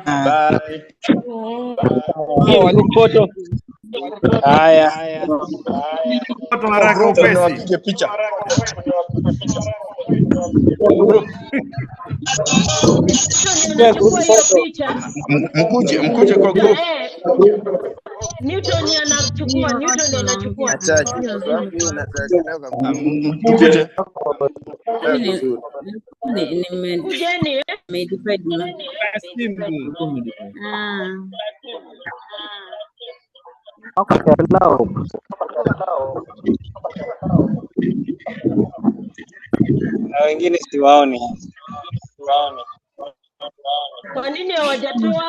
Bye. Walipoto. Haya. Foto haraka upesi. Wapige picha. Mkuje kwa group. Newton anachukua. Acha mtoto wangu yeye nataka Mkuje. Kujeni. Na wengine siwaoni. Kwa nini hawajatoa?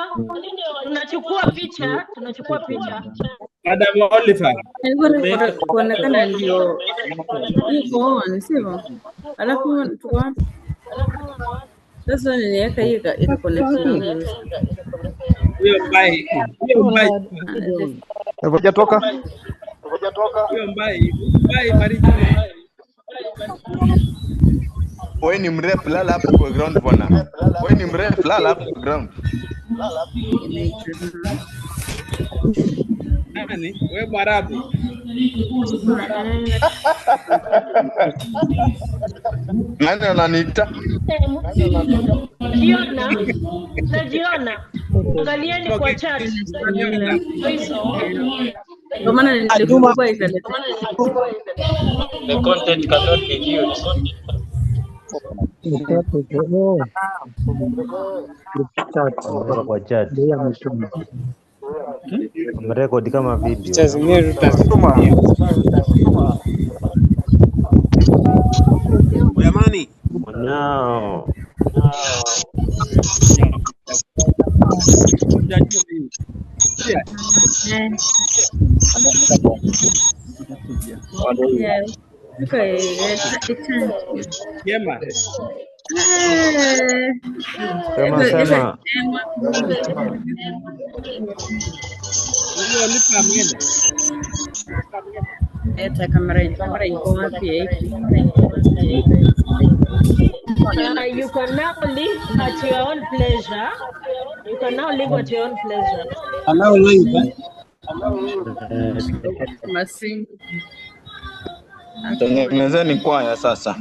Tunachukua picha. Madam Oliver. Kuonekana ndio iko on, sivyo? Alafu tuko sasa niliweka hii ika-connect vizuri. Huyo mbai. Hujatoka? Huyo mbai bariki. Wewe ni mrefu, lala hapo kwa ground bwana. Wewe ni mrefu, lala hapo kwa ground. Nani? Wewe Mwarabu. Nani ananiita? Najiona. Angalieni kwa chat. Kwa maana nilikuwa ikaleta. The content cannot be viewed. Kwa chat. Mrekodi kama video. Jamani. No. Jema. Sema. Eta kamera iko wapi? You can now live at your own pleasure. Anao live. Masim. Tengenezeni kwaya sasa.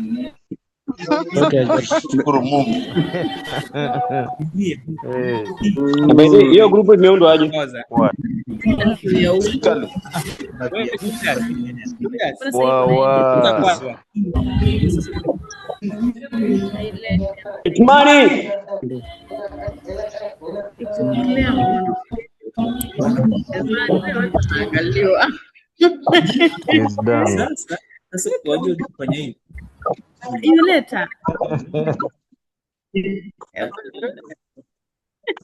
Shukuru Mungu. Hiyo grupu imeundwa aje? Money. Sasa waje kufanya hivi. Yuleta.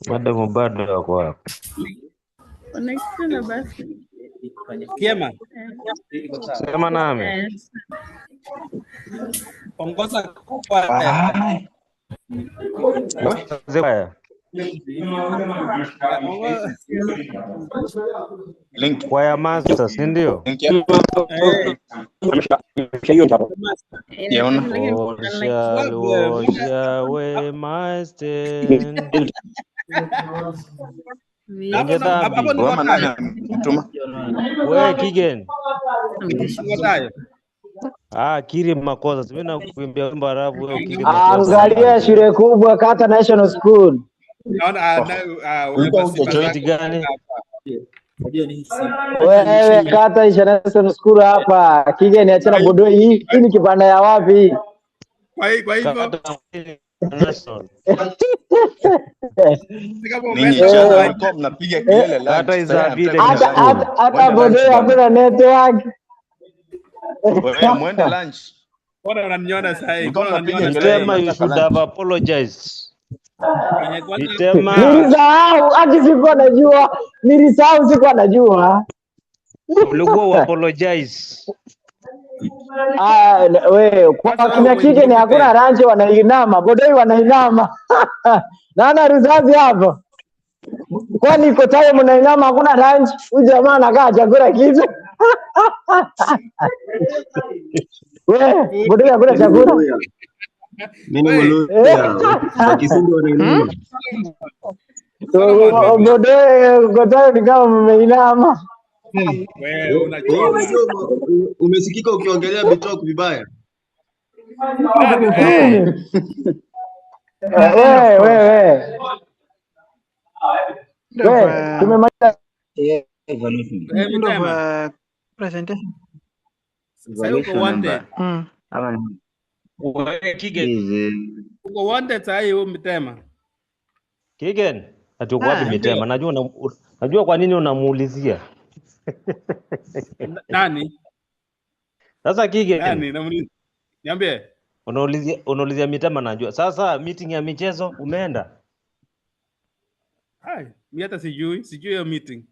Madam bado wako wapi? Wanaikana basi. Kiema. Sema nami. Ongoza kwa. Link kwa ya master, si ndio? Osha we master. We Kigen. Kiri makosa. Simi na kuimbia wimbo Arabu wewe Kiri makosa. Angalia shule kubwa Kata National School. Gani? Wewe Kata National School hapa. Kigen achana bodoi hii ni kibanda ya wapi? Kwa hivyo mnapiga kelele hata bodoi hakuna network. Wewe mwende lunch. Bora unaniona sasa hivi. Sema you should have apologized. Nilisahau, hadi sikuwa najua. Nilisahau, sikuwa najua. Ulikuwa apologize. Wewe kwa kina kike ni hakuna ranche wanainama, bodoi wanainama. Naona rizazi hapo. Kwani iko time mnainama hakuna ranch, huyu jamaa anakaa chakula kitu. Wewe, bodoi hakuna chakula. Mimi mloya. Wakisindi wanainama. Bodoi ni kama mmeinama. Wewe unajua umesikika ukiongelea Bitok vibaya. Wewe tumemaliza Yeah, evaluation. End of presentation. Sasa uko wanted. Uko wanted sasa hiyo Mitema. Kigen, ati uko wapi Mitema? Najua kwa nini unamuulizia. Nani? Sasa Kigen. Nani? Niambie. Unaulizia Mitema najua. Sasa meeting ya michezo umeenda? Hai, mimi hata sijui hiyo meeting.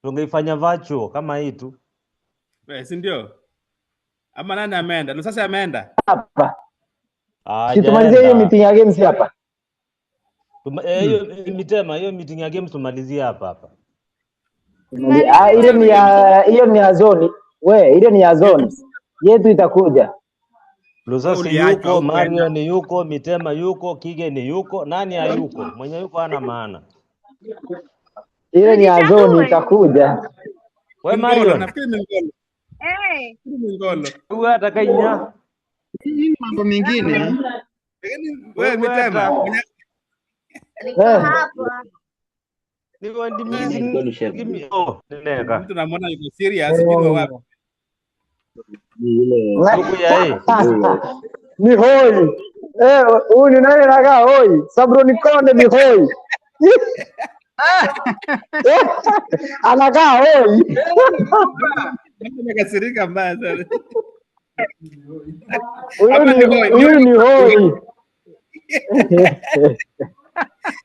Tungeifanya virtual kama hii tu. Si ndio? Ama nani ameenda? Ndio sasa ameenda. Hapa. Situmalizie hiyo meeting ya games hapa. Hiyo Mitema, hiyo meeting ya games tumalizie hapa. Ile ni ya zone. Ile ni ya zone. Yetu itakuja. Lusasi yuko, Mario ni yuko, Mitema yuko, Kige ni yuko, nani hayuko? Mwenye yuko hana maana. Ile ni ya zone itakuja. Wewe Mario. Nafikiri ni ngolo. Ni ngolo. Wewe atakainya. Hii mambo mengine. Wewe Mitema. Niko hapa. Ni wandi meeting. Nenda. Mtu namwona yuko serious kidogo wapi? Ni hoi. Huyu ni nani anakaa hoi? Sabro Nikonde ni hoi. Anakaa hoi. Nimekasirika mbaya sana. Huyu ni hoi.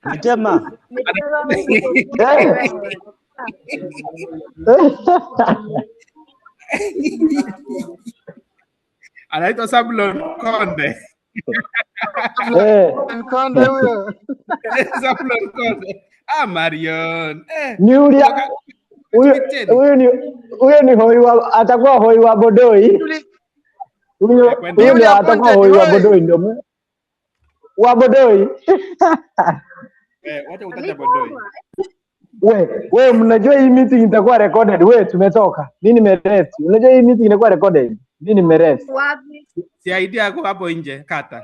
Mitema. Anaitwa Sablon Konde. Konde huyo. Sablon Konde. Marion. Huyo ni hoi wa, atakuwa hoi wa Bodoi. Huyo ndio atakuwa hoi wa Bodoi ndio. Wa Bodoi. Wacha utaja Bodoi. We mnajua hii meeting itakuwa recorded. We tumetoka. Mimi nimerest. Unajua hii meeting inakuwa recorded. Mimi nimerest. Wapi? Si idea yako hapo nje kata.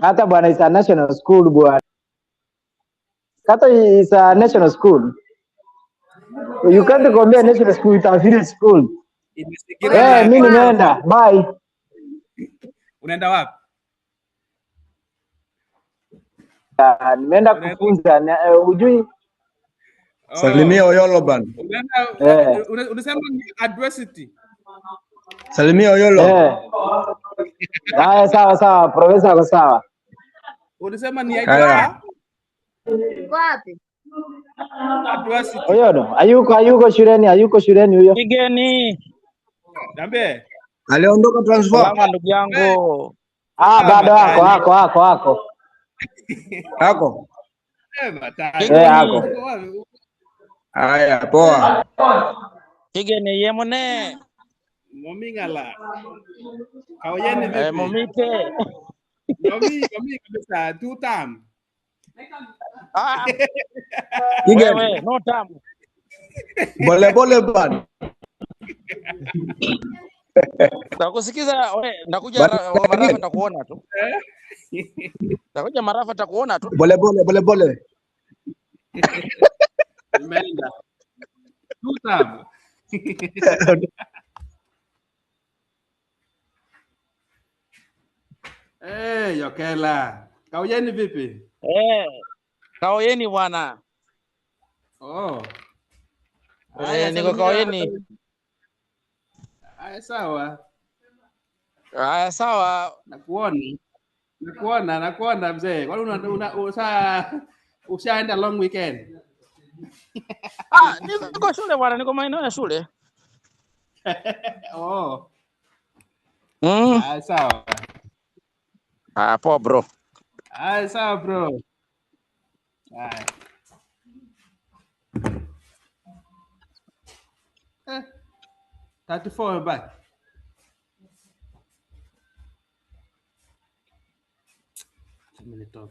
Kata bwana is a national school bwana. Kata is a national school. You can't compare national school with a village school. Mimi nimeenda. Bye. Unaenda wapi? Nimeenda kufunza ujui. Salimia Oyolo bana. Unasema adversity. Salimia Oyolo. Sawa profesa kwa sawa. Unasema ni idea. Wapi? Adversity. Oyolo, hayuko shuleni huyo. Kigeni. Niambie. Aliondoka transfer. Kama ndugu yangu. Bado hako. Hako. Hako. Haya, poa. Kigeni yemone. Momingala. Kaoyeni vipi? Momite. Momi kabisa 2 time. Wewe no time. Pole bana. Nakusikiza wewe, nakuja Marafa takuona tu. Nakuja Marafa takuona tu. Pole. Imeenda. 2 time. Yokela. Kaoyeni vipi? Kaoyeni bwana. Niko Kaoyeni. Haya sawa. Nakuona mzee. Kwani ushaenda long weekend? Niko shule bwana, niko maeneo ya shule. Sawa. Poa bro. Sawa bro. 34 back. Minute talk.